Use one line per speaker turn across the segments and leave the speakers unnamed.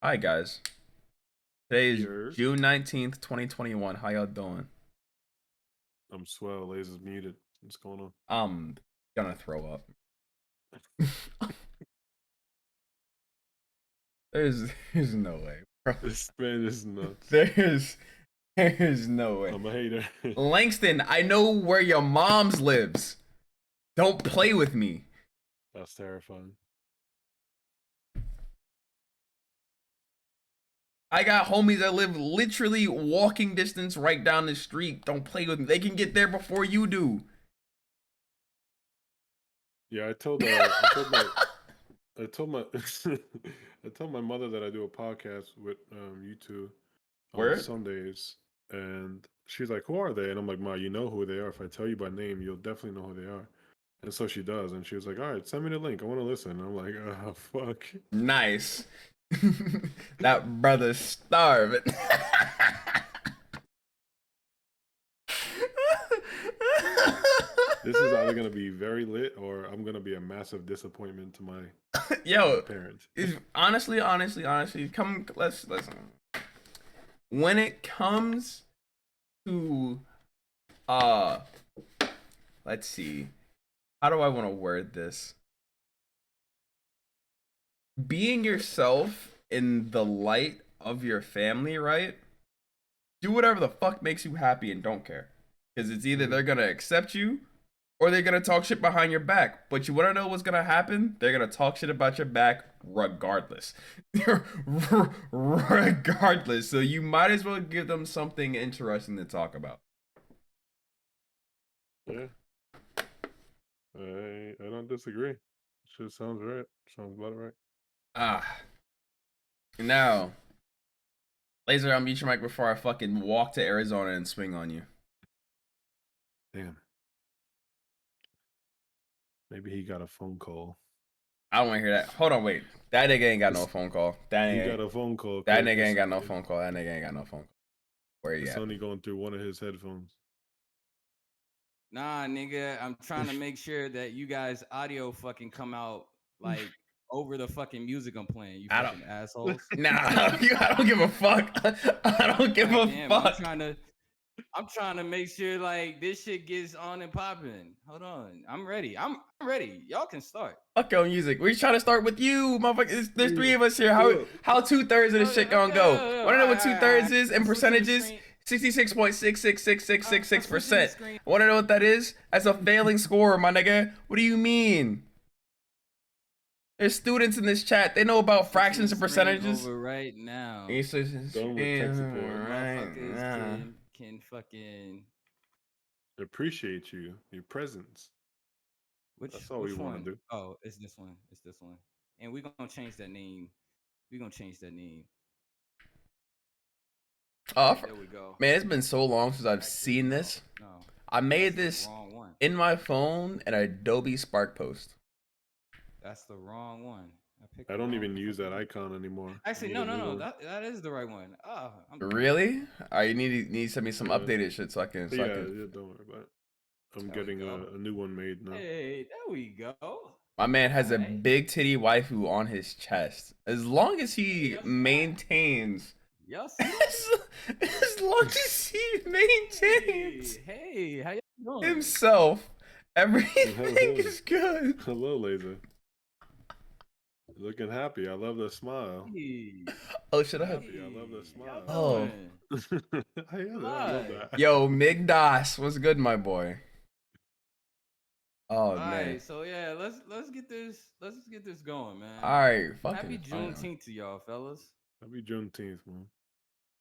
Hi guys. Today is
Yours.
June 19th, 2021. How y'all doing?
I'm swell. Laser's muted. What's going on?
I'm gonna throw up. there's no way, bro.
This man is nuts.
There's no way.
I'm a hater.
Langston, I know where your mom's lives. Don't play with me.
That's terrifying.
I got homies that live literally walking distance right down the street. Don't play with me. They can get there before you do.
Yeah, I told my I told my mother that I do a podcast with you two on
Where?
Sundays, and she's like, "Who are they?" And I'm like, "Ma, you know who they are. If I tell you by name, you'll definitely know who they are." And so she does, and she was like, "All right, send me the link. I want to listen." And I'm like, "Oh fuck."
Nice. That brother's starving.
This is either gonna be very lit or I'm gonna be a massive disappointment to my
Yo,
parents.
honestly, come let's listen. When it comes to uh let's see. How do I want to word this? Being yourself in the light of your family, right? Do whatever the fuck makes you happy and don't care. Cuz it's either they're going to accept you or they're gonna talk shit behind your back. But you wanna know what's gonna happen? They're gonna talk shit about your back regardless. Regardless. So you might as well give them something interesting to talk about.
Yeah, I don't disagree. Shit sounds right. Sounds about right.
Ah. Now, Laser, I'll mute your mic before I fucking walk to Arizona and swing on you.
Damn. Maybe he got a phone call.
I don't wanna hear that. Hold on, wait. That nigga ain't got no
It's,
phone call.
he got a phone call.
That nigga ain't got no phone call. That nigga ain't got no phone call. Where you
It's
at?
only going through one of his headphones.
Nah, nigga, I'm trying to make sure that you guys' audio fucking come out like over the fucking music I'm playing. You
I don't.
fucking assholes.
Nah, I don't give a fuck. I don't give a
Damn,
fuck.
I'm trying to make sure like this shit gets on and popping. Hold on, I'm ready. I'm ready. Y'all can start.
Fuck your music. We're trying to start with you, motherfucker. There's three of us here. How 2/3 of this shit gonna go? Wanna know what 2/3 is in percentages? 66.66666%. Wanna know what that is? That's a failing score, my nigga. What do you mean? There's students in this chat. They know about fractions and percentages.
Over right now.
Done with tech support.
Motherfuckers can fucking.
Appreciate you, your presence. That's all we
Which
want
one?
to do.
Oh, it's this one. It's this one. And we're gonna change that name. We're gonna change that name. There we go.
Man, it's been so long since I've seen this.
No,
I made this in my phone an Adobe Spark post.
that's the wrong one.
I don't even use that icon anymore.
Actually, no. That is the right one. Oh,
really? You need to send me some updated shit so I can.
Yeah, don't worry about it. I'm getting a new one made now.
Hey, there we go.
My man has a big titty waifu on his chest. As long as he maintains.
Yes.
As long as he maintains.
Hey, how you doing?
Himself, everything is good.
Hello, Laser. Looking happy. I love the smile.
Oh, should I have?
I love the smile.
Oh.
I love that.
Yo, Migdas, what's good, my boy? Oh man.
Right, so yeah, let's get this going, man.
All right, fucking.
Happy Juneteenth to y'all, fellas.
Happy Juneteenth, man.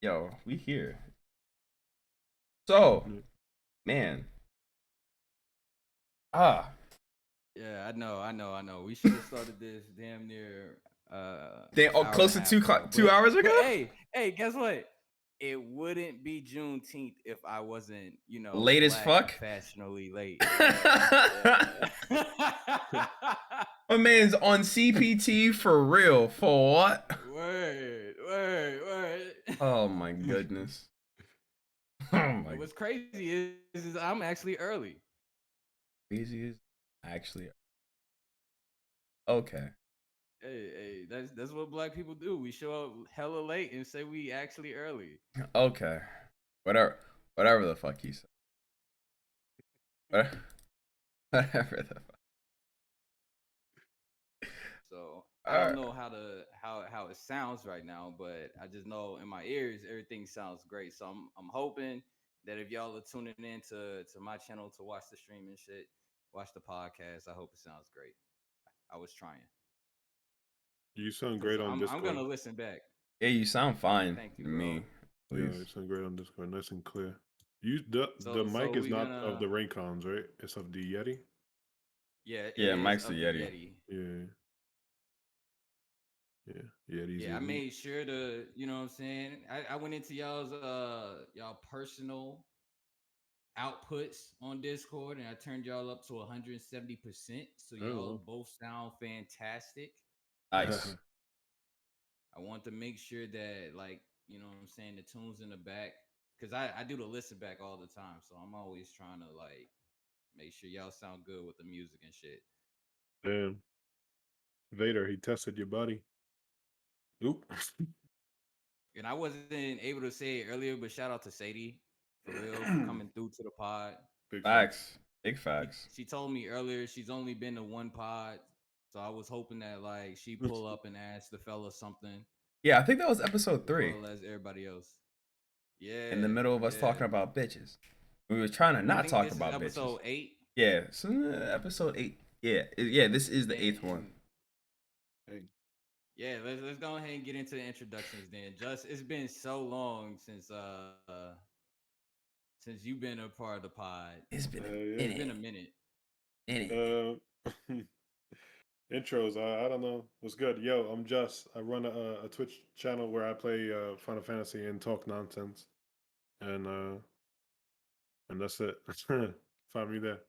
Yo, we here. So, man.
Yeah, I know. We should have started this damn near
close to 2 hours ago.
Hey, guess what? It wouldn't be Juneteenth if I wasn't,
late as fuck.
Fashionably late.
My man's on CPT for real. For what?
Word.
Oh my goodness.
What's crazy is I'm actually early.
Crazy is actually okay.
Hey, that's what black people do. We show up hella late and say we actually early.
Okay. Whatever the fuck he said. Whatever, whatever the fuck.
So I don't
Alright.
know how it sounds right now, but I just know in my ears everything sounds great. So I'm hoping that if y'all are tuning in to my channel to watch the stream and shit, watch the podcast, I hope it sounds great. I was trying
You sound
because
great on
I'm gonna
Discord.
listen back.
Yeah, you sound fine
Thank you,
to
bro.
me.
Yeah, you
Please.
sound great on Discord. Nice and clear. The
So
mic is
we
not of
gonna
the Raycons, right? It's of the Yeti.
yeah, it
Yeah,
is
Mike's the
of the
Yeti.
Yeti.
Yeah, yeah. Yeti's
Yeah, I
elite.
made sure to, you know what I'm saying? I went into y'all personal outputs on Discord and I turned y'all up to 170%. So y'all
Oh,
both sound fantastic.
Nice.
I want to make sure that like, you know what I'm saying, the tunes in the back. Cause I do the listen back all the time. So I'm always trying to like make sure y'all sound good with the music and shit.
damn. Vader, he tested your body. Oop.
And I wasn't able to say it earlier, but shout out to Sadie for real for coming through to the pod.
Big facts.
Facts. Big facts.
She told me earlier she's only been to one pod, so I was hoping that like she pull up and ask the fella something
Yeah, I think that was episode
as
3.
well as everybody else.
In the
Yeah,
middle of us
yeah.
talking about bitches. We were trying to
I
not
think
talk
this is
about bitches.
episode 8.
Yeah, so episode 8. Yeah, yeah, this is the 8th one.
And yeah, let's go ahead and get into the introductions then. Just it's been so long since you've been a part of the pod.
It's been a
yeah.
It's been a
minute.
minute.
Intros. I don't know. What's good? Yo, I'm Just. I run a Twitch channel where I play Final Fantasy and talk nonsense, and that's it. Find me there.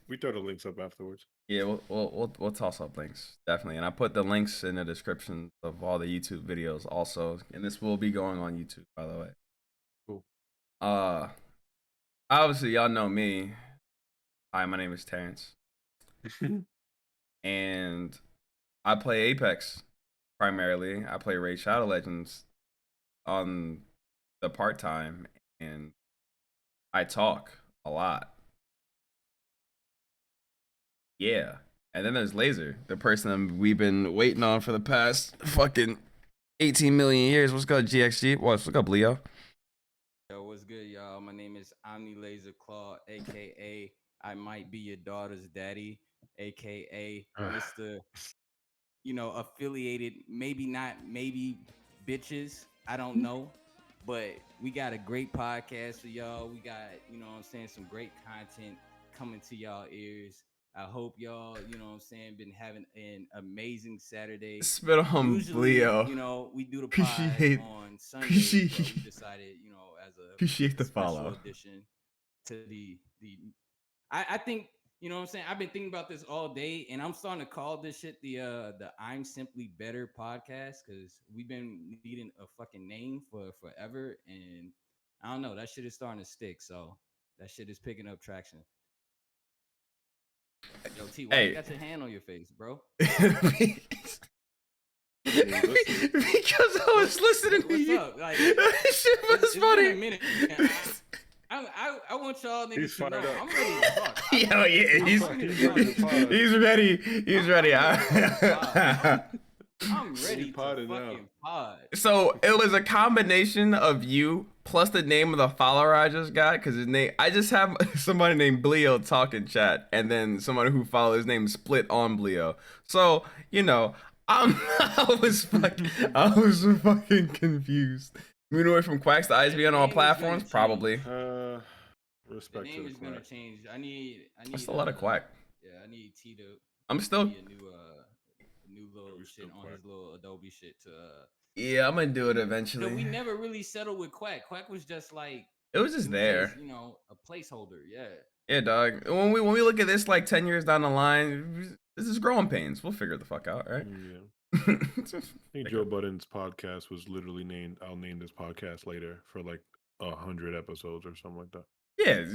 We throw the links up afterwards.
Yeah, we'll toss up links definitely, and I put the links in the description of all the YouTube videos also, and this will be going on YouTube by the way.
Cool.
Obviously y'all know me. Hi, my name is Terrence, and I play Apex primarily. I play Raid Shadow Legends on the part time, and I talk a lot. Yeah. And then there's Laser, the person we've been waiting on for the past fucking 18 million years. What's good, GXG? What's up, Leo?
Yo, what's good, y'all? My name is Omni Laser Claw, aka I might be your daughter's daddy, aka Mr. Affiliated, maybe not, maybe bitches. I don't know. But we got a great podcast for y'all. We got, you know what I'm saying, some great content coming to y'all ears. I hope y'all, you know what I'm saying, been having an amazing Saturday.
Spit on
Usually,
Leo.
we do the pod
Appreciate-
on Sundays, but we decided, as a
Appreciate the
special
follow.
addition to the I think, you know what I'm saying, I've been thinking about this all day and I'm starting to call this shit the I'm Simply Better podcast because we've been needing a fucking name for forever, and I don't know, that shit is starting to stick, so that shit is picking up traction. Yo, T, why you got your hand on your face, bro?
Because I was listening to
What's
you.
up? Like,
Shit was
it's
funny.
been a minute. I want y'all niggas
He's
to know
fired up.
I'm ready to talk.
Yo, yeah, he's ready. He's ready.
I'm ready to
potted now.
fucking pod.
So it was a combination of you plus the name of the follower I just got, because his name, I just have somebody named Bleo talk in chat, and then someone who follows his name split on Bleo. So I was fucking confused. Moving away from Quacks to ISB on all platforms, probably.
Respect
The
to
name
the
is gonna
Quack.
change. I need.
That's a lot of Quack.
Yeah, I need T to.
I'm still.
Be a new little shit on
Quack.
his little Adobe shit to.
Yeah, I'm gonna do it eventually.
No, we never really settled with Quack. Quack was just like.
It was just there.
Just, a placeholder. Yeah.
Yeah, dog. When we look at this like 10 years down the line, this is growing pains. We'll figure the fuck out, right?
Yeah. I think Joe Budden's podcast was literally named. I'll name this podcast later for like 100 episodes or something like that.
Yeah,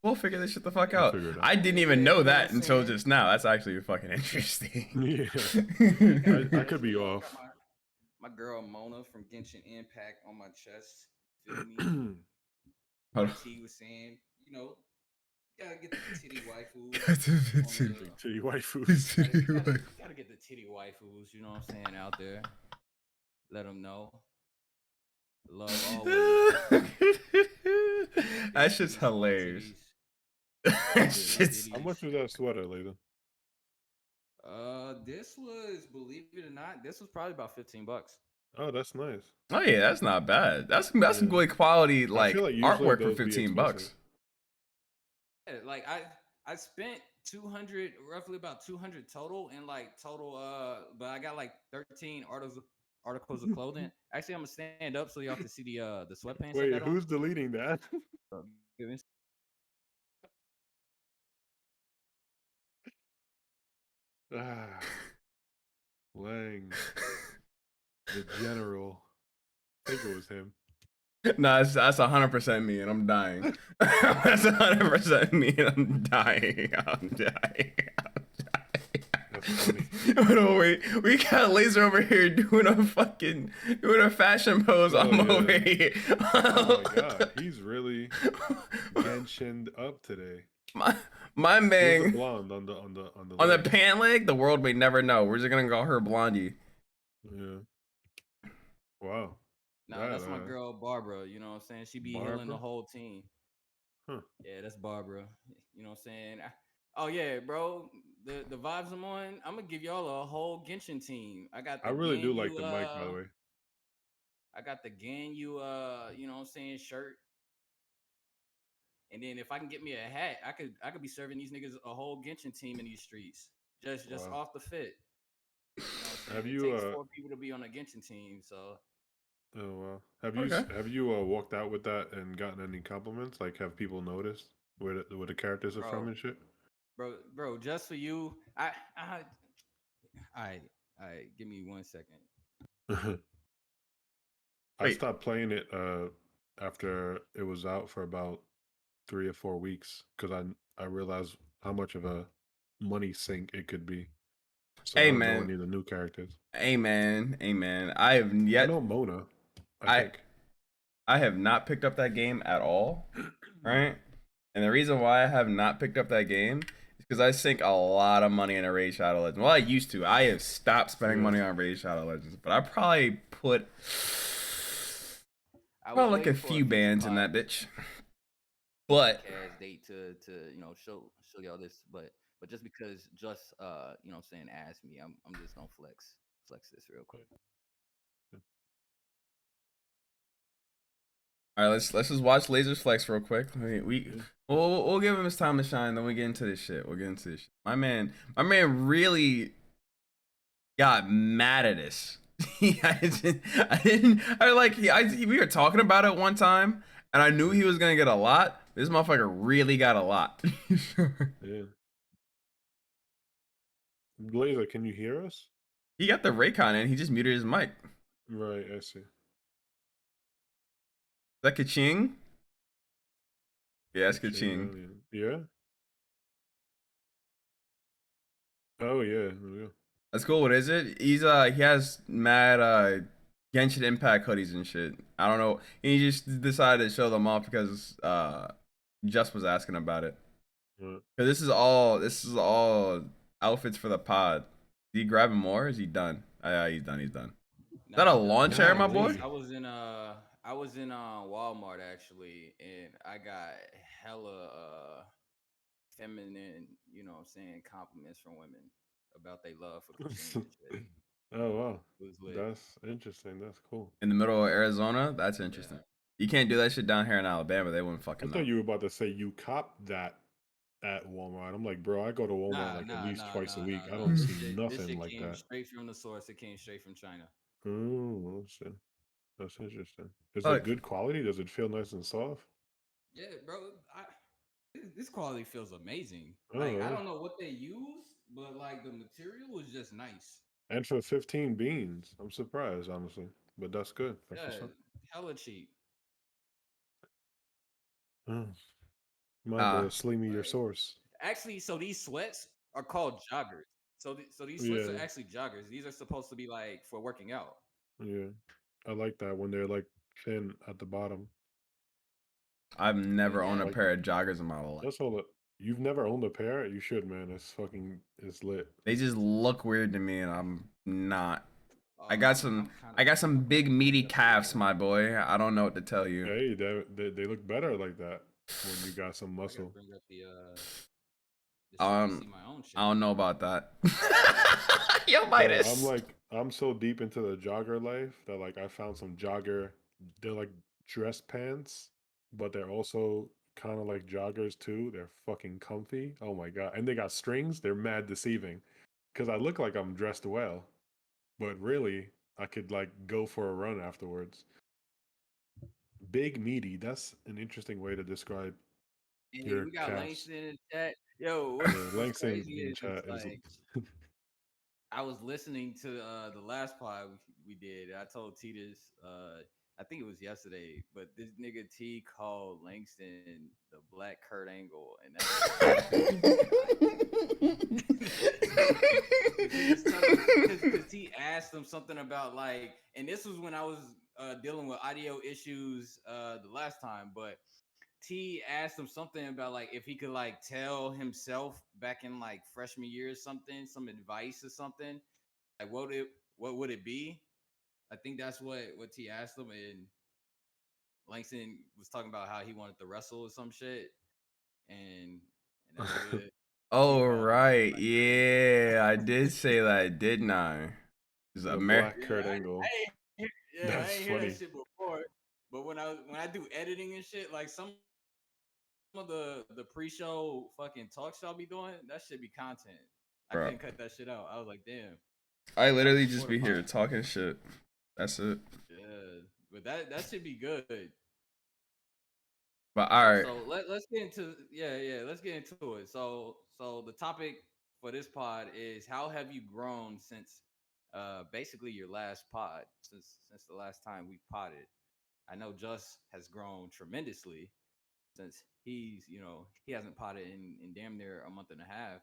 we'll figure this shit the fuck
We'll
out.
figure it out.
I didn't even
Yeah,
know
you know
that
what I'm
until
saying?
just now. That's actually fucking interesting.
Yeah, I could be
You know,
off.
got my girl Mona from Genshin Impact on my chest. Feel me?
Hold
Like T was saying, you know, gotta get the titty waifus
on.
on the
Big titty waifus.
gotta get the titty waifus, you know what I'm saying, out there. Let them know. Love all women.
That
Big
shit's
titties, small
hilarious.
titties,
That
little
shit's
How
bitties.
much was that sweater, Lathan?
This was, believe it or not, this was probably about $15.
Oh, that's nice.
Oh yeah, that's not bad. That's
Yeah.
good quality
I feel
like
like usually
artwork for
those be
15
expensive.
bucks.
Yeah, like I spent 200, roughly about 200 total, in like total but I got like 13 articles of clothing. Actually, I'm gonna stand up so y'all can see the sweatpants I
Wait,
got on.
who's deleting that?
Give me-
Ah, Lang, the general. I think it was him.
No, that's 100% me, and I'm dying. That's 100% me, and I'm dying. I'm dying.
That's funny.
Hold on, wait. We got Laser over here doing a fashion pose.
Oh,
I'm
yeah.
over here.
Oh my god, he's really Genshined up today.
My
Who's the
man
blonde on the
on the
leg?
pant leg. The world may never know. We're just gonna call her Blondie.
Yeah. Wow.
Nah,
That
that's my girl Barbara. You know what I'm saying? She be healing the
Barbara?
whole team.
Huh.
Yeah, that's Barbara. You know what I'm saying? Oh yeah, bro. The vibes I'm on, I'm gonna give y'all a whole Genshin team. I got
I
the
really do like
Ganyu
the mic, by the way.
I got the Ganyu you know what I'm saying, shirt. And then if I can get me a hat, I could be serving these niggas a whole Genshin team in these streets. Just
Wow.
off the fit. You know what I'm
Have
saying? It
you
takes 4 people to be on a Genshin team, so
oh wow.
Okay.
Have you walked out with that and gotten any compliments? Like have people noticed where the characters are from
bro,
and shit?
bro, just for you, I all right, give me 1 second.
I
Wait.
stopped playing it after it was out for about 3 or 4 weeks because I realized how much of a money sink it could be. So I
Hey
don't know
man.
any of the new characters.
Hey man. Hey man. I have
I
yet.
know Mona, I
I
think.
I have not picked up that game at all. Right. And the reason why I have not picked up that game is because I sink a lot of money into Raid Shadow Legends. Well, I used to. I have stopped spending
Yeah.
money on Raid Shadow Legends, but I probably put
I was
like a
waiting for a
few
future
bands in that bitch. But
podcast date to you know show y'all this, but just because just you know what I'm saying, asked me, I'm just gonna flex this real quick.
all right, let's just watch Lasers Flex real quick. We'll give him his time to shine. Then we get into this shit. We'll get into this shit. My man really got mad at us. We were talking about it one time, and I knew he was gonna get a lot. This motherfucker really got a lot.
Yeah. Blazer, can you hear us?
He got the Raycon in. He just muted his mic.
Right, I see.
Is that Kaching? Yeah, that's Kaching.
Yeah. Oh yeah. There we go.
That's cool. What is it? He has mad Genshin Impact hoodies and shit. I don't know. He just decided to show them off because Just was asking about it.
Right.
Cause this is all outfits for the pod. Is he grabbing more? Or is he done? He's done. He's done. Is that a lawn chair, my boy?
I was in Walmart actually, and I got hella feminine, you know what I'm saying, compliments from women about their love for Kaching and shit.
Oh wow.
It was lit.
That's interesting. That's cool.
In the middle of Arizona? That's
Yeah.
interesting. You can't do that shit down here in Alabama. They wouldn't
I
fucking know.
thought you were about to say you copped that at Walmart. I'm like, bro, I go to Walmart like at least twice a week. I don't
This
see
this
nothing
shit
like
came
that.
straight from the source. It came straight from China.
Oh, that's interesting. Is it
Like,
good quality? Does it feel nice and soft?
Yeah, bro. This quality feels amazing. Like I
Oh,
don't know what they use, but like the material was just nice.
and for 15 beans, I'm surprised, honestly. But that's good. That's
Yeah,
what's up.
hella cheap.
Oh. My
Uh,
boy, sling me your
Right.
source.
Actually, so these sweats are called joggers. So these sweats are
Yeah,
actually joggers. These are supposed to be like for working out.
yeah. I like that when they're like thin at the bottom.
I've
But
never owned a
yeah,
Like
pair of joggers in my life.
that's all. You've never owned a pair? You should, man. It's lit.
They just look weird to me, and I'm not. I got some.
I'm kind
I
of
got some big meaty
up there with
calves,
it.
my boy. I don't know what to tell you.
Hey, they look better like that when you got some
I gotta
muscle.
bring up the shit to see
Um,
my own
I
shit.
don't know about that. Yo,
Bro,
Midas.
I'm so deep into the jogger life that like I found some jogger. They're like dress pants, but they're also kind of like joggers too. They're fucking comfy. Oh my god. And they got strings. They're mad deceiving because I look like I'm dressed well, but really I could like go for a run afterwards. Big meaty. That's an interesting way to describe
Hey,
your
we got
calves.
Langston in the chat. Yo,
Yeah,
what's
Langston
crazy
in
is
chat is
like I was listening to the last pod we did. I told T this. I think it was yesterday, but this nigga T called Langston the Black Kurt Angle, and that shit because he was telling because he asked him something about like, and this was when I was dealing with audio issues the last time, but T asked him something about like if he could like tell himself back in like freshman year or something, some advice or something. Like what would it be? I think that's what T asked him, and Langston was talking about how he wanted to wrestle or some shit, and that nigga T
Oh
called him the
right,
Black Kurt
yeah, I
Angle.
did say that, didn't I? Is
the
Amer
black
Yeah,
Kurt Angle.
I
That's
ain't hear that
funny.
shit before. But when I do editing and shit, like some of the pre-show fucking talks y'all be doing, that should be content. I
bro.
couldn't cut that shit out. I was like, damn.
I
That was
literally just
before the
be
pod.
here talking shit. That's it.
Yeah, but that should be good.
But all right,
So let's get into let's get into it. So the topic for this pod is how have you grown since basically your last pod since the last time we potted. I know Just has grown tremendously since he hasn't potted in damn near a month and a half.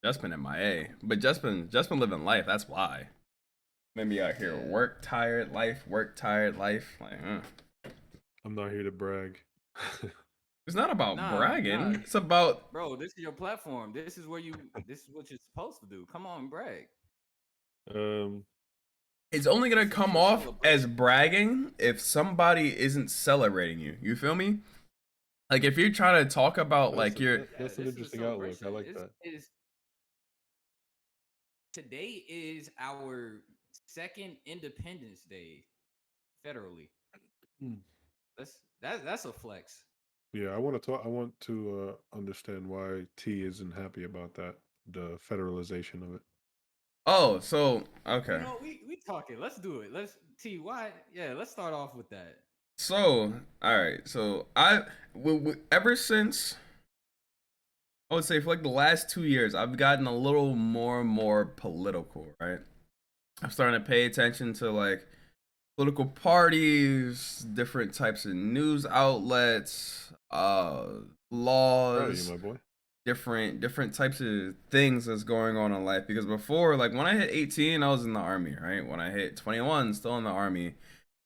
just been MIA, but just been living life. That's why. Maybe out here
Yeah.
work tired life. Like,
I'm not here to brag.
it's not about
Nah,
bragging. It's about
bro. This is your platform. This is what you're supposed to do. Come on, brag.
um,
it's only gonna
This is
come
a
off as
celebration.
bragging if somebody isn't celebrating you. You feel me? Like if you're trying to talk about like your
Yeah,
that's an
this is a
interesting outlook. I
celebration.
like that.
Is today is our second Independence Day federally.
Hmm.
That's a flex.
Yeah, I want to talk. I want to understand why T isn't happy about that, the federalization of it.
oh, so
You
okay.
know, we talking. Let's do it. Let's T why yeah. Let's start off with that.
So all right. So ever since I would say for like the last 2 years, I've gotten a little more and more political. Right. I'm starting to pay attention to like political parties, different types of news outlets,
Proud of you,
laws,
my boy.
different types of things that's going on in life. Because before, like when I hit 18, I was in the army, right? When I hit 21, still in the army,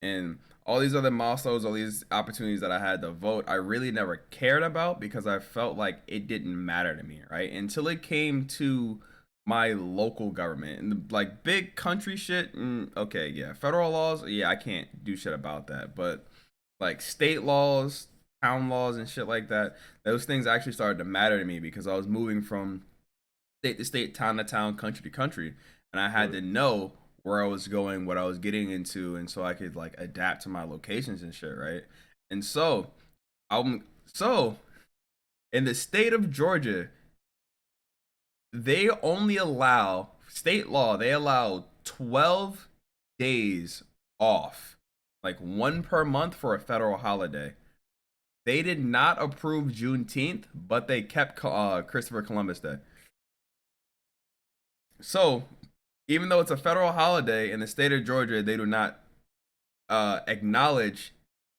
and all these other milestones, all these opportunities that I had to vote, I really never cared about because I felt like it didn't matter to me, right? Until it came to my local government and like big country shit. Okay, yeah, federal laws, yeah, I can't do shit about that, but like state laws, town laws, and shit like that, those things actually started to matter to me because I was moving from state to state, town to town, country to country, and I had
Right.
to know where I was going, what I was getting into, and so I could like adapt to my locations and shit, right? And so I'm so in the state of Georgia, they only allow state law, they allow 12 days off, like one per month for a federal holiday. They did not approve Juneteenth, but they kept Christopher Columbus Day. So, even though it's a federal holiday in the state of Georgia, they do not acknowledge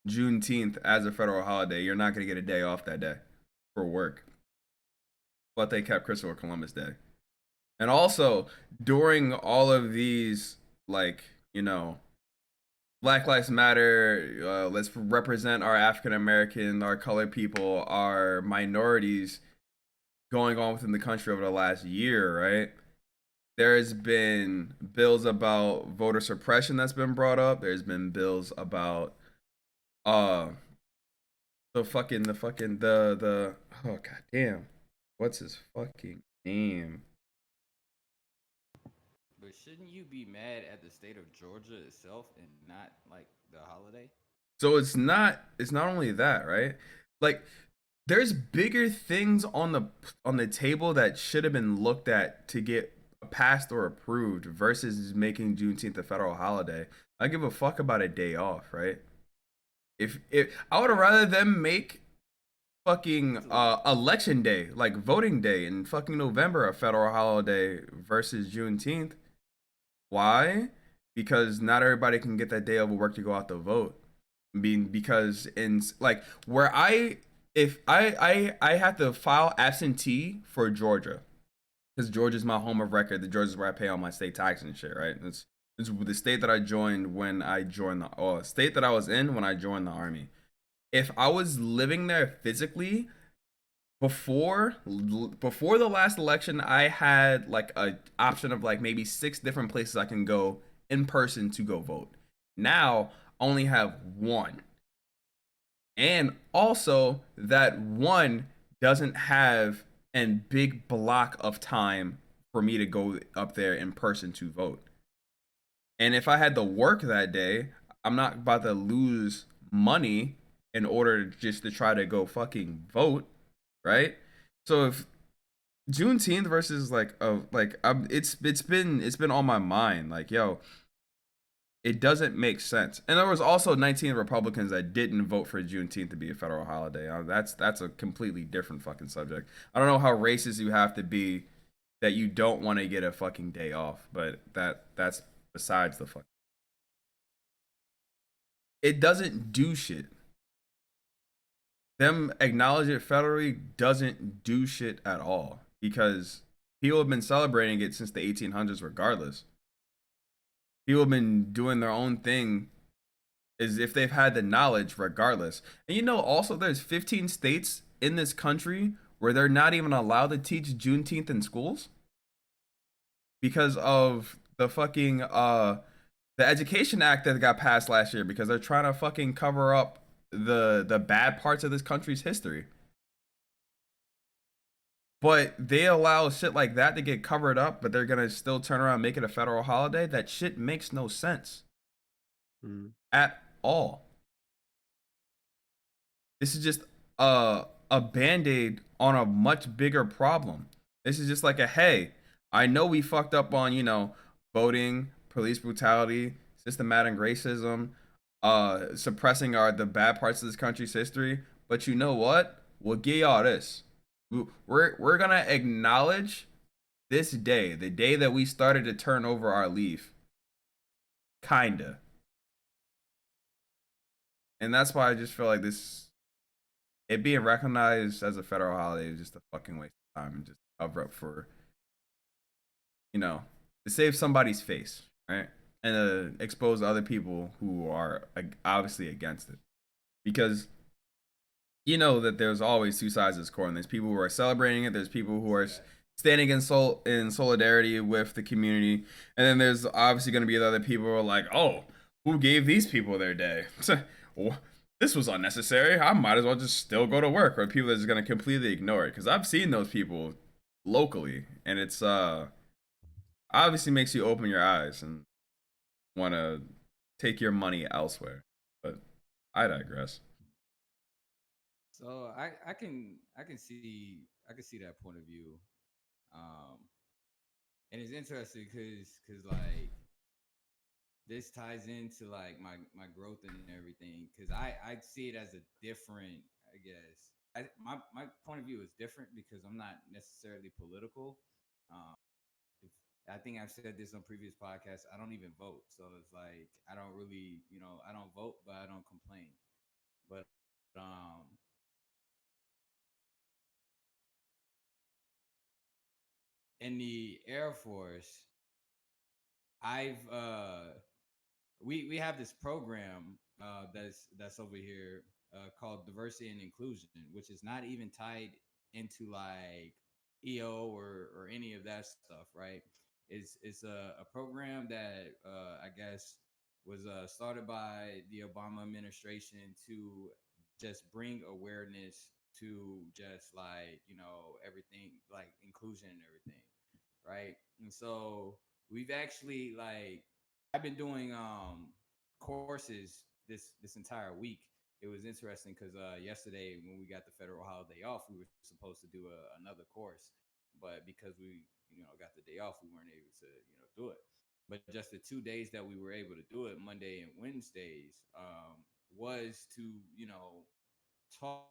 Juneteenth as a federal holiday. You're not going to get a day off that day. for work, but they kept Christopher Columbus Day. And also during all of these, like, you know, Black Lives Matter, let's represent our African American, our colored people, our minorities going on within the country over the last year, right? There's been bills about voter suppression that's been brought up. There's been bills about uh the oh god damn. What's his fucking name?
But shouldn't you be mad at the state of Georgia itself and not like the holiday?
So it's not only that, right? Like there's bigger things on the table that should have been looked at to get passed or approved versus making Juneteenth a federal holiday. I give a fuck about a day off, right? If I would have rather them make fucking election day, like voting day in fucking November, a federal holiday versus Juneteenth. Why? Because not everybody can get that day of work to go out to vote. Because in like where I if I have to file absentee for Georgia because Georgia's my home of record. The Georgia's where I pay all my state tax and shit, right? It's the state that I joined when I joined the state that I was in when I joined the army. If I was living there physically before the last election, I had like a option of like maybe 6 different places I can go in person to go vote. Now I only have one. And also that one doesn't have a big block of time for me to go up there in person to vote. And if I had to work that day, I'm not about to lose money in order just to try to go fucking vote, right? So if Juneteenth versus it's been on my mind, like, yo, it doesn't make sense. And there was also 19 Republicans that didn't vote for Juneteenth to be a federal holiday. That's a completely different fucking subject. I don't know how racist you have to be that you don't want to get a fucking day off, but that's besides the fuck. It doesn't do shit. Them acknowledge it federally doesn't do shit at all because people have been celebrating it since the 1800s regardless. People have been doing their own thing as if they've had the knowledge regardless. And you know also there's 15 states in this country where they're not even allowed to teach Juneteenth in schools because of the fucking the Education Act that got passed last year because they're trying to fucking cover up the bad parts of this country's history. But they allow shit like that to get covered up, but they're gonna still turn around and make it a federal holiday. That shit makes no sense at all. This is just a band-aid on a much bigger problem. This is just like a hey, I know we fucked up on, voting, police brutality, systematic racism, suppressing the bad parts of this country's history, but you know what? We'll give y'all this. We're gonna acknowledge this day, the day that we started to turn over our leaf. Kinda. And that's why I just feel like it being recognized as a federal holiday is just a fucking waste of time and just cover up for, to save somebody's face, right? And to expose other people who are obviously against it. Because you know that there's always two sides of this coin. There's people who are celebrating it. There's people who are standing in solidarity with the community, and then there's obviously going to be the other people who are like, "Oh, who gave these people their day? This was unnecessary. I might as well just still go to work." Or people that are just going to completely ignore it. Because I've seen those people locally, and it's obviously makes you open your eyes and want to take your money elsewhere. But I digress.
So I can see that point of view, um, and it's interesting because like this ties into like my growth and everything because I see it as a different, I guess. My point of view is different because I'm not necessarily political. Um, if, I think I've said this on previous podcasts. I don't even vote, so it's like I don't really, I don't vote, but I don't complain. But um, in the Air Force, I've we have this program that's over here called diversity and inclusion, which is not even tied into like EO or any of that stuff, right? It's a program that I guess was started by the Obama administration to just bring awareness to just like everything like inclusion and everything, right? And so we've actually like I've been doing courses this entire week. It was interesting because yesterday when we got the federal holiday off, we were supposed to do another course, but because we got the day off, we weren't able to do it. But just the 2 days that we were able to do it, Monday and Wednesdays, was to talk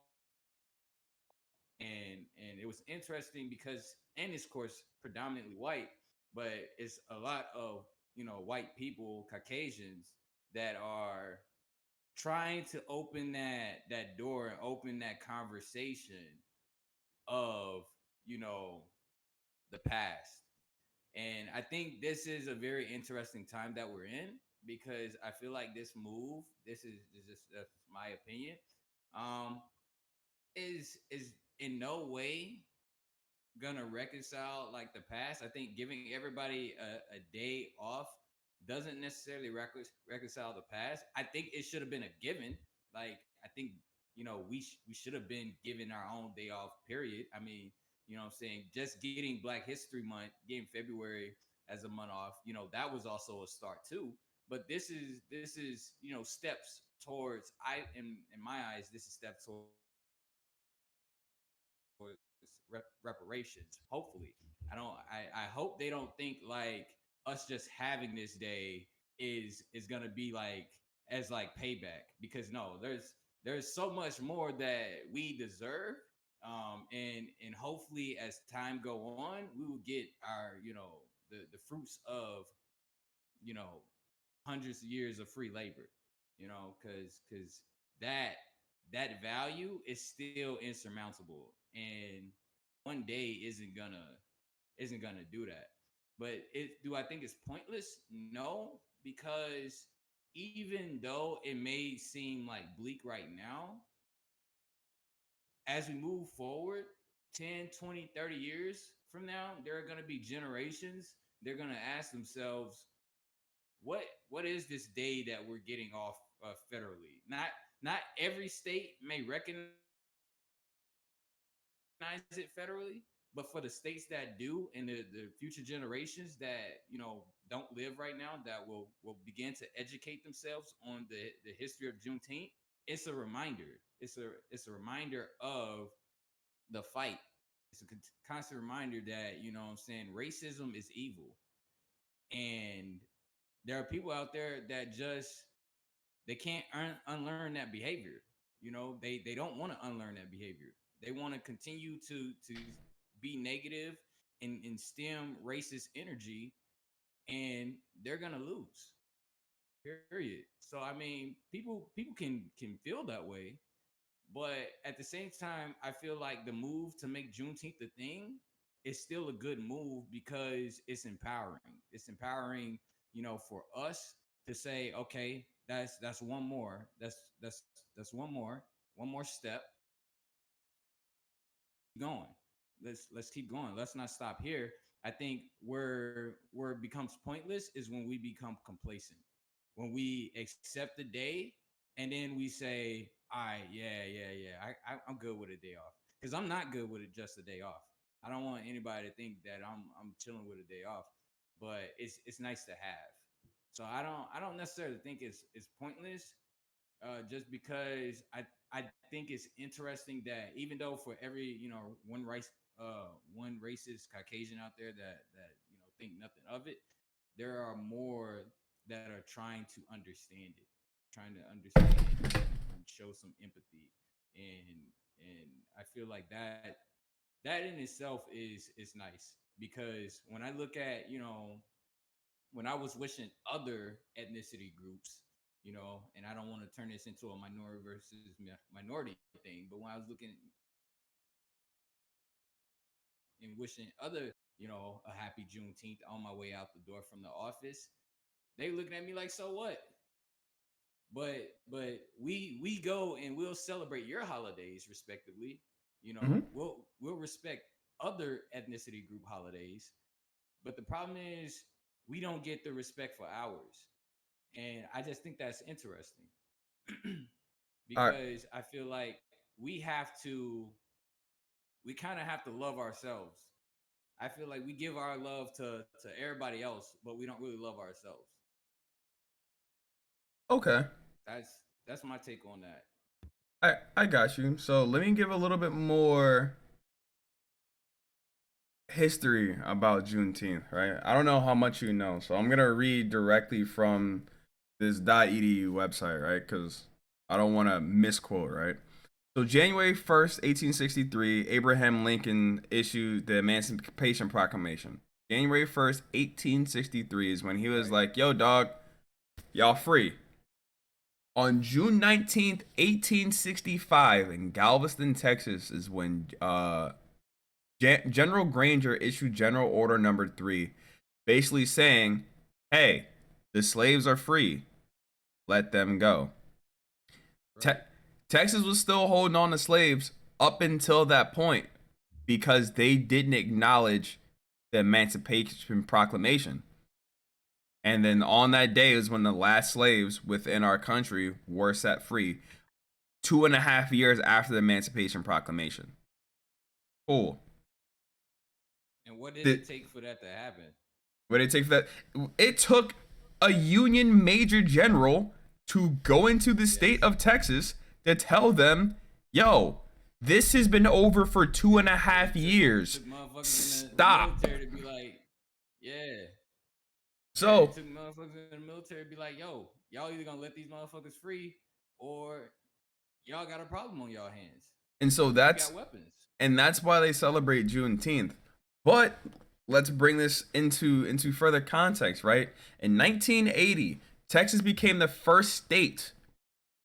and it was interesting because and this course predominantly white, but it's a lot of white people, Caucasians that are trying to open that door and open that conversation of the past. And I think this is a very interesting time that we're in because I feel like this move, this is just that's my opinion, um, is in no way gonna reconcile like the past. I think giving everybody a day off doesn't necessarily reconcile the past. I think it should have been a given. Like I think we should have been given our own day off. Period. I mean, what I'm saying, just getting Black History Month, getting February as a month off, that was also a start too. But this is steps towards in my eyes, this is steps towards reparations. Hopefully, I hope they don't think like us just having this day is gonna be like as like payback because no, there's so much more that we deserve. And hopefully as time go on, we will get our the fruits of you know hundreds of years of free labor. Because that that value is still insurmountable, and one day isn't gonna do that. But it do I think it's pointless? No, because even though it may seem like bleak right now, as we move forward 10, 20, 30 years from now, there are going to be generations. They're going to ask themselves, what is this day that we're getting off federally? Not every state may recognize it federally, but for the states that do and the future generations that don't live right now that will begin to educate themselves on the history of Juneteenth, it's a reminder. It's a reminder of the fight. It's a constant reminder that what I'm saying, racism is evil, and there are people out there that just they can't unlearn that behavior. They don't want to unlearn that behavior. They want to continue to be negative and stem racist energy, and they're gonna lose. Period. So I mean, people can feel that way, but at the same time, I feel like the move to make Juneteenth the thing is still a good move because it's empowering. It's empowering, for us to say, okay, that's one more. That's one more step going. Let's keep going. Let's not stop here. I think where it becomes pointless is when we become complacent. When we accept the day and then we say, all right, yeah, I'm good with a day off. Because I'm not good with it just a day off. I don't want anybody to think that I'm chilling with a day off, but it's nice to have. So I don't necessarily think it's pointless, just because I think it's interesting that even though for every one racist Caucasian out there that think nothing of it, there are more that are trying to understand it, trying to understand and show some empathy, and I feel like that in itself is nice because when I look at when I was wishing other ethnicity groups, and I don't want to turn this into a minority versus minority thing, but when I was looking and wishing other a happy Juneteenth on my way out the door from the office. They looking at me like, so what? But we go and we'll celebrate your holidays respectively.
Hmm.
We'll respect other ethnicity group holidays, but the problem is we don't get the respect for ours. And I just think that's interesting.
All right.
Because I feel like we kind of have to love ourselves. I feel like we give our love to everybody else, but we don't really love ourselves.
Okay.
That's my take on that.
I got you. So let me give a little bit more history about Juneteenth, right? I don't know how much you know, so I'm gonna read directly from this .edu website, right? Because I don't want to misquote, right? So January 1st, 1863, Abraham Lincoln issued the Emancipation Proclamation. January 1st, 1863 is when he was
Right.
like, "Yo, dog, y'all free." On June 19th, 1865, in Galveston, Texas, is when General Granger issued General Order Number 3, basically saying, hey, the slaves are free. Let them go. Te-
Right.
Texas was still holding on to slaves up until that point because they didn't acknowledge the Emancipation Proclamation. And then on that day is when the last slaves within our country were set free, 2.5 years after the Emancipation Proclamation. Cool.
And what did
The,
it take for that to happen?
what did it take for that? It took a Union Major General to go into the state
Yes.
of Texas to tell them, yo, this has been over for two and a
Yeah,
half years.
took motherfuckers in the
Stop.
military to be like, yeah. Yeah, it
So,
took motherfuckers in the military to be like, yo, y'all either gonna let these motherfuckers free or y'all got a problem on y'all hands.
and so
We
that's
got weapons.
and that's why they celebrate Juneteenth. But let's bring this into further context, right? In 1980, Texas became the first state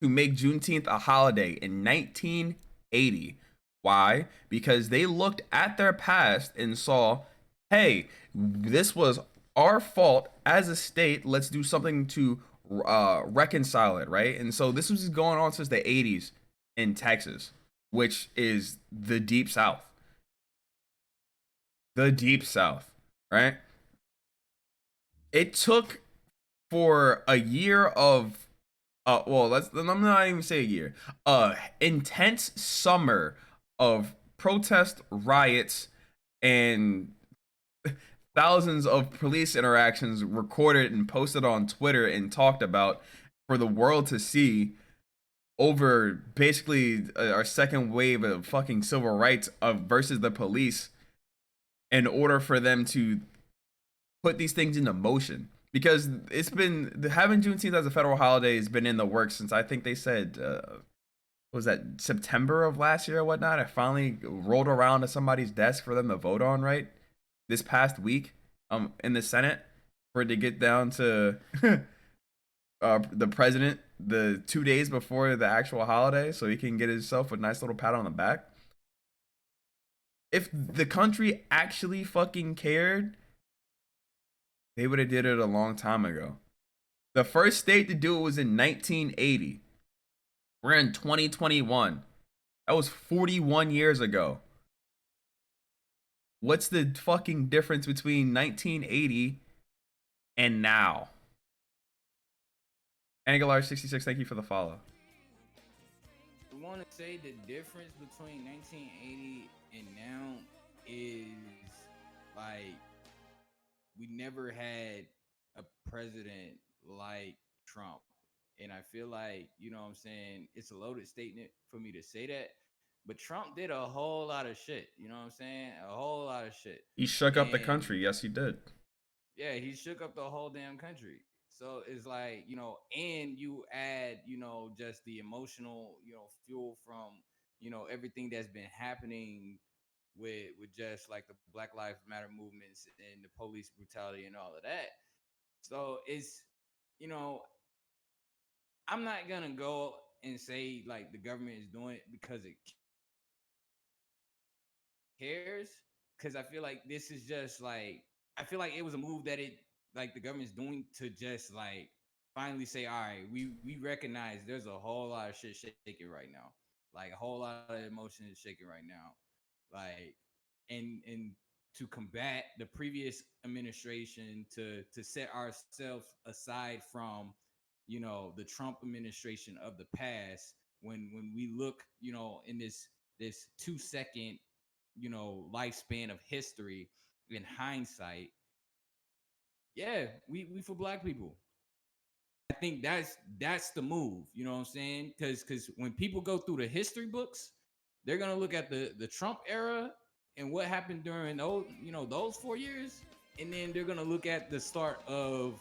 to make Juneteenth a holiday in 1980. Why? Because they looked at their past and saw, hey, this was our fault as a state. Let's do something to reconcile it, right? And so this was going on since the 80s in Texas, which is the deep south. The deep south, right? It took for a year of well, I'm not even say a year. Intense summer of protest, riots, and thousands of police interactions recorded and posted on Twitter and talked about for the world to see over basically our second wave of fucking civil rights of versus the police in order for them to put these things into motion because it's been having Juneteenth as a federal holiday has been in the works since I think they said was that September of last year or whatnot. I finally rolled around to somebody's desk for them to vote on right this past week in the Senate for it to get down to the president the 2 days before the actual holiday so he can get himself a nice little pat on the back. If the country actually fucking cared, they would have did it a long time ago. The first state to do it was in 1980. We're in 2021. That was 41 years ago. What's the fucking difference between 1980 and now? Angular66, thank you for the follow.
I want to say the difference between 1980 and now is like we never had a president like Trump. And I feel like, what I'm saying, it's a loaded statement for me to say that. But Trump did a whole lot of shit. You know what I'm saying? A whole lot of shit.
He shook up the
And
country. Yes, he did.
yeah, he shook up the whole damn country. So it's like, and you add, just the emotional, fuel from, everything that's been happening with just like the Black Lives Matter movements and the police brutality and all of that. So it's, you know, I'm not gonna go and say like the government is doing it because it cares, because I feel like this is just like, I feel like it was a move that the government's doing to just like finally say, all right, we recognize there's a whole lot of shit shaking right now, like a whole lot of emotion is shaking right now, like, and to combat the previous administration, to set ourselves aside from, the Trump administration of the past, when we look, in this 2 second, lifespan of history, in hindsight, yeah, we for black people. I think that's the move, you know what I'm saying? Because when people go through the history books, they're gonna look at the Trump era and what happened during those 4 years, and then they're gonna look at the start of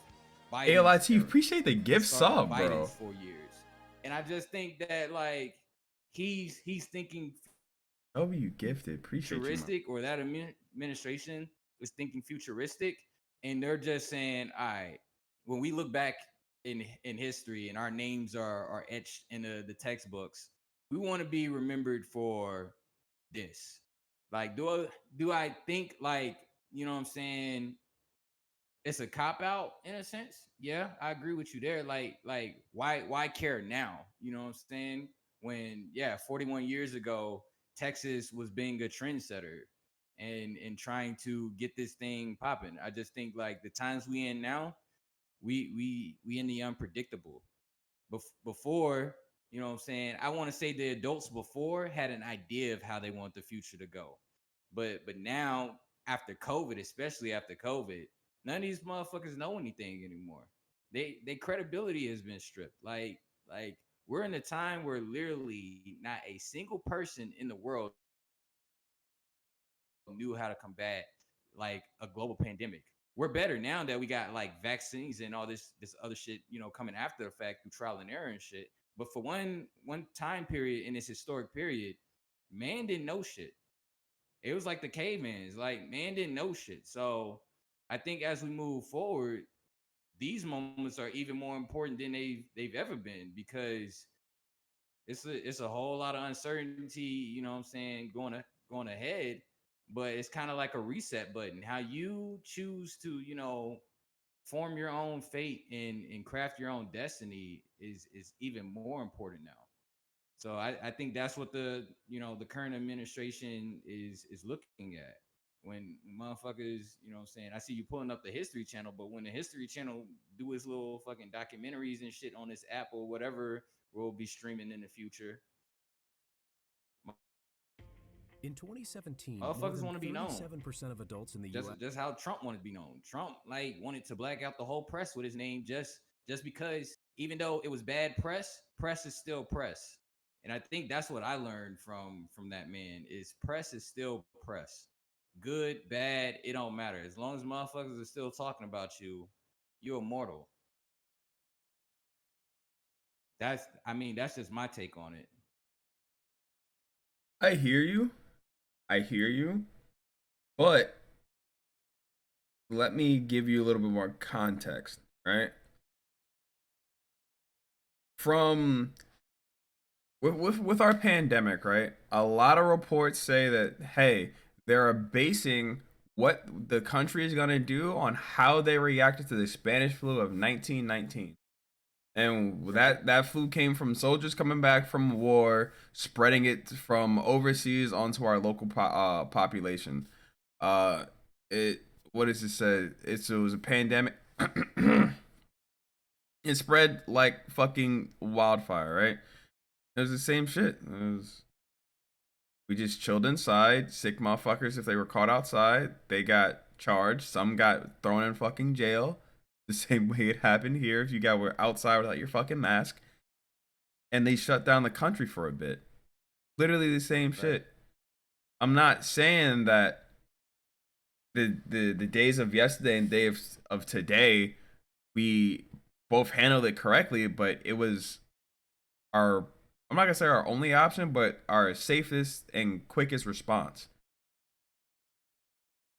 Biden's
ALIT,
era,
appreciate the
the
gift
start of
sub,
Biden's
bro.
4 years. And I just think that like he's thinking
Oh, you gifted. Appreciate you, man.
futuristic, or that administration is thinking futuristic, and they're just saying, all right, when we look back in history and our names are etched in the textbooks, we want to be remembered for this. Like, do I think, like, you know what I'm saying, it's a cop out in a sense? Yeah, I agree with you there. Like why care now? You know what I'm saying? When 41 years ago, Texas was being a trendsetter and trying to get this thing popping. I just think like the times we in now, we in the unpredictable. Before, you know what I'm saying, I want to say the adults before had an idea of how they want the future to go. But now, after COVID, especially after COVID, none of these motherfuckers know anything anymore. They credibility has been stripped. Like we're in a time where literally not a single person in the world knew how to combat like a global pandemic. We're better now that we got like vaccines and all this other shit, coming after the fact through trial and error and shit. But for one time period in this historic period, man didn't know shit. It was like the cavemans. Like, man didn't know shit. So I think as we move forward, these moments are even more important than they've ever been, because it's a whole lot of uncertainty, you know what I'm saying, going ahead. But it's kind of like a reset button. How you choose to, form your own fate and craft your own destiny is even more important now. So I think that's what the current administration is looking at. When motherfuckers, you know what I'm saying, I see you pulling up the History Channel, but when the History Channel do its little fucking documentaries and shit on this app or whatever we'll be streaming in the future,
In 2017, more
motherfuckers
than
want to be known.
37% of adults in the
Just
U.S.
just how Trump wanted to be known. Trump like wanted to black out the whole press with his name, just because even though it was bad press is still press. And I think that's what I learned from that man is press is still press. Good, bad, it don't matter. As long as motherfuckers are still talking about you, you're immortal. That's just my take on it.
I hear you. I hear you. But let me give you a little bit more context, right? From with our pandemic, right? A lot of reports say that hey, they're basing what the country is gonna do on how they reacted to the Spanish flu of 1919. And that flu came from soldiers coming back from war, spreading it from overseas onto our local population. Uh, it what does it say? It was a pandemic. It spread like fucking wildfire, right? It was the same shit. We just chilled inside. Sick motherfuckers, if they were caught outside, they got charged. Some got thrown in fucking jail. The same way it happened here if you were outside without your fucking mask. And they shut down the country for a bit. Literally the same shit. I'm not saying that the days of yesterday and days of today, we both handled it correctly, but it was our, I'm not gonna say our only option, but our safest and quickest response.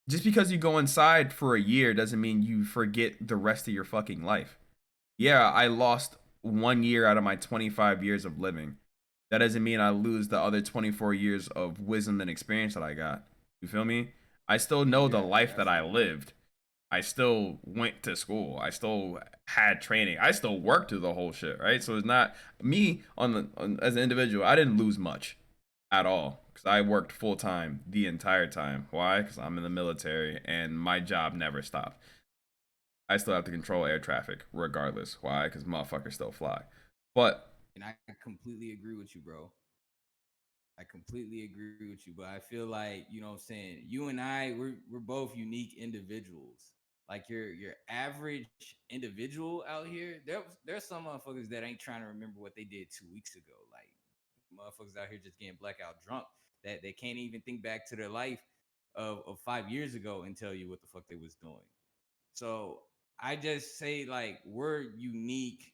Just because you go inside for a year doesn't mean you forget the rest of your fucking life. Yeah, I lost 1 year out of my 25 years of living. That doesn't mean I lose the other 24 years of wisdom and experience that I got. You feel me? I still know the
You're
life that I
absolutely right.
lived. I still went to school. I still had training. I still worked through the whole shit, right? So it's not me as an individual. I didn't lose much at all because I worked full time the entire time. Why? Because I'm in the military and my job never stopped. I still have to control air traffic regardless. Why? Because motherfuckers still fly. But
And I completely agree with you, bro. I completely agree with you, but I feel like, you know what I'm saying, you and I, we're both unique individuals. Like your average individual out here, there's some motherfuckers that ain't trying to remember what they did 2 weeks ago. Like motherfuckers out here just getting blackout drunk that they can't even think back to their life of 5 years ago and tell you what the fuck they was doing. So I just say like we're unique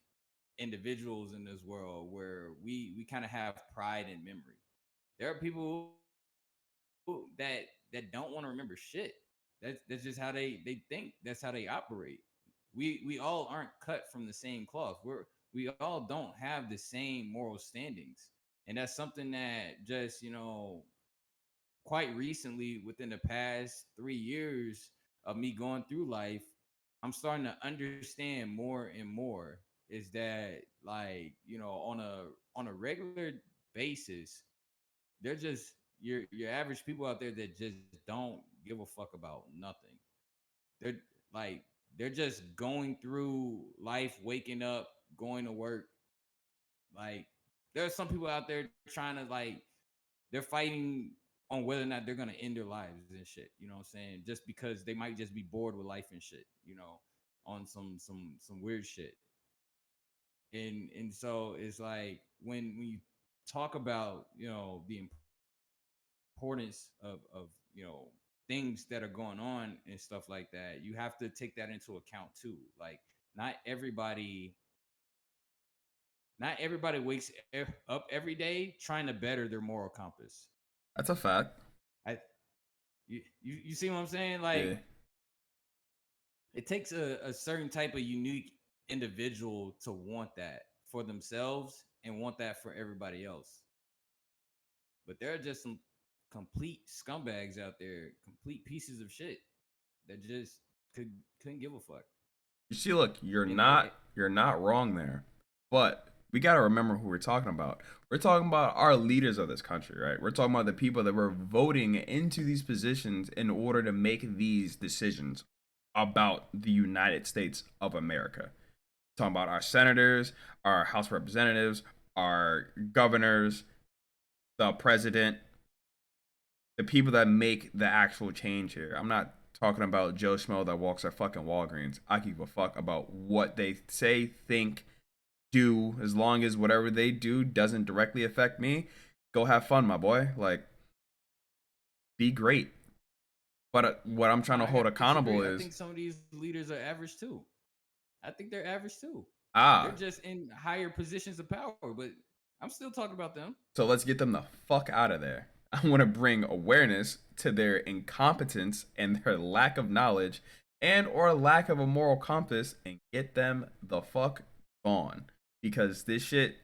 individuals in this world where we kind of have pride and memory. There are people that don't want to remember shit. That's just how they think. That's how they operate. We all aren't cut from the same cloth. We all don't have the same moral standings, and that's something that just quite recently within the past 3 years of me going through life, I'm starting to understand more and more. Is that like on a regular basis, they're just your average people out there that just don't give a fuck about nothing. They're like they're just going through life, waking up, going to work. Like there are some people out there trying to like they're fighting on whether or not they're gonna end their lives and shit. You know what I'm saying? Just because they might just be bored with life and shit. On some weird shit. And so it's like when you talk about the importance of things that are going on and stuff like that, you have to take that into account too. Like not everybody not everybody wakes up every day trying to better their moral compass.
that's a fact.
I you, you you see what I'm saying? Like
Yeah.
it takes a certain type of unique individual to want that for themselves and want that for everybody else. But there are just some complete scumbags out there, complete pieces of shit that just couldn't give a fuck.
You see, look,
And it
you're not wrong there. But we gotta remember who we're talking about. We're talking about our leaders of this country, right? We're talking about the people that were voting into these positions in order to make these decisions about the United States of America. Talking about our senators, our House representatives, our governors, the president, the people that make the actual change here. I'm not talking about Joe Schmo that walks at fucking Walgreens. I give a fuck about what they say, think, do, as long as whatever they do doesn't directly affect me. Go have fun, my boy. Like, be great. But what I'm trying to
I
hold
gotta
accountable
disagree. I
is
think some of these leaders are average too. I think they're average too. They're
ah.
just in higher positions of power, but I'm still talking about them.
So let's get them the fuck out of there. I want to bring awareness to their incompetence and their lack of knowledge and or lack of a moral compass and get them the fuck gone because this shit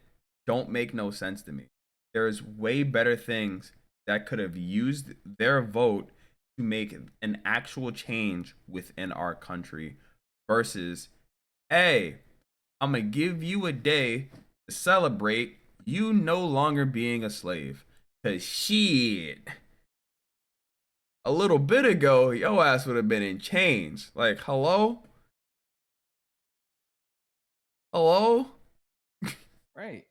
don't make no sense to me. There's way better things that could have used their vote to make an actual change within our country versus hey, I'm gonna give you a day to celebrate you no longer being a slave. Cause shit, a little bit ago, your ass would have been in chains. Like, hello? Hello?
Right.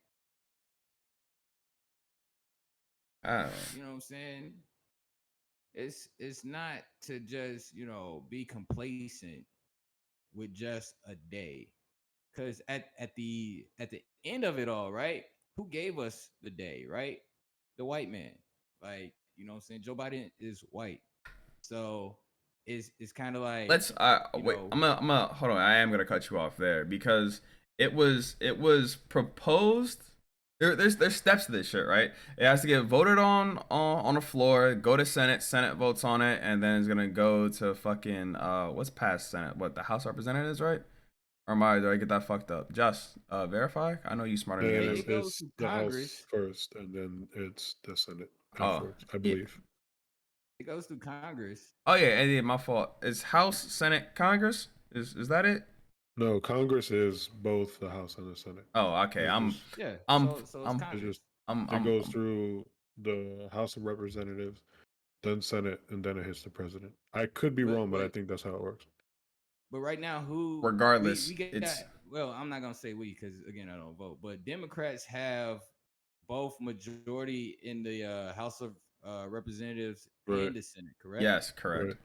Uh,
You know what I'm saying? It's not to just, be complacent with just a day. Cause at the end of it all, right? Who gave us the day, right? The white man. Like, you know what I'm saying? Joe Biden is white. So it's kind of like,
let's
you
wait.
know,
I'm gonna hold on. I am gonna cut you off there because it was proposed. There's steps to this shit, right? It has to get voted on the floor, go to Senate, Senate votes on it, and then it's gonna go to fucking what's past Senate? What, the House of Representatives, right? Or do I get that fucked up? Just verify. I know you smarter than me on
it,
this.
it goes
It's
through
the House
Congress.
first, and then it's the Senate
Oh,
afterwards, I
yeah.
believe.
It goes through Congress.
Oh yeah, my fault. It's House, Senate, Congress. Is that it?
No, Congress is both the House and the Senate.
Oh, okay.
It's just
Yeah.
I'm,
So it's
I'm,
it's just
Congress.
it goes
I'm
through the House of Representatives, then Senate, and then it hits the president. I could be wrong, but I
But
think that's how it works.
but right now, who
regardless.
we got?
It's
Well, I'm not gonna say we because again, I don't vote. But Democrats have both majority in the House of Representatives
Right,
and the Senate. Correct?
yes, correct.
right,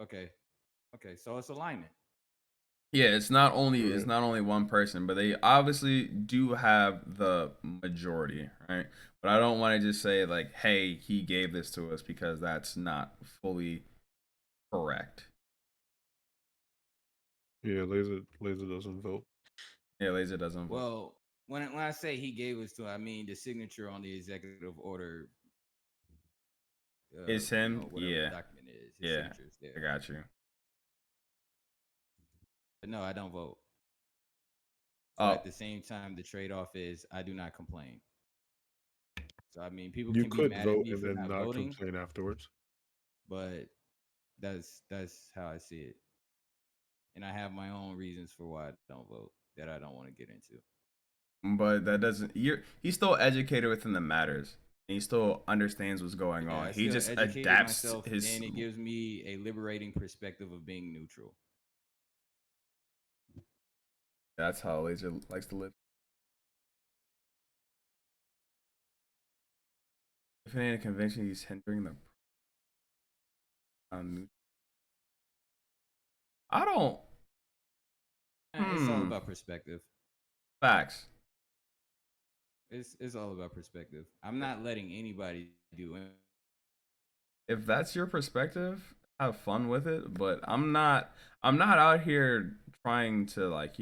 Okay. Okay. So it's alignment.
Yeah, it's
right.
not only one person, but they obviously do have the majority, right? But I don't want to just say like, "Hey, he gave this to us," because that's not fully correct.
Yeah, laser doesn't vote.
Yeah, Laser doesn't vote.
Well, when I say he gave us to, I mean the signature on the executive order.
It's
You know,
him.
whatever the
Yeah,
document is, his
yeah,
signature is
I
there.
got you.
But no, I don't vote. So
Oh,
at the same time, the trade off is I do not complain. So I mean, people
You
can be
could
mad at
vote
me
and
for
then
not
not
voting,
complain afterwards.
but that's how I see it. And I have my own reasons for why I don't vote that I don't want to get into.
but that doesn't. He's still educated within the matters. And he still understands what's going
Yeah,
on.
I
He
still
just
educated
adapts
myself,
his.
and it gives me a liberating perspective of being neutral.
That's how Laser likes to live. If it ain't a convention, he's hindering the. I don't.
It's all
Hmm.
about perspective.
Facts.
It's all about perspective. I'm not letting anybody do it.
If that's your perspective, have fun with it. But I'm not. I'm not out here trying to like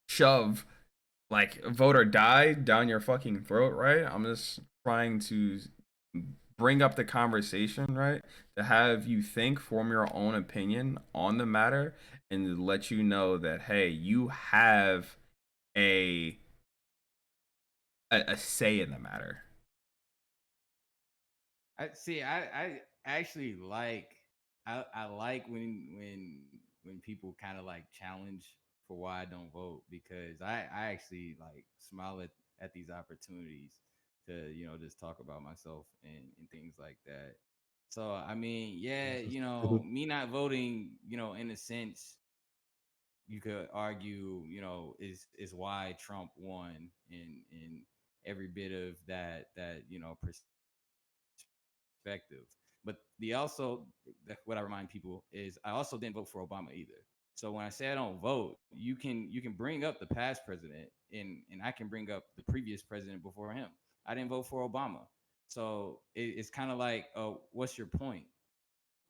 shove like vote or die down your fucking throat, right? I'm just trying to bring up the conversation, right? To have you think, form your own opinion on the matter, and let you know that hey, you have a a say in the matter.
I see. I actually like. I like when people kind of like challenge for why I don't vote because I actually like smile at these opportunities to just talk about myself and things like that. So I mean, yeah, me not voting, in a sense, you could argue, is why Trump won in every bit of that perspective. But the also what I remind people is I also didn't vote for Obama either. So when I say I don't vote, you can bring up the past president and I can bring up the previous president before him. I didn't vote for Obama. So it's kind of like, what's your point?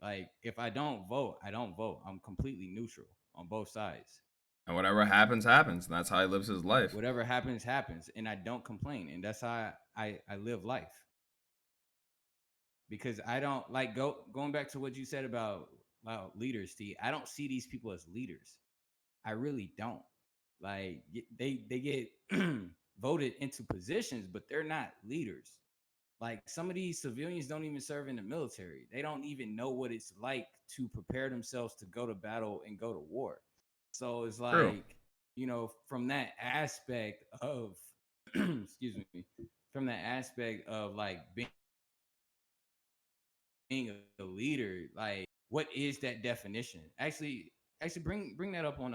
Like if I don't vote, I don't vote. I'm completely neutral on both sides.
And whatever happens, happens. And that's how he lives his life.
Whatever happens, happens, and I don't complain. And that's how I live life. Because I don't like going back to what you said about leaders, T. I don't see these people as leaders. I really don't. Like they get voted into positions, but they're not leaders. Like some of these civilians don't even serve in the military. They don't even know what it's like to prepare themselves to go to battle and go to war. So it's
True.
like, from that aspect of excuse me, from that aspect of like being a leader, like what is that definition? Actually bring that up on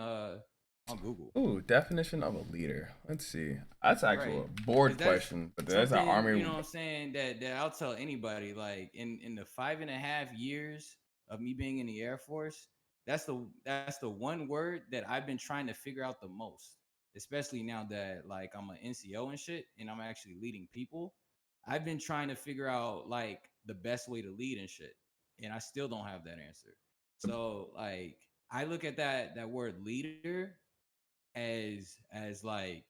Google.
Ooh, definition of a leader. Let's see. That's actually
Right.
a board
Because that's
question, but there's an
something,
army.
what I'm saying, that I'll tell anybody, like in the 5.5 years of me being in the Air Force, that's the one word that I've been trying to figure out the most, especially now that like I'm an NCO and shit and I'm actually leading people. I've been trying to figure out like the best way to lead and shit. And I still don't have that answer. So like I look at that word leader as like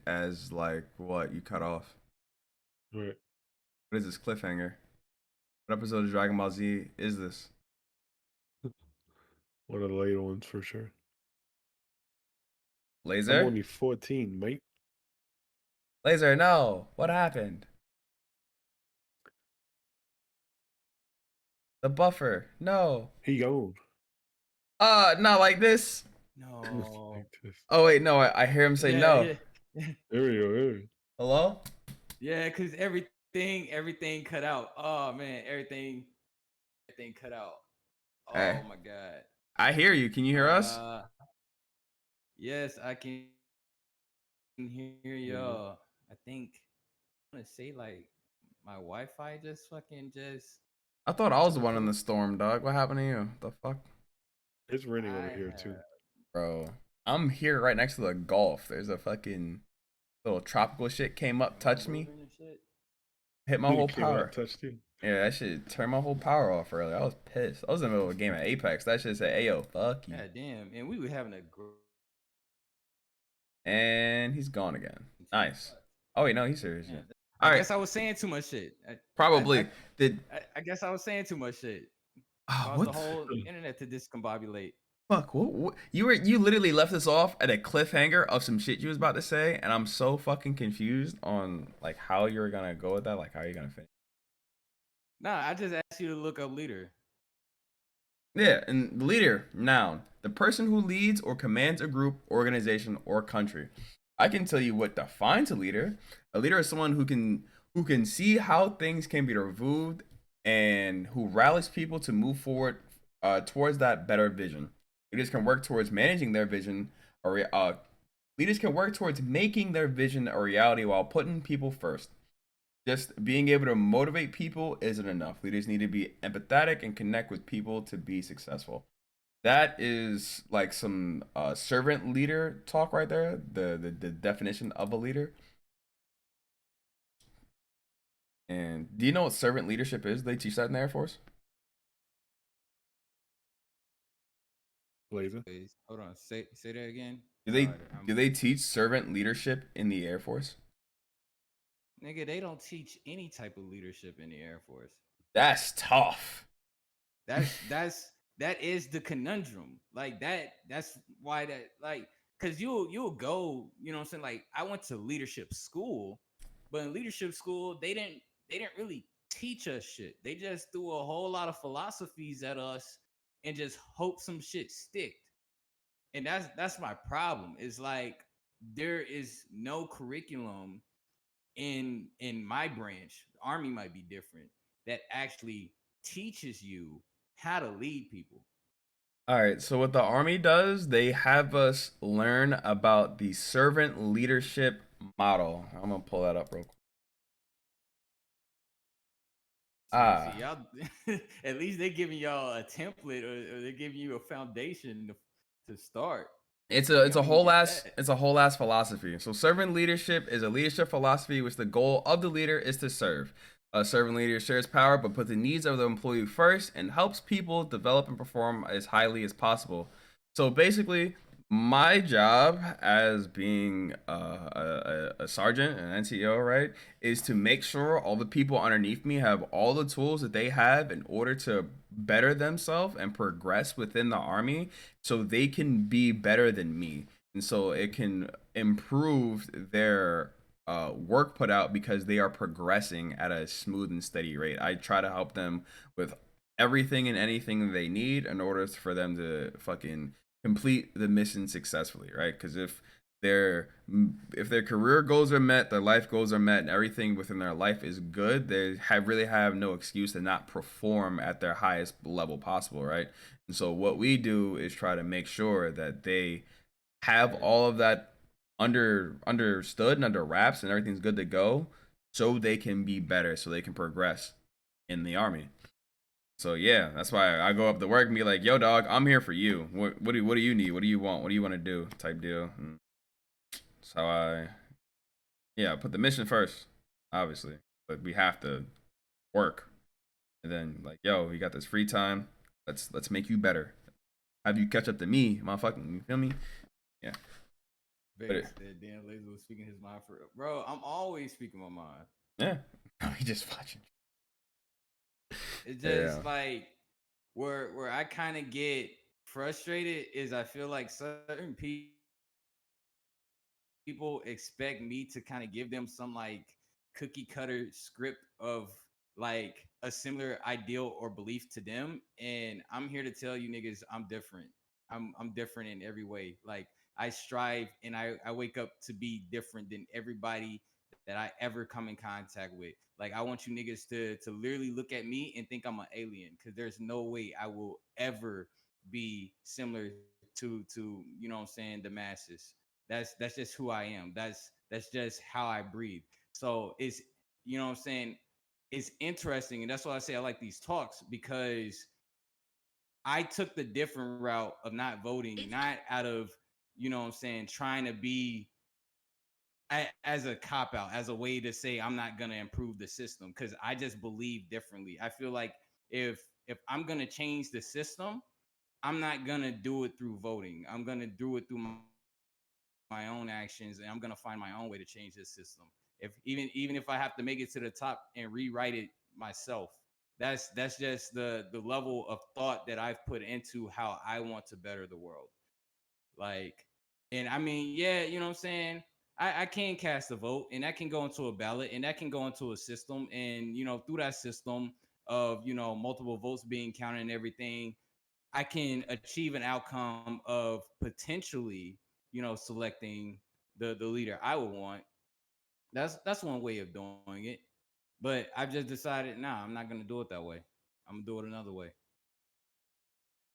As like what you cut off.
Right.
What is this cliffhanger? What episode of Dragon Ball Z is this?
One of the later ones for sure. I'm
Laser?
only 14, mate.
Laser, no. What happened? The buffer. No.
He gone.
Not like this.
No.
Like this.
Oh wait, no, I hear him say
Yeah,
no.
yeah.
There we go. There we go.
Hello?
Yeah, because everything cut out. Oh man, everything cut out.
Hey,
Oh my god.
I hear you. Can you hear us?
Yes, I can hear
Mhm.
y'all. I think I'm gonna say like my Wi-Fi just
I thought I was the
took
one in
over.
the storm, dog. What happened to you? The fuck?
It's raining over
I
here too.
have
Bro. I'm here right next to the Gulf. There's a fucking little tropical shit came up, touched me,
moving and shit.
hit my whole
It came out,
power.
touched you.
Yeah, that shit turned my whole power off earlier. I was pissed. I was in the middle of a game at Apex. That shit said, "Ayo, fuck you,"
God damn, and we were having a great
and he's gone again.
team.
Nice. Oh wait, no, he's serious.
Yeah,
Yeah.
I
All right,
guess I was saying too much shit.
probably did.
I guess I was saying too much shit. Caused the
What?
whole internet to discombobulate.
Fuck, what? You literally left us off at a cliffhanger of some shit you was about to say, and I'm so fucking confused on like how you're gonna go with that, like how you're gonna finish.
Nah, I just asked you to look up leader.
Yeah, and leader, noun, the person who leads or commands a group, organization, or country. I can tell you what defines a leader. A leader is someone who can see how things can be removed and who rallies people to move forward towards that better vision. Leaders can work towards managing their vision, or leaders can work towards making their vision a reality while putting people first. Just being able to motivate people isn't enough. Leaders need to be empathetic and connect with people to be successful. That is like some servant leader talk right there. The definition of a leader. And do you know what servant leadership is? They teach that in the Air Force.
Laser.
Please, hold on. Say that again.
Do they
Sorry,
do they teach servant leadership in the Air Force?
nigga, they don't teach any type of leadership in the Air Force.
That's tough.
That is the conundrum. Like that's why that like because you'll go, you know what I'm saying? Like I went to leadership school, but in leadership school, they didn't really teach us shit. They just threw a whole lot of philosophies at us and just hope some shit stick. And that's my problem. It's like there is no curriculum in my branch. The Army might be different, that actually teaches you how to lead people.
All right, so what the Army does, they have us learn about the servant leadership model. I'm gonna pull that up real quick.
See,
Ah,
y'all. At least they giving y'all a template, or they're giving you a foundation to start.
It's
We
a it's
don't
a
even
whole
get
ass
that.
it's a whole ass philosophy. So servant leadership is a leadership philosophy which the goal of the leader is to serve. A servant leader shares power but puts the needs of the employee first and helps people develop and perform as highly as possible. So basically, my job as being a sergeant, an NCO, right, is to make sure all the people underneath me have all the tools that they have in order to better themselves and progress within the army so they can be better than me and so it can improve their work put out because they are progressing at a smooth and steady rate. I try to help them with everything and anything they need in order for them to fucking complete the mission successfully, right? Because their if their career goals are met, their life goals are met, and everything within their life is good, they really have no excuse to not perform at their highest level possible, right? And so what we do is try to make sure that they have all of that understood and under wraps and everything's good to go so they can be better, so they can progress in the army. So yeah, that's why I go up to work and be like, "Yo, dog, I'm here for you. What do you need? What do you want? What do you want to do?" Type deal. And so I put the mission first, obviously, but we have to work. And then like, yo, you got this free time. Let's make you better. Have you catch up to me, motherfucking. You feel me? Yeah.
Vex, that Dan Laser was speaking his mind for bro. I'm always speaking my mind.
Yeah. We just watching.
It's
Yeah.
just like where I kind of get frustrated is I feel like certain people people expect me to kind of give them some like cookie cutter script of like a similar ideal or belief to them. And I'm here to tell you niggas I'm different. I'm different in every way. Like I strive and I wake up to be different than everybody that I ever come in contact with. Like I want you niggas to literally look at me and think I'm an alien, because there's no way I will ever be similar to you know what I'm saying, the masses. That's just who I am. That's just how I breathe. So it's, you know what I'm saying, it's interesting, and that's why I say I like these talks, because I took the different route of not voting, not out of, you know what I'm saying, trying to be as a cop out, as a way to say I'm not gonna improve the system, because I just believe differently. I feel like if I'm gonna change the system, I'm not gonna do it through voting. I'm gonna do it through my own actions, and I'm gonna find my own way to change this system. If even if I have to make it to the top and rewrite it myself, that's just the level of thought that I've put into how I want to better the world. Like, and I mean, yeah, you know what I'm saying? I can cast a vote, and that can go into a ballot, and that can go into a system. And, you know, through that system of, you know, multiple votes being counted and everything, I can achieve an outcome of potentially, you know, selecting the leader I would want. That's one way of doing it. But I've just decided, nah, I'm not gonna do it that way. I'm gonna do it another way.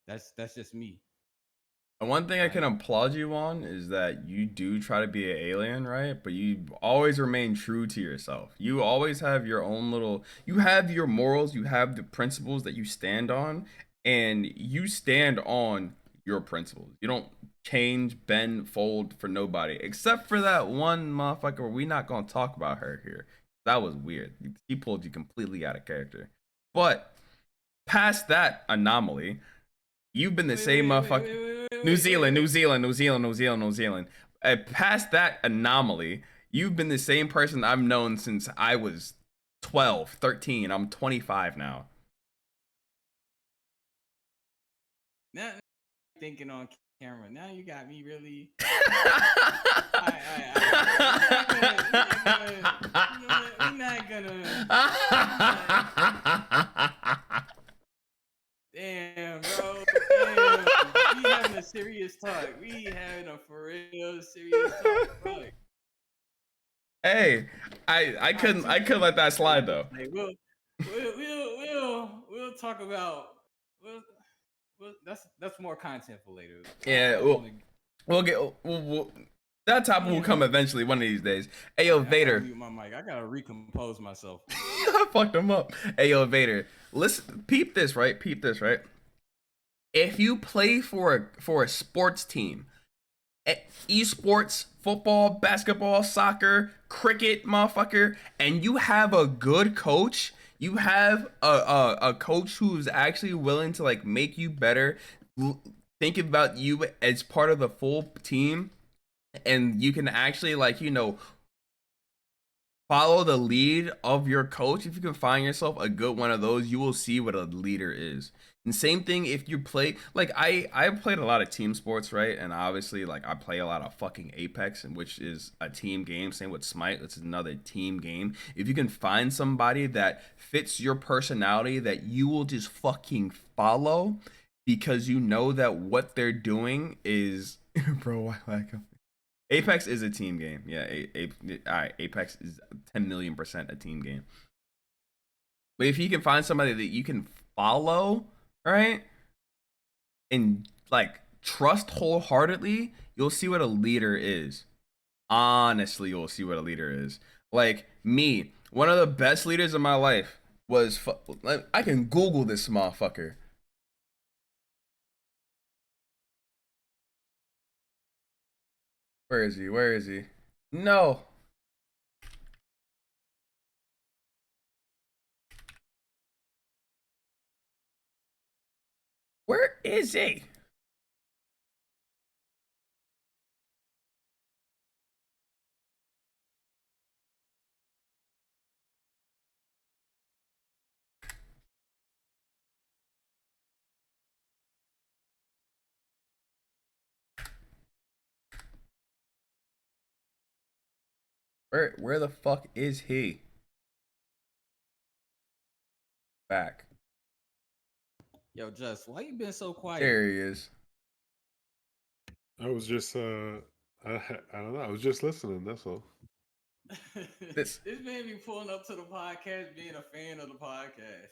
That's just me.
And one thing I can
Like,
applaud you on is that you do try to be an alien, right? But you always remain true to yourself. You always have your own little, you have your morals, you have the principles that you stand on, and you stand on your principles. You don't change, bend, fold for nobody, except for that one motherfucker. We not gonna talk about her here. That was weird. He pulled you completely out of character. But past that anomaly, you've been the
wait,
same
wait, wait,
motherfucker.
wait, wait, wait,
New
wait, wait,
Zealand, New
wait.
Zealand, New Zealand, New Zealand, New Zealand. Past that anomaly, you've been the same person I've known since I was 12, 13. I'm 25 now.
Now thinking on camera. Now you got me really. We're not gonna. Damn, bro. Damn. We having a serious talk. We having a for real serious talk. Fuck.
Hey, I couldn't let that slide though.
Like, we'll talk about. Well, that's more content for later. I
Yeah,
don't want to.
we'll get that topic will come eventually one of these days. Hey yo,
I gotta
Vader.
mute my mic. I gotta recompose myself.
I fucked him up. Hey yo, Vader. Listen, peep this, right? Peep this, right? If you play for a sports team, esports, football, basketball, soccer, cricket, motherfucker, and you have a good coach, you have a coach who's actually willing to like make you better, think about you as part of the full team, and you can actually like, you know, follow the lead of your coach. If you can find yourself a good one of those, you will see what a leader is. And same thing if you play, like I played a lot of team sports, right? And obviously like I play a lot of fucking Apex, and which is a team game. Same with Smite, this is another team game. If you can find somebody that fits your personality that you will just fucking follow because you know that what they're doing is bro, I like him. Apex is a team game. Yeah, all right, Apex is 10 million% a team game. But if you can find somebody that you can follow, right, and like trust wholeheartedly, you'll see what a leader is. Honestly, you'll see what a leader is. Like me, one of the best leaders in my life was I can Google this motherfucker. Where is he? Where is he? No. Where is he? Where the fuck is he? Back.
Yo, Just, why you been so quiet?
There he is.
I was just I don't know. I was just listening. That's all.
This
This man be pulling up to the podcast, being a fan of the podcast.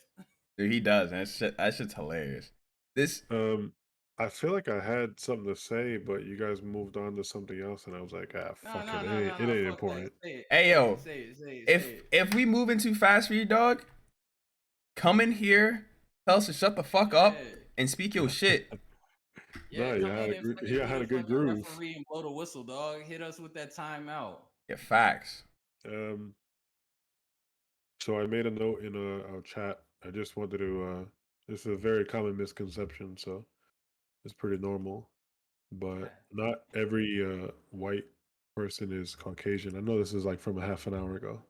dude, he does, and that shit's hilarious. This
I feel like I had something to say, but you guys moved on to something else, and I was like, fuck it. It ain't
Fuck that.
important.
Say it.
hey yo,
Say it. Say it.
if
say it.
if we moving too fast for you, dog, come in here, tell us to shut the fuck up
Yeah.
and speak your shit.
Yeah,
No, you
come
had
in
a
and fucking
you
be
had
the
a good
fucking
groove.
referee and blow the whistle, dog. Hit us with that timeout.
Yeah, facts.
So I made a note in our chat. I just wanted to. This is a very common misconception, so it's pretty normal. But not every white person is Caucasian. I know this is like from a half an hour ago,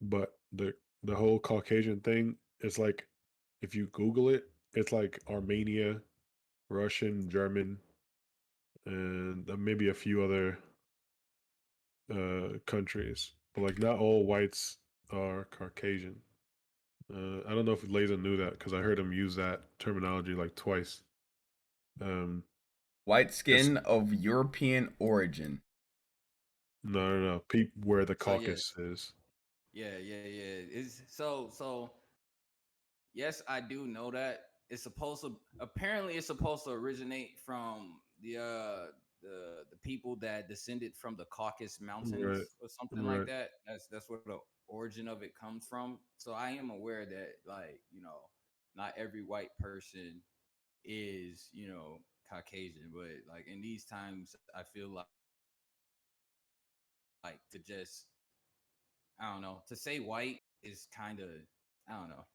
but the whole Caucasian thing is like, if you Google it, it's like Armenia, Russian, German, and maybe a few other countries. But like, not all whites are Caucasian. I don't know if Laser knew that because I heard him use that terminology like twice. Um,
White
it's
skin of European origin.
no. Where the
So, yeah.
caucus is.
Yeah. It's so. Yes, I do know that. It's supposed to originate from the people that descended from the Caucasus Mountains
Right.
or something
Right.
like that. That's where the origin of it comes from. So I am aware that, like, not every white person is, Caucasian, but like in these times I feel like to just, I don't know, to say white is kind of, I don't know.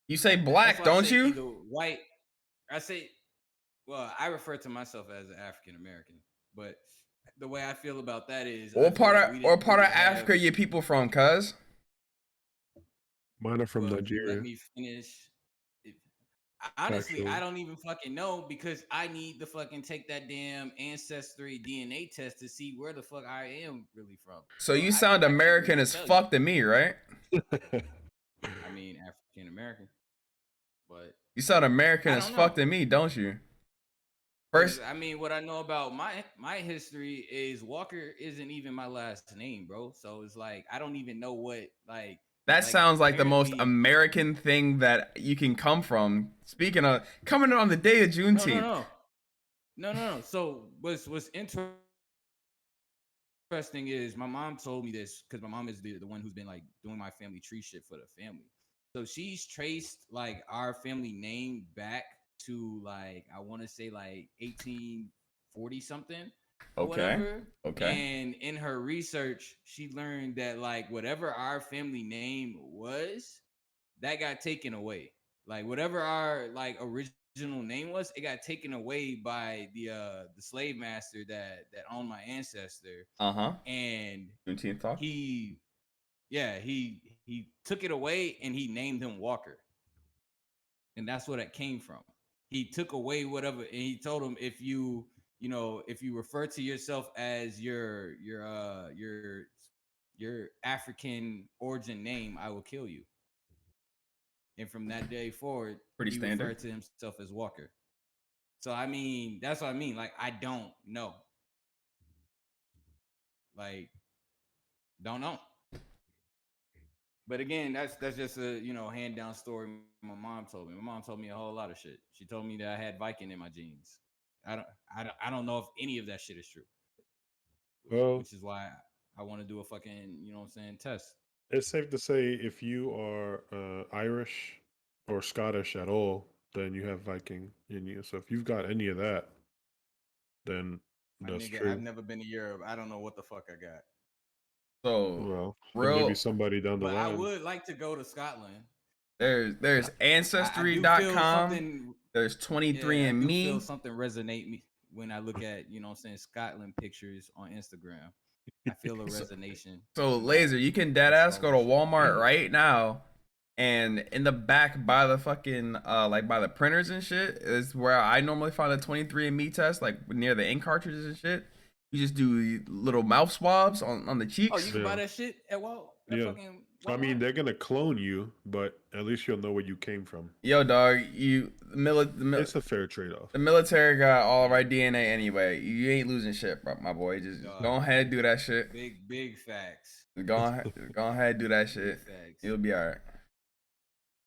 You say
That's
black,
why I
don't
say
you?
either white. I say, well, I refer to myself as an African American, but the way I feel about that is, I
Or
feel
part
like
of
we
or
didn't
part of
really have.
Africa you people from, cuz?
Mine are from
Well, if you let
Nigeria.
me finish. Honestly,
Factual.
I don't even fucking know, because I need to fucking take that damn ancestry DNA test to see where the fuck I am really from.
So you
I
sound
can't
American
really
as
tell
fuck to me, right?
I mean, African American, but
You sound American
I
as
don't
fuck
know.
to me, don't you?
Because
First,
I mean, what I know about my history is Walker isn't even my last name, bro. So it's like I don't even know what
that sounds like the most
apparently.
American thing that you can come from. Speaking of coming on the day of Juneteenth.
No. So what's interesting is my mom told me this, because my mom is the one who's been like doing my family tree shit for the family. So she's traced like our family name back to, like, I want to say like 1840 something or
Okay.
whatever.
Okay.
And in her research, she learned that like whatever our family name was, that got taken away. Like whatever our like original name was, it got taken away by the slave master that owned my ancestor.
Uh-huh.
And
Juneteenth talk.
he took it away and he named him Walker. And that's where that came from. He took away whatever, and he told him, if you refer to yourself as your African origin name, I will kill you. And from that day forward,
Pretty
he
standard.
referred to himself as Walker. So I mean, that's what I mean. Like, I don't know. Like, don't know. But again, that's just a hand down story my mom told me. My mom told me a whole lot of shit. She told me that I had Viking in my genes. I don't know if any of that shit is true.
Well,
Which is why I want to do a fucking, test.
it's safe to say if you are Irish or Scottish at all, then you have Viking in you. So if you've got any of that, then
My
that's
nigga, I've
true.
never been to Europe. I don't know what the fuck I got.
So
Well, then maybe
real
somebody down the
But I
line.
would like to go to Scotland.
there's
I do feel
ancestry.com.
something.
There's
Yeah, I do feel
23andMe.
something resonate me when I look at, Scotland pictures on Instagram. I feel a resonation.
So
in my
Laser, you can dead ass go to
soul.
Walmart right now, and in the back by the fucking like by the printers and shit is where I normally find the 23andMe test, like near the ink cartridges and shit. You just do little mouth swabs on the
Oh,
cheeks.
you can buy
Yeah.
that shit at
Yeah.
fucking
I mean,
Walmart?
they're gonna clone you, but at least you'll know where you came from.
Yo, dog,
It's a fair trade-off.
the military got all of our DNA anyway. You ain't losing shit, bro, my boy. Just
Dog.
go ahead, do that shit.
Big facts.
Go ahead, do that
Big
shit.
facts.
You'll be all right.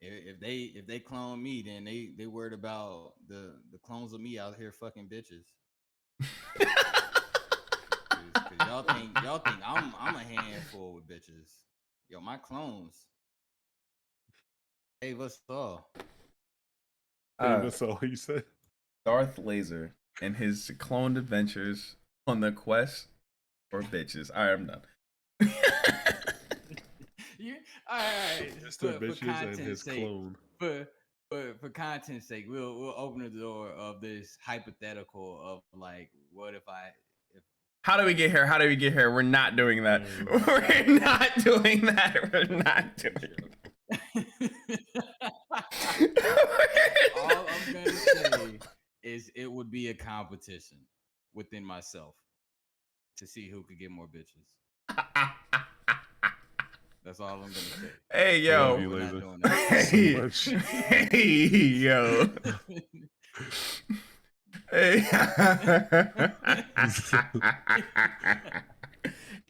If they clone me, then they worried about the clones of me out here fucking bitches. Cause y'all think I'm a handful with bitches. Yo, my clones save us all.
That's all you said.
Darth Laser and his cloned adventures on the quest for bitches. All right, I'm done.
You all right?
Mr. Bitches and his clone.
For content's sake, we'll open the door of this hypothetical of like, what if
How do we get here? How do we get here? We're not doing that. We're not doing that. We're not doing it.
all I'm gonna say is it would be a competition within myself to see who could get more bitches. That's all I'm gonna say.
Hey
Love
yo.
you,
We're not
Laser.
doing that.
So
Hey,
much.
hey yo. Hey.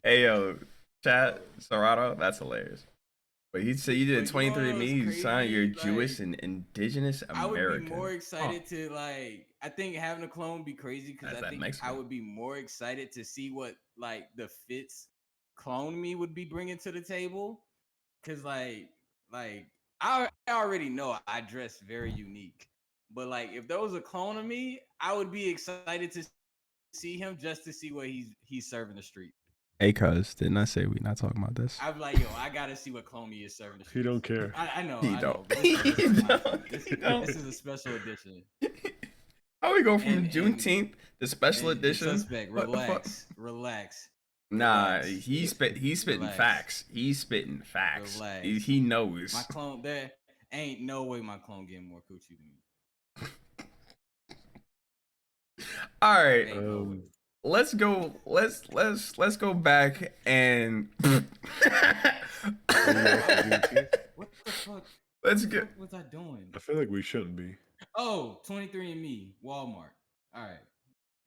Hey yo, chat Serato, that's hilarious. But he said you did
But you know
23andMe,
what's
son. You're
crazy?
Jewish
Like,
and indigenous
I would
American.
be more excited to like. I think having a clone would be crazy because
That's
I
that
think
Mexican.
I would be more excited to see what like the fits clone me would be bringing to the table. Cause like I already know I dress very unique, but like if there was a clone of me, I would be excited to see him just to see what he's serving the street.
Hey, cuz, didn't I say we not talking about this?
I'm like, yo, I gotta see what clone me is serving the
He
street.
don't care.
I know,
He
I know.
don't.
But this
He
is
don't.
content.
He don't.
This is a special edition.
How we go from
And-
Juneteenth to special
And
edition?
suspect,
What the fuck?
relax.
Nah,
Relax.
he's spitting
Relax.
facts. He's spitting facts.
Relax.
He knows.
My clone, there ain't no way my clone getting more coochie than me.
All right.
Ain't no way.
Let's go. Let's go back and
What the fuck?
let's
What
get.
was I doing?
I feel like we shouldn't be.
Oh, 23andMe, Walmart. All right.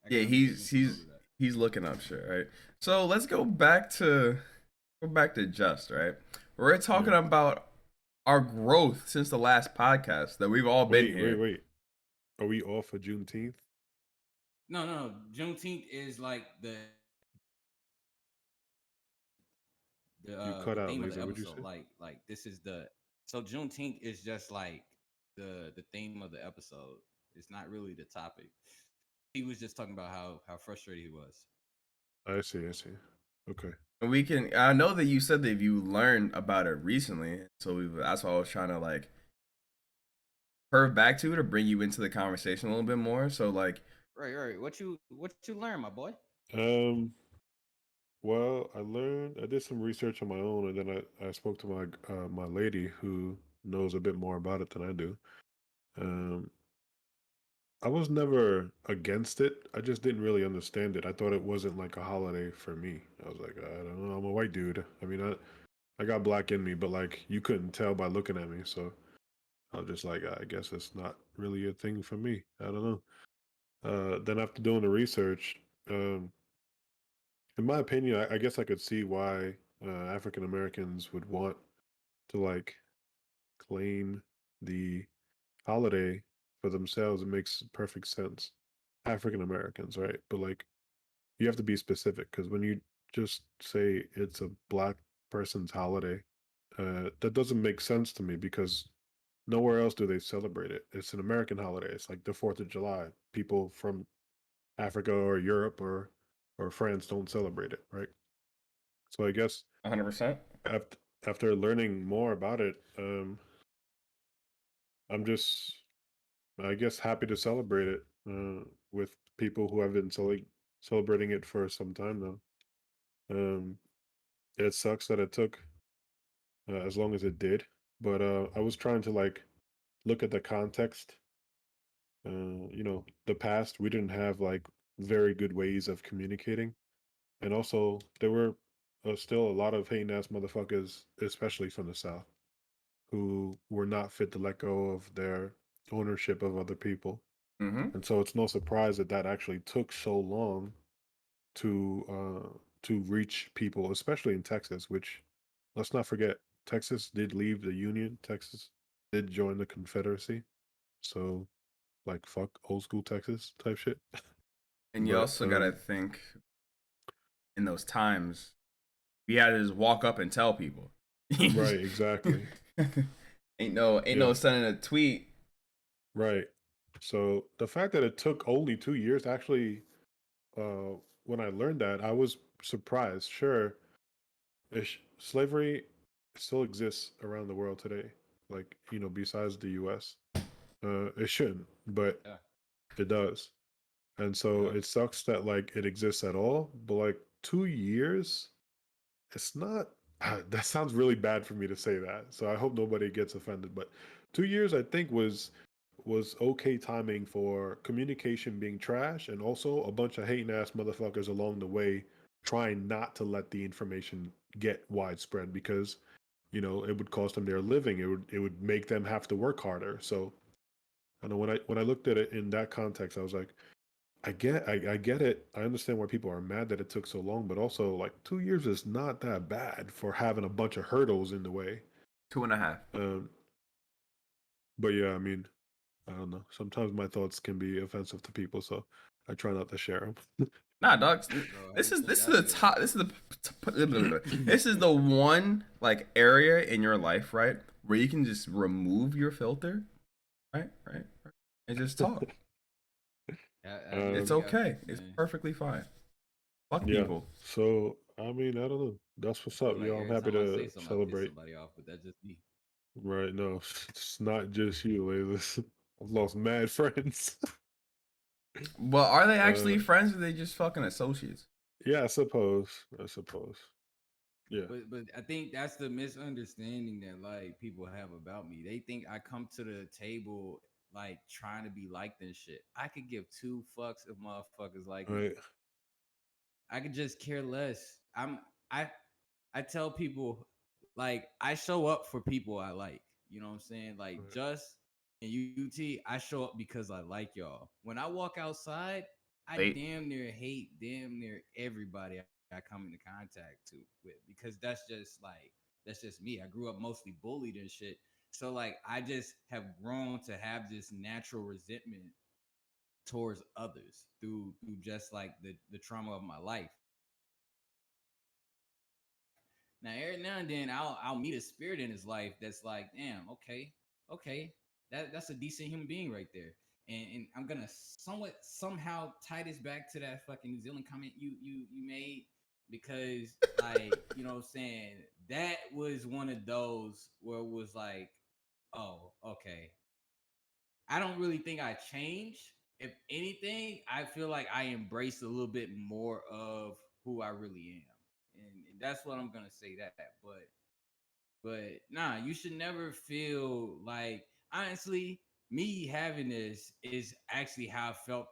I
Yeah,
gotta
he's
make a note of that.
he's looking up shit, right? So let's go back to Just, right? We're talking about our growth since the last podcast that we've all been here.
Wait. Are we off for Juneteenth?
No. Juneteenth is like the
You cut out,
theme of
Laser.
the
What'd you
episode.
say?
Like this is so Juneteenth is just like the theme of the episode. It's not really the topic. He was just talking about how frustrated he was.
I see. Okay.
And we can. I know that you said that you learned about it recently, so that's why I was trying to like curve back to bring you into the conversation a little bit more. So like,
Right. What you learn, my boy?
Well, I did some research on my own, and then I spoke to my lady who knows a bit more about it than I do. I was never against it. I just didn't really understand it. I thought it wasn't like a holiday for me. I was like, I don't know. I'm a white dude. I mean, I got black in me, but like you couldn't tell by looking at me. So I was just like, I guess it's not really a thing for me. I don't know. Then after doing the research, in my opinion, I guess I could see why African Americans would want to like claim the holiday for themselves. It makes perfect sense. African Americans, right? But like you have to be specific because when you just say it's a black person's holiday, that doesn't make sense to me because nowhere else do they celebrate it. It's an American holiday. It's like the 4th of July. People from Africa or Europe or France don't celebrate it, right? So I guess
100%.
after learning more about it, I'm just, I guess, happy to celebrate it with people who have been celebrating it for some time now. It sucks that it took as long as it did, but I was trying to like look at the context. The past, we didn't have like very good ways of communicating. And also, there were still a lot of hating ass motherfuckers, especially from the South, who were not fit to let go of their ownership of other people.
Mm-hmm.
And so it's no surprise that that actually took so long to reach people, especially in Texas, which let's not forget, Texas did leave the Union. Texas did join the Confederacy. So like fuck old school Texas type shit.
And you
But
also gotta think in those times, we had to just walk up and tell people.
right, exactly.
ain't no
Yeah,
sending a tweet.
right. So the fact that it took only 2 years, actually, uh, when I learned that, I was surprised. Sure, slavery still exists around the world today. Like, besides the U.S., it shouldn't, but
Yeah.
it does. And so
Yeah.
it sucks that like it exists at all. But like 2 years, it's not. That sounds really bad for me to say that. So I hope nobody gets offended. But 2 years, I think, was okay timing for communication being trash, and also a bunch of hating ass motherfuckers along the way trying not to let the information get widespread because it would cost them their living. It would make them have to work harder. So I know when I looked at it in that context, I was like, I get it. I understand why people are mad that it took so long, but also like 2 years is not that bad for having a bunch of hurdles in the way.
2.5.
Um, but yeah, I mean, I don't know. Sometimes my thoughts can be offensive to people, so I try not to share them.
Nah, dogs.
Bro, how
This
you
is
think
this is
I
the
feel?
top. This is this is the one like area in your life, right, where you can just remove your filter, right, and just talk.
How do you
It's
um,
think I
okay.
feel,
It's
man?
perfectly fine. Fuck
yeah.
people.
So I mean, I don't know. That's what's
I feel
up,
like
yo. I'm
every
happy
time I say
to
something, I piss
celebrate.
somebody off, but that's just me.
Right? No, it's not just you, Layla. I've lost mad friends.
Well, are they
uh,
actually friends or are they just fucking associates?
yeah, I suppose. I suppose. Yeah.
But I think that's the misunderstanding that like people have about me. They think I come to the table like trying to be liked and shit. I could give two fucks if motherfuckers like me.
Right.
I could just care less. I I tell people like I show up for people I like. You know what I'm saying? Like
Right.
Just and UT, I show up because I like y'all. When I walk outside, I
Wait,
damn near hate damn near everybody I come into contact to with because that's just me. I grew up mostly bullied and shit. So like I just have grown to have this natural resentment towards others through just like the trauma of my life. Now, every now and then, I'll meet a spirit in his life that's like, damn, okay, that's a decent human being right there. And I'm gonna somehow tie this back to that fucking New Zealand comment you made because like you know what I'm saying that was one of those where it was like, oh, okay, I don't really think I changed. If anything, I feel like I embrace a little bit more of who I really am. And that's what I'm gonna say that. But nah, you should never feel like honestly, me having this is actually how I felt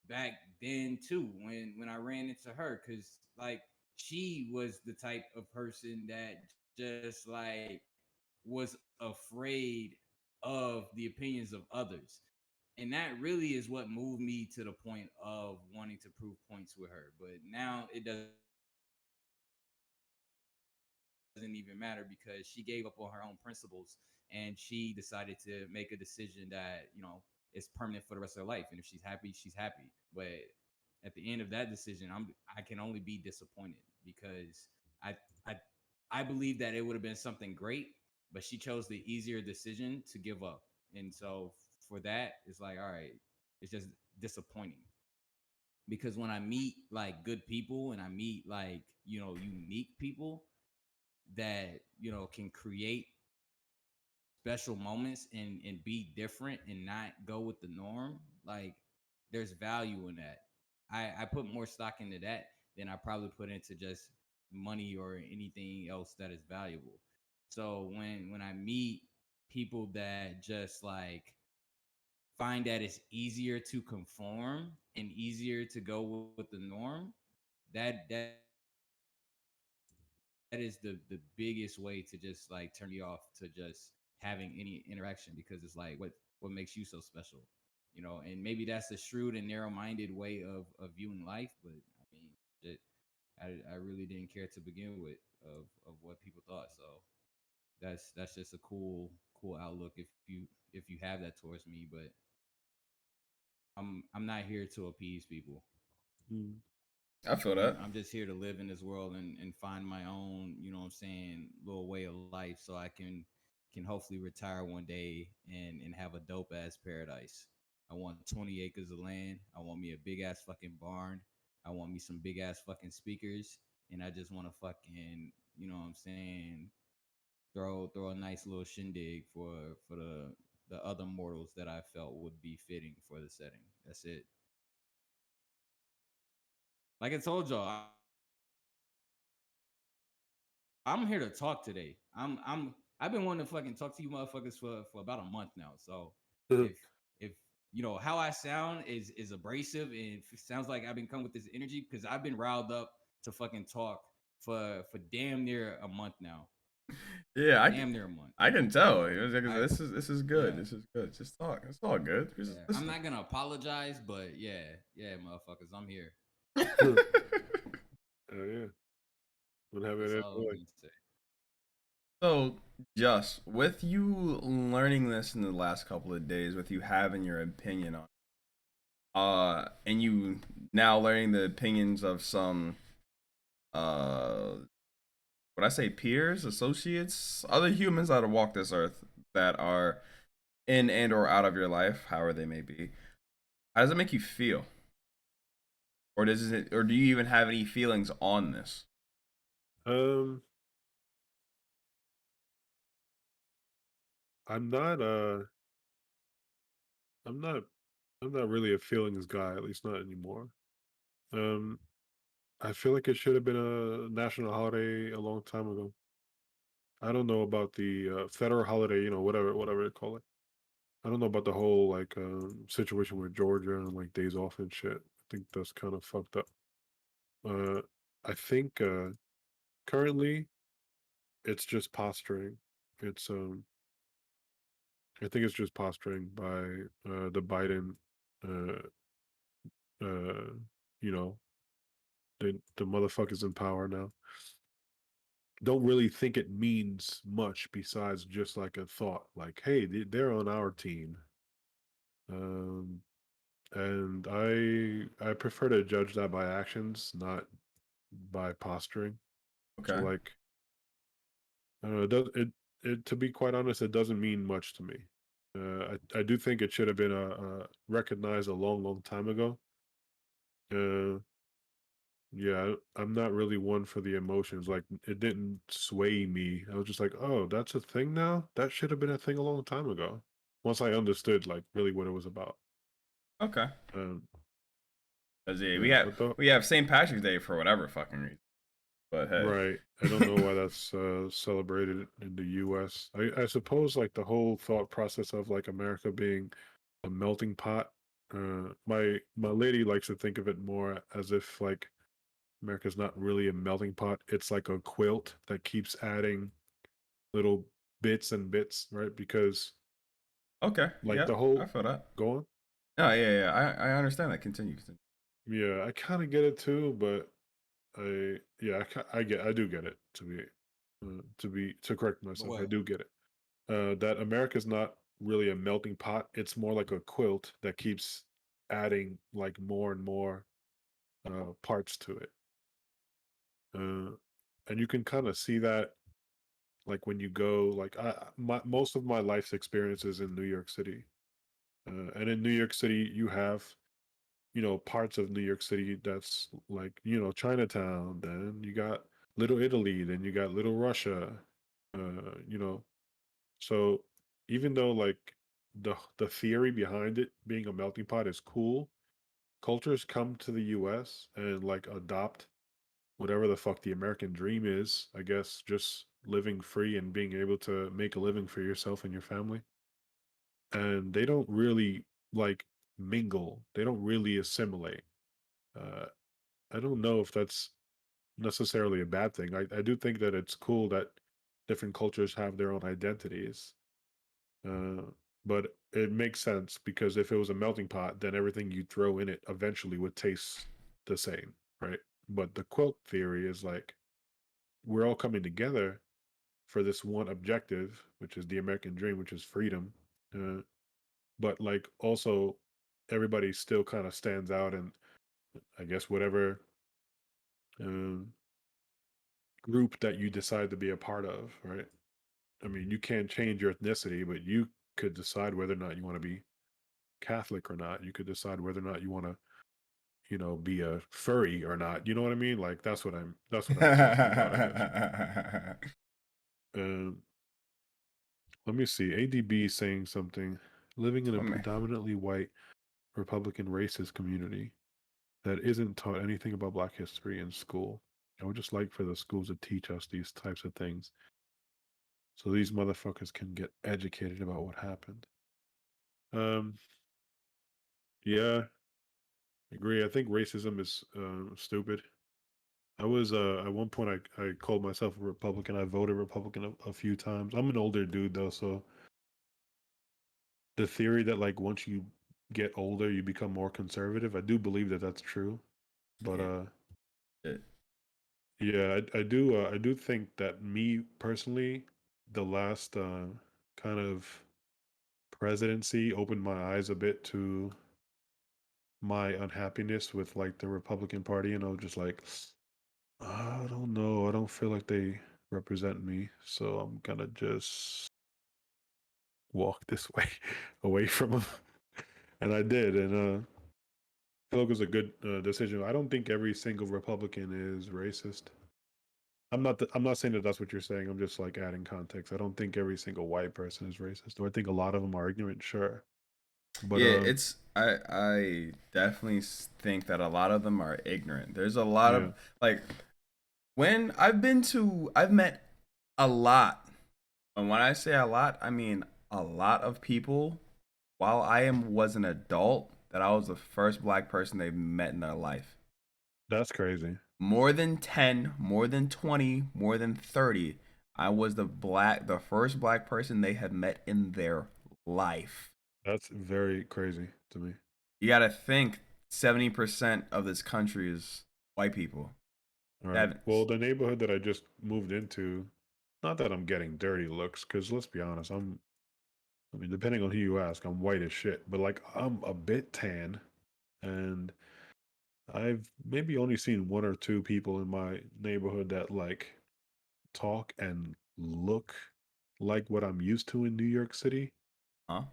back then too, when I ran into her. Cause like she was the type of person that just like was afraid of the opinions of others. And that really is what moved me to the point of wanting to prove points with her. But now it doesn't even matter because she gave up on her own principles and she decided to make a decision that, is permanent for the rest of her life. And if she's happy, she's happy. But at the end of that decision, I can only be disappointed because I I I believe that it would have been something great, but she chose the easier decision to give up. And so for that, it's like, all right, it's just disappointing because when I meet like good people and I meet like unique people that can create special moments and be different and not go with the norm, like there's value in that. I put more stock into that than I probably put into just money or anything else that is valuable. So when I meet people that just like find that it's easier to conform and easier to go with the norm, that is the biggest way to just like turn you off to just having any interaction, because it's like what makes you so special, and maybe that's a shrewd and narrow-minded way of viewing life, but I mean, it, I really didn't care to begin with of what people thought. So that's just a cool outlook if you have that towards me, but I'm not here to appease people.
Mm.
I feel that.
I'm just here to live in this world and find my own, what I'm saying, little way of life, so I can hopefully retire one day and have a dope ass paradise. I want 20 acres of land. I want me a big ass fucking barn. I want me some big ass fucking speakers, and I just want to fucking, what I'm saying, throw a nice little shindig for the other mortals that I felt would be fitting for the setting. That's it. Like I told y'all, I'm here to talk today. I've been wanting to fucking talk to you motherfuckers for about a month now. So if how I sound is abrasive and it sounds like I've been coming with this energy because I've been riled up to fucking talk for damn near a month now.
Yeah,
Damn near a month.
I can tell. This is good.
Yeah.
This is good. Just talk. It's all good. Just
Yeah. I'm
listen.
not gonna apologize, but yeah, motherfuckers, I'm here.
Oh yeah, we'll have it
That's
that
all I'm
way.
gonna say.
So, just with you learning this in the last couple of days, with you having your opinion on, and you now learning the opinions of some, uh, what I say, peers, associates, other humans that have walked this earth that are in and or out of your life, however they may be. How does it make you feel? Or do you even have any feelings on this?
Um, I'm not. I'm not. I'm not really a feelings guy. At least not anymore. Um, I feel like it should have been a national holiday a long time ago. I don't know about the federal holiday. Whatever they call it. I don't know about the whole like situation with Georgia and like days off and shit. I think that's kind of fucked up. Uh, I think currently it's just posturing. It's I think it's just posturing by the Biden, uh, uh, you know, the motherfuckers in power now. Don't really think it means much besides just like a thought, like, hey, they're on our team. Um, and I prefer to judge that by actions, not by posturing. So
Okay.
like, it does it to be quite honest, it doesn't mean much to me. I do think it should have been recognized a long time ago. Uh, yeah, I'm not really one for the emotions. Like, it didn't sway me. I was just like, oh, that's a thing now. That should have been a thing a long time ago. Once I understood like really what it was about.
Okay.
Um,
'Cause, yeah,
yeah, but the
we have St. Patrick's Day for whatever fucking reason. But hey.
right. I don't know why that's celebrated in the U.S. I suppose like the whole thought process of like America being a melting pot. My lady likes to think of it more as if like America's not really a melting pot. It's like a quilt that keeps adding little bits and bits, right? Because
Okay.
like
Yeah,
the
I
whole
feel that.
go on.
No, yeah. I understand that. Continue.
Yeah, I kind of get it too, but I do get it to correct
But
myself. I
what?
do get it. That America's not really a melting pot. It's more like a quilt that keeps adding like more and more parts to it. Uh, and you can kind of see that like when you go like most of my life's experiences in New York City. And in New York City, you have parts of New York City that's like Chinatown. Then you got Little Italy. Then you got Little Russia. Uh, you know, So even though like the theory behind it being a melting pot is cool, cultures come to the US and like adopt whatever the fuck the American dream is, I guess just living free and being able to make a living for yourself and your family. And they don't really like mingle. They don't really assimilate. I don't know if that's necessarily a bad thing. I do think that it's cool that different cultures have their own identities. Uh, but it makes sense because if it was a melting pot, then everything you throw in it eventually would taste the same, right? But the quilt theory is like we're all coming together for this one objective, which is the American dream, which is freedom. Uh, but like also everybody still kind of stands out, and I guess whatever um, group that you decide to be a part of, right? I mean, you can't change your ethnicity, but you could decide whether or not you want to be Catholic or not. You could decide whether or not you want to, be a furry or not. You know what I mean? Like that's what I'm talking about, I guess. Um, let me see. ADB is saying something. Living in a
Oh, man.
predominantly white Republican racist community that isn't taught anything about Black history in school. I would just like for the schools to teach us these types of things so these motherfuckers can get educated about what happened. Um, yeah, I agree. I think racism is stupid. I was at one point I called myself a Republican. I voted Republican a few times. I'm an older dude though, so the theory that like once you get older you become more conservative, I do believe that that's true. But
Yeah.
yeah, I do think that me personally, the last kind of presidency opened my eyes a bit to my unhappiness with like the Republican Party, and I was just like, I don't know, I don't feel like they represent me, so I'm gonna just walk this way away from them. And I did, and I feel like it was a good decision. I don't think every single Republican is racist. I'm not saying that that's what you're saying. I'm just like adding context. I don't think every single white person is racist. Do I think a lot of them are ignorant? Sure, but
Yeah, it's I definitely think that a lot of them are ignorant. There's a lot
yeah,
of like when I've met a lot. And when I say a lot, I mean a lot of people. While was an adult, that I was the first black person they've met in their life.
that's crazy.
More than 10, more than 20, more than 30. I was the first black person they had met in their life.
That's very crazy to me.
You got to think 70% of this country is white people.
All right.
That
Well, the neighborhood that I just moved into, not that I'm getting dirty looks, because let's be honest, I mean, depending on who you ask, I'm white as shit, but like I'm a bit tan, and I've maybe only seen one or two people in my neighborhood that like talk and look like what I'm used to in New York City.
huh?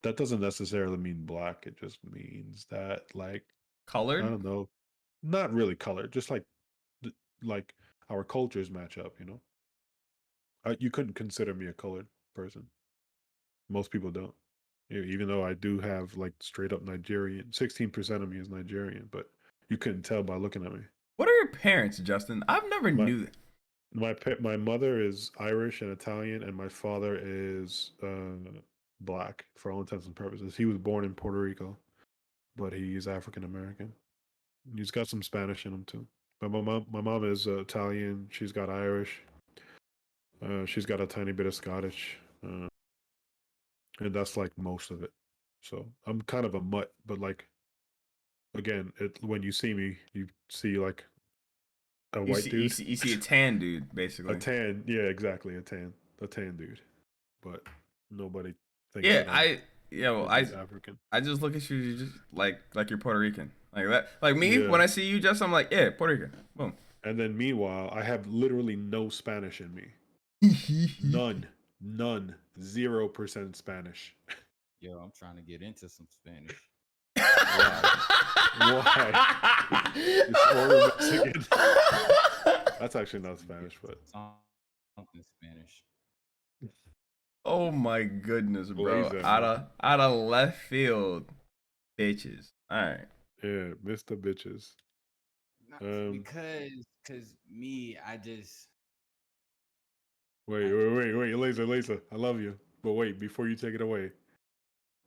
That doesn't necessarily mean black. It just means that like I
Colored?
don't know, not really color, just like like our cultures match up. You couldn't consider me a colored person. Most people don't. Even though I do have like straight up Nigerian, 16% of me is Nigerian, but you couldn't tell by looking at me.
What are your parents, Justin? I've never
My
knew that.
my mother is Irish and Italian, and my father is black for all intents and purposes. He was born in Puerto Rico, but he's African American. He's got some Spanish in him too. But my mom is Italian. She's got Irish. She's got a tiny bit of Scottish, and that's like most of it. So I'm kind of a mutt, but like again, when you see me, you see like a white dude,
You see a tan dude
a
basically.
tan. Yeah, exactly, a tan dude. But nobody thinks
Yeah,
that I'm
well,
at least African.
I just look at you, you just like you're Puerto Rican. Like that. Like me,
Yeah,
when I see you, just I'm like, yeah, Puerto Rican. Boom.
and then meanwhile, I have literally no Spanish in me. None, 0% Spanish.
Yo, I'm trying to get into some Spanish.
Why? Why? It's or Mexican. That's actually not Spanish, but
Something Spanish.
Oh my goodness, bro.
Blazer.
Out of left field, bitches. All right.
Yeah, Mr. Bitches.
Not
Um,
because me,
wait,
I
Laser. I love you. But wait, before you take it away,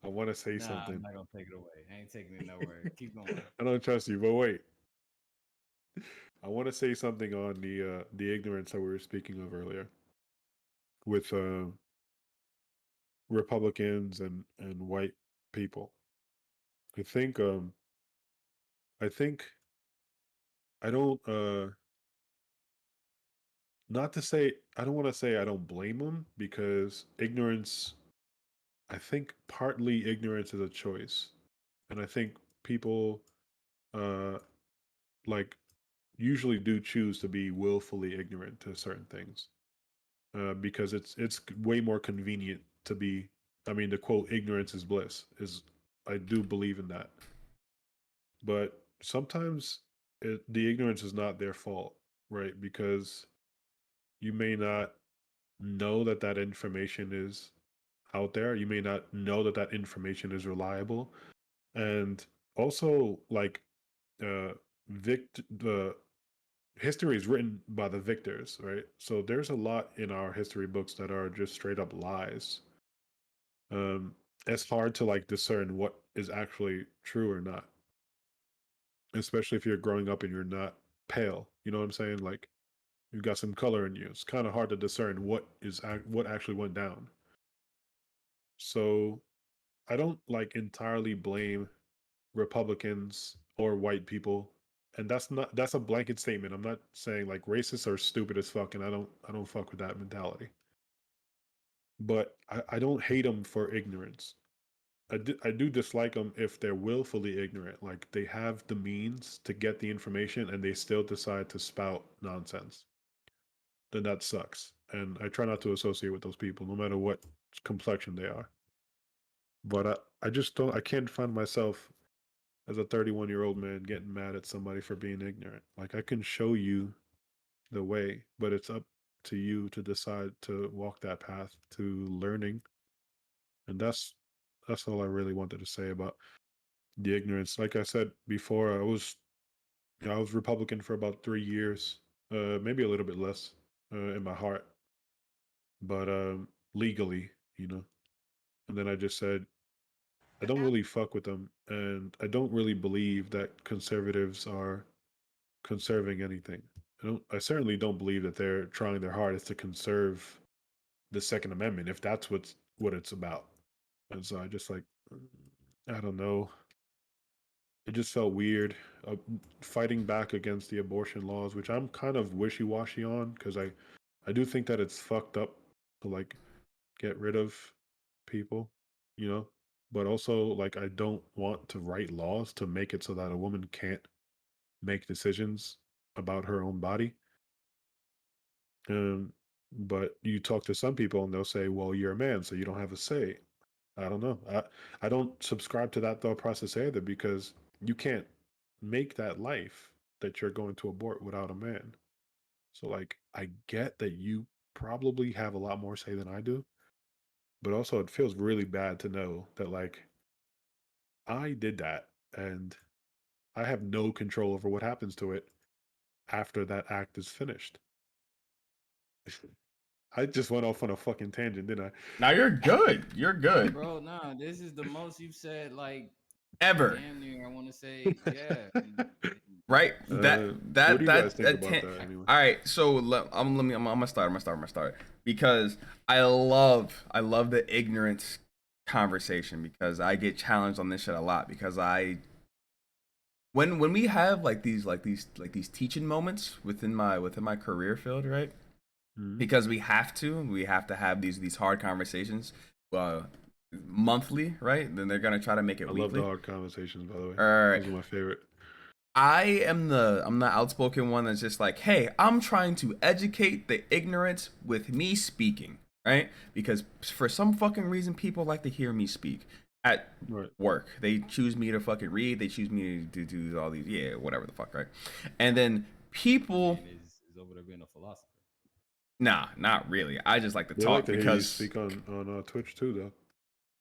I want to say
Nah,
something.
I'm not gonna take it away. I ain't taking it nowhere. Keep going.
I don't trust you, but wait. I want to say something on the ignorance that we were speaking of earlier with Republicans and white people. I think I think I don't not to say I don't want to say I don't blame them because ignorance. I think partly ignorance is a choice, and I think people uh like usually do choose to be willfully ignorant to certain things because it's way more convenient to be. I mean, the quote "ignorance is bliss" is I do believe in that, but sometimes the ignorance is not their fault, right? Because you may not know that that information is out there. You may not know that that information is reliable, and also like uh, the history is written by the victors, right? So there's a lot in our history books that are just straight up lies. Um, it's hard to like discern what is actually true or not, especially if you're growing up and you're not pale. You know what I'm saying? Like you've got some color in you. It's kind of hard to discern what actually went down. So I don't like entirely blame Republicans or white people. And that's a blanket statement. I'm not saying like racists are stupid as fuck and I don't fuck with that mentality. But I don't hate them for ignorance. I do dislike them if they're willfully ignorant. Like they have the means to get the information and they still decide to spout nonsense. Then that sucks. And I try not to associate with those people, no matter what complexion they are. But I just don't. I can't find myself as a 31-year-old man getting mad at somebody for being ignorant. Like I can show you the way, but it's up to you to decide to walk that path to learning. And that's all I really wanted to say about the ignorance. Like I said before, I was Republican for about 3 years, maybe a little bit less in my heart, but legally, you know. And then I just said I don't really fuck with them, and I don't really believe that conservatives are conserving anything. I certainly don't believe that they're trying their hardest to conserve the Second Amendment if that's what it's about. And so I just like I don't know. It just felt weird fighting back against the abortion laws, which I'm kind of wishy-washy on because I do think that it's fucked up to like get rid of people, you know. But also like I don't want to write laws to make it so that a woman can't make decisions about her own body. Um, but you talk to some people and they'll say, "Well, you're a man, so you don't have a say." I don't know. I don't subscribe to that thought process either because you can't make that life that you're going to abort without a man. So like I get that you probably have a lot more say than I do, but also it feels really bad to know that like I did that and I have no control over what happens to it after that act is finished. I just went off on a fucking tangent, didn't
Now you're good. You're good.
Bro, nah, this is the most you've said, like,
Ever.
damn near, I want to say, yeah.
Right?
What do you guys think about that anyway?
All right, so I'm gonna start because I love the ignorance conversation because I get challenged on this shit a lot because when we have like these teaching moments within my career field, right?
Mhm.
Because we have to have these hard conversations uh monthly, right? Then they're gonna try to make it
I love the
weekly.
hard conversations, by the way.
All right.
Those are my favorite.
I'm the outspoken one that's just like, hey, I'm trying to educate the ignorance with me speaking, right? Because for some fucking reason, people like to hear me speak at
Right.
work. They choose me to fucking read. They choose me to do all these, yeah, whatever the fuck, right? And then people,
Man is over there being a philosopher.
nah, not really. I just like to
They like
talk
to hear you
because,
speak on Twitch too, though.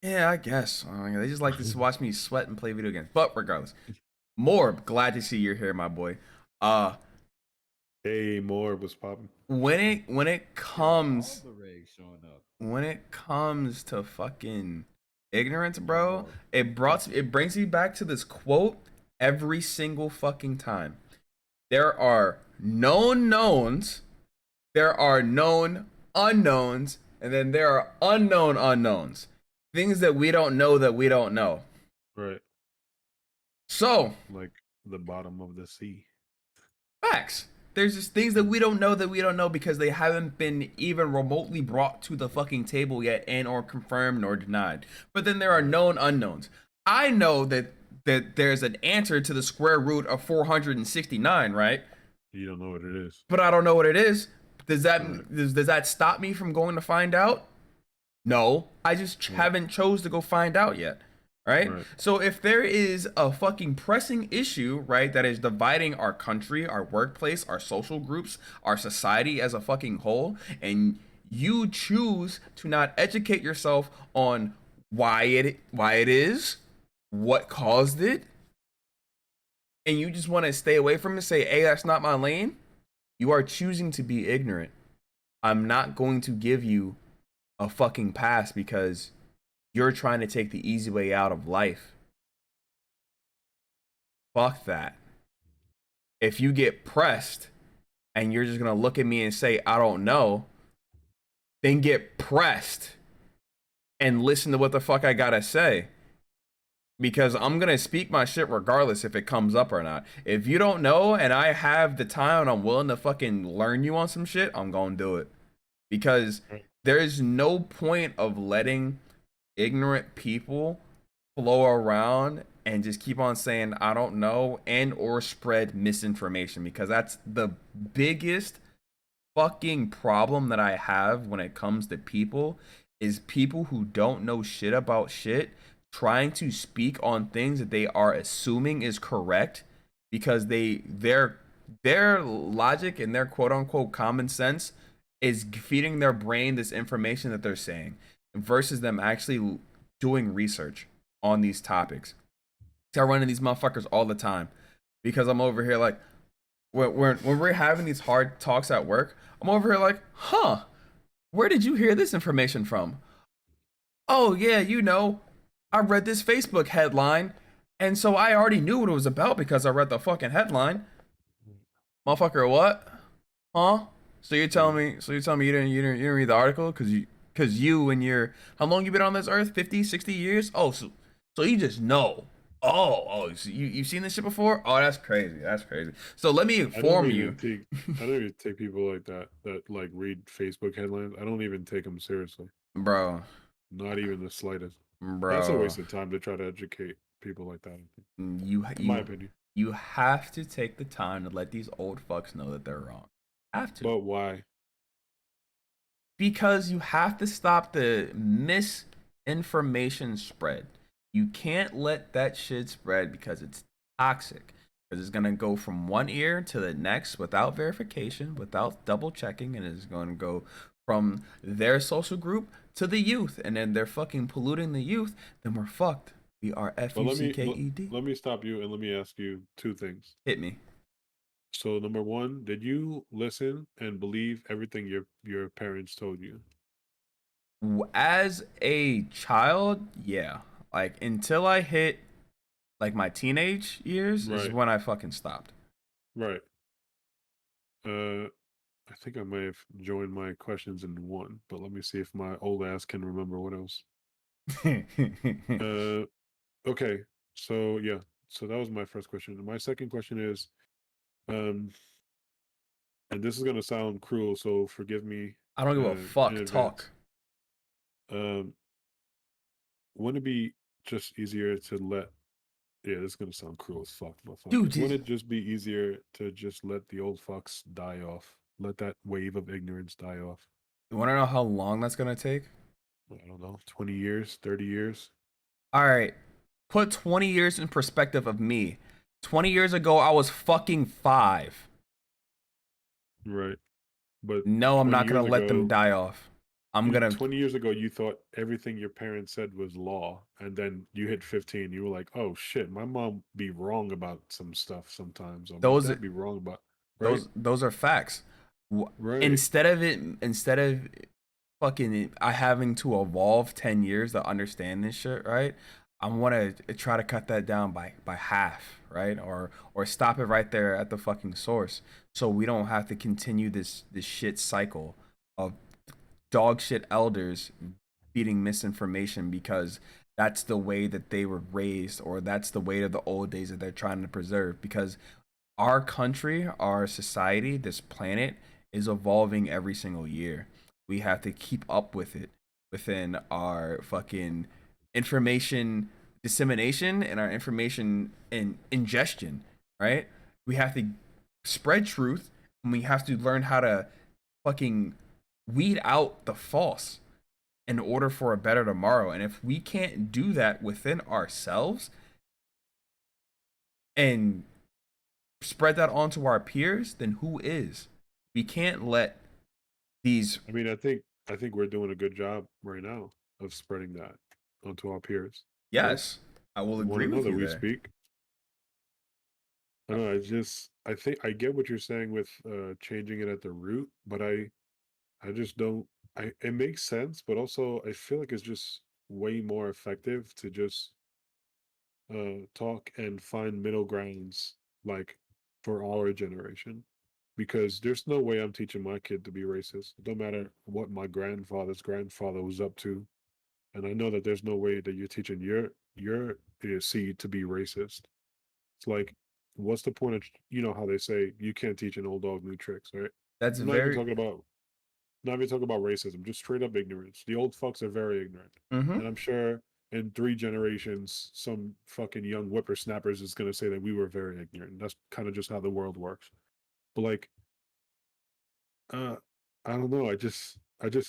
yeah, I guess they just like to watch me sweat and play video games. But regardless, Morb, glad to see you're here, my boy.
Hey, more was popping.
When it
Yo, all
comes
the regs showing up.
when it comes to fucking Ignorance,
My
bro.
lord.
It brings me back to this quote every single fucking time. There are known knowns, there are known unknowns, and then there are unknown unknowns. Things that we don't know that we don't know.
Right.
So,
Like the bottom of the sea.
facts. There's just things that we don't know because they haven't been even remotely brought to the fucking table yet and or confirmed nor denied. But then there are known unknowns. I know that there's an answer to the square root of 469, right?
You don't know what it is.
But I don't know what it is. Does that
Right.
does that stop me from going to find out? No, I just haven't chose to go find out yet. Right?
Right.
So if there is a fucking pressing issue, right, that is dividing our country, our workplace, our social groups, our society as a fucking whole, and you choose to not educate yourself on why it is, what caused it, and you just want to stay away from it, say, hey, that's not my lane, you are choosing to be ignorant. I'm not going to give you a fucking pass because you're trying to take the easy way out of life. Fuck that. If you get pressed and you're just gonna look at me and say, I don't know, then get pressed and listen to what the fuck I gotta say. Because I'm gonna speak my shit regardless if it comes up or not. If you don't know and I have the time and I'm willing to fucking learn you on some shit, I'm gonna do it. Because there is no point of letting ignorant people flow around and just keep on saying I don't know and or spread misinformation, because that's the biggest fucking problem that I have when it comes to people, is people who don't know shit about shit trying to speak on things that they are assuming is correct because their logic and their quote unquote common sense is feeding their brain this information that they're saying versus them actually doing research on these topics. I run into these motherfuckers all the time because I'm over here like when we're having these hard talks at work, I'm over here like, huh, where did you hear this information from? Oh yeah, I read this Facebook headline, and so I already knew what it was about because I read the fucking headline. Motherfucker, what? Huh? So you're telling me you didn't read the article because you and your, how long you been on this earth? 50, 60 years? Oh, so you just know. Oh, so you've seen this shit before? Oh, that's crazy. That's crazy. So let me inform you.
I don't even take people like that like read Facebook headlines. I don't even take them seriously.
Bro,
Not even the slightest. That's a
bro,
waste of time to try to educate people like that.
you
In my
you
opinion.
you have to take the time to let these old fucks know that they're wrong. Have to.
But why?
Because you have to stop the misinformation spread. You can't let that shit spread because it's toxic. Because it's gonna go from one ear to the next without verification, without double checking, and it's gonna go from their social group to the youth, and then they're fucking polluting the youth. Then we're fucked. We are
But
FUCKED.
let me stop you and let me ask you two things.
Hit me.
So number one, did you listen and believe everything your parents told you?
As a child, yeah. Like until I hit like my teenage years is
Right.
when I fucking stopped.
Right. I think I may have joined my questions in one, but let me see if my old ass can remember what else. Uh, okay. So yeah. So that was my first question. My second question is, um, and this is gonna sound cruel, so forgive me
I don't give a
in
fuck.
advance.
Talk.
Um, wouldn't it be just easier to let? Yeah, this is gonna sound cruel as fuck, but fuck
Dude,
it. Wouldn't it just be easier to just let the old fucks die off? Let that wave of ignorance die off.
you want to know how long that's going to take?
I don't know, 20 years, 30 years.
All right. Put 20 years in perspective of me. 20 years ago, I was fucking 5.
Right. But
No, I'm
20
not going
years
to let them
ago,
die off. I'm going to.
20 years ago, you thought everything your parents said was law. And then you hit 15, you were like, oh shit, my mom be wrong about some stuff sometimes. Or my
Those
dad be wrong about, right?
those are facts.
Right.
Instead of fucking I having to evolve 10 years to understand this shit, right? I want to try to cut that down by half, right? Or stop it right there at the fucking source, so we don't have to continue this shit cycle of dog shit elders feeding misinformation because that's the way that they were raised, or that's the way of the old days that they're trying to preserve. Because our country, our society, this planet is evolving every single year. We have to keep up with it within our fucking information dissemination and our information ingestion, right? We have to spread truth, and we have to learn how to fucking weed out the false in order for a better tomorrow. And if we can't do that within ourselves and spread that onto our peers, then who is? We can't let these.
I mean, I think we're doing a good job right now of spreading that onto our peers. Right?
Yes, I will
You want
agree
to know
with
that
you
we
there.
speak. I don't know. I think I get what you're saying with changing it at the root, but I just don't. It makes sense, but also I feel like it's just way more effective to just talk and find middle grounds, like for our generation, because there's no way I'm teaching my kid to be racist. No matter what my grandfather's grandfather was up to, and I know that there's no way that you're teaching your seed to be racist. It's like, what's the point of, you know how they say you can't teach an old dog new tricks, right?
That's
I'm not even
very.
talking about not even talking about racism, just straight up ignorance. The old fucks are very ignorant.
Mm-hmm.
And I'm sure in 3 generations, some fucking young whippersnappers is gonna say that we were very ignorant. That's kind of just how the world works. But like, uh, I don't know. I just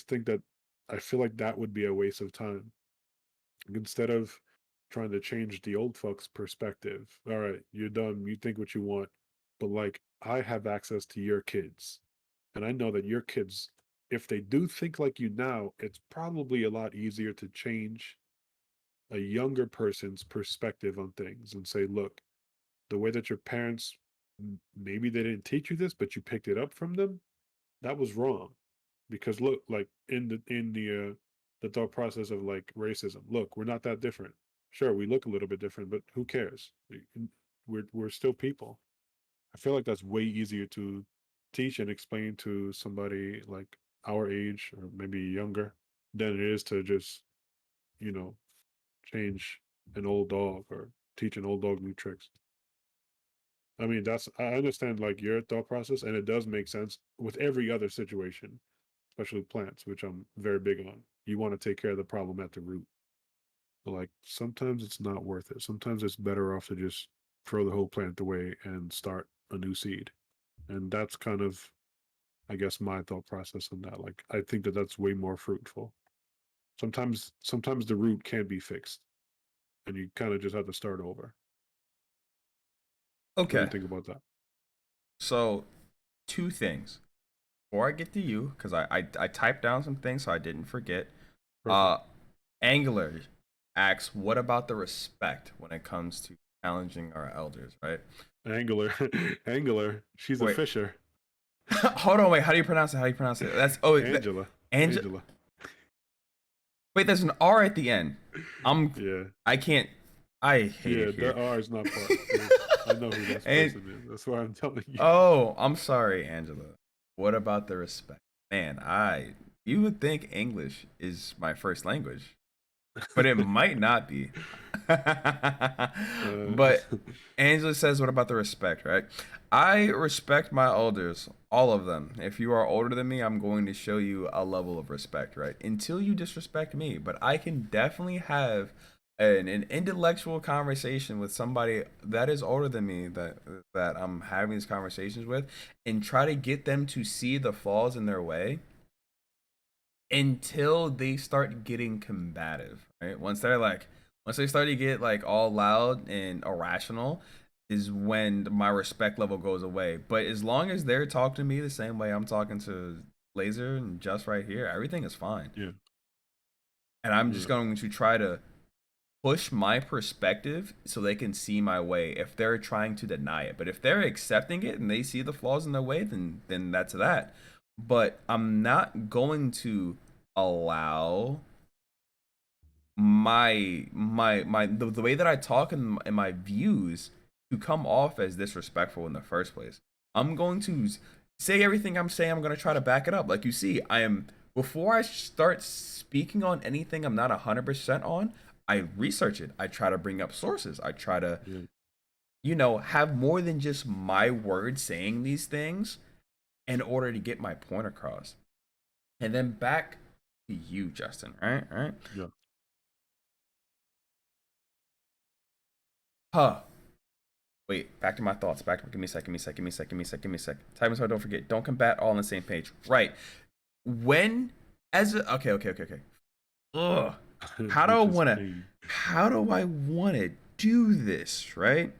think that I feel like that would be a waste of time. Instead of trying to change the old fuck's perspective. All right, you're done. You think what you want, but like I have access to your kids, and I know that your kids, if they do think like you now, it's probably a lot easier to change a younger person's perspective on things and say, look, the way that your parents, maybe they didn't teach you this, but you picked it up from them, that was wrong. Because look, like the thought process of like racism, look, we're not that different. Sure, we look a little bit different, but who cares? We're still people. I feel like that's way easier to teach and explain to somebody like our age or maybe younger than it is to just, you know, change an old dog or teach an old dog new tricks. I mean, I understand like your thought process, and it does make sense with every other situation, especially plants, which I'm very big on. You want to take care of the problem at the root. But like sometimes it's not worth it. Sometimes it's better off to just throw the whole plant away and start a new seed. And that's kind of, I guess, my thought process on that. Like I think that that's way more fruitful. Sometimes the root can be fixed, and you kind of just have to start over. What do you
Okay,
think about that?
so two things before I get to you, because I typed down some things so I didn't forget.
Perfect.
Uh, Angler asks, what about the respect when it comes to challenging our elders, right?
Angler, angler. She's a
Wait,
fisher.
hold on, wait. How do you pronounce it? How do you pronounce it? That's
Angela.
Angela.
Angela.
Wait, there's an R at the end. I'm.
Yeah.
I can't. I hate it
Yeah,
here.
the R is not part. I know who this
And
person is. That's why I'm telling you.
oh, I'm sorry, Angela. What about the respect? Man, you would think English is my first language, but it might not be.
Uh,
But Angela says, what about the respect, right? I respect my elders, all of them. If you are older than me, I'm going to show you a level of respect, right? Until you disrespect me. But I can definitely have an intellectual conversation with somebody that is older than me, that I'm having these conversations with, and try to get them to see the flaws in their way until they start getting combative, right? Once they start to get like all loud and irrational is when my respect level goes away. But as long as they're talking to me the same way I'm talking to Laser and Just right here, everything is fine.
yeah.
And I'm just
Yeah.
going to try to push my perspective so they can see my way if they're trying to deny it. But if they're accepting it and they see the flaws in their way, then that's that. But I'm not going to allow the way that I talk and my views to come off as disrespectful in the first place. I'm going to say everything I'm saying. I'm going to try to back it up. Like you see, I am before I start speaking on anything I'm not 100% on, I research it. I try to bring up sources. I try to, have more than just my words saying these things in order to get my point across. And then back to you, Justin, right? Right?
Yeah.
Huh. Wait, back to my thoughts. Give me a sec. Give me a sec. Give me a sec. Give me a sec. Give me a sec. Time is hard. Don't forget. Don't combat all on the same page. Right. When okay. Ugh. How do I
Which is
wanna
pain.
how do I wanna do this, right?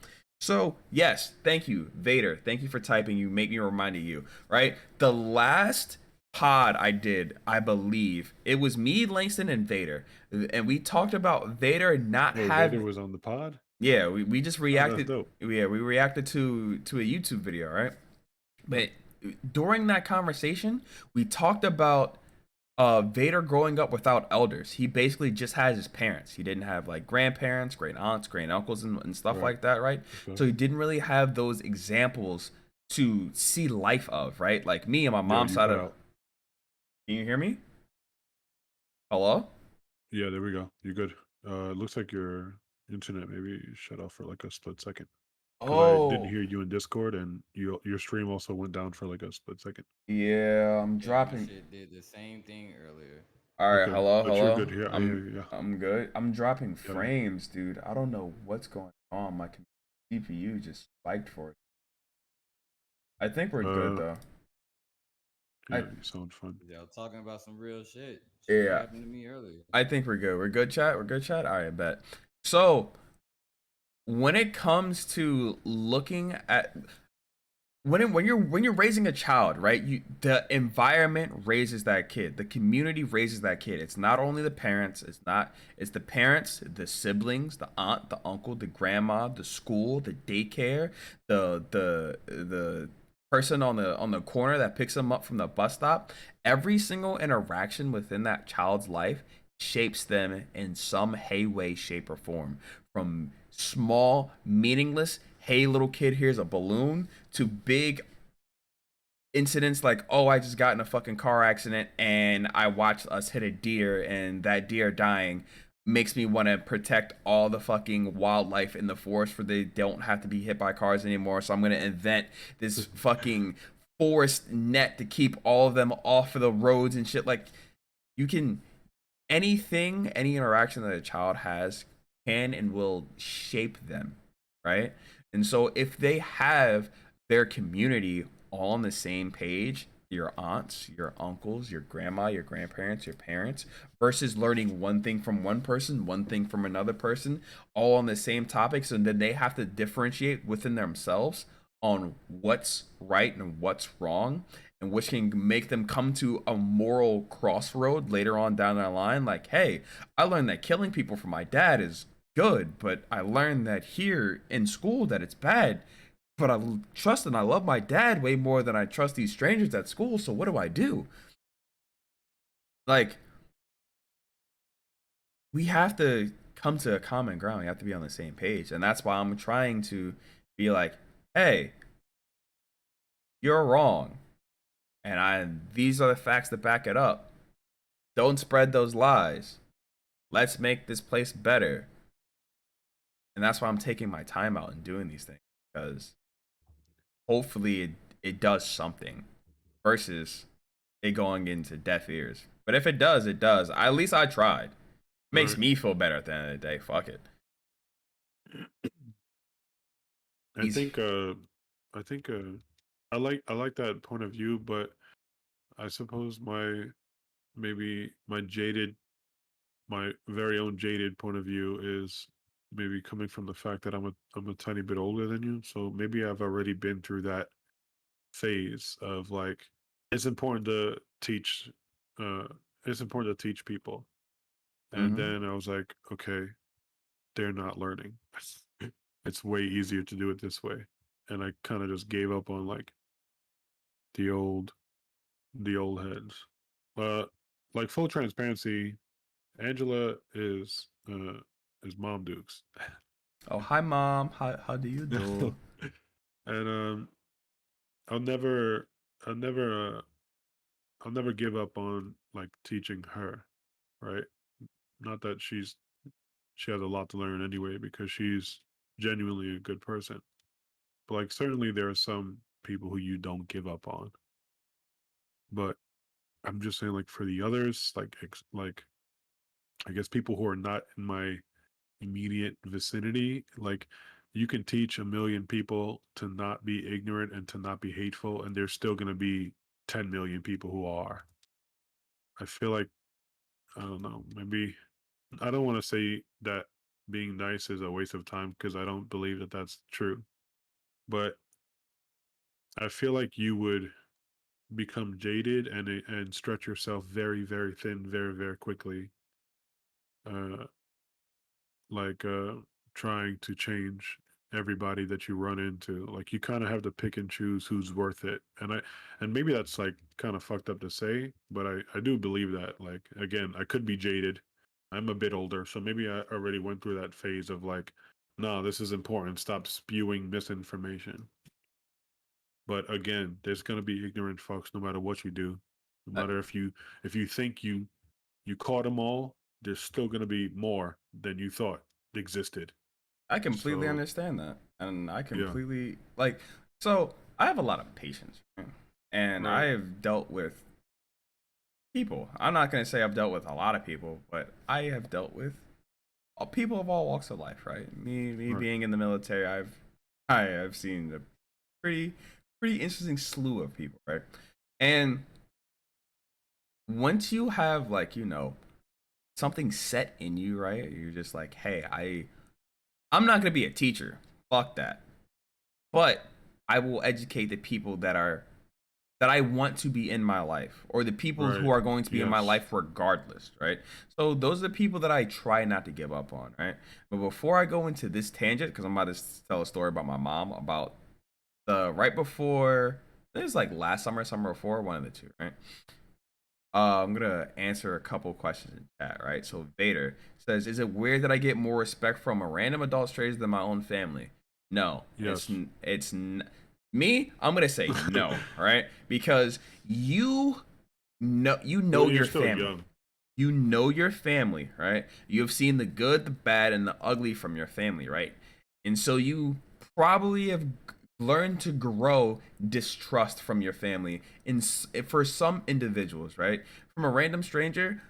So yes, thank you, Vader. Thank you for typing. You make me remind of you, right? The last pod I did, I believe, it was me, Langston, and Vader. And we talked about Vader not
Oh,
have
Vader was on the pod?
yeah, we just
Oh, that's
reacted.
dope.
Yeah, we reacted to a YouTube video, right? But during that conversation, we talked about Vader growing up without elders. He basically just has his parents. He didn't have like grandparents, great aunts, great uncles, and stuff
Right.
like that, right?
Okay.
So he didn't really have those examples to see life of, right? Like me and my
Yo,
mom's
you
side
cut
of.
out.
Can you hear me? Hello?
Yeah, there we go. You're good. It looks like your internet maybe shut off for like a split second. Because I didn't
Oh,
hear you in Discord, and your stream also went down for like a split second.
yeah, I'm
Yeah, my
dropping.
shit did the same thing earlier.
All right,
Okay,
hello,
but you're
hello.
good here. I hear
I'm
you. Yeah,
I'm good. I'm dropping
got it.
frames, dude. I don't know what's going on. My CPU just spiked for it. I think we're good
Uh,
though.
yeah,
I
you sound fun.
Y'all talking about some real shit. Shit
yeah.
happened to me earlier.
I think we're good. We're good, chat. We're good, chat. All right, bet. So when it comes to looking at when you're raising a child, right? The environment raises that kid. The community raises that kid. It's not only the parents. It's the parents, the siblings, the aunt, the uncle, the grandma, the school, the daycare, the person on the corner that picks them up from the bus stop. Every single interaction within that child's life shapes them in some way, shape, or form. From small, meaningless, hey little kid, here's a balloon, to big incidents like, oh, I just got in a fucking car accident and I watched us hit a deer and that deer dying makes me want to protect all the fucking wildlife in the forest for they don't have to be hit by cars anymore. So I'm going to invent this fucking forest net to keep all of them off of the roads and shit. Like, you can anything, any interaction that a child has can and will shape them, right? And so if they have their community all on the same page, your aunts, your uncles, your grandma, your grandparents, your parents, versus learning one thing from one person, one thing from another person, all on the same topics, and then they have to differentiate within themselves on what's right and what's wrong, and which can make them come to a moral crossroad later on down the line. Like, hey, I learned that killing people for my dad is good, but I learned that here in school that it's bad. But I trust and I love my dad way more than I trust these strangers at school. So what do I do? Like, we have to come to a common ground. We have to be on the same page, and that's why I'm trying to be like, hey, you're wrong, and these are the facts that back it up. Don't spread those lies. Let's make this place better. And that's why I'm taking my time out and doing these things, because hopefully it does something versus it going into deaf ears. But if it does, it does. At least I tried. Makes
Right.
me feel better at the end of the day. Fuck it.
I
He's
think I think I like that point of view, but I suppose maybe my very own jaded point of view is maybe coming from the fact that I'm a tiny bit older than you, so maybe I've already been through that phase of like it's important to teach uh it's important to teach people. And
mm-hmm.
then I was like, okay, they're not learning. It's way easier to do it this way. And I kind of just gave up on like the old the old heads. Uh like full transparency, Angela is Mom Dukes.
Oh, hi, mom. How do you do?
And I'll never I'll never I'll never give up on like teaching her, right? Not that she has a lot to learn anyway because she's genuinely a good person. But like certainly there are some people who you don't give up on. But I'm just saying like for the others, like like I guess people who are not in my immediate vicinity, like you can teach a million people to not be ignorant and to not be hateful, and there's still going to be 10 million people who are. I feel like, I don't know, maybe I don't want to say that being nice is a waste of time because I don't believe that that's true. But I feel like you would become jaded and stretch yourself very, very thin, very, very quickly. Uh, like trying to change everybody that you run into. Like you kind of have to pick and choose who's worth it. And maybe that's like kind of fucked up to say, but I do believe that. Like again, I could be jaded. I'm a bit older, so maybe I already went through that phase of like, no, this is important. Stop spewing misinformation. But again, there's gonna be ignorant folks no matter what you do. No
I,
matter if you think you caught them all, there's still gonna be more than you thought existed.
I completely
So
understand that, and I
yeah,
completely like. So I have a lot of patience, right? And I
right,
have dealt with people. I'm not gonna say I've dealt with a lot of people, but I have dealt with people of all walks of life, right? Me
right,
being in the military, I have seen a pretty pretty interesting slew of people, right? And once you have like something set in you, right? You're just like, hey, I'm not gonna be a teacher. Fuck that. But I will educate the people that I want to be in my life, or the people who
right.
are going to be in my
Yes,
life regardless, right? So those are the people that I try not to give up on, right? But before I go into this tangent, because I'm about to tell a story about my mom, about the right before, it was like last summer, summer before, one of the two, right? I'm gonna answer a couple questions in chat, right? So Vader says, "Is it weird that I get more respect from a random adult stranger than my own family?" No,
yes.
me. I'm gonna say no, right? Because you know
Well, you're
your
still
family.
young,
You know your family, right? You have seen the good, the bad, and the ugly from your family, right? And so you probably have learned to grow distrust from your family. For some individuals, right? From a random stranger,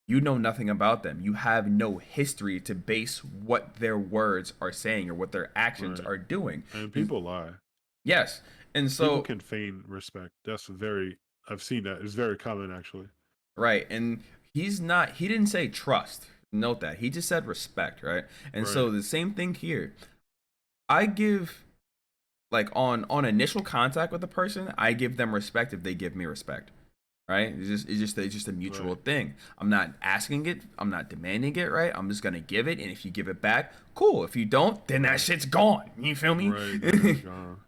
you know nothing about them. You have no history to base what their words are saying or what their actions
right?
are doing.
And
And
people lie.
yes, and
People
so
can feign respect. That's very. I've seen that. It's very common, actually.
right, and he didn't say trust. Note that. He just said respect, right? And
Right,
so the same thing here. I give like on initial contact with a person, I give them respect if they give me respect. Right? It's just a mutual
right,
thing. I'm not asking it, I'm not demanding it, right? I'm just gonna give it, and if you give it back, cool. If you don't, then that
right,
shit's gone. You feel me?
right. Then it's gone.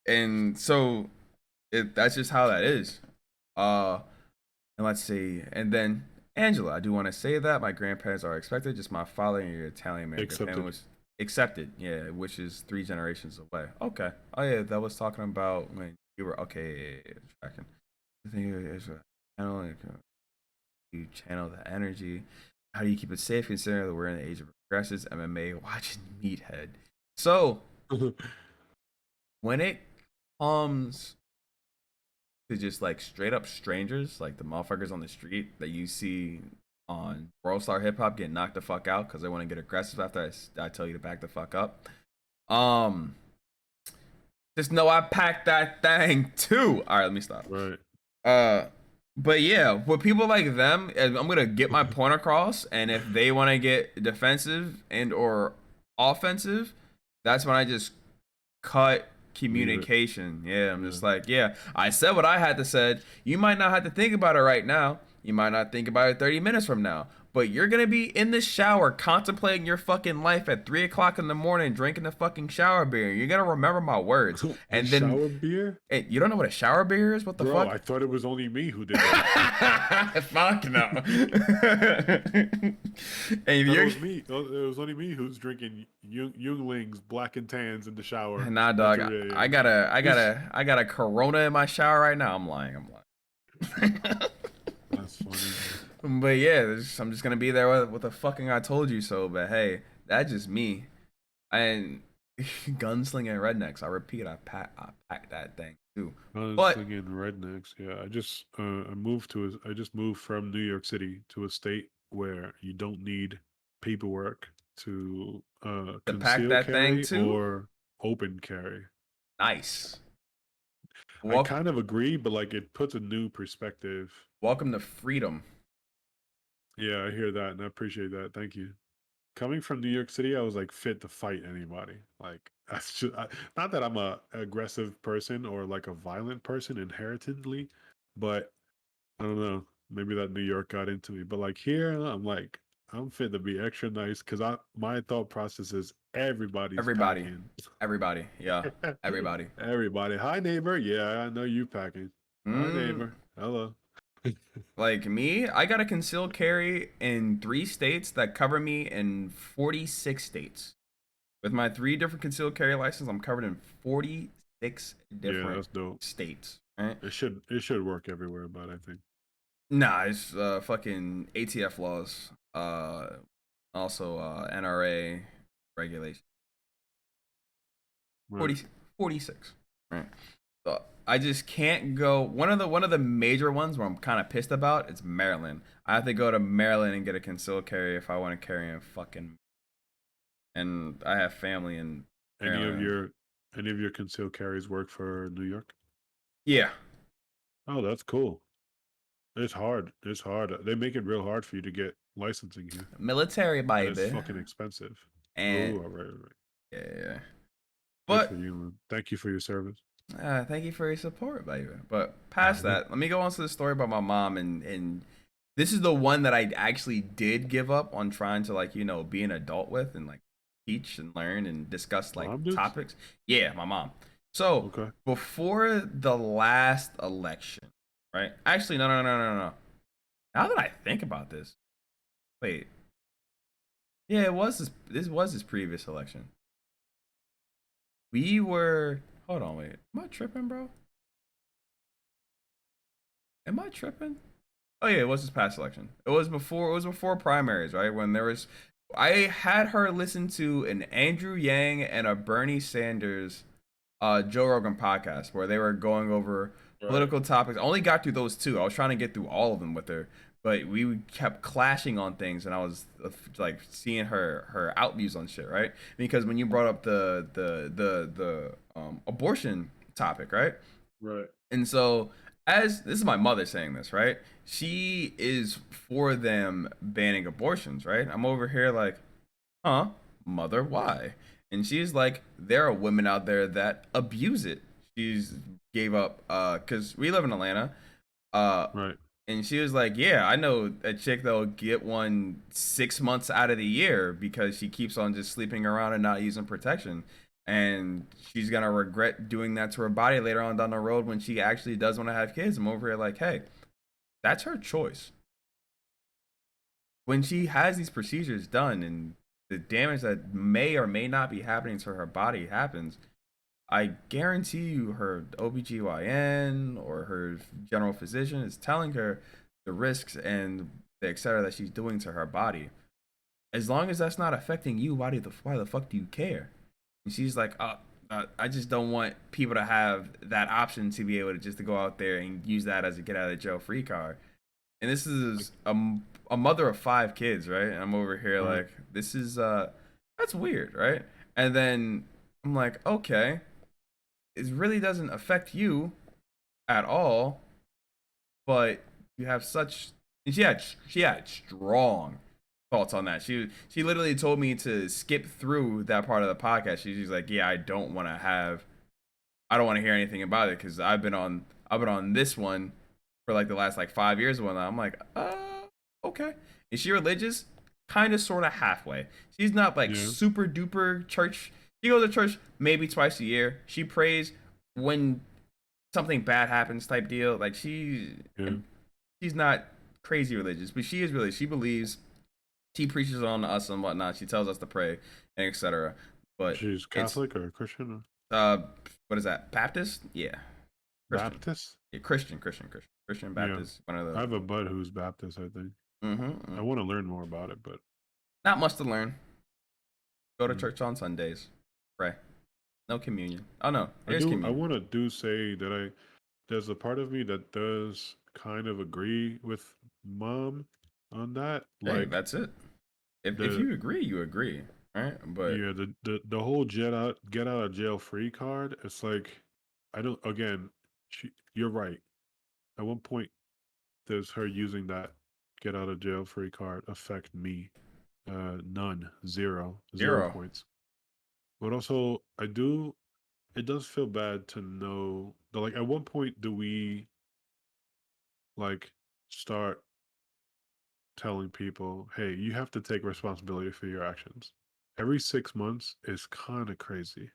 And so that's just how that is. Uh and let's see. And then Angela, I do want to say that my grandparents are expected, just my father and your Italian American family
Accepted.
was accepted, yeah, which is 3 generations away. Okay. Oh yeah, that was talking about when you were okay, yeah, tracking. I think it's a channel, you channel the energy. How do you keep it safe considering that we're in the age of progressives, MMA, watching Meathead? So when it comes to just like straight up strangers, like the motherfuckers on the street that you see on World Star Hip Hop getting knocked the fuck out because they want to get aggressive after I tell you to back the fuck up. Um, just know I packed that thing too. All right, let me stop.
Right.
Uh, but yeah, with people like them, I'm gonna get my point across, and if they want to get defensive and or offensive, that's when I just cut
Leave it.
communication. Yeah, I'm
Yeah.
just like, yeah, I said what I had to say. You might not have to think about it right now. You might not think about it 30 minutes from now. but you're gonna be in the shower contemplating your fucking life at 3 o'clock in the morning, drinking the fucking shower beer. You're gonna remember my words,
And
and then
shower beer?
hey, you don't know what a shower beer is? What the
Bro,
fuck?
I thought it was only me who did that.
Fuck no. And
It
you're
was me. It was only me who's drinking Younglings, black and tans in the shower.
nah,
at
dog.
3 a.m.
I got a Corona in my shower right now. I'm lying.
That's funny.
But yeah, I'm just gonna be there with a fucking I told you so. But hey, that's just me. And gunslinging rednecks. I repeat, I pack that thing too. But
Slinging rednecks. Yeah, I just moved from New York City to a state where you don't need paperwork to
to pack
conceal
that thing
carry
too,
or open carry.
nice.
I kind of agree, but like it puts a new perspective.
Welcome to freedom.
Yeah, I hear that and I appreciate that. Thank you. Coming from New York City, I was like fit to fight anybody. Like that's just not that I'm a aggressive person or like a violent person inheritedly, but I don't know. Maybe that New York got into me. But like here, I'm fit to be extra nice because my thought process is everybody's
Everybody,
packing.
yeah, everybody.
Everybody. Hi neighbor. Yeah, I know you packing. Hi neighbor. Hello.
Like me, I got a concealed carry in 3 states that cover me in 46 states. With my 3 different concealed carry license, I'm covered in 46 different
that's dope.
states. Right?
It should work everywhere, but I think.
Nah, it's fucking ATF laws. Also NRA regulation.
Right.
46. Right. So I just can't go. One of the major ones where I'm kind of pissed about is Maryland. I have to go to Maryland and get a concealed carry if I want to carry in fucking. And I have family in Maryland.
Any of your concealed carries work for New York?
Yeah.
Oh, that's cool. It's hard. It's hard. They make it real hard for you to get licensing here.
Military,
And it's
baby.
fucking expensive.
And
all right.
yeah.
Good
But
for you, man. Thank you for your service.
thank you for your support, baby. But past that, let me go on to the story about my mom, and this is the one that I actually did give up on trying to be an adult with and like teach and learn and discuss like topics. Yeah, my mom. So before the last election, right? Actually, no. Now that I think about this, wait. Yeah, it was this was his previous election. We were. Hold on, wait. Am I tripping, bro? Am I tripping? Oh yeah, it was his past election. It was before primaries, right? When there was, I had her listen to an Andrew Yang and a Bernie Sanders, Joe Rogan podcast where they were going over political topics. I only got through those 2. I was trying to get through all of them with her, but we kept clashing on things, and I was like seeing her out views on shit, right? Because when you brought up the abortion topic, right?
Right.
And so, as this is my mother saying this, right? She is for them banning abortions, right? I'm over here like, huh, mother, why? And she's like, there are women out there that abuse it. She's gave up because we live in Atlanta.
Right.
And she was like, yeah, I know a chick that'll get one 6 months out of the year because she keeps on just sleeping around and not using protection. And she's going to regret doing that to her body later on down the road when she actually does want to have kids. I'm over here like, hey, that's her choice. When she has these procedures done and the damage that may or may not be happening to her body happens, I guarantee you her OBGYN or her general physician is telling her the risks and the et cetera that she's doing to her body. As long as that's not affecting you, why the fuck do you care? And she's like, I just don't want people to have that option to be able to just to go out there and use that as a get out of jail free card. And this is a mother of 5 kids, right? And I'm over here like, this is that's weird, right? And then I'm like, okay, it really doesn't affect you at all, but you have such. And she had strong thoughts on that. She literally told me to skip through that part of the podcast. She's like, yeah, I don't want to hear anything about it because I've been on this one for like the last like 5 years. And I'm like, Okay. Is she religious? Kind of, sort of, halfway. She's not like
Yeah.
super duper church. She goes to church maybe twice a year. She prays when something bad happens, type deal. Like
Yeah.
she's not crazy religious, but she is religious. She believes. She preaches on us and whatnot. She tells us to pray and etc. But
She's
it's
Catholic or Christian or
uh, what is that? Baptist? Yeah, Christian.
Baptist?
Yeah, Christian
Yeah.
Baptist. One of
I
the.
have a bud who's Baptist, I think.
Mm-hmm.
I want to learn more about it, but
Not much to learn. Go to
mm.
church on Sundays. Pray. No communion. Oh no,
I
there's
do. I
communion.
want to do say that there's a part of me that does kind of agree with mom on that.
Hey,
Like
that's it. If
the
you agree, you agree. All right, but
yeah, the whole get out of jail free card. It's like I don't. Again, you're right. At one point, does her using that get out of jail free card affect me? None, zero
zero.
points. But also, I do. It does feel bad to know that. Like, at one point, do we like start telling people, "Hey, you have to take responsibility for your actions." Every 6 months is kind of crazy.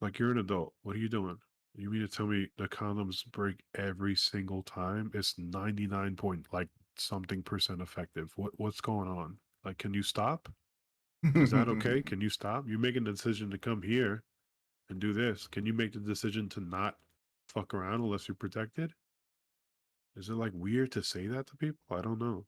Like, you're an adult. What are you doing? You mean to tell me the condoms break every single time? It's 99 point like something percent effective. What's going on? Like, can you stop? Is that okay? Can you stop? You're making the decision to come here and do this. Can you make the decision to not fuck around unless you're protected? Is it like weird to say that to people? I don't know.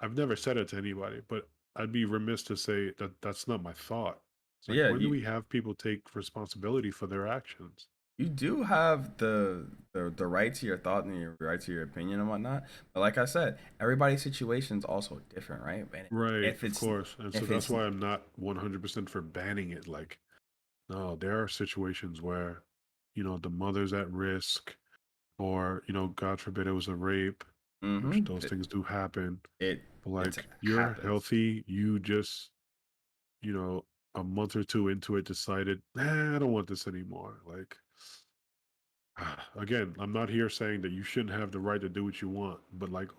I've never said it to anybody, but I'd be remiss to say that that's not my thought. It's like,
Yeah,
when do we have people take responsibility for their actions?
you do have the right to your thought and your right to your opinion and whatnot. But like I said, everybody's situation is also different, right? And
Right,
if
of
it's
course. And so
if
that's
it's
why I'm not 100% for banning it. Like, no, there are situations where, the mother's at risk, or, God forbid it was a rape, which
mm-hmm,
those things do happen.
it
But
it
like, you're
happens.
healthy, you just, you know, a month or two into it decided, I don't want this anymore. Like, again, I'm not here saying that you shouldn't have the right to do what you want, but like,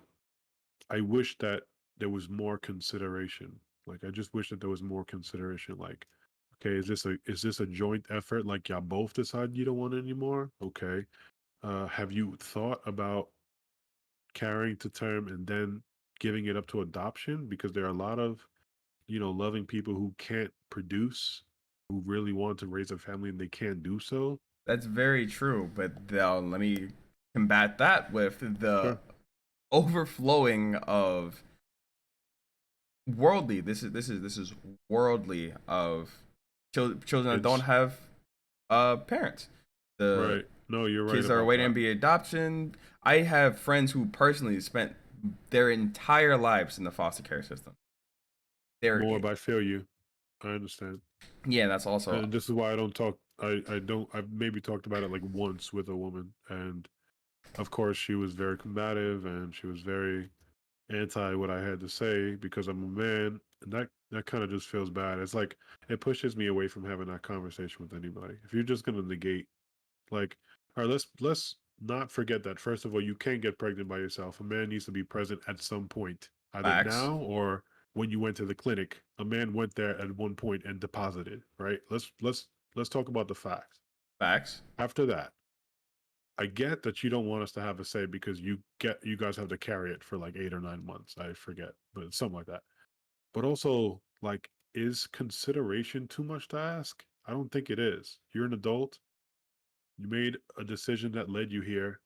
I wish that there was more consideration. Like, I just wish that there was more consideration. Like, okay, is this a joint effort? Like, y'all both decide you don't want it anymore? Okay. Have you thought about carrying to term and then giving it up to adoption? Because there are a lot of, loving people who can't produce, who really want to raise a family and they can't do so.
That's very true. But let me combat that with the
Sure.
overflowing of worldly. This is worldly of children that don't
It's
have parents. The
right. No, you're right
kids that are
about
waiting to
that.
be adoption. I have friends who personally spent their entire lives in the foster care system. They're
More, but I feel you. I understand.
yeah, that's also
And this is why I don't talk. I don't. I've maybe talked about it like once with a woman, and of course she was very combative and she was very anti what I had to say because I'm a man, and that kind of just feels bad. It's like it pushes me away from having that conversation with anybody. If you're just gonna negate, like, all right, let's not forget that first of all, you can't get pregnant by yourself. A man needs to be present at some point, either
facts.
now or when you went to the clinic. A man went there at one point and deposited. Right? Let's talk about the facts.
Facts.
After that, I get that you don't want us to have a say because you guys have to carry it for like 8 or 9 months. I forget, but it's something like that. But also, like, is consideration too much to ask? I don't think it is. You're an adult. You made a decision that led you here.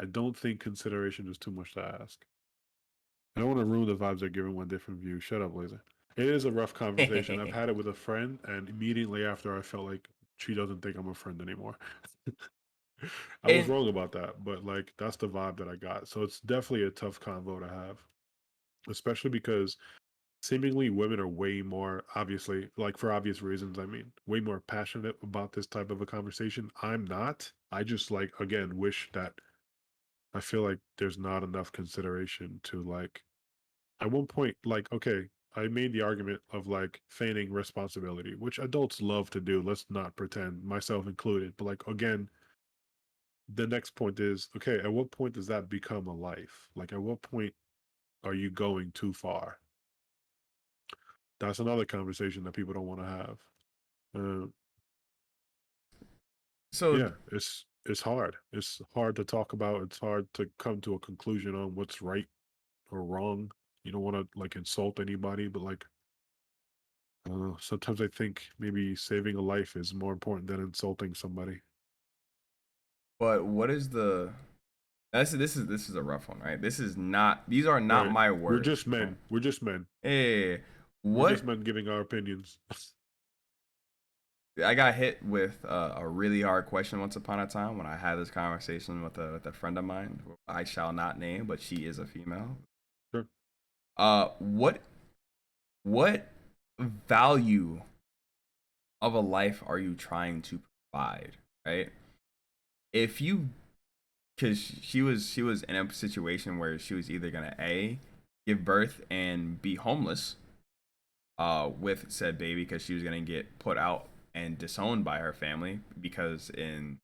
I don't think consideration is too much to ask. I don't want to ruin the vibes they're giving one different view. Shut up, Laser. It is a rough conversation. I've had it with a friend, and immediately after, I felt like she doesn't think I'm a friend anymore. I was
And
wrong about that, but like that's the vibe that I got. So it's definitely a tough convo to have, especially because seemingly women are way more, obviously, like for obvious reasons, I mean, way more passionate about this type of a conversation. I'm not. I just like, again, wish that I feel like there's not enough consideration to like at one point, like, okay, I made the argument of like feigning responsibility, which adults love to do. Let's not pretend, myself included. But like again, the next point is, okay, at what point does that become a life? Like, at what point are you going too far? That's another conversation that people don't want to have. Uh,
So,
yeah, it's hard. It's hard to talk about. It's hard to come to a conclusion on what's right or wrong. You don't want to like insult anybody, but like, I don't know. Sometimes I think maybe saving a life is more important than insulting somebody.
but what is the? This is a rough one, right? This is not. These are not
Right.
my
We're
words.
just
Okay?
men. We're just men.
Hey,
We're just
what
men giving our opinions.
I got hit with a really hard question once upon a time when I had this conversation with a friend of mine. Who I shall not name, but she is a female.
Sure.
What value of a life are you trying to provide, right? If you, because she was in a situation where she was either gonna a give birth and be homeless, with said baby because she was gonna get put out and disowned by her family because in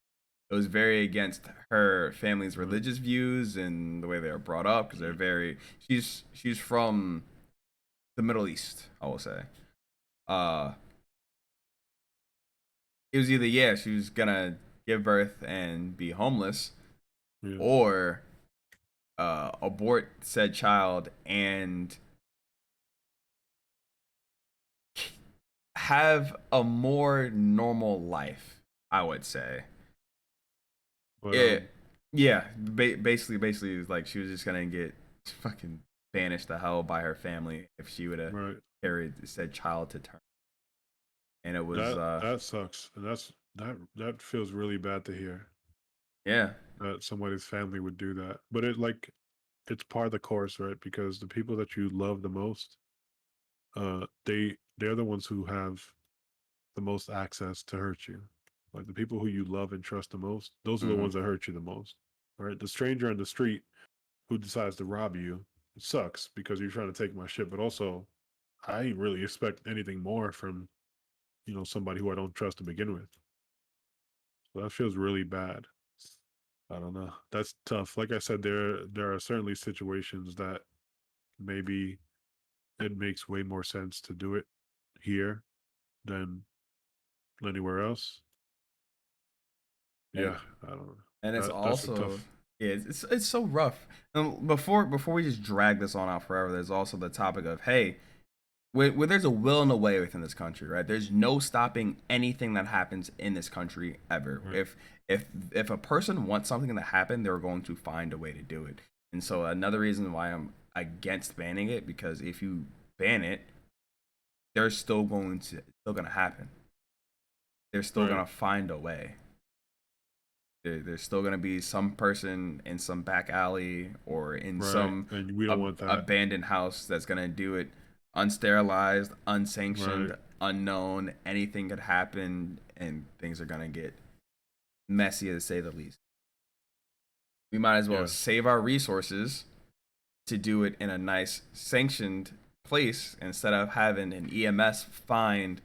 it was very against her family's
Right.
religious views and the way they were brought up because they're very she's from the Middle East, I will say. Uh, it was either yeah she was gonna give birth and be homeless
Yeah.
or abort said child and have a more normal life, I would say.
But
Yeah, yeah. Basically, it was like she was just gonna get fucking banished to hell by her family if she would have
right.
carried said child to term. And it was,
That sucks. And that feels really bad to hear
yeah,
that somebody's family would do that. But it's part of the course, right? Because the people that you love the most, they're the ones who have the most access to hurt you. Like the people who you love and trust the most, those are the
hmm
ones that hurt you the most. Right? The stranger on the street who decides to rob you, it sucks because you're trying to take my shit, but also I ain't really expect anything more from, somebody who I don't trust to begin with. So that feels really bad. I don't know. That's tough. Like I said, there are certainly situations that maybe it makes way more sense to do it here than anywhere else.
and
Yeah, I don't know.
and it's
That's a
also
tough.
yeah, it's so rough. Before we just drag this on out forever, there's also the topic of hey, where there's a will and a way within this country, right? There's no stopping anything that happens in this country ever.
Right.
If a person wants something to happen, they're going to find a way to do it. And so another reason why I'm against banning it because if you ban it, they're still gonna happen. They're still
Right.
gonna find a way. There's still gonna be some person in some back alley or in
Right.
some
And we don't want that.
abandoned house that's gonna do it unsterilized,
Right.
unsanctioned, unknown. Anything could happen, and things are gonna get messy to say the least. We might as well
Yeah.
save our resources to do it in a nice sanctioned place instead of having an EMS find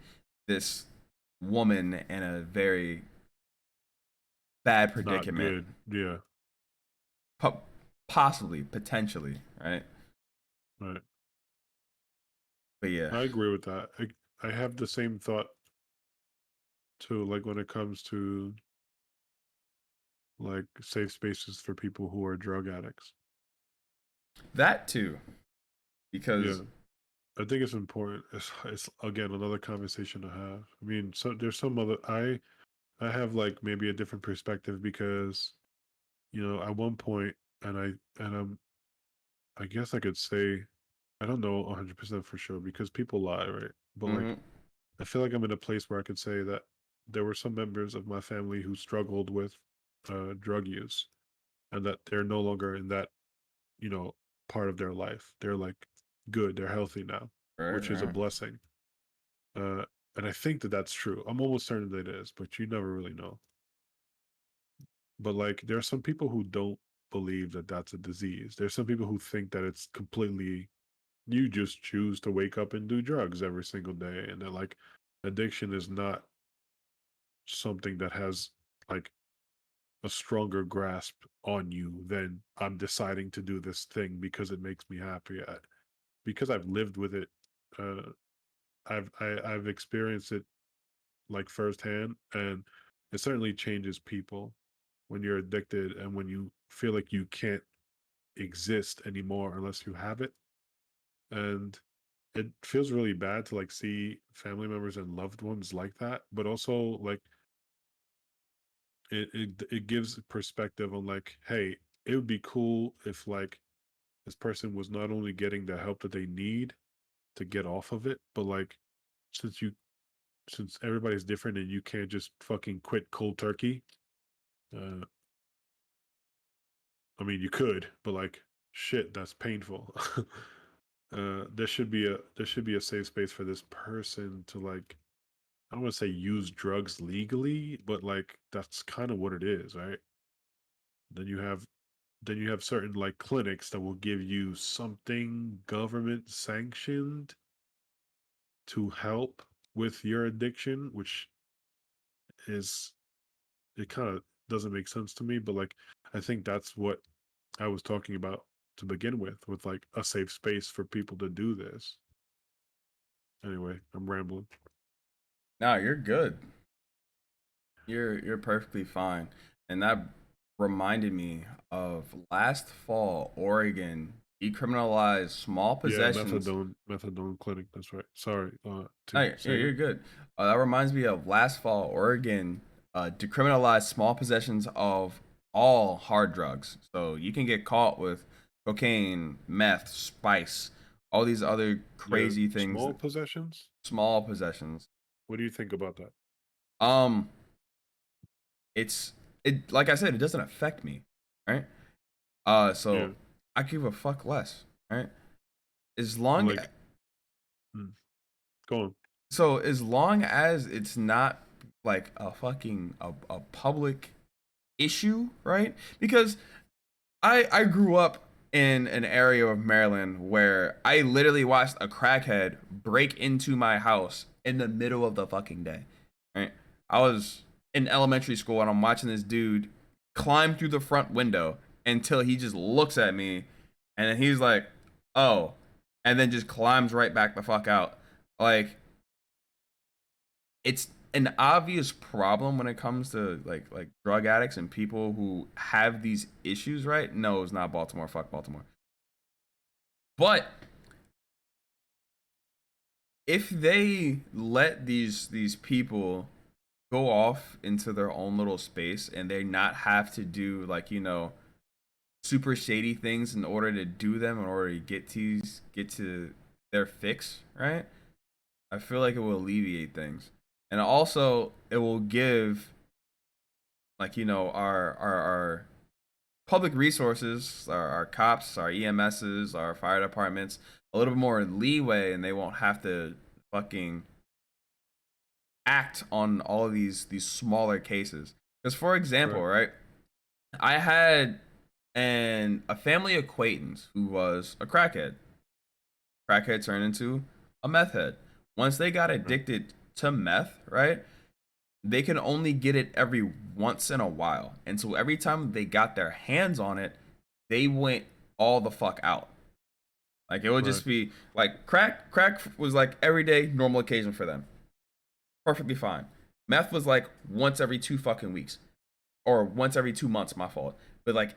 this woman in a very bad
Not
predicament.
good. Yeah.
Po- Possibly, potentially, right?
Right.
But yeah,
I agree with that. I have the same thought too, like when it comes to like safe spaces for people who are drug addicts.
that too,
Yeah.
because
I think it's important. It's again another conversation to have. I mean, so there's some other I have like maybe a different perspective because, at one point and I guess I could say I don't know 100% for sure because people lie, right? But like
mhm,
I feel like I'm in a place where I could say that there were some members of my family who struggled with drug use and that they're no longer in that, you know, part of their life. They're like good, they're healthy now,
right,
which is a
right,
blessing. Uh, and I think that that's true. I'm almost certain that it is, but you never really know. But like, there are some people who don't believe that that's a disease. There's some people who think that it's completely, you just choose to wake up and do drugs every single day. And they're like, addiction is not something that has like a stronger grasp on you than I'm deciding to do this thing because it makes me happy. Because I've lived with it, uh, I've experienced it like firsthand, and it certainly changes people when you're addicted and when you feel like you can't exist anymore unless you have it. And it feels really bad to like see family members and loved ones like that, but also like it gives perspective on like, hey, it would be cool if like this person was not only getting the help that they need to get off of it, but like since you since everybody's different and you can't just fucking quit cold turkey. uh I mean, you could, but like, shit, that's painful. There should be a safe space for this person to like, I don't want to say use drugs legally, but like that's kind of what it is, right? Then you have certain like clinics that will give you something government sanctioned to help with your addiction, which is, it kind of doesn't make sense to me, but like I think that's what I was talking about to begin with like a safe space for people to do this. Anyway, I'm rambling.
No, you're good. You're perfectly fine. And that reminded me of last fall, Oregon decriminalized small
Yeah,
possessions.
methadone clinic. That's right. Sorry.
No,
To
yeah,
say
you're
again.
good. That reminds me of last fall, Oregon decriminalized small possessions of all hard drugs. So you can get caught with cocaine, meth, spice, all these other
Yeah,
crazy things.
small possessions.
Small possessions.
What do you think about that?
Um, it's it like I said, it doesn't affect me, right?
Yeah,
So I give a fuck less, right? As long
like, mm, go on.
as long as it's not like a fucking a public issue, right? Because I grew up in an area of Maryland where I literally watched a crackhead break into my house in the middle of the fucking day. Right? I was in elementary school and I'm watching this dude climb through the front window until he just looks at me and then he's like, "Oh," and then just climbs right back the fuck out. Like it's an obvious problem when it comes to like drug addicts and people who have these issues, right? No, it's not Baltimore. Fuck Baltimore. But if they let these people go off into their own little space and they not have to do like, super shady things in order to do them in order to get to their fix, right? I feel like it will alleviate things. And also it will give like, our public resources, our cops, our EMSs, our fire departments, a little bit more leeway, and they won't have to fucking act on all of these smaller cases. Because, for example,
Right.
right, I had a family acquaintance who was a crackhead. Crackhead turned into a meth head. Once they got
Right.
addicted to meth, right, they can only get it every once in a while. And so every time they got their hands on it, they went all the fuck out. Like it would
Right.
just be like crack was like every day normal occasion for them. Perfectly fine. Meth was like once every 2 fucking weeks or once every 2 months, my fault. But like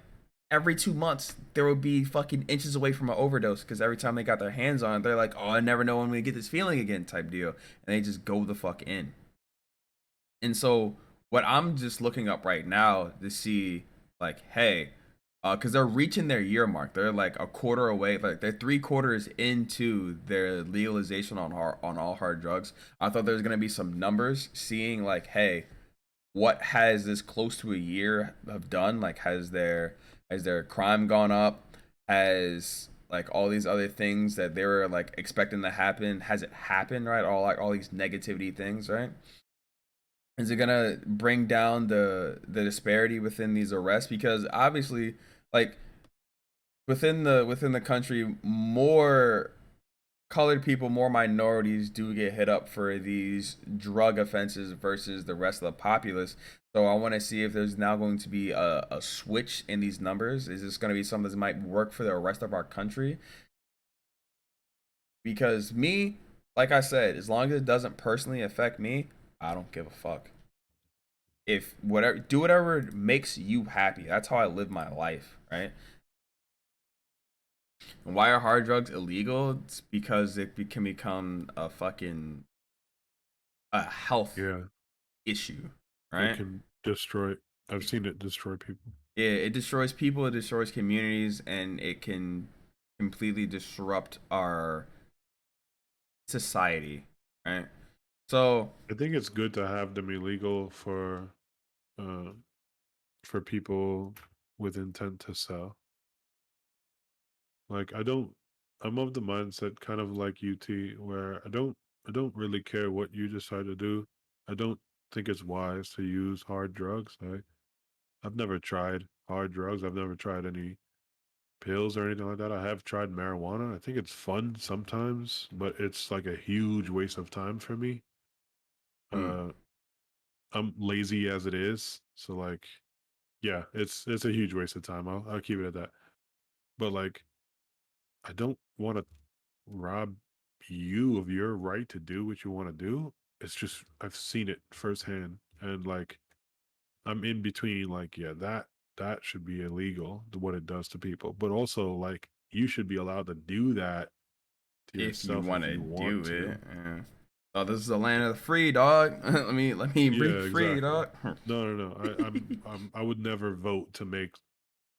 every 2 months there would be fucking inches away from an overdose because every time they got their hands on it, they're like, "Oh, I never know when we get this feeling again," type deal. And they just go the fuck in. And so what I'm just looking up right now to see, like, hey, because they're reaching their year mark. They're like a quarter away. Like they're 3 quarters into their legalization on all hard drugs. I thought there was gonna be some numbers, seeing like, hey, what has this close to a year have done? Like, has their crime gone up? Has like all these other things that they were like expecting to happen? Has it happened? Right? All these negativity things, right? Is it gonna bring down the disparity within these arrests? Because obviously, like within the country, more colored people, more minorities do get hit up for these drug offenses versus the rest of the populace. So I want to see if there's now going to be a switch in these numbers. Is this going to be something that might work for the rest of our country? Because me, like I said, as long as it doesn't personally affect me, I don't give a fuck. If whatever, do whatever makes you happy. That's how I live my life, right? And why are hard drugs illegal? It's because can become a fucking a health
Yeah,
issue,
it
right?
can destroy. I've seen it destroy people.
Yeah, it destroys people, it destroys communities, and it can completely disrupt our society, right? So,
I think it's good to have them illegal uh, for people with intent to sell. Like I'm of the mindset kind of like UT where I don't really care what you decide to do. I don't think it's wise to use hard drugs. I've never tried hard drugs. I've never tried any pills or anything like that. I have tried marijuana. I think it's fun sometimes, but it's like a huge waste of time for me.
mm,
Uh I'm lazy as it is, so like yeah, it's a huge waste of time. I'll keep it at that. But like I don't want to rob you of your right to do what you want to do. It's just I've seen it firsthand, and like I'm in between. Like yeah, that should be illegal. What it does to people, but also like you should be allowed to do that to
if you
yourself
want
if
to
you want
do
to.
it, yeah. Oh, this is the land of the free, dog. let me breathe
Yeah,
free,
exactly.
dog.
No. I would never vote to make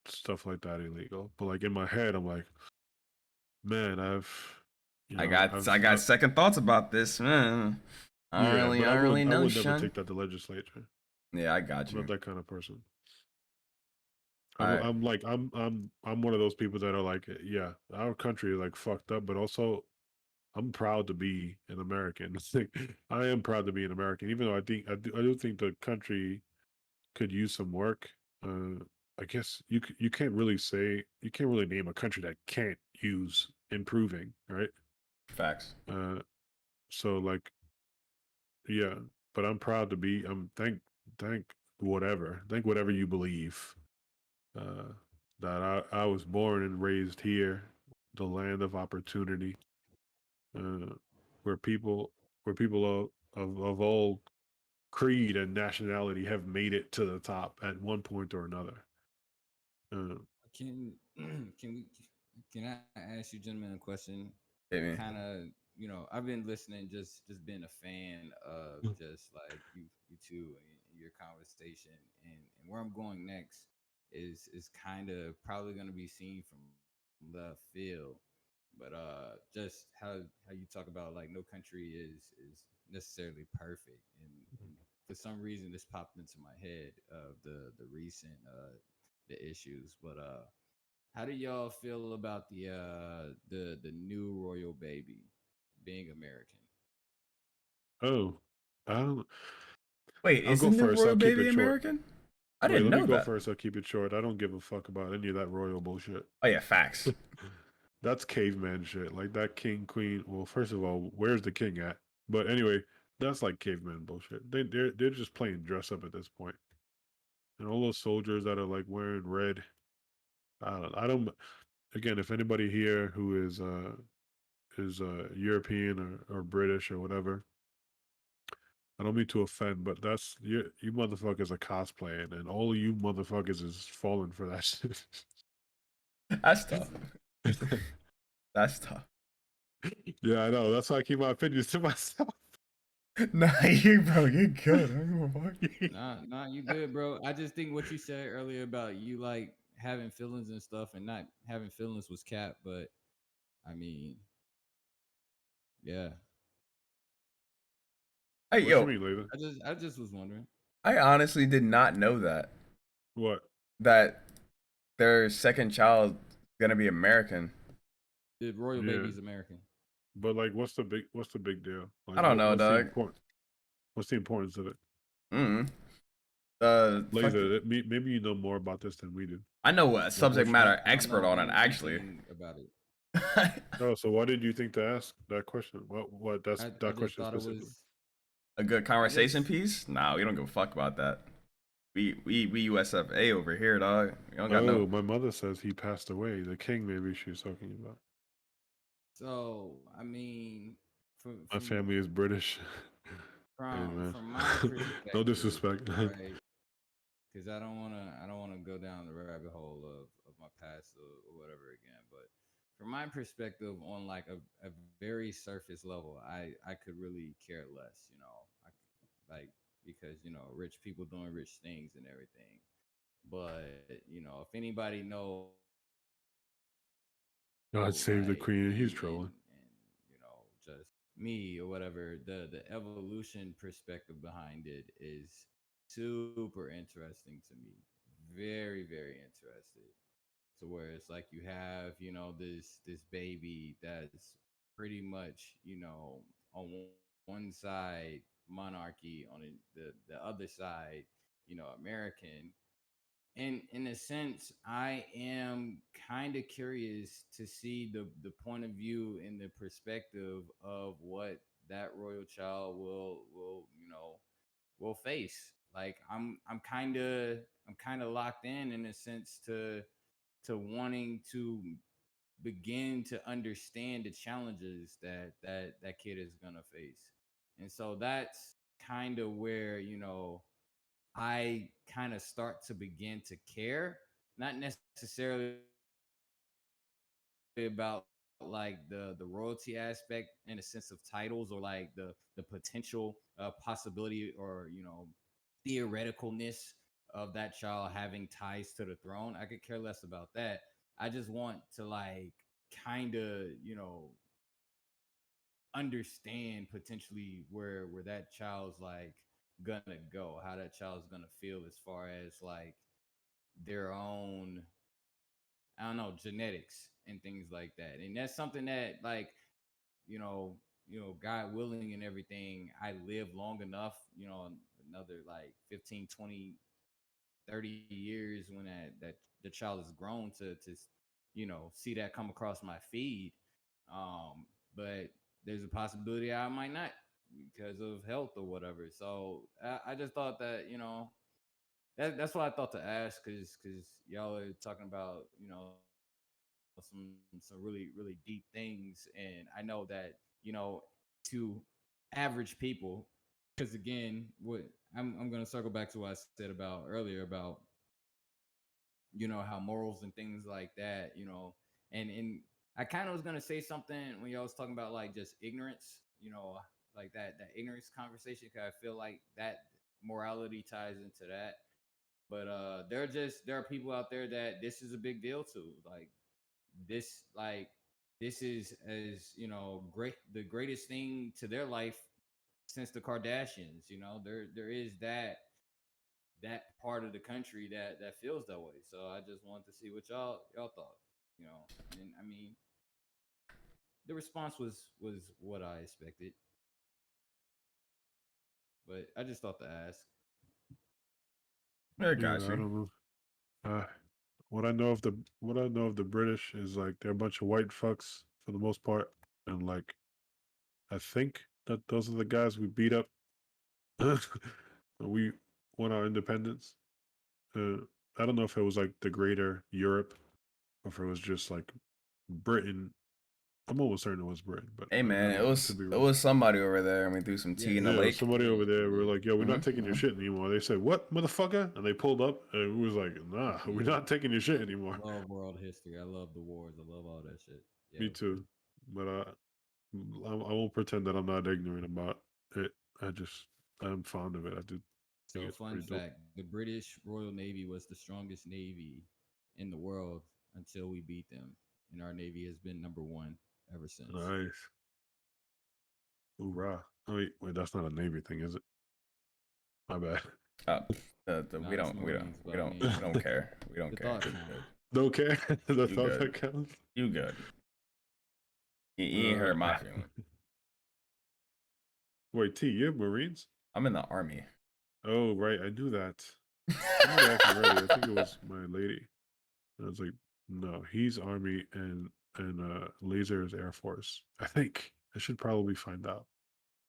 stuff like that illegal. But like in my head, I'm like, man,
I got second thoughts about this, man.
yeah, but
I don't really
I
know,
would never
Sean.
take that to legislature.
Yeah, I got
I'm not
you.
that kind of person.
I
I'm like I'm one of those people that are like, yeah, our country is like fucked up, but also I'm proud to be an American. Like, I am proud to be an American, even though I do think the country could use some work. I guess you can't really say you can't really name a country that can't use improving, right?
facts.
Uh, so like yeah, but I'm proud to be. Thank whatever you believe. Uh, that I was born and raised here, the land of opportunity, uh, where people of all creed and nationality have made it to the top at one point or another. Uh,
Can can we can I ask you gentlemen a question?
Hit me.
Kind of, I've been listening, just being a fan of just like you two and your conversation, and where I'm going next is kind of probably going to be seen from left field, but just how you talk about like no country is necessarily perfect, and for some reason this popped into my head of the recent the issues, but how do y'all feel about the new royal baby being American?
oh, I don't.
Wait,
I'll
is the
go
new
first.
royal
I'll keep
baby
it short.
American? I
Wait,
didn't
let me
know
go
that.
first. I'll keep it short. I don't give a fuck about any of that royal bullshit.
Oh yeah, facts.
That's caveman shit. Like that king, queen. Well, first of all, where's the king at? But anyway, that's like caveman bullshit. They're just playing dress up at this point. And all those soldiers that are like wearing red. I don't. Again, if anybody here who is European or British or whatever, I don't mean to offend, but that's you motherfuckers are cosplaying, and all of you motherfuckers is falling for that shit.
That's tough. That's tough.
Yeah, I know. That's why I keep my opinions to myself.
Nah, you're good. I don't give a fuck.
Nah, you good, bro. I just think what you said earlier about you like having feelings and stuff and not having feelings was cap, but I mean, yeah.
Hey,
What you
yo,
mean, Layla?
I just was wondering.
I honestly did not know
What?
that their second child gonna be American.
The royal
Yeah,
baby's American.
but like, what's the big deal?
I
Like,
don't know, dog.
what's the importance of it?
Mm. Fuck.
Layla, maybe you know more about this than we do.
I know a
What
subject
portion?
matter
I don't
expert
know
on it actually.
anything about it.
Oh, so why did you think to ask that question? What
I
that
just
question
thought it
specifically?
was.
A good
I
conversation
just
piece? Nah, we don't give a fuck about that. We USFA over here, dog. We don't got no.
Oh, my mother says he passed away. The king, maybe she was talking about.
so I mean, from
My
from
family is British. Hey
from
man,
from my
no
perspective,
disrespect.
right? Because I don't wanna go down the rabbit hole of my past or whatever again. But from my perspective, on like a very surface level, I could really care less, like because rich people doing rich things and everything. But if anybody knows
God save the
like
queen. He's
me
trolling.
and just me or whatever, the evolution perspective behind it is super interesting to me, very very interested, to where it's like you have this baby that's pretty much on one side monarchy, on the other side American. And in a sense, I am kind of curious to see the point of view and the perspective of what that royal child will face. Like I'm kind of locked in a sense to wanting to begin to understand the challenges that kid is gonna face. And so that's kind of where I kind of start to begin to care, not necessarily about like the royalty aspect in a sense of titles, or like the potential possibility, or theoreticalness of that child having ties to the throne. I could care less about that. I just want to like kind of understand potentially where that child's like gonna go, how that child's gonna feel as far as like their own, I don't know, genetics and things like that. And that's something that like God willing and everything, I live long enough, another like 15, 20, 30 years, when that the child is grown to see that come across my feed. But there's a possibility I might not, because of health or whatever. So I just thought that that's what I thought to ask, because y'all are talking about some really really deep things. And I know that to average people, because again, what I'm going to circle back to what I said about earlier about how morals and things like that, and I kind of was going to say something when y'all was talking about like just ignorance, like that ignorance conversation, because I feel like that morality ties into that. But there are people out there that this is a big deal to, like this is, as great, the greatest thing to their life since the Kardashians. There is that part of the country that feels that way. So I just wanted to see what y'all thought. And I mean, the response was what I expected, but I just thought to ask.
I
Yeah,
got
I
you.
don't know. Uh, what I know of the British is like they're a bunch of white fucks for the most part, and like I think that those are the guys we beat up. We won our independence. Uh, I don't know if it was like the greater Europe or if it was just like Britain. I'm almost certain it was Britain, but
Hey
I
man, it
don't. I could
was
be
it
wrong.
was somebody over there, and we threw some tea in the
Yes,
Yeah,
lake.
somebody over
it
there were
is.
like, "Yo, we're not taking your
Mm-hmm.
shit anymore." They said, "What, motherfucker?" And they pulled up, and we was like, "Nah, we're
Yeah,
not taking your shit anymore."
I love world history. I love the wars. I love all that shit.
Me
Yeah.
too, but I won't pretend that I'm not ignorant about it. I just I'm fond of it. I do think
So,
it's
fun
pretty dope.
fact: the British Royal Navy was the strongest navy in the world until we beat them, and our navy has been number one ever since.
Nice, hoorah! Oh wait, that's not a navy thing, is it? My bad.
Uh,
Nah, that's Marines,
we
but I
we
mean,
don't care. We don't
the
care.
thought
You
count.
good.
Don't care. That's
You
all
good.
that counts.
You good. You ain't
Uh,
hurt my feeling.
wait, T, you have Marines?
I'm in the army.
Oh, right, I knew that. Somebody asked me earlier. I think it was my lady. I was like, no, he's Army and and laser is Air Force. I think I should probably find out.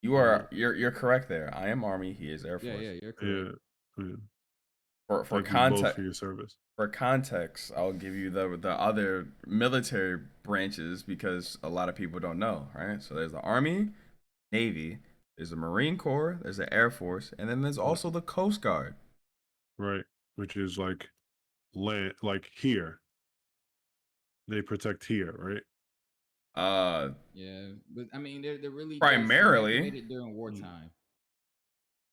You're correct there. I am Army. He is Air
Yeah,
Force.
yeah, you're correct.
Yeah.
For
Thank you both
context,
for your service.
for context, I'll give you the other military branches because a lot of people don't know, right? So there's the Army, Navy, there's the Marine Corps, there's the Air Force, and then there's also the Coast Guard.
Right, which is like land, like here. They protect here, right?
Yeah, but I mean, they're really
Primarily.
they're activated during wartime.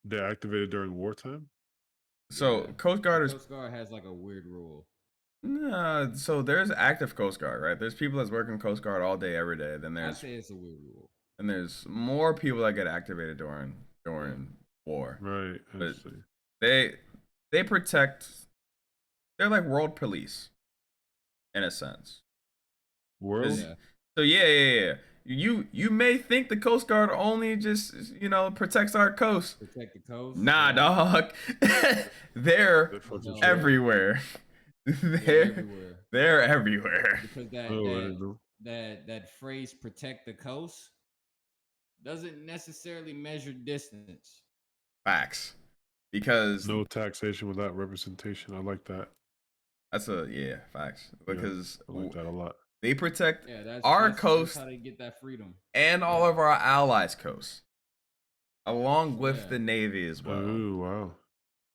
They're activated during wartime.
So
Yeah.
Coast Guard
The
is
Coast Guard has like a weird rule.
nah, so there's active Coast Guard, right? There's people that's working Coast Guard all day, every day. Then
I
there's
say it's a weird rule.
and there's more people that get activated during war.
Right, I
But
see.
they protect. They're like world police, in a sense.
World.
Yeah.
So yeah. You may think the Coast Guard only just protects our coast.
Protect the coast.
Nah, dog. They're
They're fucking
No.
shit.
everywhere.
They're everywhere.
They're everywhere.
Because
Oh, I didn't know.
that phrase "protect the coast" doesn't necessarily measure distance.
Facts. Because
No taxation without representation. I like that.
that's facts. Because
I like that a lot.
they protect
Yeah, that's
our
that's
coast
how they get that freedom.
and all of our allies' coasts, along with
Yeah.
the Navy as well.
Oh wow.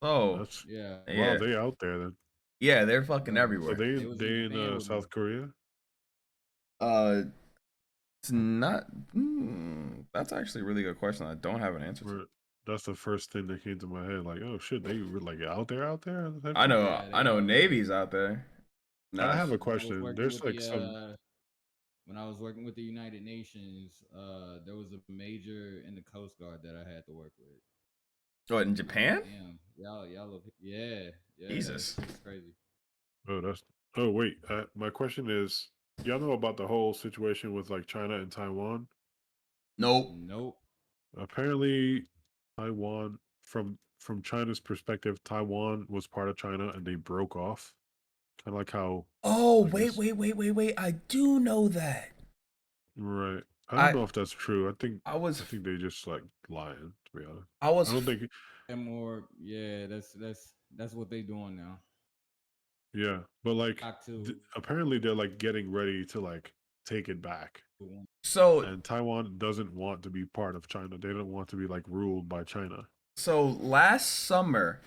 So
That's
Yeah.
wow. They out there then.
yeah, they're fucking
Right.
everywhere.
So they
They was in the
in
band with
South
me.
Korea.
It's not. That's actually a really good question. I don't have an answer to.
Where that's the first thing that came to my head. Like, oh shit, they were like out there.
I know.
Yeah,
I know.
they-
Navy's out there.
I have a
When I was
question.
working
There's
with
like some.
when I was working with the United Nations, there was a major in the Coast Guard that I had to work with.
Oh, in Japan?
Damn, y'all look, yeah,
Jesus.
it's crazy.
Oh, that's. Oh wait. My question is, y'all know about the whole situation with like China and Taiwan?
Nope.
Nope.
Apparently, Taiwan, from China's perspective, Taiwan was part of China and they broke off. Kind of like how.
Oh,
I guess-
wait. I do know that.
Right. I
I-
don't know if that's true. I think
I
think they just like lying. To be honest,
I was
I don't think.
And more, yeah, that's what they doing now.
Yeah, but like
Back to
apparently they're like getting ready to like take it back.
so
And Taiwan doesn't want to be part of China. They don't want to be like ruled by China.
last summer,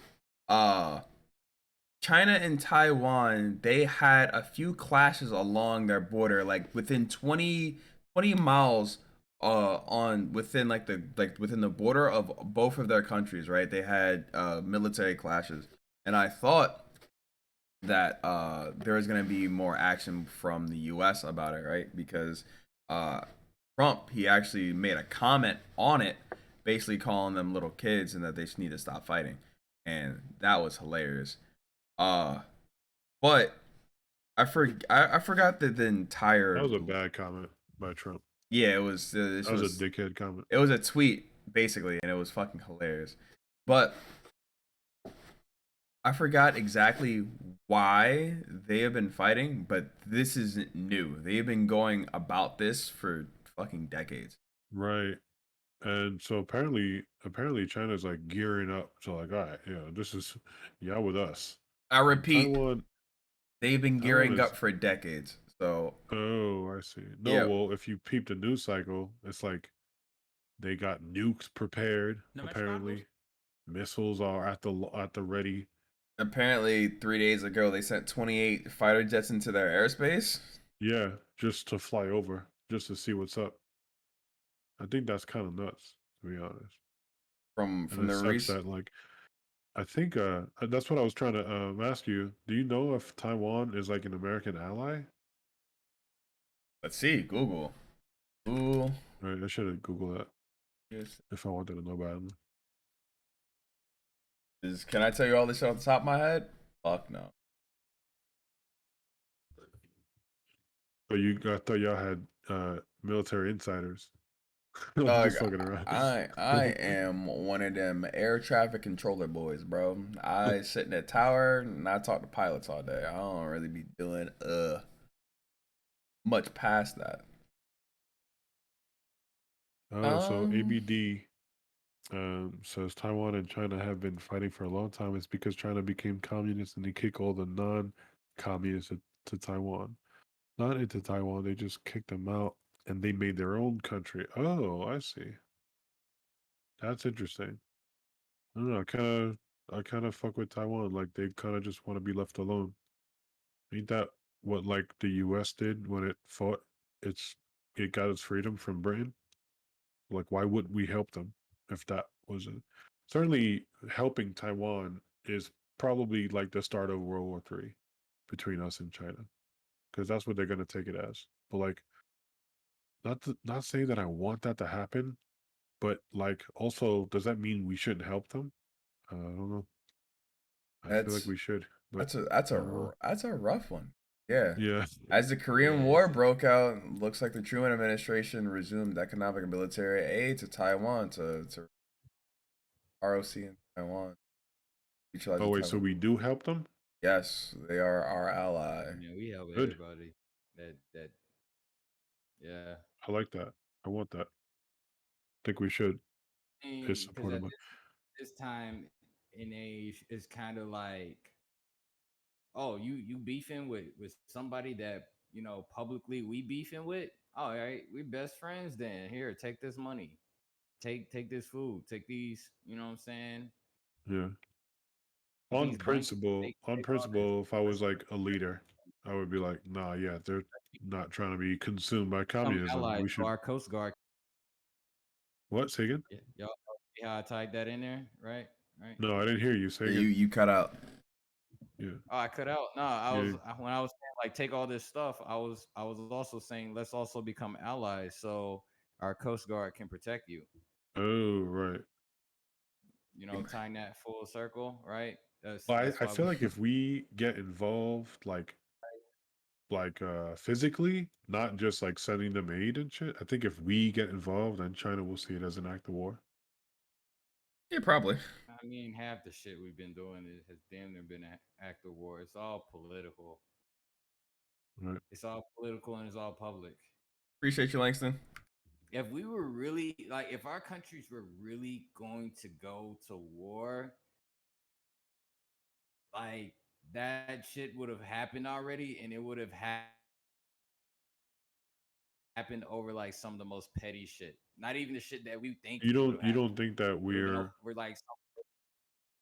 China and Taiwan, they had a few clashes along their border, like within 20 miles on within within the border of both of their countries, right? They had military clashes. And I thought that there was gonna be more action from the US about it, right? Because Trump, he actually made a comment on it, basically calling them little kids and that they just need to stop fighting. And that was hilarious. But I forgot that the entire.
That was a bad comment by Trump.
Yeah, it was.
That was a dickhead comment.
It was a tweet basically, and it was fucking hilarious. But I forgot exactly why they have been fighting, but this isn't new. They've been going about this for fucking decades.
Right. And so apparently China's like gearing up to like, all right, yeah, this is y'all with us.
I repeat,
Taiwan,
they've been gearing
Taiwan is-
up for decades. So
oh, I see. No,
Yeah.
well, if you peep the news cycle, it's like they got nukes prepared. Apparently, missiles are at the ready.
apparently 3 days ago they sent 28 fighter jets into their airspace.
Yeah, just to fly over, just to see what's up. I think that's kind of nuts, to be honest.
From
And it
the
sucks
recent.
that like, I think that's what I was trying to ask you. Do you know if Taiwan is like an American ally?
Let's see, Google. Google.
All right, I should have Googled that
Yes.
if I wanted to know about them.
Can I tell you all this shit off the top of my head? Fuck no.
But I thought y'all had military insiders. I'm
Dog,
just fucking around.
I am one of them air traffic controller boys, bro. I sit in the tower and I talk to pilots all day. I don't really be doing much past that.
Oh, so
Um,
ABD says Taiwan and China have been fighting for a long time. It's because China became communist and they kick all the non-communists to Taiwan. Not into Taiwan, they just kicked them out and they made their own country. Oh, I see. That's interesting. I don't know. I kind of fuck with Taiwan. Like they kind of just want to be left alone. Ain't that what like the U.S. did when it fought? It got its freedom from Britain. Like why would we help them if that was it? Certainly helping Taiwan is probably like the start of World War III between us and China because that's what they're gonna take it as. But like not saying that I want that to happen, but like also does that mean we shouldn't help them? I don't know. I feel like
that's
we should, but
that's a that's
I
a
don't know.
that's a rough one. Yeah.
Yeah.
As the
Yeah,
Korean War
it's
broke out, looks like the Truman administration resumed economic and military aid to Taiwan to ROC in Taiwan. Neutralize
Oh
the
wait, so
Taiwan.
we do help them?
Yes, they are our ally.
yeah, we help
Good.
everybody. That yeah.
I like that. I want that. Think we should. Is
Because
supported
at
by.
this time in age, it's kind of like, oh, you beefing with somebody that publicly we beefing with. All right, we best friends. Then here, take this money, take this food, take these. You know what I'm saying?
Yeah.
Take these blankets.
On
Take all this.
principle, if I was
Let's
like a leader, I would be like, nah, yeah, they're not trying to be consumed by
become
communism.
allies.
We
So
should.
our Coast Guard.
What? Say again?
Yeah, y'all see how I tied that in there, right? Right.
No, I didn't hear you. Say
Yeah,
again.
you cut out.
Yeah.
Oh, I cut out. No,
Yeah.
when I was saying like take all this stuff, I was also saying let's also become allies so our Coast Guard can protect you.
Oh, right.
Tying that full circle, right? That's
Well,
that's
I
why
feel
we
like if we get involved, like physically, not just like sending them aid and shit. I think if we get involved, then China will see it as an act of war.
Yeah, probably.
I mean half the shit we've been doing has damn near been an act of war. It's all political.
Right.
It's all political and it's all public.
Appreciate you, Langston.
If we were really like if our countries were really going to go to war, like that shit would have happened already and it would have happened over like some of the most petty shit. Not even the shit that we think would have
You
happened.
don't think that
Would have been over like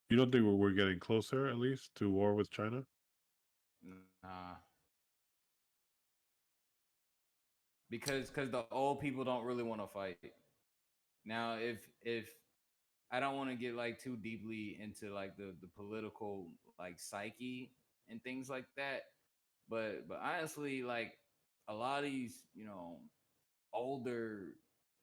you don't think we're getting closer at least to war with China?
nah. Because the old people don't really want to fight. Now if I don't want to get like too deeply into like the political like psyche and things like that, but honestly like a lot of these, older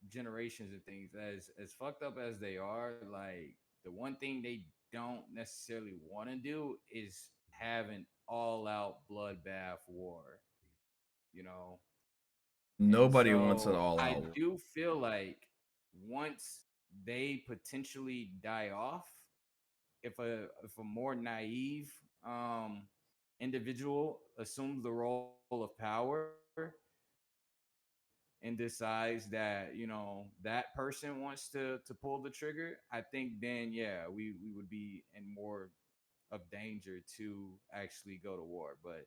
generations and things as fucked up as they are, like the one thing they don't necessarily want to do is have an all-out bloodbath war, you know. And
Nobody wants it
so
all
I
out.
do feel like once they potentially die off, if a more naive individual assumes the role of power and decides that that person wants to pull the trigger, I think then yeah we would be in more of danger to actually go to war. But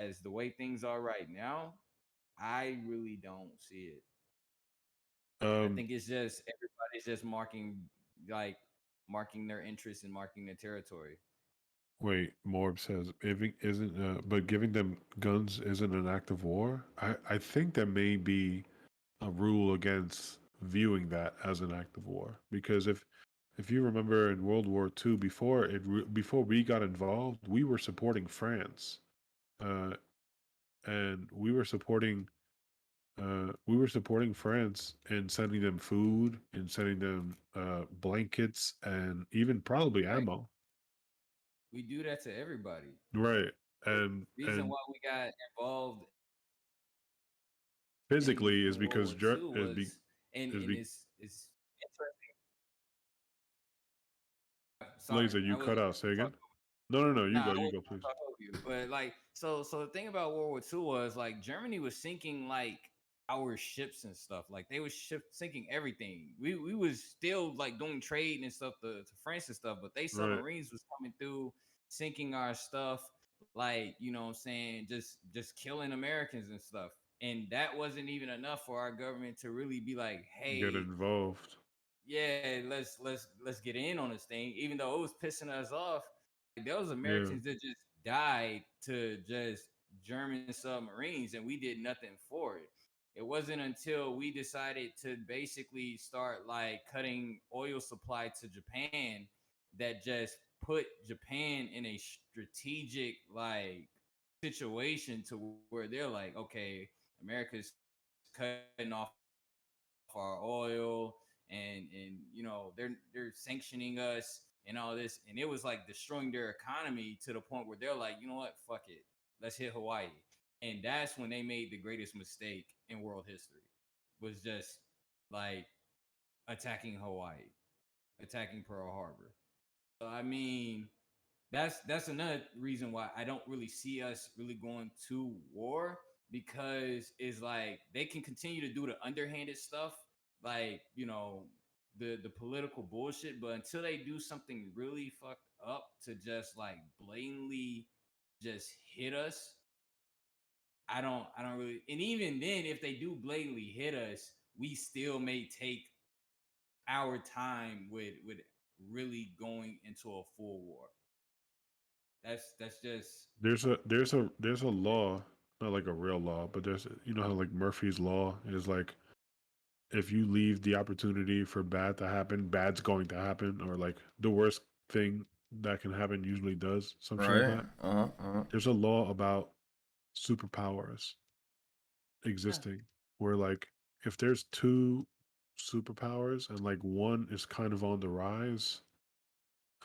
as the way things are right now, I really don't see it. I
Um,
think it's just everybody's just marking their interest and marking their territory.
Wait, Morb says isn't but giving them guns isn't an act of war. I think there may be a rule against viewing that as an act of war because if you remember in World War II before we got involved, we were supporting France, uh, and we were supporting France and sending them food and sending them blankets and even probably
Right?
ammo.
We do that to everybody.
Right.
The reason
And
why we got involved
physically
in
is
World
because
War II was
is
and
be
it's interesting. Sorry,
Laser, you
I
cut
wasn't
out. Say
talking.
again. No. You
Nah,
go. You go, please.
I hope you. But like, so the thing about World War II was like Germany was sinking like our ships and stuff. Like they was sinking everything. We was still like doing trade and stuff to France and stuff, but they
Right.
submarines was coming through, sinking our stuff. Like you know what I'm saying, just killing Americans and stuff. And that wasn't even enough for our government to really be like,
Get
hey,
involved.
yeah, let's get in on this thing, even though it was pissing us off. Like, there was
Yeah.
Americans that just died to just German submarines, and we did nothing for it. It wasn't until we decided to basically start like cutting oil supply to Japan that just put Japan in a strategic like situation to where they're like, okay, America's cutting off our oil and you know they're sanctioning us and all this, and it was like destroying their economy to the point where they're like, you know what, fuck it, let's hit Hawaii. And that's when they made the greatest mistake in world history, was just like attacking Hawaii, attacking Pearl Harbor. So I mean, that's another reason why I don't really see us really going to war, because it's like they can continue to do the underhanded stuff, like you know the political bullshit, but until they do something really fucked up to just like blatantly just hit us, I don't really. And even then, if they do blatantly hit us, we still may take our time with really going into a full war. That's just
There's a law, not like a real law, but there's, you know how like Murphy's law is like, if you leave the opportunity for bad to happen, bad's going to happen, or like the worst thing that can happen usually does, some shit like
Right.
that.
Uh-huh.
There's a law about superpowers
yeah.
existing where like if there's two superpowers and like one is kind of on the rise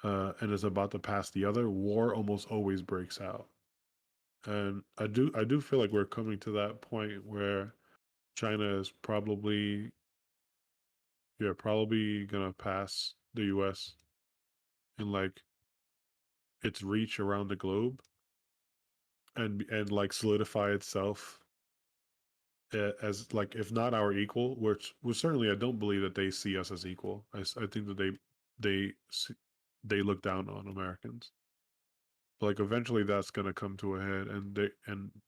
and is about to pass the other, war almost always breaks out. And I do feel like we're coming to that point where China is probably gonna pass the US in like its reach around the globe and like solidify itself as like, if not our equal, which certainly I don't believe that they see us as equal. I think that they see- they look down on Americans. But like eventually that's gonna come to a head, and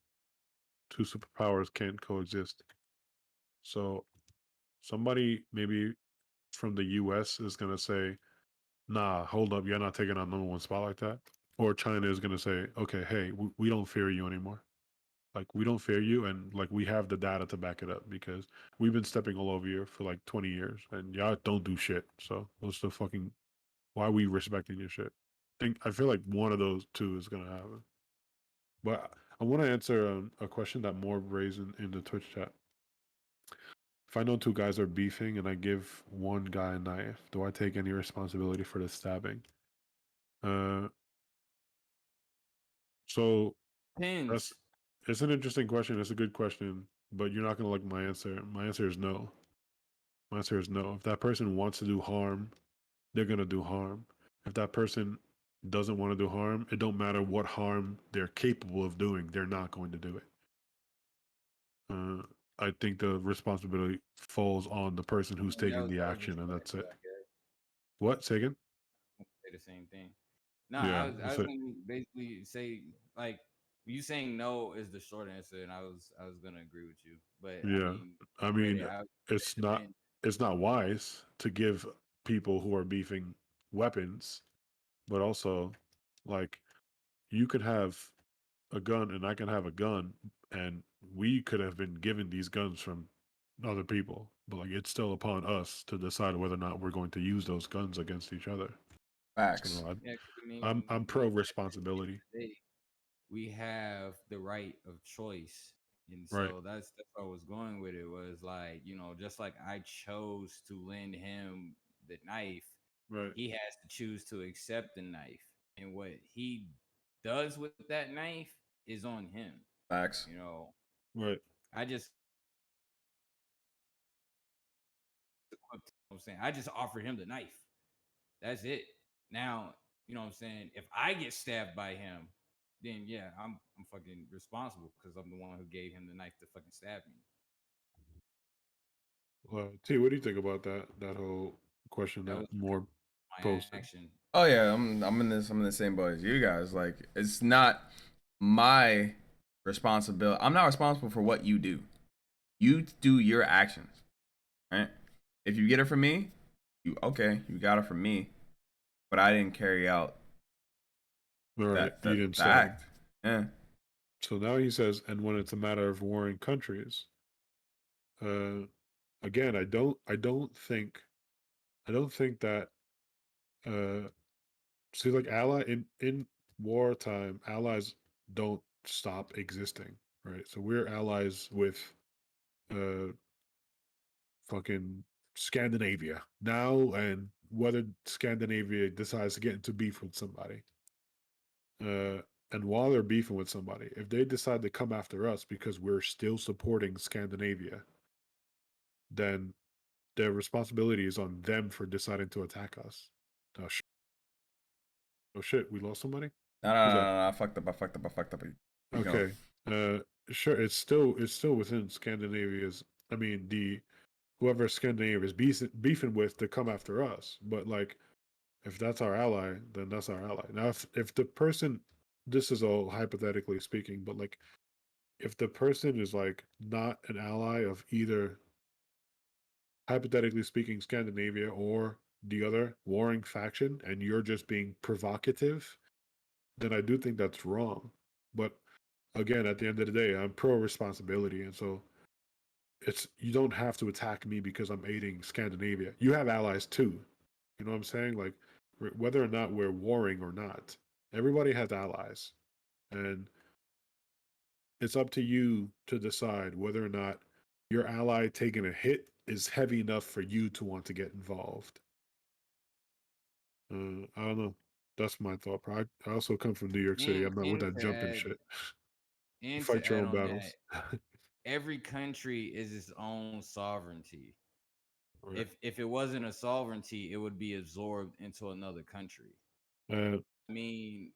two superpowers can't coexist. So somebody maybe from the US is gonna say, nah, hold up, you're not taking on number one spot like that. Or China is gonna say, okay, hey, we don't fear you anymore. Like we don't fear you, and like we have the data to back it up because we've been stepping all over you for like 20 years, and y'all don't do shit. So what's the fucking, why are we respecting your shit? I feel like one of those two is gonna happen. But I want to answer a question that Morb raised in the Twitch chat. If I know two guys are beefing and I give one guy a knife, do I take any responsibility for the stabbing? Uh, so that's
Depends.
it's an interesting question. It's a good question, but you're not gonna like my answer. My answer is no. My answer is no. If that person wants to do harm, they're gonna do harm. If that person doesn't want to do harm, it don't matter what harm they're capable of doing, they're not going to do it. Uh, I think the responsibility falls on the person who's
That
taking
was
the
that was just
action, and
my
that's
answer,
it.
I guess.
What? Say again?
Say the same thing. No,
Yeah,
I
that's
was
it.
gonna basically say like you saying no is the short answer, and I was gonna agree with you. But I
Yeah,
mean,
I
really,
mean,
I would say
it's
it
not
depends.
it's not wise to give people who are beefing weapons, but also, like, you could have a gun and I can have a gun, and we could have been given these guns from other people, but like it's still upon us to decide whether or not we're going to use those guns against each other.
Facts.
So
Yeah, 'cause I
I'm
mean,
pro
at the end of
responsibility.
the day, we have the right of choice. And
Right.
so that's where I was going with it, was like, you know, just like I chose to lend him the knife,
Right.
he has to choose to accept the knife. And what he does with that knife is on him.
Facts.
You know,
Right.
I just equipped him, I'm saying I just offered him the knife. That's it. Now you know what I'm saying? If I get stabbed by him, then yeah, I'm fucking responsible because I'm the one who gave him the knife to fucking stab me.
T, what do you think about that whole question
That
that
was
more
my
posted?
action.
Oh yeah, I'm in the same boat as you guys. Like it's not my responsibility. I'm not responsible for what you do. You do your actions, right? If you get it from me, you got it from me, but I didn't carry out
All right,
that
you
the,
didn't
the
stab him.
act. Yeah.
So now he says, and when it's a matter of warring countries, uh, again, I don't think that, see, like ally in wartime, allies don't stop existing, right? So we're allies with, uh, fucking Scandinavia now, and whether Scandinavia decides to get into beef with somebody, uh, and while they're beefing with somebody, if they decide to come after us because we're still supporting Scandinavia, then their responsibility is on them for deciding to attack us. Oh, oh shit, we lost somebody?
No, no,
Who's
no,
that?
no, no, I fucked up. I fucked up. I fucked up. Keep going.
Okay. Uh sure, it's still within Scandinavia's, I mean, the whoever Scandinavia is beefing with to come after us. But like if that's our ally, then that's our ally. Now if the person, this is all hypothetically speaking, but like if the person is like not an ally of either, hypothetically speaking, Scandinavia or the other warring faction, and you're just being provocative, then I do think that's wrong. But again, at the end of the day, I'm pro responsibility, and so it's, you don't have to attack me because I'm aiding Scandinavia. You have allies too. You know what I'm saying? Like whether or not we're warring or not, everybody has allies, and it's up to you to decide whether or not your ally taking a hit is heavy enough for you to want to get involved. I don't know. That's my thought. I also come from New York City.
And
I'm not with
and
that
to
jumping
add
shit. You
and to
fight your
add
own
on that,
battles.
every country is its own sovereignty.
Right.
If it wasn't a sovereignty, it would be absorbed into another country.
Uh,
I mean,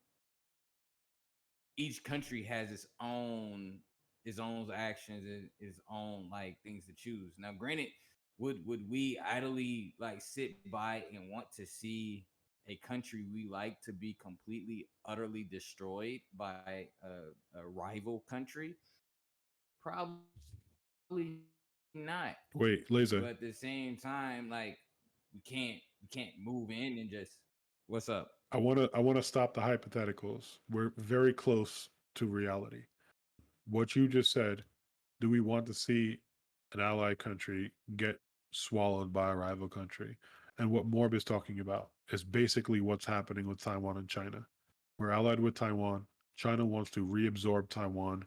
each country has its own actions and its own like things to choose. Now, granted, would we idly like sit by and want to see a country we like to be completely utterly destroyed by a rival country? Probably not.
wait, Laser.
But at the same time, like we can't move in and just what's up?
I wanna stop the hypotheticals. We're very close to reality. What you just said, do we want to see an allied country get swallowed by a rival country? And what Morb is talking about is basically what's happening with Taiwan and China. We're allied with Taiwan. China wants to reabsorb Taiwan,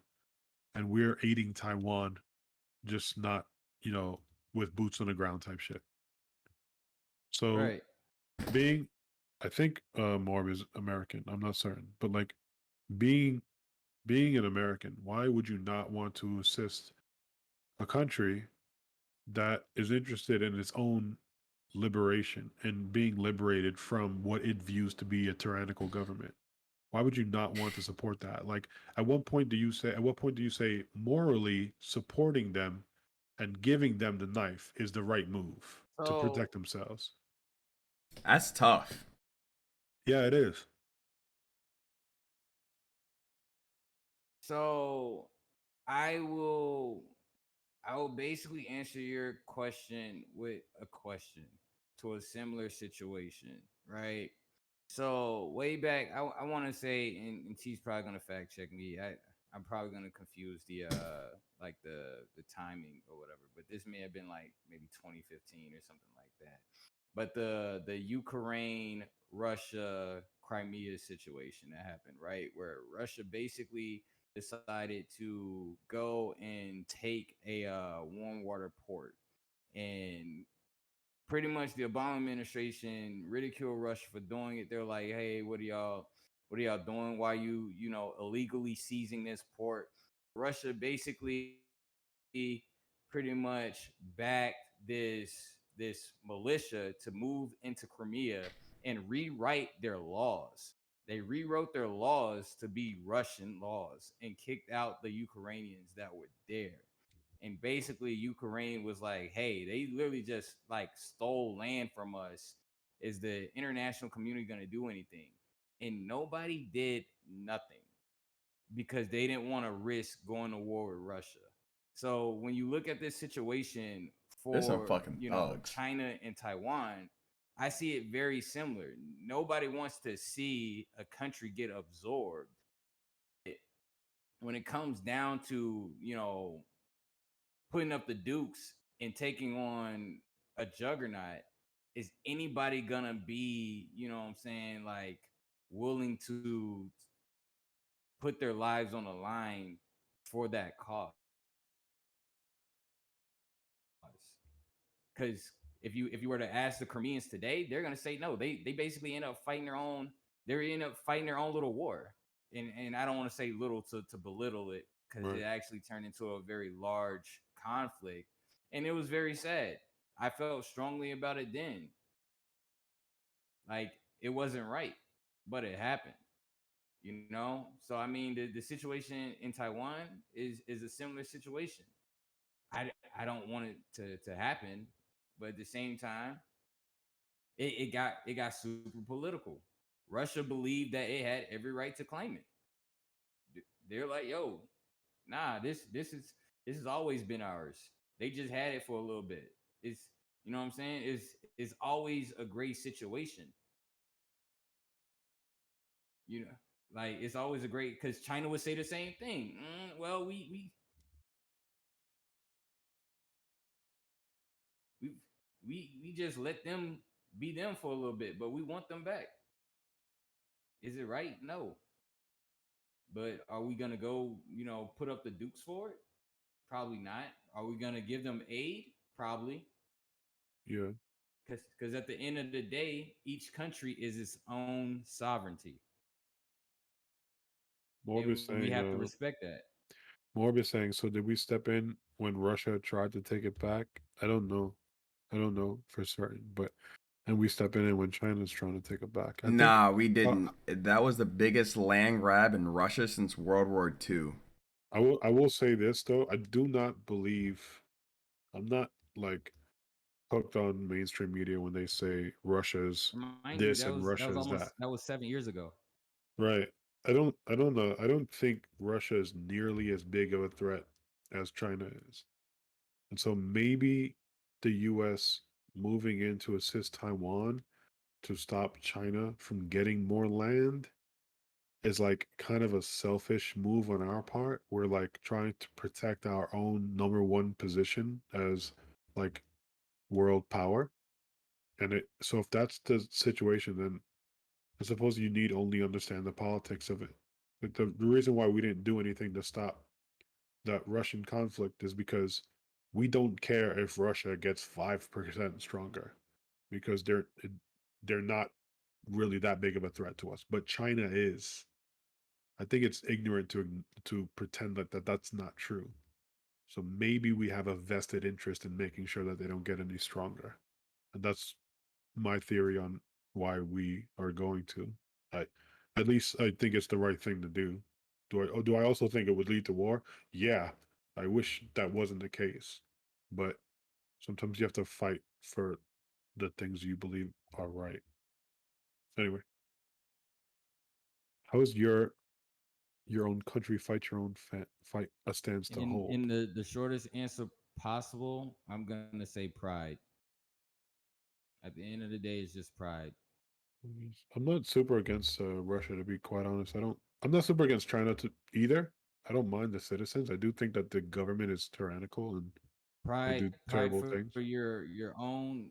and we're aiding Taiwan, just not, you know, with boots on the ground type shit. So
Right.
being, I think Morb is American. I'm not certain, but like being being an American, why would you not want to assist a country that is interested in its own liberation and being liberated from what it views to be a tyrannical government? Why would you not want to support that? Like, at what point do you say morally supporting them and giving them the knife is the right move to
So
protect themselves?
That's tough.
Yeah, it is.
so I will I will basically answer your question with a question to a similar situation, right? So way back, I want to say, and T's probably gonna fact check me. I'm probably gonna confuse the like the timing or whatever, but this may have been like maybe 2015 or something like that. But the Ukraine Russia Crimea situation that happened, right, where Russia basically decided to go and take a warm water port, and pretty much the Obama administration ridiculed Russia for doing it. They're like, "Hey, what are y'all doing? Why you know illegally seizing this port?" Russia basically pretty much backed this militia to move into Crimea and rewrite their laws. They rewrote their laws to be Russian laws and kicked out the Ukrainians that were there. And basically, Ukraine was like, hey, they literally just like stole land from us. Is the international community going to do anything? And nobody did nothing because they didn't want to risk going to war with Russia. So when you look at this situation
There's some
for,
fucking thugs.
China and Taiwan, I see it very similar. Nobody wants to see a country get absorbed. When it comes down to, putting up the dukes and taking on a juggernaut, is anybody gonna be, what I'm saying, like willing to put their lives on the line for that cause? Because if you were to ask the Koreans today, they're gonna say no. They basically end up fighting their own. They end up fighting their own little war. And I don't want to say little to belittle it, because
Right.
it actually turned into a very large conflict, and it was very sad. I felt strongly about it then. Like, it wasn't right, but it happened. So I mean, the situation in Taiwan is a similar situation. I don't want it to happen, but at the same time, it got super political. Russia believed that it had every right to claim it. They're like, yo, nah, this has always been ours. They just had it for a little bit. It's, what I'm saying, it's always a great situation. You know, like, it's always a great, because China would say the same thing. Well, we we just let them be them for a little bit, but we want them back. Is it right? No. But are we gonna go, put up the dukes for it? Probably not. Are we gonna give them aid? Probably.
Yeah.
Because at the end of the day, each country is its own sovereignty, and
Morbius
we
saying,
have to respect that.
Morbius saying, so did we step in when Russia tried to take it back? I don't know. I don't know for certain, but and we step in when China's trying to take it back. I think
Nah, we
uh,
didn't. That was the biggest land grab in Russia since World War II.
I will say this though. I do not believe I'm not like hooked on mainstream media when they say Russia's
Mind you,
this and
that was
Russia's that.
almost that was 7 years ago.
Right. I don't know. I don't think Russia is nearly as big of a threat as China is. And so maybe the US moving in to assist Taiwan to stop China from getting more land is like kind of a selfish move on our part. We're like trying to protect our own number one position as like world power. And so if that's the situation, then I suppose you need only understand the politics of it. Like the reason why we didn't do anything to stop that Russian conflict is because we don't care if Russia gets 5% stronger because they're not really that big of a threat to us. But China is. I think it's ignorant to pretend that's not true. So maybe we have a vested interest in making sure that they don't get any stronger. And that's my theory on why we are going to. I, at least I think it's the right thing to do. Do I also think it would lead to war? Yeah. I wish that wasn't the case. But sometimes you have to fight for the things you believe are right. Anyway, how is your own country fight your own fight a stance to hold?
In the shortest answer possible, I'm gonna say pride. At the end of the day, it's just pride.
I'm not super against Russia, to be quite honest. I'm not super against China to either. I don't mind the citizens. I do think that the government is tyrannical and they
Pride,
do
pride
terrible
for
things.
your own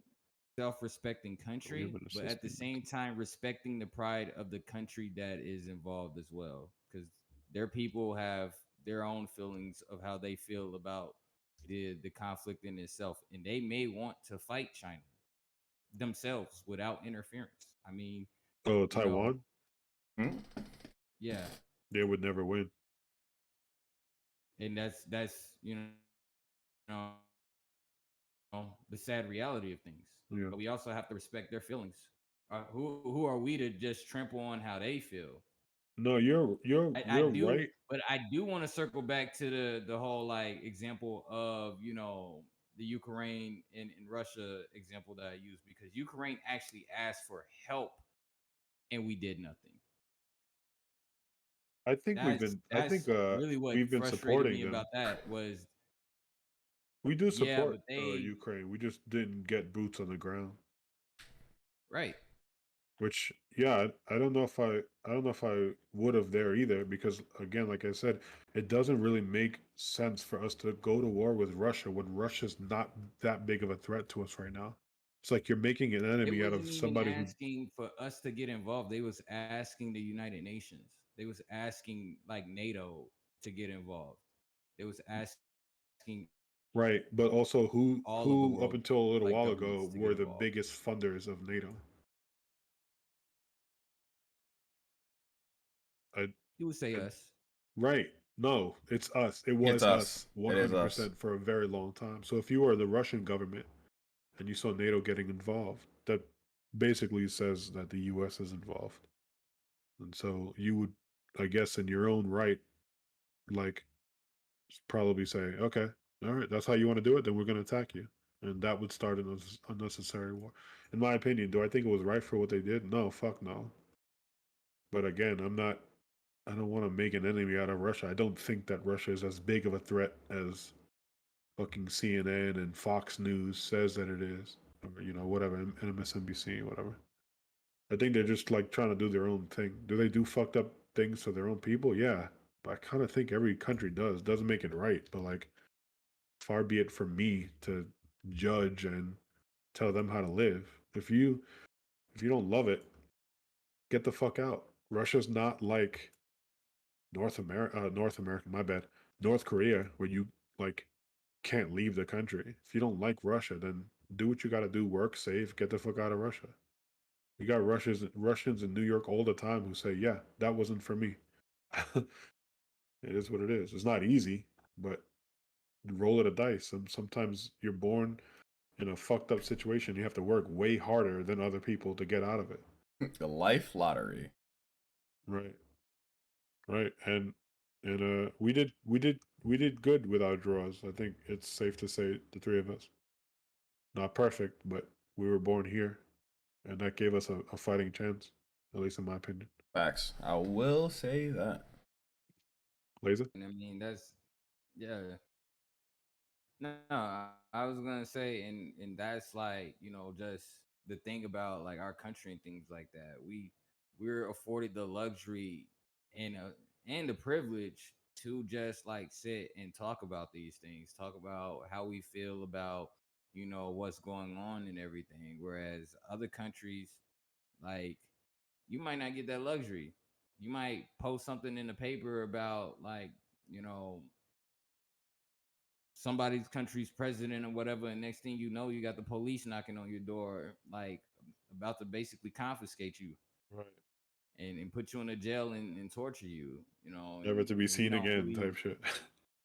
self-respecting
We have
country,
an
but at the
assistant.
same time respecting the pride of the country that is involved as well, because their people have their own feelings of how they feel about the conflict in itself, and they may want to fight China themselves without interference. I mean,
Oh,
you know,
Taiwan,
Hmm?
yeah,
they would never win.
and that's know the sad reality of things.
Yeah.
But we also have to respect their feelings. who are we to just trample on how they feel?
No, you're you're
I
you're
do,
right.
but I do want to circle back to the whole like example of the Ukraine and Russia example that I used, because Ukraine actually asked for help and we did nothing.
I think
That's really what
we've been
frustrated
supporting
me
them.
about that was,
We do
yeah,
support
but they
Ukraine. We just didn't get boots on the ground.
right.
Which, yeah, I don't know if I would have there either, because again, like I said, it doesn't really make sense for us to go to war with Russia when Russia's not that big of a threat to us right now. It's like you're making an
They
enemy out of
wasn't even
somebody who,
asking for us to get involved. They was asking the United Nations. They was asking like NATO to get involved. They was asking
right, but also
all of the
who up
world
until a little
like
while ago
governments to get
were the
involved.
biggest funders of NATO. I,
You would say
I
us.
Right. No, it's us. It
It's
was
us.
us
It is us.
100% for a very long time. So if you were the Russian government and you saw NATO getting involved, that basically says that the US is involved. And so you would, I guess, in your own right, like, probably say, okay, all right, that's how you want to do it, then we're going to attack you. And that would start an unnecessary war. In my opinion, do I think it was right for what they did? No, fuck no. But again, I don't want to make an enemy out of Russia. I don't think that Russia is as big of a threat as fucking CNN and Fox News says that it is, or whatever, MSNBC, whatever. I think they're just like trying to do their own thing. Do they do fucked up things to their own people? Yeah, but I kind of think every country does. Doesn't make it right, but like, far be it from me to judge and tell them how to live. If you don't love it, get the fuck out. Russia's not like North America, my bad, North Korea, where you like can't leave the country. If you don't like Russia, then do what you got to do. Work, save, get the fuck out of Russia. We got Russians in New York all the time who say, "Yeah, that wasn't for me." It is what it is. It's not easy, but roll it a dice. And sometimes you're born in a fucked up situation. You have to work way harder than other people to get out of it.
The life lottery.
Right, right, and we did good with our draws. I think it's safe to say the three of us. Not perfect, but we were born here, and that gave us a fighting chance, at least in my opinion.
Facts. I will say that.
Laser?
And I mean yeah. No, I was gonna say, and that's like just the thing about like our country and things like that. We're afforded the luxury and and the privilege to just like sit and talk about these things, talk about how we feel about what's going on and everything. Whereas other countries, like, you might not get that luxury. You might post something in the paper about like you know somebody's country's president or whatever, and next thing you know, you got the police knocking on your door, like about to basically confiscate you
Right.
and put you in a jail and torture you,
Never to be
and we
seen
don't
again
really,
type shit.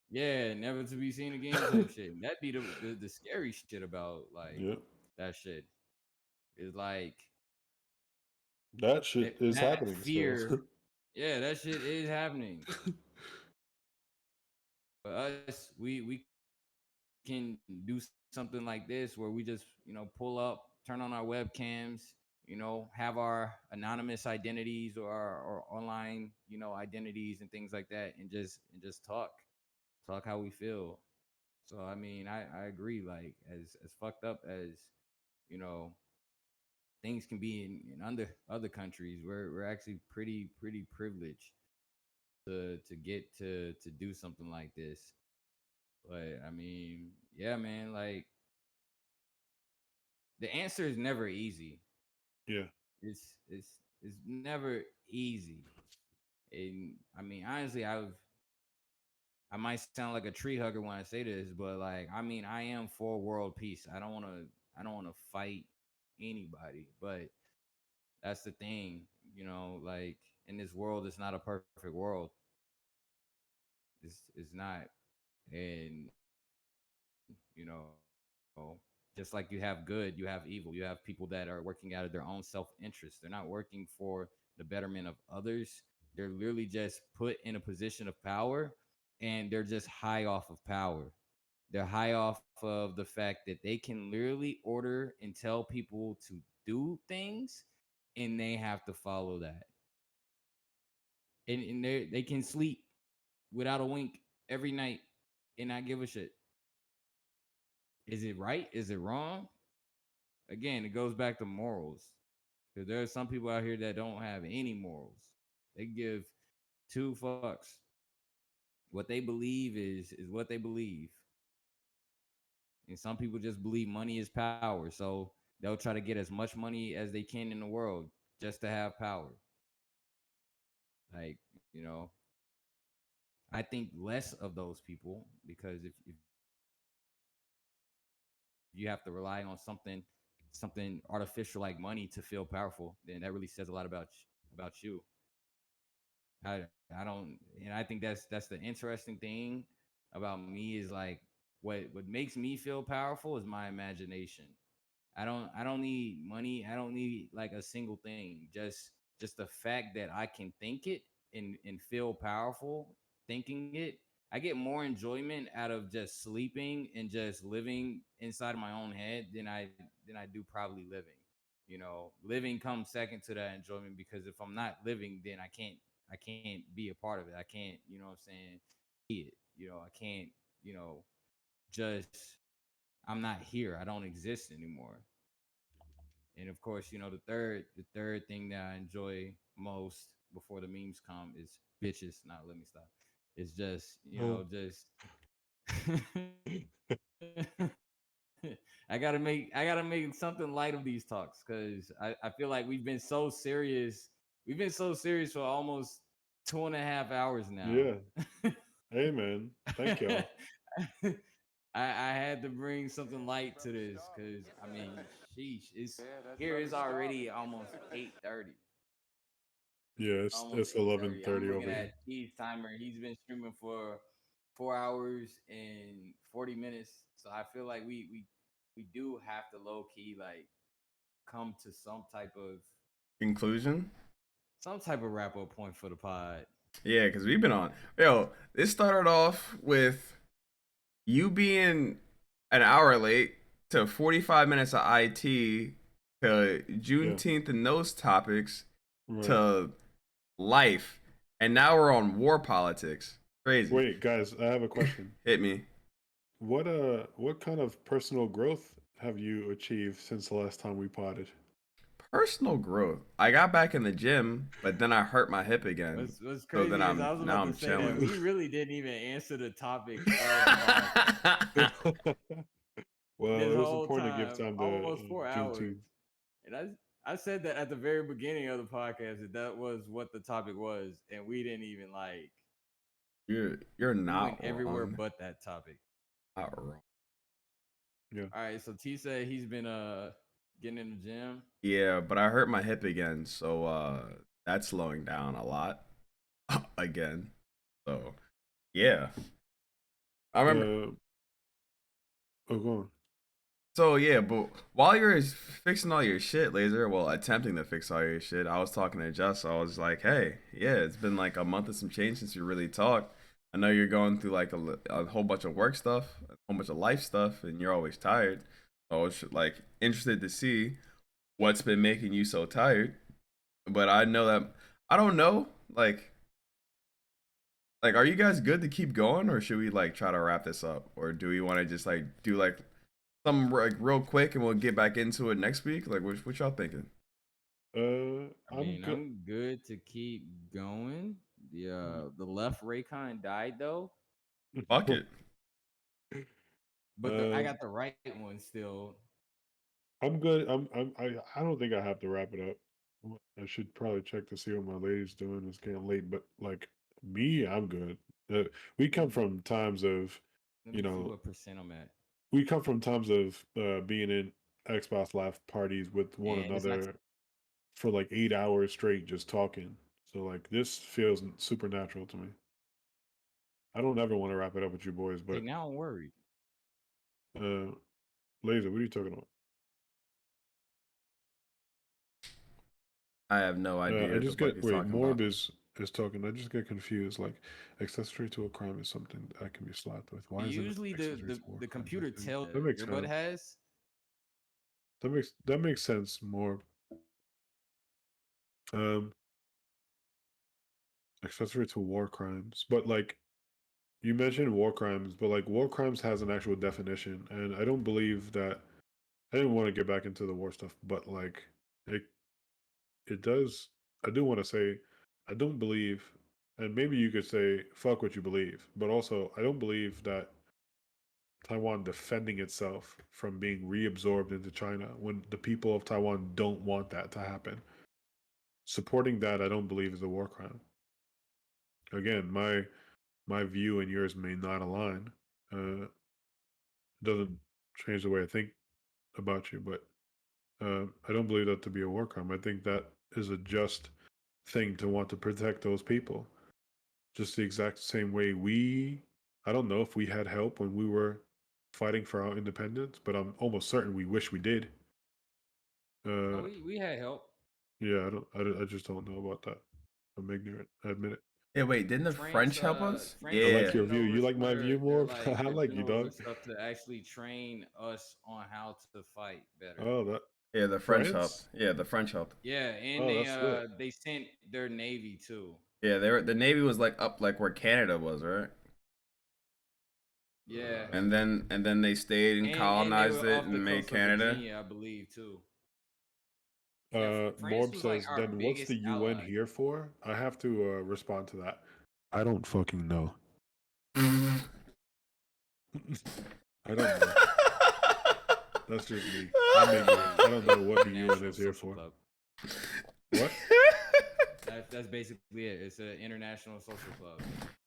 yeah, never to be seen again type shit. That'd be the scary shit about like
Yeah.
that shit. Is like
That shit is
that
happening still.
fear. Yeah, that shit is happening. For us, we can do something like this where we just pull up, turn on our webcams, have our anonymous identities or online identities and things like that, and just talk how we feel. So I mean, I agree, like as fucked up as you know things can be in other countries, we're actually pretty privileged to get to do something like this. But I mean, yeah, man, like the answer is never easy.
Yeah.
It's never easy. And I mean, honestly, I might sound like a tree hugger when I say this, but like I mean, I am for world peace. I don't want to fight anybody, but that's the thing, like in this world it's not a perfect world. It's not. And Just like you have good, you have evil. You have people that are working out of their own self-interest. They're not working for the betterment of others. They're literally just put in a position of power, and they're just high off of power. They're high off of the fact that they can literally order and tell people to do things, and they have to follow that. And they can sleep without a wink every night and not give a shit. Is it right? Is it wrong? Again, it goes back to morals. Because there are some people out here that don't have any morals. They give two fucks. What they believe is what they believe. And some people just believe money is power. So they'll try to get as much money as they can in the world just to have power. Like, you know, I think less of those people, because if you have to rely on something artificial like money to feel powerful, then that really says a lot about you. I I don't, and I think that's the interesting thing about me is like what makes me feel powerful is my imagination. I don't need money. I don't need like a single thing. Just the fact that I can think it and feel powerful thinking it. I get more enjoyment out of just sleeping and just living inside of my own head than I do probably living. Living comes second to that enjoyment, because if I'm not living, then I can't be a part of it. I can't, what I'm saying, see it. I can't, you know, just I'm not here. I don't exist anymore. And of course, the third thing that I enjoy most before the memes come is bitches. Now let me stop. It's just,
Oh.
just I gotta make something light of these talks, because I feel like we've been so serious. We've been so serious for almost 2.5 hours now.
Yeah. Hey, man. Thank y'all.
I had to bring something light to this, because I mean, sheesh, it's already almost 8:30.
Yeah,
Almost
it's
8:30. I'm
11:30
looking
over
at
here.
T's timer. He's been streaming for 4 hours and 40 minutes. So I feel like we do have to low key like come to
Conclusion?
some type of wrap up point for the pod.
Yeah, because we've been on. Yo, this started off with you being an hour late to 45 minutes of IT to
Yeah.
Juneteenth and those topics
Right.
to life. And now we're on war politics. Crazy.
Wait, guys, I have a question.
Hit me.
What kind of personal growth have you achieved since the last time we potted?
Personal growth. I got back in the gym, but then I hurt my hip again.
What's
So then
crazy is I was
now
about to
I'm
say that
chilling.
we really didn't even answer the topic of the podcast
Well,
this
it was
whole
important to give
time,
time to
almost 4 hours.
Juneteenth.
And I said that at the very beginning of the podcast that was what the topic was, and we didn't even like.
You're
We went
not
everywhere
wrong.
but that topic.
Not wrong.
Yeah.
All right, so T said he's been getting in the gym.
Yeah, but I hurt my hip again, so that's slowing down a lot again. So yeah, I remember.
Oh, go on.
So yeah, but while you're fixing all your shit, Laser, well, attempting to fix all your shit, I was talking to Jess. I was like, hey, yeah, it's been like a month and some change since we really talked. I know you're going through like a whole bunch of work stuff, a whole bunch of life stuff, and you're always tired. So I was like interested to see what's been making you so tired. But I know that I don't know, like, are you guys good to keep going, or should we like try to wrap this up, or do we want to just like do like something like real quick and we'll get back into it next week? Like, what y'all thinking?
I
I'm
mean,
good.
I'm good to keep going. The left Raycon died though,
Fuck it.
but I
Uh,
got the right one still.
I'm good. I don't think I have to wrap it up. I should probably check to see what my lady's doing. It's getting late, but like me, I'm good. Uh, we come from times of,
Let
you
me see
know,
what percent I'm at.
we come from times of being in Xbox Live parties with one
And it's not
another for like 8 hours straight, just talking. So like this feels supernatural to me. I don't ever want to wrap it up with you boys,
see,
but
now I'm worried.
uh, Laser, what are you talking about?
I have no idea
I
what the
just
fuck
get
he's
wait.
talking about.
Morb is talking. I just get confused. Like, accessory to a crime is something that can be slapped with. Why isn't it
Usually
accessory to war
the
crimes?
computer
I think
tells
that makes
your butt
sense.
has.
That makes sense more. Um, accessory to war crimes, but like you mentioned war crimes, but like war crimes has an actual definition, and I don't believe that. I didn't want to get back into the war stuff, but like it it does. I do want to say I don't believe, and maybe you could say fuck what you believe, but also I don't believe that Taiwan defending itself from being reabsorbed into China when the people of Taiwan don't want that to happen. Supporting that, I don't believe is a war crime. Again, my view and yours may not align. It doesn't change the way I think about you, but I don't believe that to be a war crime. I think that is a just thing to want to protect those people. Just the exact same way I don't know if we had help when we were fighting for our independence, but I'm almost certain we wish we did.
Oh,
Uh,
we had help.
yeah, I just don't know about that. I'm ignorant. I admit it.
Yeah, wait, didn't the French help us?
France
I
was
like
Yeah.
your
sending
view.
over
You like
some
my
of
view
their
more?
like
I
they're
like you,
sending over
dog.
stuff to actually train us on how to fight better.
Oh, that
Yeah, the French helped.
France?
Yeah, the French helped.
Yeah, and
Oh, that's lit.
they sent their navy too.
Yeah, the Navy was like up like where Canada was, right?
Yeah,
And then they stayed and
and they
colonized
were
it
off the
and made
coast of
Canada.
Virginia, I believe too. Yeah, France
Morb
was like
says,
our
then what's the
biggest
UN
ally.
here for? I have to respond to that. I don't fucking know. I don't know. That's just me. I'm ignorant. I don't know what the UN
International
is here
Social
for.
Club.
What?
That's basically it. It's an international social club of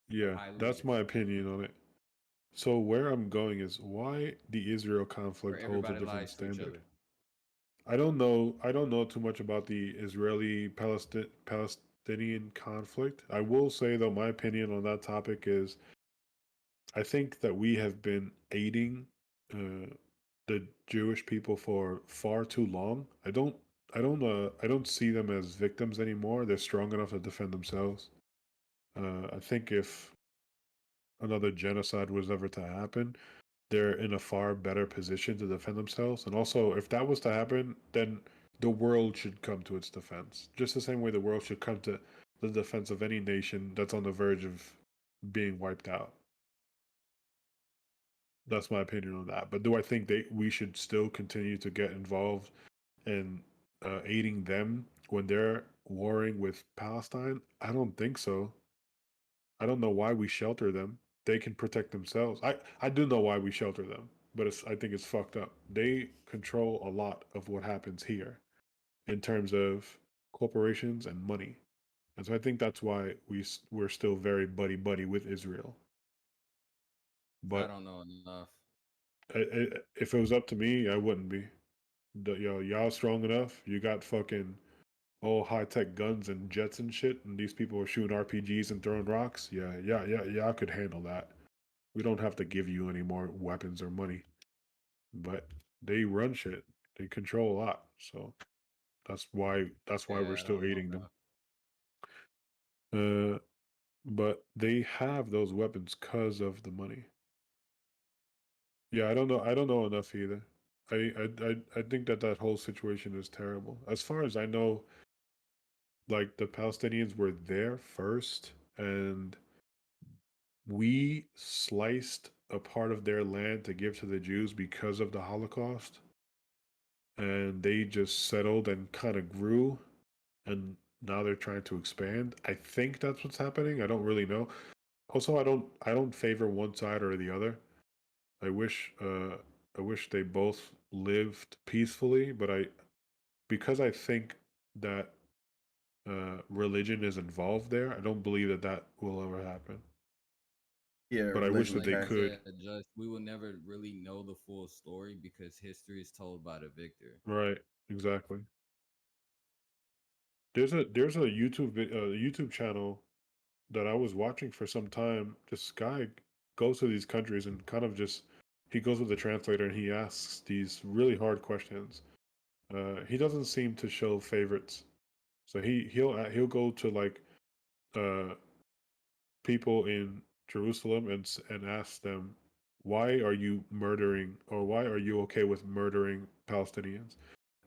Yeah,
high
that's
leaders
my opinion on it. So where I'm going is why the Israel
where
conflict holds a
everybody
different
lies to each
standard.
other.
I don't know. I don't know too much about the Israeli Palestinian conflict. I will say though, my opinion on that topic is I think that we have been aiding uh, the Jewish people for far too long. I don't see them as victims anymore. They're strong enough to defend themselves. I think if another genocide was ever to happen, they're in a far better position to defend themselves. And also, if that was to happen, then the world should come to its defense. Just the same way the world should come to the defense of any nation that's on the verge of being wiped out. That's my opinion on that. But do I think we should still continue to get involved in aiding them when they're warring with Palestine? I don't think so. I don't know why we shelter them. They can protect themselves. I do know why we shelter them, but I think it's fucked up. They control a lot of what happens here in terms of corporations and money. And so I think that's why we're still very buddy buddy with Israel.
I
But
don't know enough.
if it was up to me, I wouldn't be. Y'all strong enough. You got fucking all high tech guns and jets and shit, and these people are shooting RPGs and throwing rocks. Yeah. Y'all could handle that. We don't have to give you any more weapons or money. But they run shit. They control a lot. So that's why we're
Yeah, I
still
don't know
aiding them.
enough.
Uh, but they have those weapons because of the money. Yeah, I don't know. I don't know enough either. I think that whole situation is terrible. As far as I know, like the Palestinians were there first, and we sliced a part of their land to give to the Jews because of the Holocaust, and they just settled and kind of grew, and now they're trying to expand. I think that's what's happening. I don't really know. Also, I don't favor one side or the other. I wish I wish they both lived peacefully, but because I think that religion is involved there, I don't believe that will ever happen.
Yeah,
But I wish
religion,
that
Like
they
you
okay.
could.
said, just we will never really know the full story because history is told by the victor.
Right, exactly. There's a YouTube channel that I was watching for some time. This guy goes to these countries and kind of just he goes with the translator and he asks these really hard questions. He doesn't seem to show favorites, so he'll go to like uh, people in Jerusalem and ask them, why are you murdering, or why are you okay with murdering Palestinians?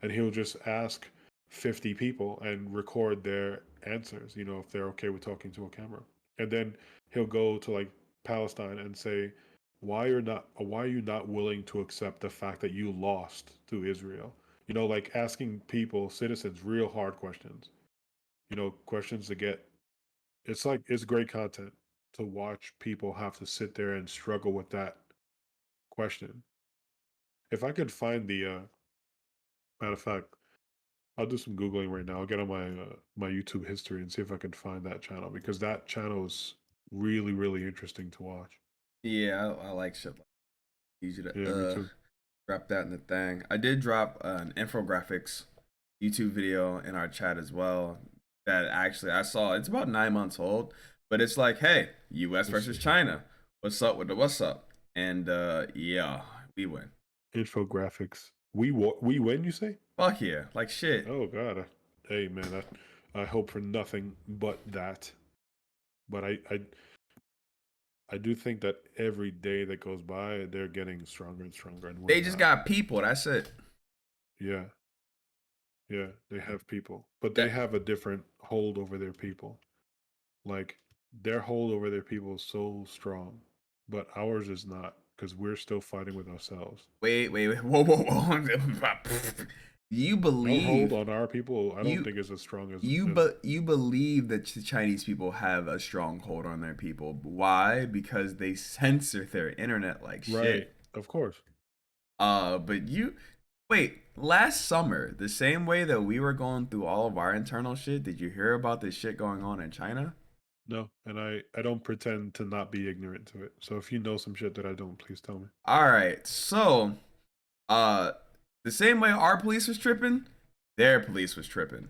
And he'll just ask 50 people and record their answers, if they're okay with talking to a camera. And then he'll go to like Palestine and say, why are you not willing to accept the fact that you lost to Israel? Like asking people, citizens, real hard questions. Questions to get, it's great content to watch people have to sit there and struggle with that question. If I could find the matter of fact, I'll do some googling right now. I'll get on my YouTube history and see if I can find that channel, because that channel is really really interesting to watch.
Yeah, I like shit like easy
Yeah, me
to
too.
drop that in the thing. I did drop an infographics YouTube video in our chat as well. That actually I saw. It's about 9 months old, but it's like, hey, U.S.
Let's
versus
see.
China. What's up with the what's up? And yeah, we win.
Infographics. We win, you say?
Fuck yeah, like shit.
Oh god. Hey man, I hope for nothing but that. But I do think that every day that goes by, they're getting stronger and stronger, and we're
They just
not.
got people. That's it.
Yeah, yeah, they have people, but they
That
have a different hold over their people. Like their hold over their people is so strong, but ours is not, because we're still fighting with ourselves.
wait, whoa, whoa, whoa. You
Our hold
believe
on our people, I don't
you
think is as strong as
you believe that the Chinese people have a strong hold on their people. Why? Because they censor their internet like
right.
shit.
Of course.
But you wait. Last summer, the same way that we were going through all of our internal shit, did you hear about this shit going on in China?
No, and I don't pretend to not be ignorant to it. So if you know some shit that I don't, please tell me.
All right, so uh, the same way our police was tripping, their police was tripping.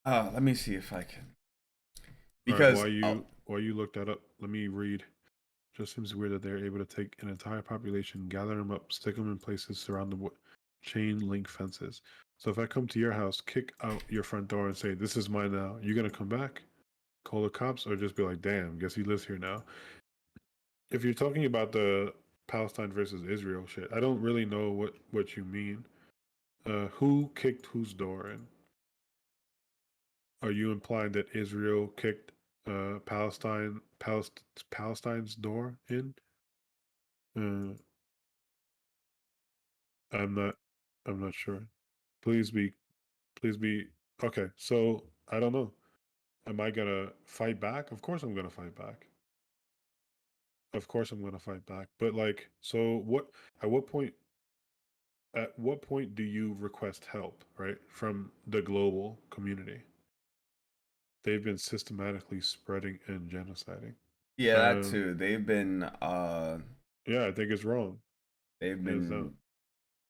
Let me see if I can.
All right,
Because
while you look that up, let me read. Just seems weird that they're able to take an entire population, gather them up, stick them in places surrounded with chain link fences. So if I come to your house, kick out your front door and say, "This is mine now," you gonna come back, call the cops, or just be like, "Damn, guess he lives here now"? If you're talking about the Palestine versus Israel shit, I don't really know what you mean. Who kicked whose door in? Are you implying that Israel kicked Palestine's door in? Uh, I'm not I'm not sure. Please be please be okay. So I don't know. Am I gonna fight back? Of course I'm gonna fight back. Of course I'm gonna fight back. But like, so what? At what point? At what point do you request help? Right, from the global community? They've been systematically spreading and genociding.
yeah, that
Um,
too.
yeah, I think it's wrong.
They've
Hands down.
been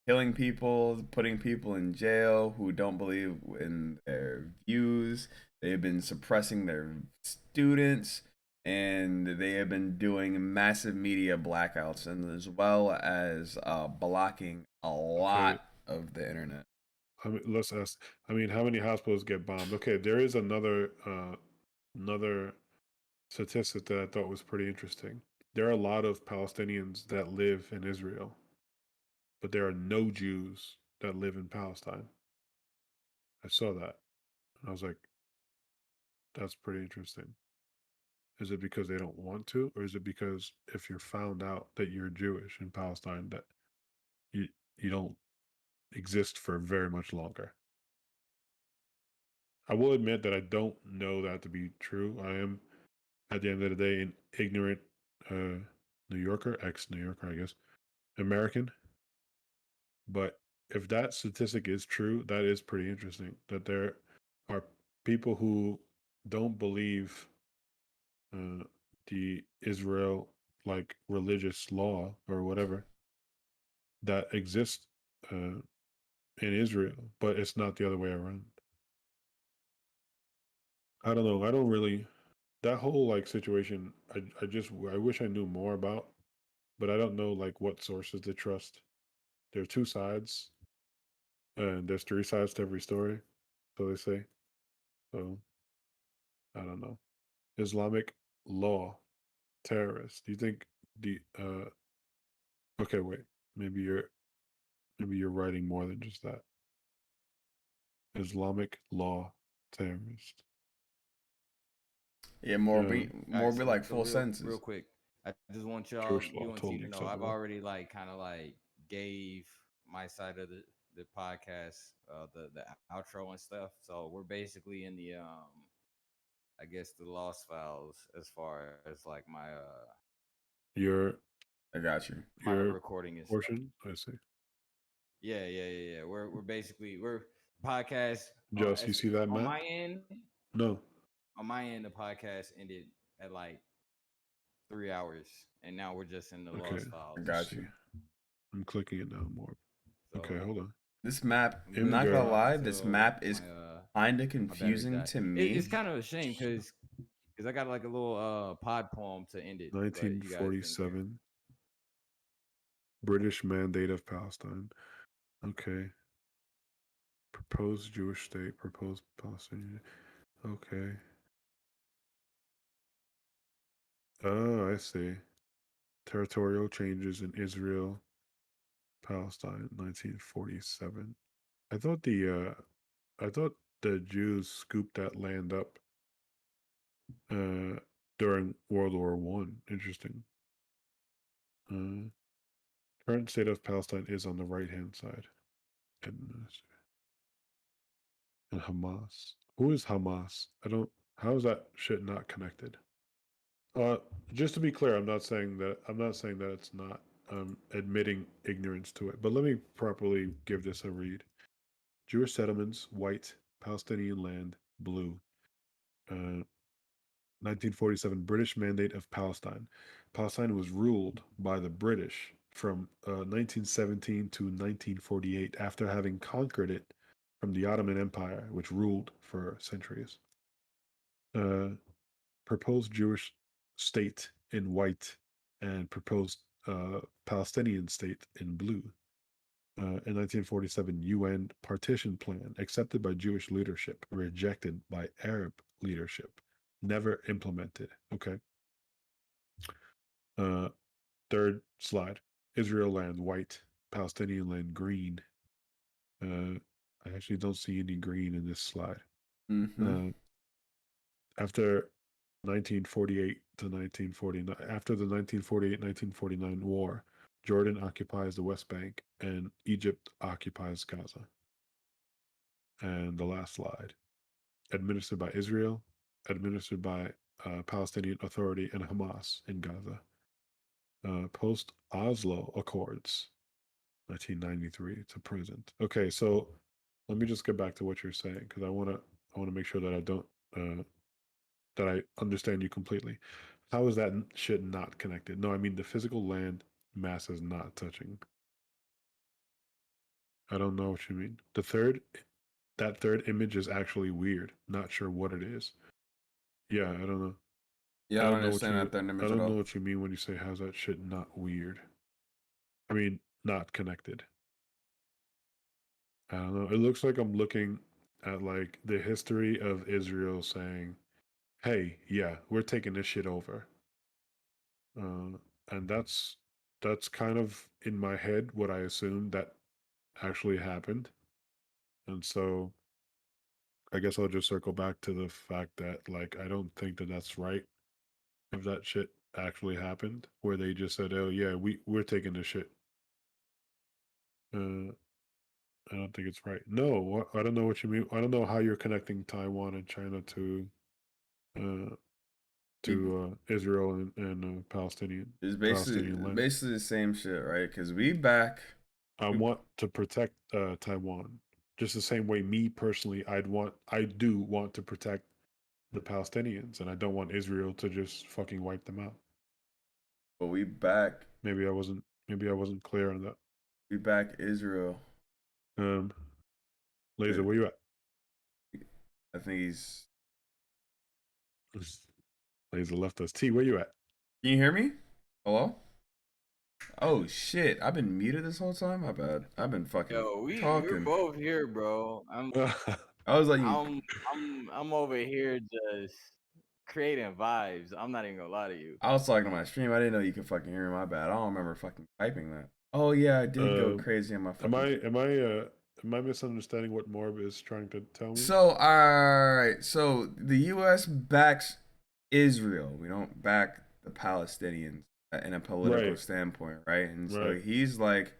killing people, putting people in jail who don't believe in their views. They've been suppressing their students, and they have been doing massive media blackouts, and as well as blocking a
Okay,
lot of the internet.
I mean, let's ask. I mean, how many hospitals get bombed? Okay, there is another statistic that I thought was pretty interesting. There are a lot of Palestinians that live in Israel, but there are no Jews that live in Palestine. I saw that, and I was like, that's pretty interesting. Is it because they don't want to, or is it because if you're found out that you're Jewish in Palestine, that you you don't exist for very much longer? I will admit that I don't know that to be true. I am, at the end of the day, an ignorant uh, New Yorker, ex New Yorker, I guess, American. But if that statistic is true, that is pretty interesting. That there are people who don't believe uh, the Israel like religious law or whatever that exists in Israel, but it's not the other way around. I don't know. I don't really that whole like situation. I wish I knew more about. but I don't know like what sources to trust. There are two sides, and there's three sides to every story, so they say. So I don't know. Islamic law terrorist. Do you think the okay, wait. Maybe you're writing more than just that. Islamic law terrorist.
Yeah,
All
more
right,
be
so
like full
real
sentences.
quick, I just want
Jewish
you
law
and T to
totally
know I've
acceptable.
already like kind of like gave my side of the podcast, the outro and stuff. So we're basically in the I guess the lost files as far as like
Your
I got you.
my
your
recording and stuff.
portion, I see.
Yeah. We're basically we're podcast
Just you see that
on
map?
my end.
No.
On my end, the podcast ended at like 3 hours, and now we're just in the
Okay.
lost
I
files.
Let's
got
see.
you.
I'm clicking it now more. Okay,
So
hold on.
This map,
I'm
I'm
gonna
not
move
gonna
Immigrant.
on
lie, this
until
map is kind of
my battery
confusing
died.
to
It's
me.
kind of a shame because I got like a little pod poem to end it, but you guys didn't care.
1947. British Mandate of Palestine. Okay. Proposed Jewish state. Proposed Palestinian. Okay. Oh, I see. Territorial changes in Israel, Palestine, 1947. I thought the Jews scooped that land up uh during World War One. Interesting. Uh, current state of Palestine is on the right hand side. And Hamas. Who is Hamas? I don't. How is that shit not connected? Uh, just to be clear, I'm not saying that it's not. Admitting ignorance to it, but let me properly give this a read. Jewish settlements, white. Palestinian land, blue. 1947 British Mandate of Palestine. Palestine was ruled by the British from 1917 to 1948 after having conquered it from the Ottoman Empire, which ruled for centuries. Proposed Jewish state in white and proposed Palestinian state in blue. In 1947, UN partition plan accepted by Jewish leadership, rejected by Arab leadership, never implemented. Okay. Third slide. Israel land white, Palestinian land green. I actually don't see any green in this slide.
Mm-hmm.
After 1948 to 1949, after the 1948-1949 war, Jordan occupies the West Bank and Egypt occupies Gaza. And the last slide. Administered by Israel, administered by Palestinian Authority and Hamas in Gaza. Post Oslo Accords, 1993 to present. Okay, so let me just get back to what you're saying because I want to make sure that I don't that I understand you completely. How is that shit not connected? No, I mean the physical land mass is not touching. I don't know what you mean. That third image is actually weird. Not sure what it is. Yeah, I don't know.
Yeah, I don't understand that third
I
image at
don't know
all.
what you mean when you say how's that shit not weird. I mean, not connected. I don't know. It looks like I'm looking at like the history of Israel saying, "Hey, yeah, we're taking this shit over," and that's kind of in my head what I assumed that actually happened, and so I guess I'll just circle back to the fact that like I don't think that that's right. If that shit actually happened, where they just said, "Oh yeah, we're taking this shit," uh, I don't think it's right. No, I don't know what you mean. I don't know how you're connecting Taiwan and China uh,
It-
to Israel and
It's
Palestinian land.
basically the same shit, right? Because we back.
I want to protect Taiwan, just the same way me personally, I do want to protect the Palestinians, and I don't want Israel to just fucking wipe them out.
But we back.
Maybe I wasn't clear on that.
We back Israel.
Um, Laser,
Uh,
where you at?
I think he's.
Laser left us. T, where you at?
Can you hear me? Hello? Oh shit! I've been muted this whole time. My bad. I've been fucking
Yo, we're
talking.
both here, bro.
I was like,
I'm over here just creating vibes. I'm not even gonna lie to you.
I was talking to my stream. I didn't know you could fucking hear me. My bad. I don't remember fucking typing that. Oh yeah, I did go crazy on my
am
fucking.
I misunderstanding what Morb is trying to tell me?
So alright, so the U.S. backs Israel. We don't back the Palestinians in a political
Right,
standpoint, right? And so
right.
he's like,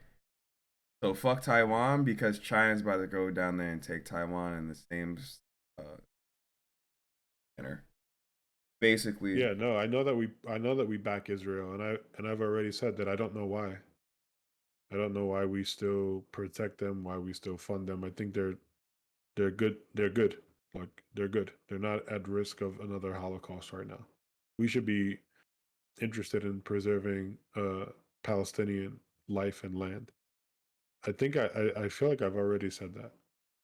so fuck Taiwan because China's about to go down there and take Taiwan in the same uh, manner. Basically,
Yeah, no, I know that we back Israel, and I've already said that I don't know why. I don't know why we still protect them, why we still fund them. I think they're good. They're good. Like they're good. They're not at risk of another Holocaust right now. We should be interested in preserving Palestinian life and land. I think I feel like I've already said that.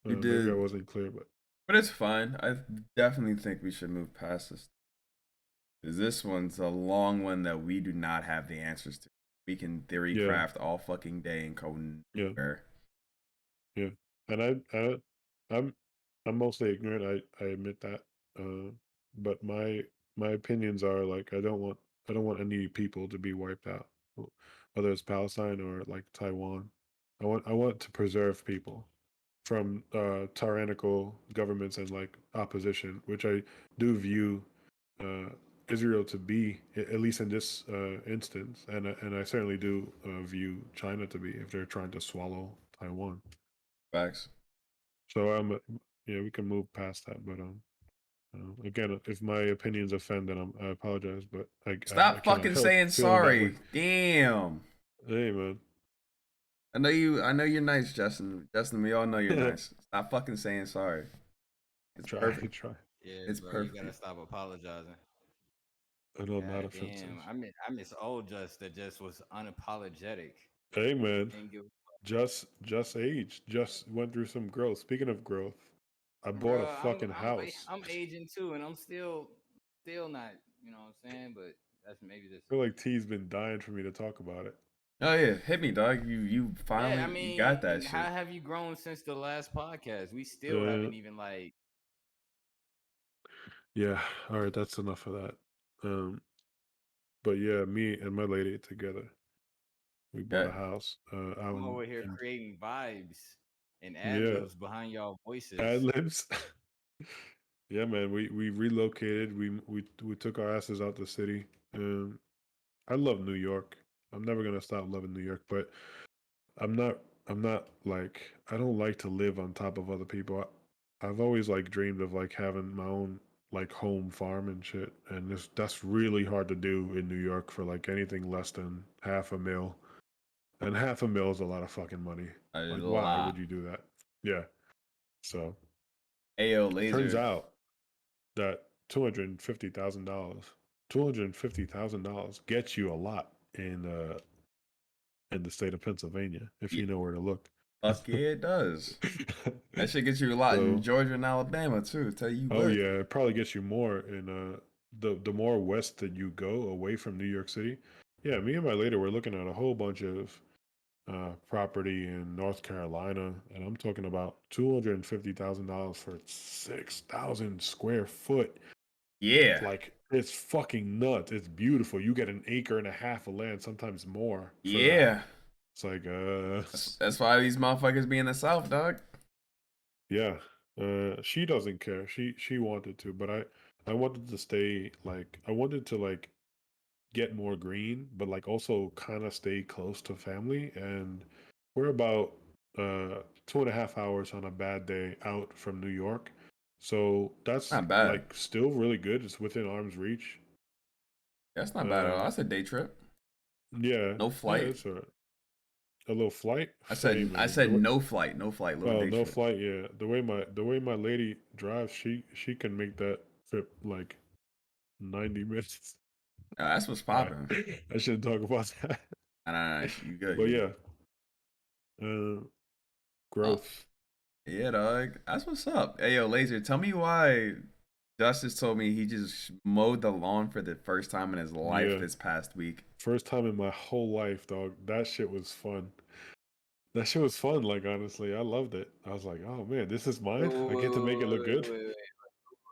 you
Maybe I
did,
wasn't clear, but
but it's fine. I definitely think we should move past this. 'Cause this one's a long one that we do not have the answers to. We can theory
yeah,
craft all fucking day and go
yeah,
nowhere.
yeah. And I'm I'm mostly ignorant. I admit that. Uh, but my opinions are like I don't want any people to be wiped out, whether it's Palestine or like Taiwan. I want to preserve people from tyrannical governments and like opposition, which I do view uh, Israel to be, at least in this instance, and I certainly do view China to be if they're trying to swallow Taiwan.
Facts.
So yeah, we can move past that, but again, if my opinions offend, then I apologize, but I
Stop
cannot
fucking
help
saying
feeling that way.
sorry. Damn.
Hey man,
I know you. I know you're nice, Justin. Justin, we all know you're nice. Stop fucking saying sorry. It's
try
perfect.
Yeah,
try.
It's
bro, you
perfect.
gotta stop apologizing.
I know, not
God damn,
offensive.
I miss old Just that just was unapologetic.
Hey man,
Didn't give,
just aged, just went through some growth. Speaking of growth, I bought a
bro.
fucking house.
I'm aging too, and I'm still not. You know what I'm saying? But that's maybe
I
this.
feel like T's been dying for me to talk about it.
Oh yeah, hit me, dog. You
Yeah, I
finally you got that
mean, how
shit.
have you grown since the last podcast? We still
Uh,
haven't even like.
yeah. All right, that's enough of that. Um, but yeah, me and my lady together, we bought
Yeah,
a house. Out
I'm over here
in
creating vibes and ad
yeah,
libs behind y'all
ad
voices.
libs. Yeah, man. We relocated. We took our asses out the city. Um, I love New York. I'm never gonna stop loving New York, but I'm not. I'm not like I don't like to live on top of other people. I've always like dreamed of like having my own like home farm and shit, and that's really hard to do in New York for like anything less than half a mil. And half a mil is a lot of fucking money.
a
Like, why
lot.
would you do that? Yeah. So
Ayo,
turns
laser.
out that $250,000 gets you a lot in the state of Pennsylvania if
Yeah,
you know where to look.
fuck yeah, it does. That shit gets you a lot in
So,
Georgia and Alabama too. Tell you
oh
what.
yeah, it probably gets you more in the more west that you go away from New York City. Yeah, me and my lady were looking at a whole bunch of property in North Carolina, and I'm talking about $250,000 for 6,000 square foot.
Yeah,
Like it's fucking nuts. It's beautiful. You get an acre and a half of land, sometimes more for that.
yeah.
It's like
That's why these motherfuckers be in the South, dog.
yeah. She doesn't care. She wanted to, but I wanted to stay like I wanted to like get more green, but like also kind of stay close to family. And we're about 2.5 hours on a bad day out from New York. So that's
Not bad.
like still really good. It's within arm's reach.
That's not bad at all.
Uh
That's a day trip.
yeah,
No
yeah,
flight.
it's a little flight.
I
Hey
said I
man,
said no flight, no flight, little
oh
day
no
trip.
flight, yeah. The way my lady drives, she can make that trip like 90 minutes.
That's what's
All right.
popping.
I shouldn't talk about that.
Nah, you good,
But
you
yeah,
good.
growth.
Yeah, dog. That's what's up. Hey, yo, Laser, tell me why Justice told me he just mowed the lawn for the first time in his life
Yeah.
this past week.
First time in my whole life, dog. That shit was fun. That shit was fun. Like honestly, I loved it. I was like, oh man, this is
Wait,
mine. I get to make it look good.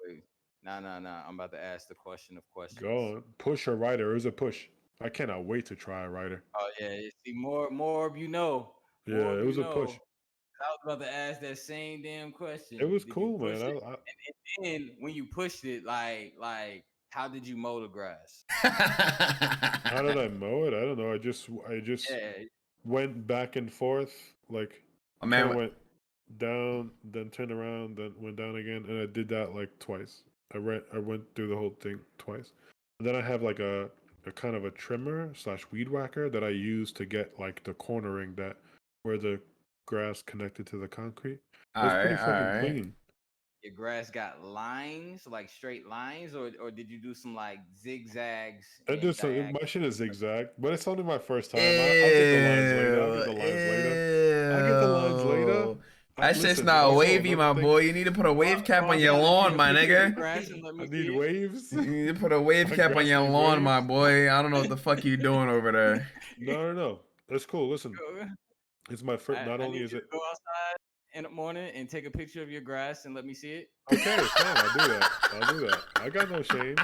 wait. Nah. I'm about to ask the question of questions.
Go on, push or rider. It was a push. I cannot wait to try a rider.
Oh yeah, you see more of you know. More
Yeah,
of
it
you
was a push.
know. I was about to ask that same damn
It
question.
was
Did you
cool,
push
man.
it? And then when you pushed it, how did you mow the grass?
How did I mow it? I don't know. I just
Yeah.
went back and forth, like
Oh,
kind
man,
of went down, then turned around, then went down again, and I did that like twice. I went through the whole thing twice, and then I have like a kind of a trimmer slash weed whacker that I use to get like the cornering that where the grass connected to the concrete. It
all
was
right,
pretty
all
fucking
right.
clean.
Your grass got lines, like straight lines, or did you do some like zigzags
I
and
did some.
diagonal?
My shit is zigzag, but it's only my first time. I'll get the lines later. I'll get
Ew,
the lines later. I'll get the lines later.
ew. That shit's
Listen.
not
Also,
wavy,
another
my
thing.
boy. You need to put a wave cap on
Boss
your
gotta
lawn,
take a
my
picture of your
nigga.
grass and let
I
me
need
see it.
waves.
You need to put a wave
My
cap on
grass
your
need
lawn, my
waves.
boy. I don't know what the fuck you doing over there.
No. That's cool. Listen, it's my first. Not
I
only
need
is
you to
it
go outside in the morning and take a picture of your grass and let me see it.
okay, fine. I'll do that. I got no shame.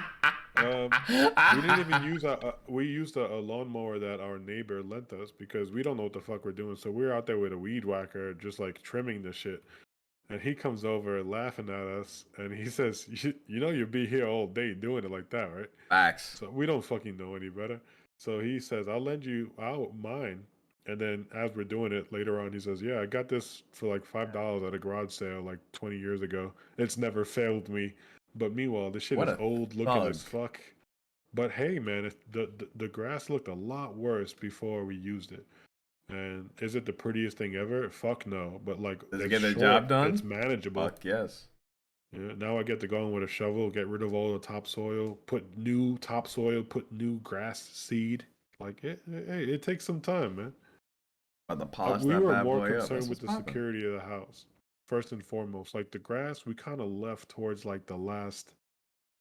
We didn't even use we used a lawnmower that our neighbor lent us because we don't know what the fuck we're doing. So we're out there with a weed whacker, just like trimming the shit. And he comes over laughing at us, and he says, "You know, you'll be here all day doing it like that, right?"
Facts.
So we don't fucking know any better. So he says, "I'll lend you out mine." And then as we're doing it later on, he says, "Yeah, I got this for like $5 at a garage sale like 20 years ago. It's never failed me." But meanwhile, this shit
What
is
a
old looking
thug.
as fuck. But hey, man, the grass looked a lot worse before we used it. And is it the prettiest thing ever? Fuck no. But like,
Does it
it's
get the
short.
job
It's
done?
manageable.
Fuck yes.
Yeah, now I get to go in with a shovel, get rid of all the topsoil, put new topsoil, put new grass seed. Like it takes some time, man.
About to polish
We
that
were
bad
more
boy up.
concerned
That's
with
what's
the
popping.
security of the house first and foremost. Like the grass, we kind of left towards like the last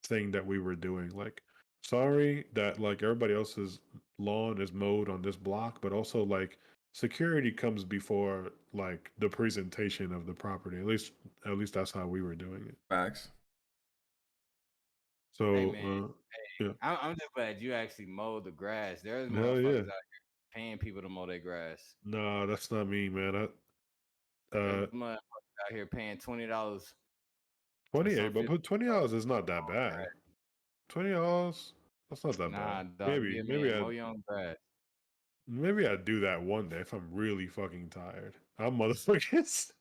thing that we were doing. Like, sorry that like everybody else's lawn is mowed on this block, but also like security comes before like the presentation of the property. At least that's how we were doing it.
Facts.
Hey man,
So yeah,
I'm just glad you actually mowed the grass. There's
hell yeah.
motherfuckers out here paying people to mow their grass.
No, that's not me, man.
There's motherfuckers out here paying $20 for some
28, but $20 is not that
$50
bad.
grass.
$20, that's not that
Nah,
bad.
dog, be a man, mow your own grass.
Maybe I'd do that one day if I'm really fucking tired. I'm motherfuckers.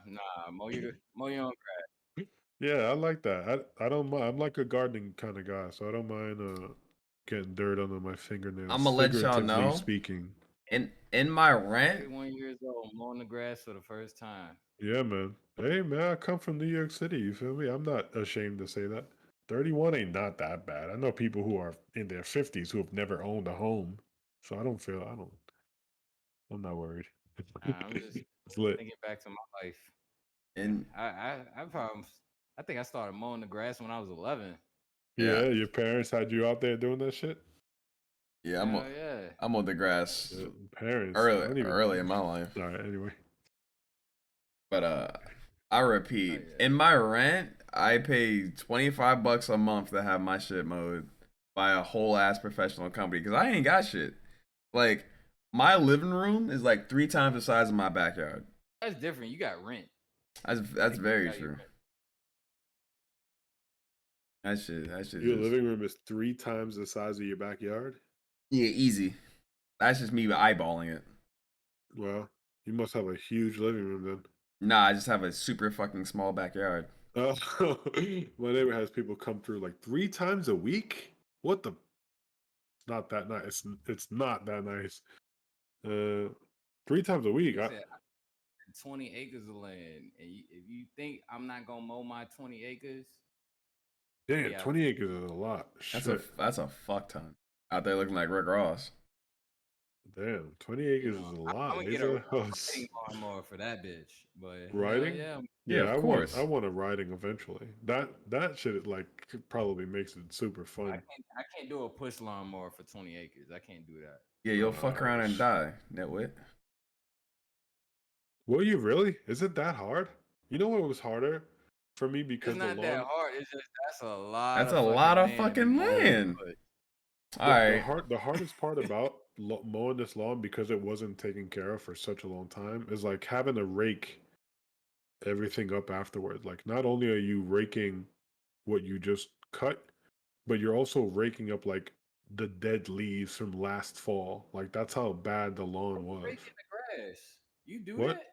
Nah, mow your own grass.
Yeah, I like that. I don't mind. I'm like a gardening kind of guy, so I don't mind getting dirt under my fingernails,
I'm gonna let y'all
figuratively
know.
speaking.
In my rent,
31 years old, mowing the grass for the first time.
Yeah, man. Hey, man, I come from New York City. You feel me? I'm not ashamed to say that. 31 ain't not that bad. I know people who are in their 50s who have never owned a home, so I'm not worried.
I'm just
It's lit.
thinking back to my life.
and
I probably, I think I started mowing the grass when I was 11.
yeah,
Yeah, your parents had you out there doing that shit?
yeah,
Hell yeah.
I'm on the grass
Parents. I
early
don't even.
early in my life.
All right, anyway.
But I repeat,
Oh, yeah.
in my rent, I pay $25 a month to have my shit mowed by a whole ass professional company because I ain't got shit. Like my living room is like 3 times the size of my backyard.
That's different. You got rent.
That's
Like,
very
you got your
true.
rent.
That shit
Your
just
living room is 3 times the size of your backyard?
yeah, easy. That's just me eyeballing it.
Well, you must have a huge living room then.
Nah, I just have a super fucking small backyard.
Oh, my neighbor has people come through like 3 times a week. What the? It's not that nice. It's not that nice. 3 times a week.
He said, 20 acres of land. And if you think I'm not going to mow my 20 acres,
Damn,
be out
20 acres is a lot.
That's
Shit.
a fuck ton. Out there looking like Rick Ross.
Damn, 20 acres
You
is
know,
a
I'm
lot.
gonna get a riding lawnmower for that bitch. But hell
Riding?
yeah,
Yeah,
Yeah,
of
I
course.
want a riding eventually. That shit like probably makes it super fun.
I can't do a push lawnmower for 20 acres. I can't do that.
Yeah, you'll fuck around and die, nitwit.
Will you really? Is it that hard? You know what was harder for me
It's
because the
not that
lawn
hard. It's just that's a lot
That's
of
a lot
fucking
of
land to be
fucking
mowing
yeah.
and
land.
push.
All right.
The hardest part about mowing this lawn because it wasn't taken care of for such a long time is like having to rake everything up afterward. Like not only are you raking what you just cut, but you're also raking up like the dead leaves from last fall. Like that's how bad the lawn was.
Raking the grass. You do
What?
that?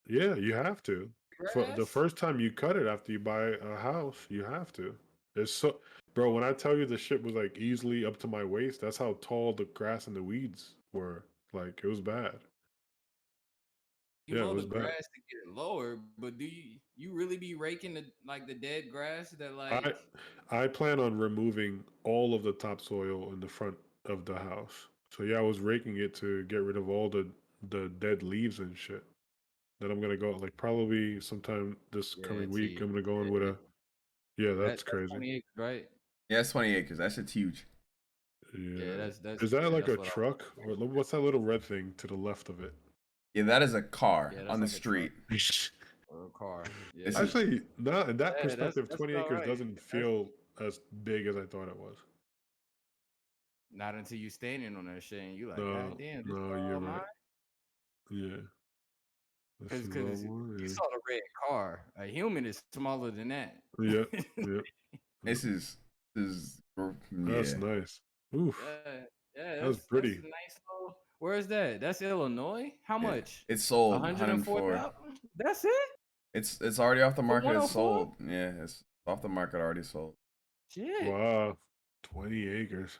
Yeah, you have to. For the
Grass?
first time you cut it after you buy a house, you have to. It's so, bro. When I tell you the shit was like easily up to my waist, that's how tall the grass and the weeds were. Like it was bad.
You
Yeah, it
mow the
was bad.
grass to get it lower, but do you really be raking the dead grass that
I
like
I plan on removing all of the topsoil in the front of the house. So yeah, I was raking it to get rid of all the dead leaves and shit. Then I'm gonna go like probably sometime this
yeah,
coming week.
T.
I'm gonna go in with
Yeah,
a yeah. That's
that's
crazy.
20 acres, right?
Yeah, it's 20 acres. That shit's huge.
Yeah,
Yeah.
that's
Is that
yeah,
like
that's
a
what I
truck? Or what's that little red thing to the left of it?
Yeah, that is a car
yeah,
on
that's
the
like a truck
street.
or a car. Yeah,
This is
Actually, no, in that
yeah,
perspective,
that's
20
about
acres
right.
doesn't
That's
feel as big as I thought it was.
not until you standing on that shit and you like, God
No,
damn, this
no, you're
all mine.
right. Yeah. This is all
Because you
one.
saw the red car. A human is smaller than that.
Yeah. Yeah.
this is this is
That's
yeah.
nice. Oof.
Yeah, yeah,
That's
that's a
pretty.
nice little. Where is that? That's Illinois. How
Yeah.
much?
It's sold 104.
104,000. That's it
It's already off the
for
market. It's
104.
sold. Yeah, it's off the market already sold.
Shit,
Wow. 20 acres.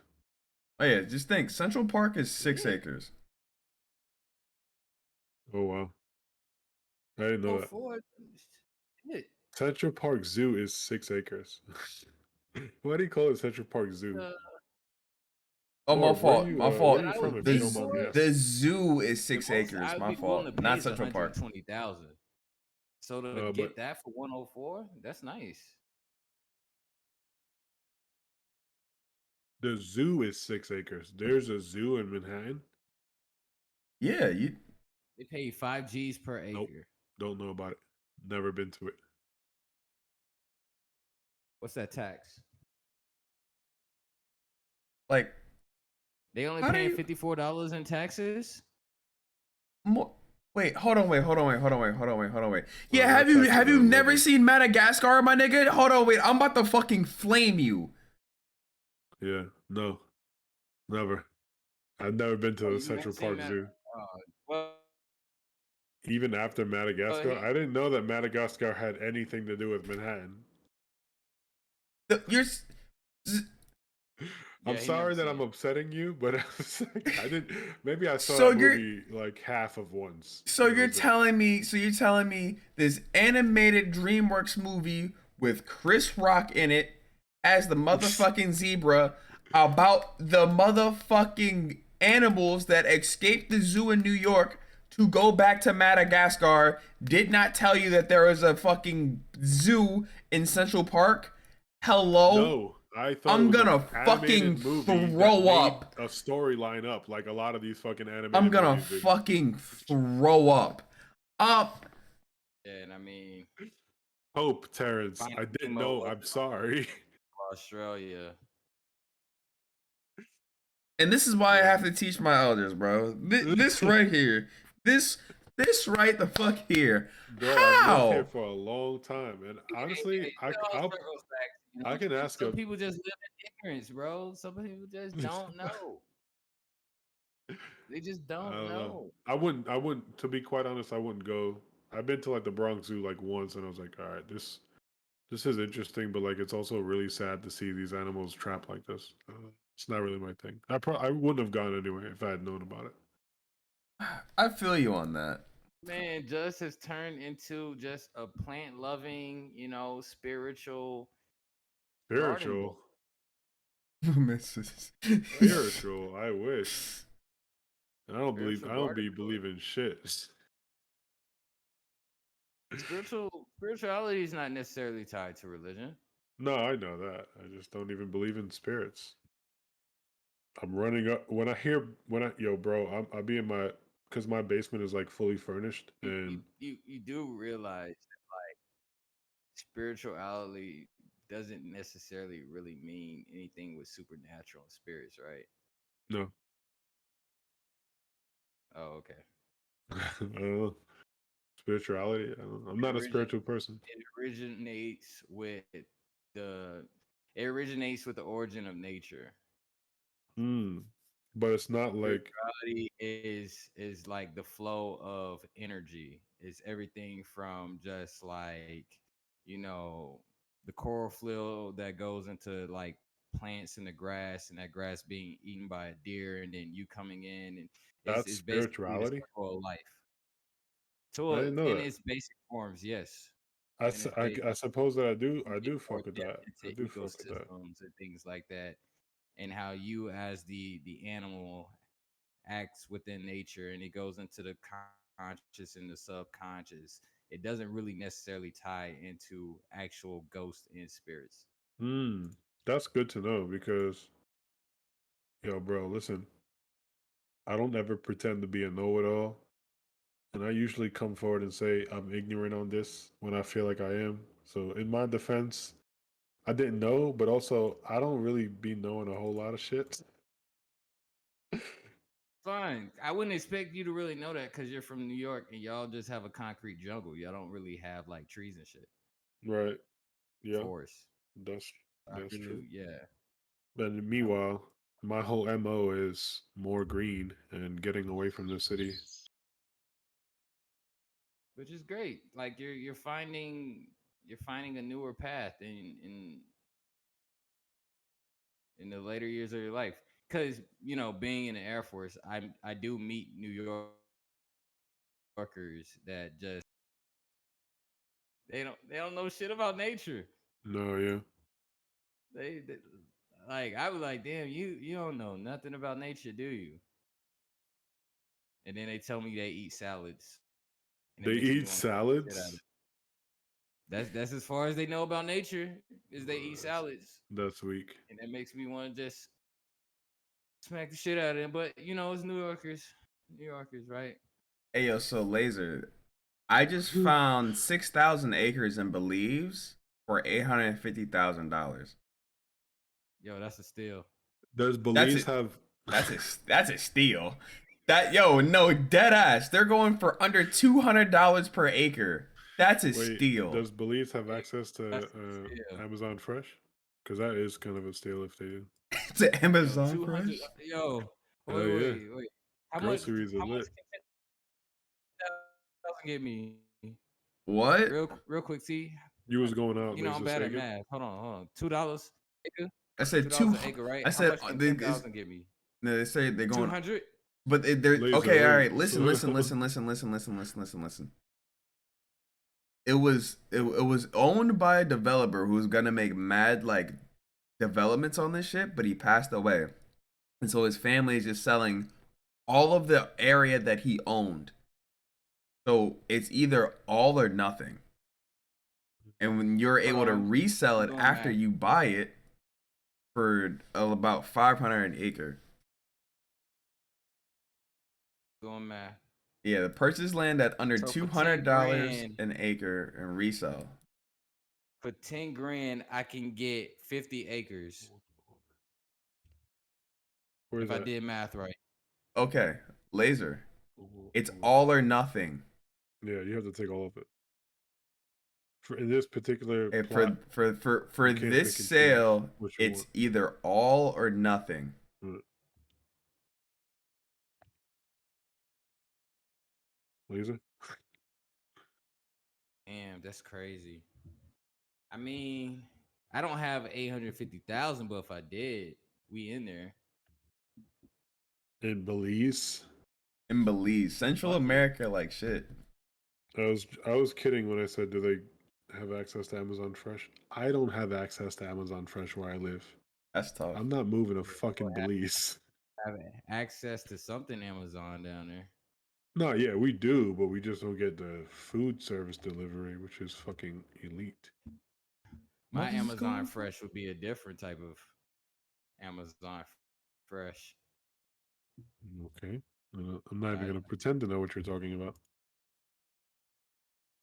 Oh yeah, just think Central Park is 6
shit.
acres.
Oh, wow. I didn't know that.
104. Shit.
Central Park Zoo is 6 acres. Why do you call it Central Park Zoo?
Uh,
Oh, my
Lord,
fault. My
where
fault.
you
I would
from if you
pay
don't mind
for
me
it.
The
asking?
zoo is
The
6
most
acres.
I would
My
be willing
fault.
to pay
Not
is
Central Park.
120,000. So to
But
get that for 104, that's nice.
the zoo is 6 acres. There's a zoo in Manhattan.
Yeah, you
They pay 5 G's per
Nope,
acre.
don't know about it. Never been to it.
What's that tax?
like
They only
how do
paying
you
$54 in taxes.
mo- wait, hold on, wait.
Oh,
Yeah,
that tax is
have you never
outrageous.
seen Madagascar, my nigga? Hold on, wait. I'm about to fucking flame you.
Yeah, no, never. I've never been to
Oh,
the
you never
Central
seen
Park
that?
Zoo.
Well,
Even after Madagascar,
he,
I didn't know that Madagascar had anything to do with Manhattan.
You're
I'm
yeah, he never
sorry that
seen
I'm
it.
upsetting you, but I was like, I didn't. Maybe I saw
so
that
you're
movie like half of once.
so
And that
you're
was it.
telling me this animated DreamWorks movie with Chris Rock in it as the motherfucking zebra about the motherfucking animals that escaped the zoo in New York to go back to Madagascar did not tell you that there was a fucking zoo in Central Park? Hello?
No, I thought it
I'm
was an
gonna fucking
animated movie that
throw
made
up.
a storyline up, like a lot of these fucking
I'm
animated
gonna
movies do.
fucking throw up. Up.
Yeah, and I mean,
Hope, Terrence. I
Finding
didn't
Nemo
know.
was
I'm sorry.
Australia.
And this is why I have to teach my elders, bro. This right here. This right the fuck here.
Bro, I've lived here
How?
for a long time, and
Yeah,
honestly,
you know how circles back. You
I
know,
can ask
some
a.
people just live in ignorance, bro. Some people just don't know. They just
I
don't
don't know.
know.
I wouldn't. To be quite honest, I wouldn't go. I've been to like the Bronx Zoo like once, and I was like, all right, this is interesting, but like it's also really sad to see these animals trapped like this. It's not really my thing. I wouldn't have gone anyway if I had known about it.
I feel you on that.
Man, just has turned into just a plant loving, spiritual garden boy.
Spiritual,
Misses.
spiritual. I wish. I don't believe.
Spiritual
I don't
guard.
be believing shit.
Spirituality is not necessarily tied to religion.
No, I know that. I just don't even believe in spirits. I'm running up when I hear yo, bro. I be in my because my basement is like fully furnished, and
You do realize spirituality doesn't necessarily really mean anything with supernatural and spirits, right?
no,
Oh, okay.
I don't know. Spirituality. I don't know. I'm
It
not a
origin
spiritual person.
it originates with the it originates with the origin of nature.
Hmm. But it's not like
Spirituality is like the flow of energy. It's everything from just like, you know, the chlorophyll that goes into like plants in the grass and that grass being eaten by a deer and then you coming in and
that's
it's basically the
spirituality.
circle of life.
I didn't know
In
that.
its basic forms, yes.
I,
In
s-
its basic
I suppose that
you
I
get
do
more
fuck with
depth
that. I
into
do fuck with that.
ecosystems and things like that, and how you as the animal acts within nature, and it goes into the conscious and the subconscious. It doesn't really necessarily tie into actual ghosts and spirits.
Hmm. That's good to know because yo, bro, listen. I don't ever pretend to be a know-it-all, and I usually come forward and say I'm ignorant on this when I feel like I am. So in my defense, I didn't know, but also I don't really be knowing a whole lot of shit.
Fine. I wouldn't expect you to really know that because you're from New York and y'all just have a concrete jungle. Y'all don't really have like trees and shit,
Right. Yeah.
forests.
That's
I
that's
really
true.
do. Yeah.
And meanwhile, my whole MO is more green and getting away from the city.
Which is great. Like you're finding a newer path in the later years of your life. Because you know, being in the Air Force, I do meet New Yorkers that just they don't know shit about nature.
No, yeah.
They like I was like, damn, you don't know nothing about nature, do you? And then they tell me they eat salads, and it
They
makes me
eat
want to smack the shit out of
salads?
it. That's as far as they know about nature is they eat
That's,
salads,
that's weak.
and that makes me want to just smack the shit out of them. But you know, it's New Yorkers, right?
Hey yo, so Laser, I just found 6,000 acres in Belize for $850,000.
Yo, that's a steal.
Does
That's
Belize
it.
have
That's a steal. That yo, no, dead ass. They're going for under $200 per acre. That's a
wait,
steal.
does Belize have
Hey,
access to
that's a steal.
Amazon Fresh? Because that is kind of a steal if they do.
To
Yo,
Amazon
200.
Fresh.
Yo,
Hell yeah.
wait. How much?
Groceries are
How much
lit.
can 10,000 get me?
What?
Real quick, see.
You was going out,
You know I'm
Laser
bad at
Sega?
math. Hold on. $2 acre.
I said
$2
two.
an acre, right?
I
How
said
much can 10,000 get me?
no, they say they're going,
200.
but they're
Laser,
okay. All
wait.
right, listen,
Slow
listen,
down.
listen, listen, listen, listen, listen, listen, listen. It was owned by a developer who was gonna make mad like developments on this shit, but he passed away, and so his family is just selling all of the area that he owned. So it's either all or nothing. And when you're
Hold
able
on.
to resell
I'm
it
doing
after
math.
you buy it for about 500 an acre.
Doing math.
Yeah, the purchase land at under
So
$200 an acre and resell.
for 10 grand, I can get 50 acres
Where's
if I
that?
did math right.
Okay, Laser. It's all or nothing.
Yeah, you have to take all of it. For in this particular
And
plot,
for
you can't
this
pick and choose
sale,
what you
it's
want.
either all or nothing.
Uh, Laser?
Damn, that's crazy. I mean, I don't have 850,000, but if I did, we in there.
In Belize?
In Belize, Central
Fuck it.
America, like shit.
I was kidding when I said do they have access to Amazon Fresh? I don't have access to Amazon Fresh where I live.
That's tough.
I'm not moving to
Yeah,
fucking Belize.
have access to something Amazon down there.
No, yeah, we do, but we just don't get the food service delivery, which is fucking elite.
My
What is this
Amazon
going for?
Fresh would be a different type of Amazon Fresh.
Okay. I'm not even
Like,
gonna pretend to know what you're talking about.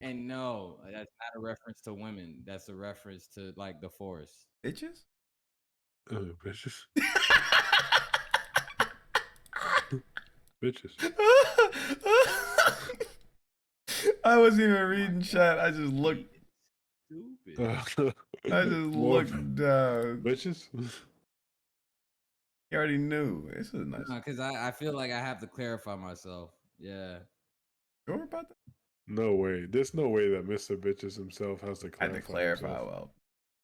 and no, that's not a reference to women. That's a reference to like the forest.
Bitches?
Bitches. Bitches.
I wasn't even
Oh my
reading
God,
chat. I just looked.
stupid.
I just
More
looked down.
bitches.
You already knew. This is nice.
Because I feel like I have to clarify myself. Yeah.
Sure about that?
No way. There's no way that Mr. Bitches himself has to
I had to
clarify
clarify.
himself.
Well,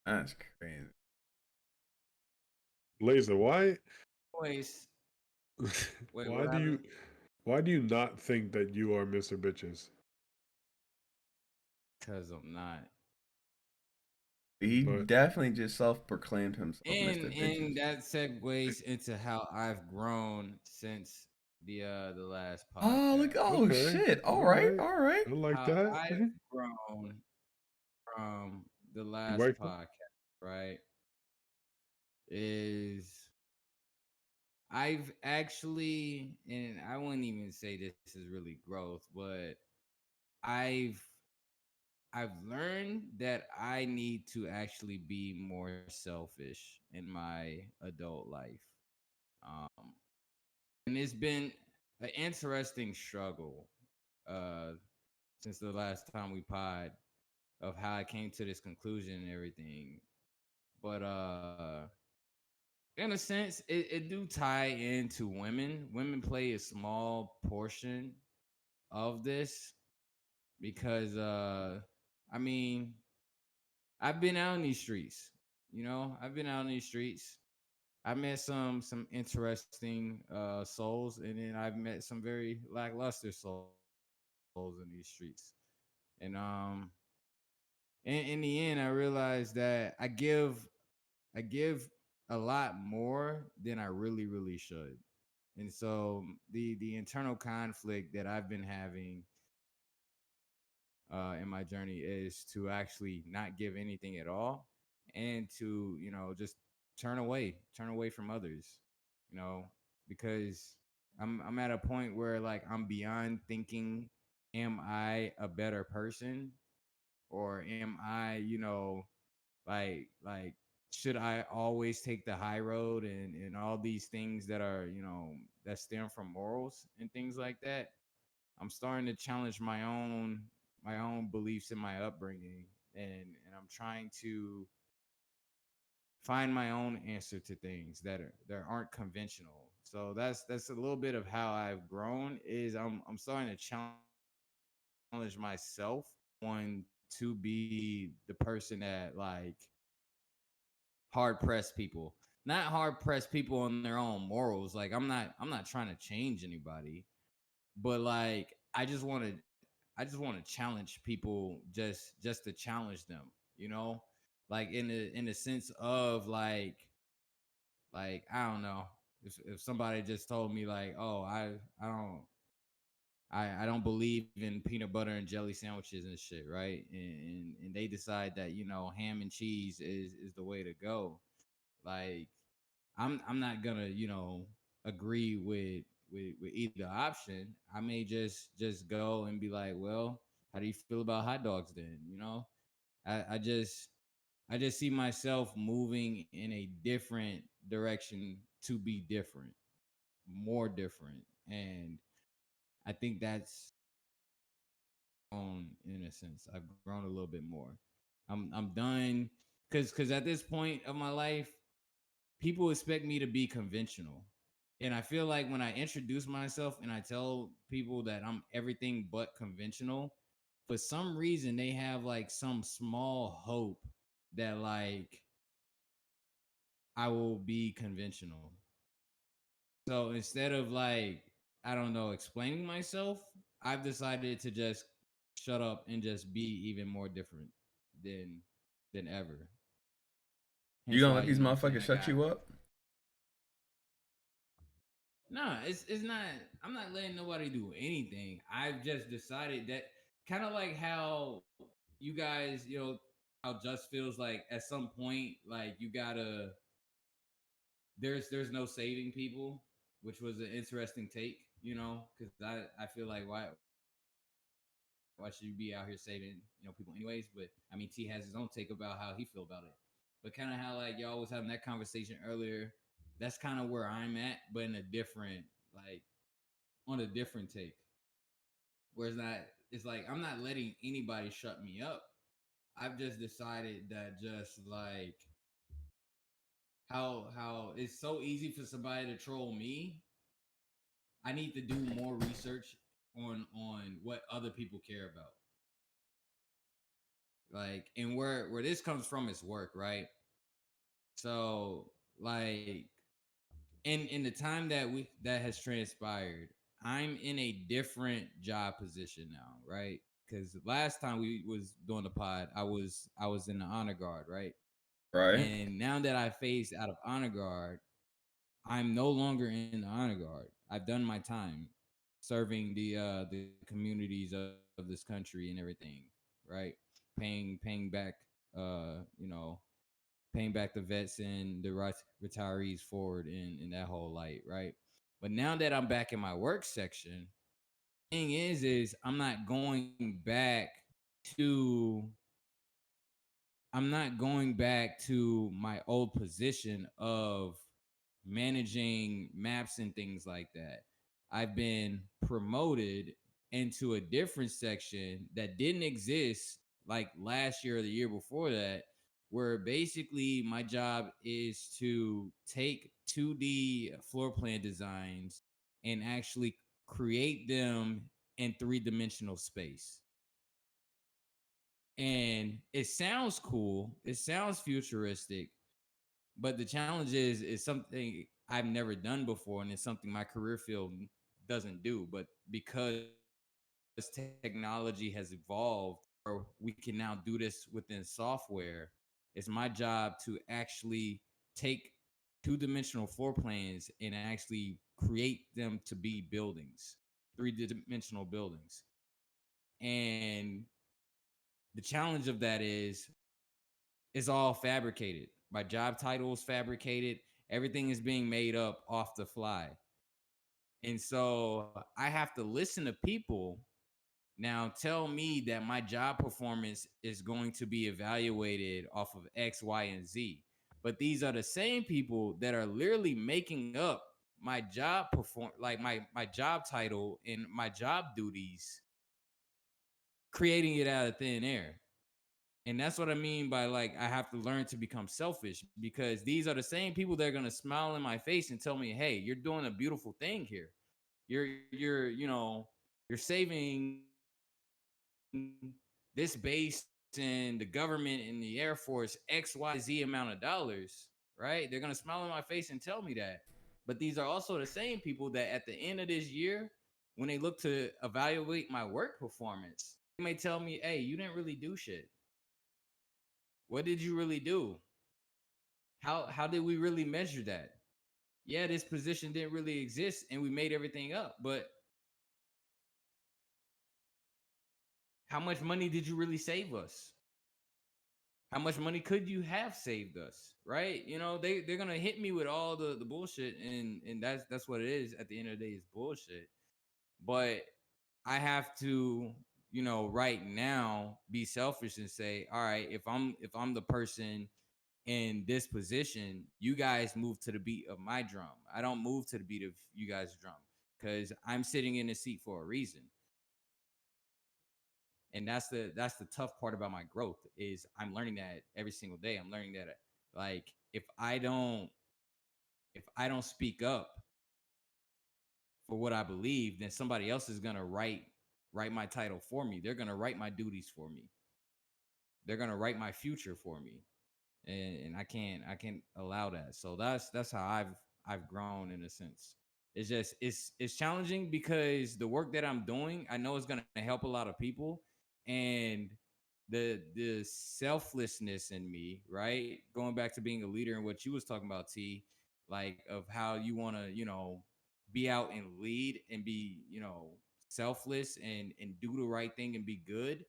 that's crazy.
Laser, why?
Wait,
why
what
do you?
happened?
Why do you not think that you are Mr. Bitches?
Because I'm not.
He
But
definitely just self-proclaimed himself Mr.
And
Bitches.
that segues into how I've grown since the last
Oh, look!
podcast.
Oh
okay,
shit! All
all
right,
right,
all right.
I like
How
that.
I've grown from the
You
last
like that?
podcast, right? Is I've actually, and I wouldn't even say this is really growth, but I've I've learned that I need to actually be more selfish in my adult life. Um, and it's been an interesting struggle uh, since the last time we pod of how I came to this conclusion and everything. But in a sense, it do tie into women. Women play a small portion of this because I mean, I've been out in these streets. I've been out in these streets. I met some interesting souls, and then I've met some very lackluster souls in these streets. And in the end, I realized that I give a lot more than I really should. And so the internal conflict that I've been having in my journey is to actually not give anything at all, and to just turn away from others, because I'm at a point where like I'm beyond thinking, am I a better person, or am I like should I always take the high road, and all these things that are that stem from morals and things like that. I'm starting to challenge my own beliefs in my upbringing, and I'm trying to find my own answer to things that aren't conventional. So that's a little bit of how I've grown. Is I'm starting to challenge myself on to be the person that like hard pressed people, not hard pressed people on their own morals. Like I'm not trying to change anybody, but like I just want to challenge people, just to challenge them, like in the sense of like I don't know, if somebody just told me like, oh, I don't believe in peanut butter and jelly sandwiches and shit, right? And they decide that ham and cheese is the way to go. Like I'm not gonna agree with either option. I may just go and be like, well, how do you feel about hot dogs then? I just see myself moving in a different direction to be different, more different, and I think that's in a sense. I've grown a little bit more. I'm done because at this point of my life, people expect me to be conventional. And I feel like when I introduce myself and I tell people that I'm everything but conventional, for some reason they have like some small hope that like I will be conventional. So instead of like, I don't know, explaining myself, I've decided to just shut up and just be even more different than than ever.
You
Hence
gonna
why,
let these
I'm saying
motherfuckers
I
shut
got
you up?
No, it's not. I'm not letting nobody do anything. I've just decided that kind of like how you guys, how just feels like at some point, like you gotta. There's no saving people, which was an interesting take, because I feel like why should you be out here saving people anyways? But I mean, T has his own take about how he feel about it. But kind of how like y'all was having that conversation earlier. That's kind of where I'm at, but in a different like on a different take. Whereas not, it's like I'm not letting anybody shut me up. I've just decided that just like how it's so easy for somebody to troll me. I need to do more research on what other people care about. Like, and where this comes from is work, right? So like in the time that has transpired, I'm in a different job position now, right? Because last time we was doing the pod, I was in the honor guard, right?
Right.
And now that I phased out of honor guard, I'm no longer in the honor guard. I've done my time serving the communities of this country and everything, right? Paying back paying back the vets and the retirees forward in that whole light, right? But now that I'm back in my work section, thing is to I'm not going back to my old position of managing maps and things like that. I've been promoted into a different section that didn't exist like last year or the year before that, where basically my job is to take 2D floor plan designs and actually create them in three-dimensional space. And it sounds cool, it sounds futuristic, but the challenge is something I've never done before, and it's something my career field doesn't do. But because technology has evolved, or we can now do this within software, it's my job to actually take two-dimensional floor plans and actually create them to be buildings, three-dimensional buildings. And the challenge of that is it's all fabricated. My job title is fabricated. Everything is being made up off the fly. And so I have to listen to people now tell me that my job performance is going to be evaluated off of X, Y, and Z. But these are the same people that are literally making up my job like my job title and my job duties, creating it out of thin air. And that's what I mean by like I have to learn to become selfish, because these are the same people that are gonna smile in my face and tell me, "Hey, you're doing a beautiful thing here. You're saving this base and the government and the Air Force XYZ amount of dollars." Right? They're gonna smile in my face and tell me that. But these are also the same people that at the end of this year, when they look to evaluate my work performance, they may tell me, "Hey, you didn't really do shit. What did you really do? How did we really measure that? Yeah, this position didn't really exist and we made everything up, but how much money did you really save us? How much money could you have saved us?" Right? They're gonna hit me with all the bullshit, and that's what it is at the end of the day, is bullshit. But I have to, right now be selfish and say, all right, if I'm the person in this position, you guys move to the beat of my drum. I don't move to the beat of you guys' drum, because I'm sitting in the seat for a reason. And that's the tough part about my growth, is I'm learning that every single day. I'm learning that like if I don't speak up for what I believe, then somebody else is gonna write my title for me. They're gonna write my duties for me. They're gonna write my future for me. And I can't allow that. So that's how I've grown, in a sense. It's just it's challenging, because the work that I'm doing, I know it's gonna help a lot of people, and the selflessness in me, right? Going back to being a leader and what you was talking about, T, like of how you want to, be out and lead and be, selfless and do the right thing and be good,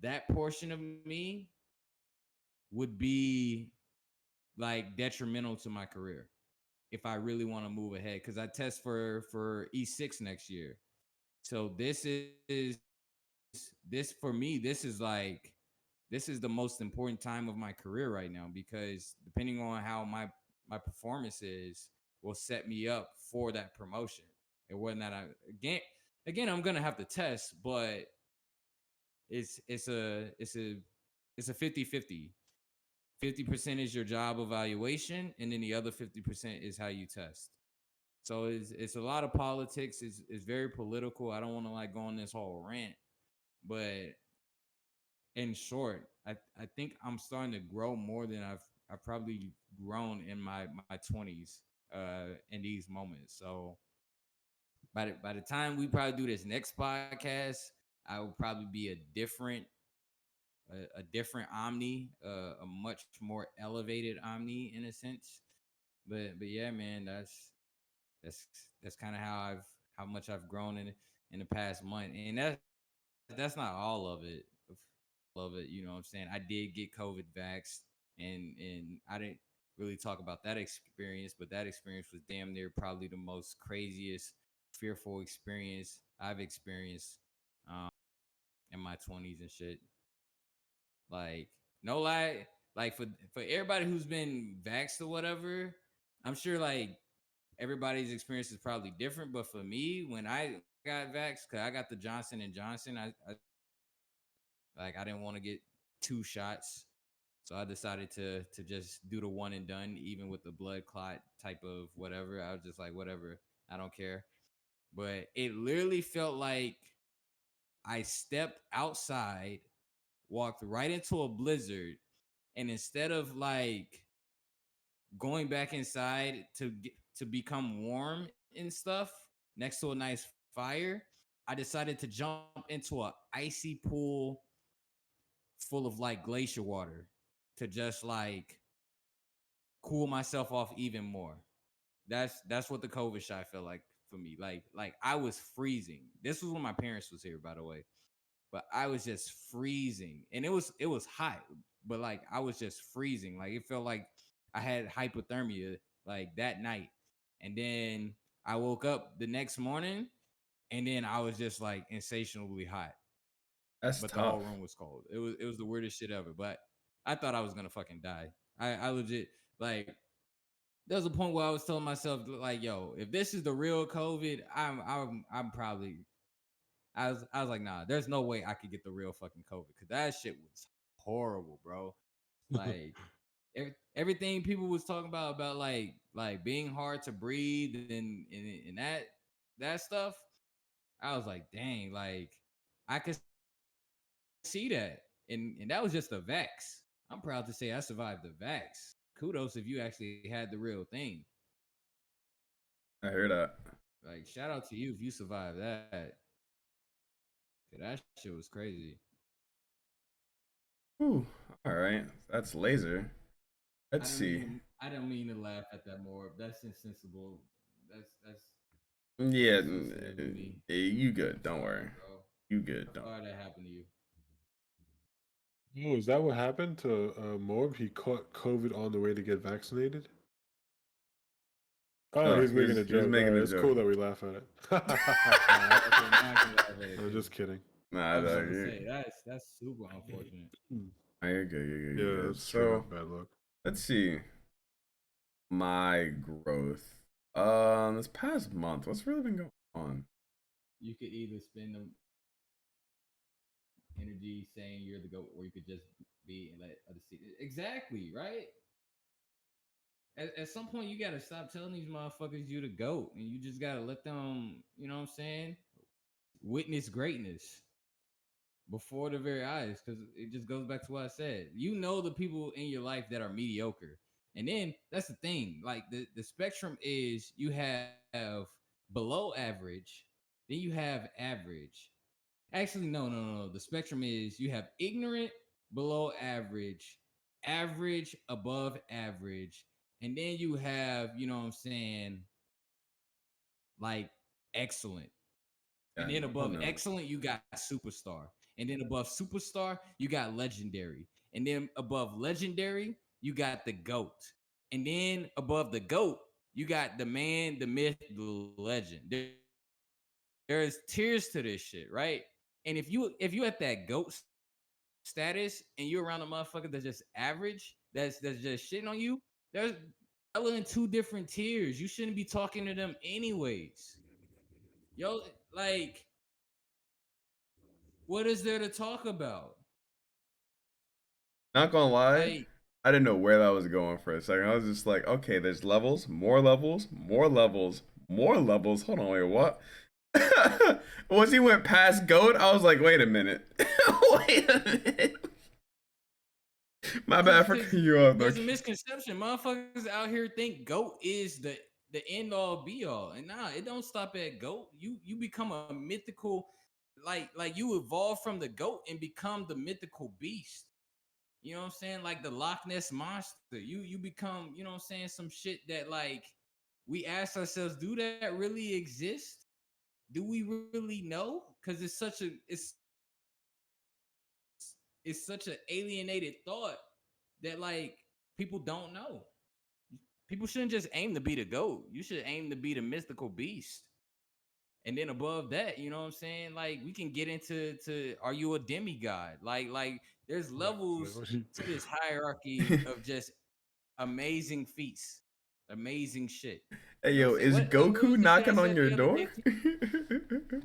that portion of me would be like detrimental to my career if I really want to move ahead, because I test for E6 next year. So this for me, this is the most important time of my career right now, because depending on how my performance is will set me up for that promotion. And whether or not again I'm gonna have to test, but it's a 50-50. 50% is your job evaluation, and then the other 50% is how you test. So it's a lot of politics. It's very political. I don't want to like go on this whole rant, but in short, I think I'm starting to grow more than I've probably grown in my 20s in these moments. So by the time we probably do this next podcast, I will probably be a different Omni, a much more elevated Omni in a sense. But yeah, man, that's that's kind of how much I've grown in the past month, and that's not all of it. All of it, you know what I'm saying? I did get COVID vaxxed, and I didn't really talk about that experience, but that experience was damn near probably the most craziest, fearful experience I've experienced um, in my 20s and shit. Like, no lie, like for everybody who's been vaxxed or whatever, I'm sure like everybody's experience is probably different. But for me, when I got vaxxed, cause I got the Johnson and Johnson, I didn't want to get two shots, so I decided to just do the one and done, even with the blood clot type of whatever. I was just like, whatever, I don't care. But it literally felt like I stepped outside, walked right into a blizzard, and instead of like going back inside to become warm and stuff next to a nice fire, I decided to jump into a icy pool full of like glacier water to just like cool myself off even more. That's what the COVID shot felt like for me. Like I was freezing. This was when my parents was here, by the way. But I was just freezing, and it was hot, but like I was just freezing. Like it felt like I had hypothermia like that night, and then I woke up the next morning, and then I was just like insatiably hot,
That's
but the whole
tough.
room was cold. It was the weirdest shit ever. But I thought I was gonna fucking die. I legit like there was a point where I was telling myself like, yo, if this is the real COVID, I'm probably I was like, nah, there's no way I could get the real fucking COVID, because that shit was horrible, bro. Like everything people was talking about like being hard to breathe and that stuff. I was like, dang, like I could see that, and that was just a vax. I'm proud to say I survived the vax. Kudos if you actually had the real thing.
I hear that.
Like shout out to you if you survived that. That shit was crazy.
Whew. All right, that's laser. Let's see.
I don't mean to laugh at that more. That's insensible. That's
Yeah,
sensitive of me.
you good. Don't
Sorry,
worry.
bro.
You good. Don't.
Sorry that happened to you.
Oh, is that what happened to Morb? He caught COVID on the way to get vaccinated? Oh,
No,
he's making a
he was
joke.
making a
It's
joke.
cool that we laugh at it.
Okay, now I can laugh at it,
I'm
'cause
just kidding.
Nah,
I was
no,
about to
you're,
say that's super unfortunate.
nah, you're good. You're good.
Yeah,
You're good.
that's straight
So
up bad luck.
let's see my growth. This past month, what's really been going on?
You could either spend the energy saying you're the goat, or you could just be and let others see it. Exactly, right? At some point, you gotta stop telling these motherfuckers you the goat, and you just gotta let them. You know what I'm saying? Witness greatness before their very eyes, because it just goes back to what I said. You know the people in your life that are mediocre, and then that's the thing. Like the spectrum is you have below average, then you have average. Actually, no. The spectrum is you have ignorant, below average, average, above average, and then you have, you know what I'm saying, like excellent. And
Yeah,
then
no, who
above
knows?
excellent, you got superstar. And then above superstar, you got legendary. And then above legendary, you got the GOAT. And then above the GOAT, you got the man, the myth, the legend. There's tiers to this shit, right? And if you at that GOAT status and you're around a motherfucker that's just average, that's just shitting on you, there's in two different tiers. You shouldn't be talking to them anyways. Yo, like, what is there to talk about?
Not gonna lie,
Like,
I didn't know where that was going for a second. I was just like, okay, there's levels, more levels, more levels, more levels. Hold on, wait, what? Once he went past GOAT, I was like, wait a minute. Wait a minute. My bad for
because
cutting you off, though.
there's a misconception. Motherfuckers out here think GOAT is the end all be all, and nah, it don't stop at GOAT. You become a mythical, like you evolve from the GOAT and become the mythical beast. You know what I'm saying? Like the Loch Ness monster. You become, you know what I'm saying, some shit that like we ask ourselves, do that really exist? Do we really know? Because it's such an alienated thought that like people don't know. People shouldn't just aim to be the GOAT. You should aim to be the mystical beast. And then above that, you know what I'm saying? Like we can get into are you a demigod? Like there's levels to this hierarchy of just amazing feats, amazing shit.
Hey,
You know
yo,
what I'm saying?
is
What
Goku
was the shit I
knocking on
said
your
the other day?
door?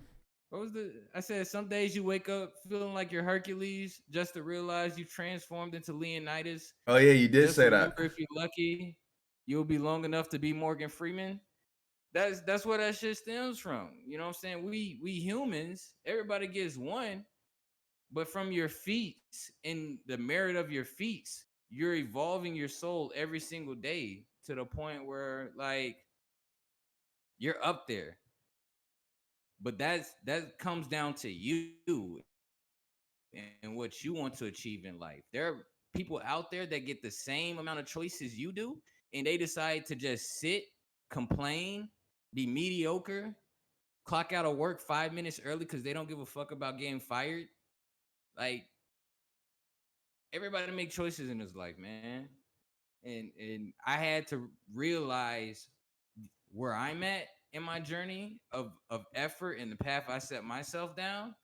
What was the I said some days you wake up feeling like you're Hercules just to realize you transformed into Leonidas.
Oh, yeah, you did
Just
say that.
remember if you're lucky, you'll be long enough to be Morgan Freeman. That's where that shit stems from. You know what I'm saying? We humans, everybody gets one, but from your feats and the merit of your feats, you're evolving your soul every single day to the point where like you're up there. But that comes down to you and what you want to achieve in life. There are people out there that get the same amount of choices you do, and they decide to just sit, complain, be mediocre, clock out of work 5 minutes early because they don't give a fuck about getting fired. Like everybody make choices in this life, man. And I had to realize where I'm at in my journey of effort and the path I set myself down.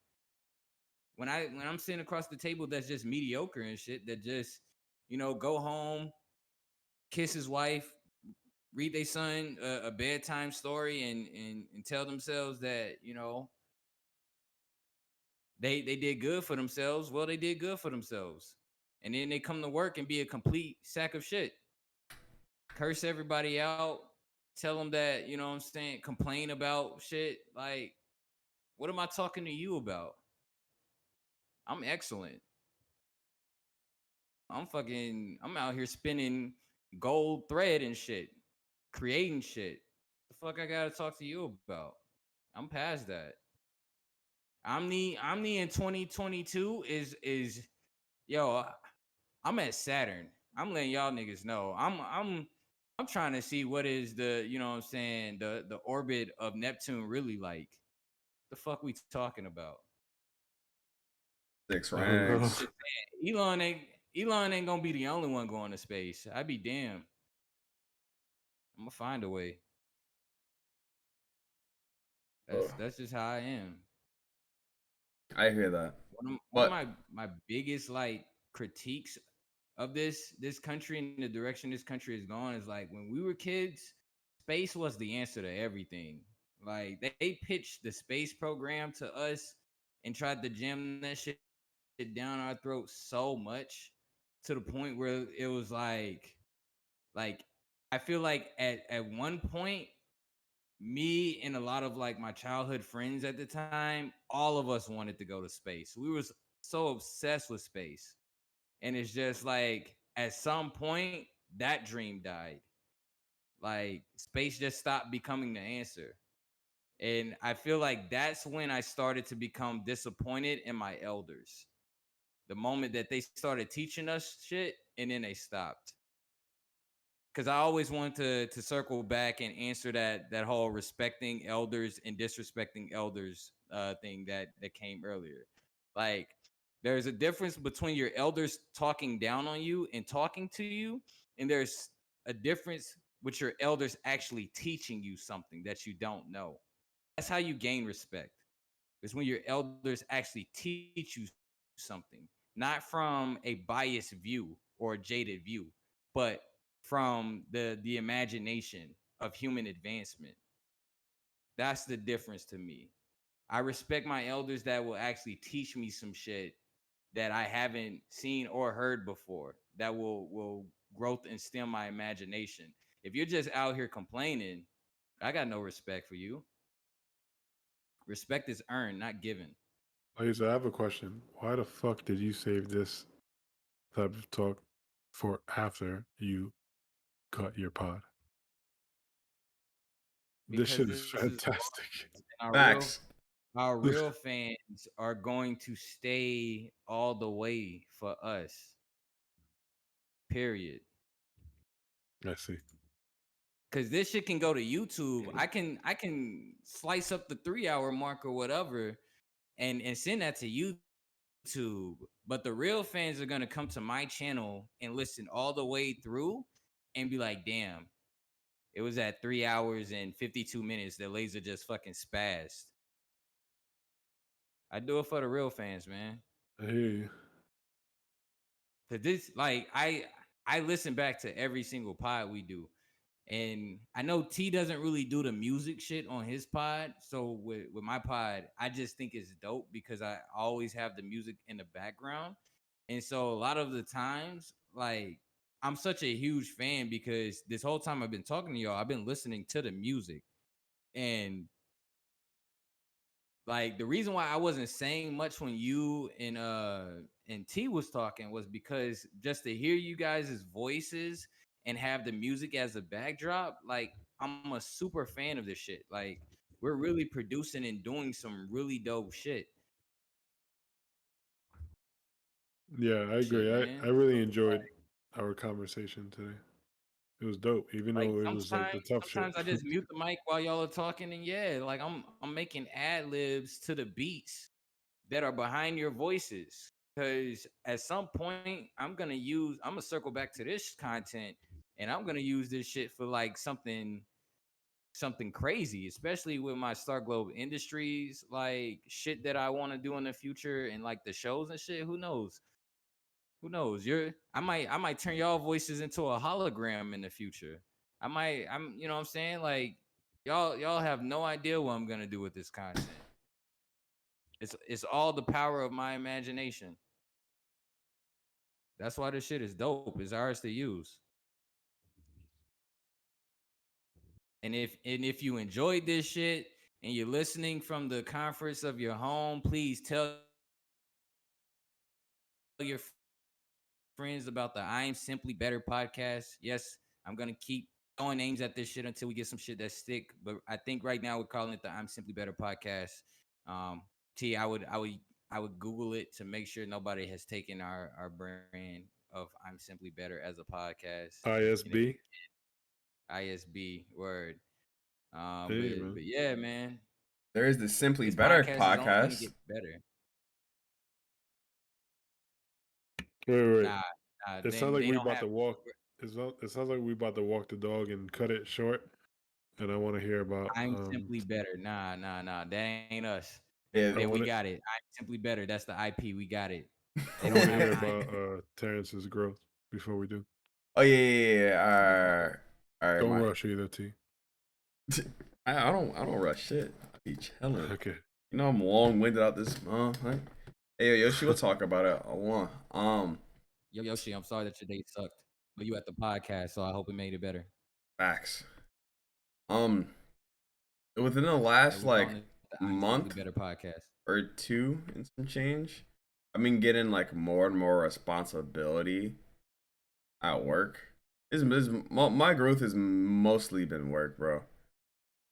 When I'm sitting across the table that's just mediocre and shit, that just, go home, kiss his wife, read their son a bedtime story and tell themselves that, they did good for themselves. Well, they did good for themselves. And then they come to work and be a complete sack of shit. Curse everybody out, tell them that, you know what I'm saying, complain about shit. Like, what am I talking to you about? I'm excellent. I'm out here spinning gold thread and shit, creating shit. The fuck I gotta talk to you about? I'm past that. Omni in 2022 is yo. I'm at Saturn. I'm letting y'all niggas know. I'm trying to see what is the, you know what I'm saying, the orbit of Neptune really like. The fuck we talking about?
Six
I don't know.
ranks.
Just saying, Elon ain't gonna be the only one going to space. I'd be damned. I'm gonna find a way. That's just how I am.
I hear that.
One of
But
my biggest like critiques of this country and the direction this country is going is like when we were kids, space was the answer to everything. Like they pitched the space program to us and tried to jam that shit down our throats so much to the point where it was like I feel like at one point me and a lot of like my childhood friends at the time, all of us wanted to go to space. We were so obsessed with space. And it's just like at some point that dream died. Like space just stopped becoming the answer. And I feel like that's when I started to become disappointed in my elders. The moment that they started teaching us shit and then they stopped. because I always wanted to circle back and answer that whole respecting elders and disrespecting elders thing that came earlier. Like, there's a difference between your elders talking down on you and talking to you, and there's a difference with your elders actually teaching you something that you don't know. That's how you gain respect. Is when your elders actually teach you something, not from a biased view or a jaded view, but from the imagination of human advancement. That's the difference to me. I respect my elders that will actually teach me some shit that I haven't seen or heard before, that will growth and stem my imagination. If you're just out here complaining, I got no respect for you. Respect is earned, not given.
Lisa, I have a question. Why the fuck did you save this type of talk for after you cut your pod? This
Because
shit is
this is
fantastic.
our
Facts.
real fans are going to stay all the way for us. Period.
I see.
Cause this shit can go to YouTube. I can slice up the 3 hour mark or whatever and send that to YouTube. But the real fans are gonna come to my channel and listen all the way through and be like, damn, it was at 3 hours and 52 minutes that Laser just fucking spazzed. I do it for the real fans, man.
I hear you.
Cause this, like, I listen back to every single pod we do, and I know T doesn't really do the music shit on his pod. So with my pod, I just think it's dope because I always have the music in the background, and so a lot of the times, like, I'm such a huge fan because this whole time I've been talking to y'all, I've been listening to the music, and like the reason why I wasn't saying much when you and T was talking was because just to hear you guys' voices and have the music as a backdrop, like I'm a super fan of this shit. Like we're really producing and doing some really dope shit.
Yeah, I agree. I
Man.
really
So,
enjoyed our conversation today. It was dope, even
like
though it was like the tough shit.
sometimes I just mute the mic while y'all are talking, and yeah, like I'm making ad libs to the beats that are behind your voices. Because at some point, I'm gonna circle back to this content, and I'm gonna use this shit for like something crazy, especially with my Star Globe Industries, like shit that I want to do in the future, and like the shows and shit. Who knows? Who knows? I might turn y'all voices into a hologram in the future. You know what I'm saying? Like y'all have no idea what I'm gonna do with this content. It's all the power of my imagination. That's why this shit is dope. It's ours to use. And if you enjoyed this shit and you're listening from the comforts of your home, please tell your friends about the I'm Simply Better podcast. Yes, I'm gonna keep throwing names at this shit until we get some shit that stick. But I think right now we're calling it the I'm Simply Better podcast. Um, T, I would Google it to make sure nobody has taken our brand of I'm Simply Better as a podcast. And if
ISB.
ISB word.
Hey,
But
man.
but yeah, man,
There is the Simply
this
Better
podcast is only gonna
podcast.
get better.
Wait.
Nah, nah,
It sounds like
they
we
don't
about
have.
to walk. It sounds like we about to walk the dog and cut it short. And I want to hear about.
I'm Simply Better. Nah. That ain't us.
Yeah,
I
We
want to.
got it. I'm Simply Better. That's the IP. We got it.
I
They don't
want to
have
hear
the I'm.
about Terrence's growth before we do.
oh yeah. All right,
Don't
my.
rush either, T.
I don't rush shit. I be chilling.
Okay.
You know I'm long winded out this month. Right? Hey, Yoshi, we'll talk about it along.
Yo, Yoshi, I'm sorry that your day sucked. But you at the podcast, so I hope it made it better.
Facts. Um, within the
Yeah,
last
we calling
like
it the I'm Simply
month
Better podcast.
or two and some change, I've been getting like more and more responsibility at work. My growth has mostly been work, bro.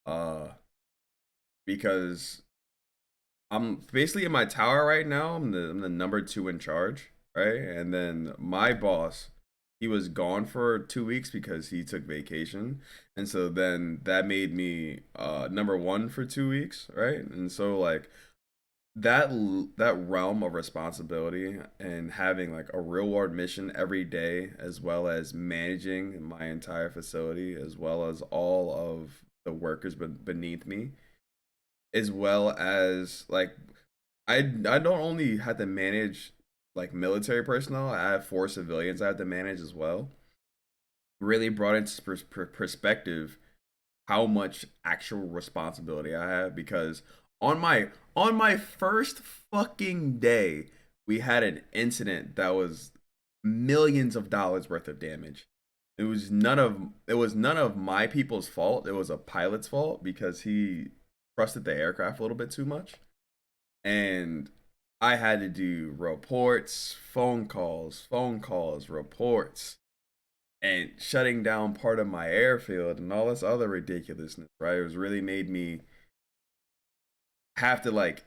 Uh, because I'm basically in my tower right now. I'm the number two in charge, right? And then my boss he was gone for 2 weeks because he took vacation, and so then that made me number one for 2 weeks, right? And so like that realm of responsibility and having like a real world mission every day, as well as managing my entire facility, as well as all of the workers beneath me, as well as like I don't only have to manage like military personnel, I have 4 civilians I have to manage as well. Really brought into perspective how much actual responsibility I have, because on my first fucking day, we had an incident that was millions of dollars worth of damage. It was none of my people's fault. It was a pilot's fault because he trusted the aircraft a little bit too much. And I had to do reports, phone calls, reports, and shutting down part of my airfield and all this other ridiculousness, right? It was really made me have to like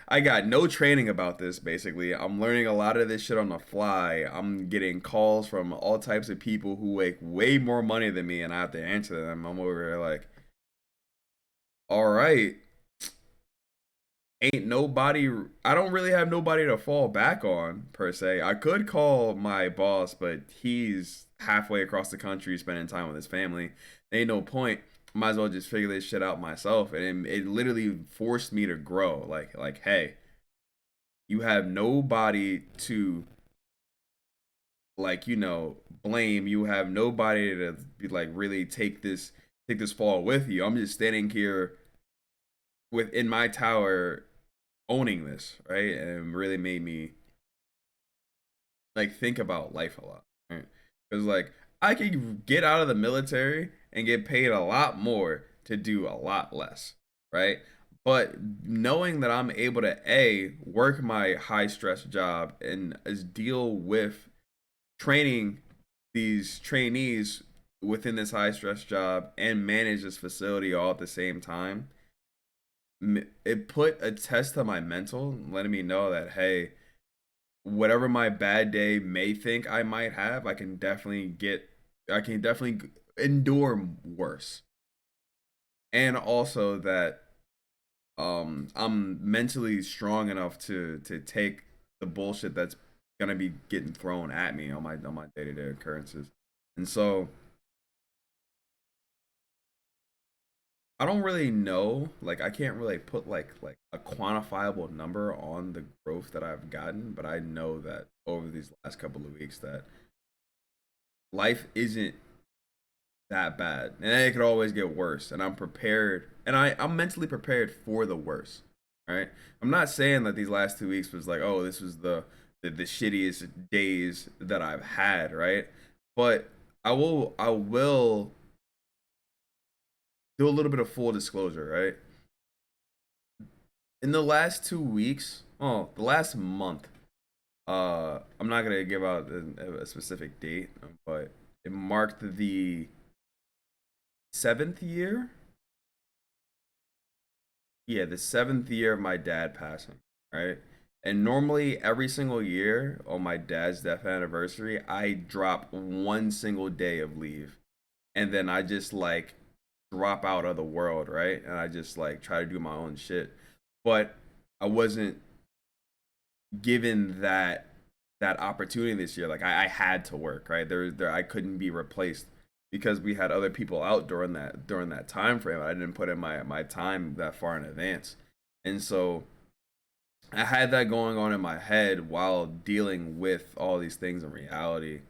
I got no training about this basically. I'm learning a lot of this shit on the fly. I'm getting calls from all types of people who make way more money than me and I have to answer them. I'm over here like, all right, ain't nobody, I don't really have nobody to fall back on per se. I could call my boss, but he's halfway across the country spending time with his family. Ain't no point. Might as well just figure this shit out myself. And it literally forced me to grow. Like, hey, you have nobody to like, blame. You have nobody to be like really take this fall with you. I'm just standing here within my tower owning this, right? And really made me like think about life a lot, right? Because like I could get out of the military and get paid a lot more to do a lot less, right? But knowing that I'm able to work my high stress job and deal with training these trainees within this high stress job and manage this facility all at the same time, it put a test to my mental, letting me know that hey, whatever my bad day may think I might have, I can definitely endure worse. And also that I'm mentally strong enough to take the bullshit that's gonna be getting thrown at me on my day-to-day occurrences. And so I don't really know, like I can't really put like a quantifiable number on the growth that I've gotten, but I know that over these last couple of weeks that life isn't that bad. And it could always get worse. And I'm prepared, and I'm mentally prepared for the worst. Right? I'm not saying that these last 2 weeks was like, oh, this was the shittiest days that I've had, right? But I will do a little bit of full disclosure, right? In the last 2 weeks, oh, the last month, I'm not gonna give out a specific date, but it marked the 7th year. Yeah, the 7th year of my dad passing, right? And normally every single year on my dad's death anniversary, I drop one single day of leave, and then I just like drop out of the world, right? And I just like try to do my own shit. But I wasn't given that opportunity this year. Like I had to work, right? There I couldn't be replaced because we had other people out during that time frame. I didn't put in my time that far in advance. And so I had that going on in my head while dealing with all these things in reality.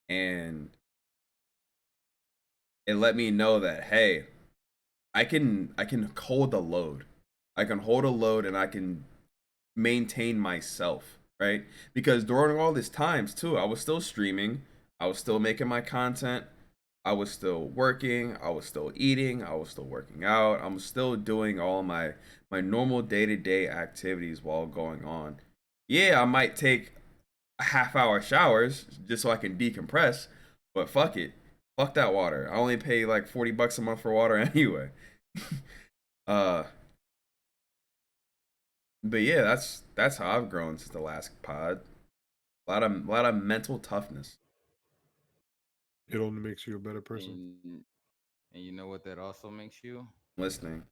And it let me know that hey, I can hold the load. I can hold a load and I can maintain myself, right? Because during all these times too, I was still streaming, I was still making my content, I was still working, I was still eating, I was still working out, I'm still doing all my normal day-to-day activities while going on. Yeah, I might take a half-hour showers just so I can decompress, but fuck it. Fuck that water. I only pay like $40 a month for water anyway. uh but yeah, that's how I've grown since the last pod. A lot of mental toughness.
It only makes you a better person.
And you know what that also makes you?
Listening.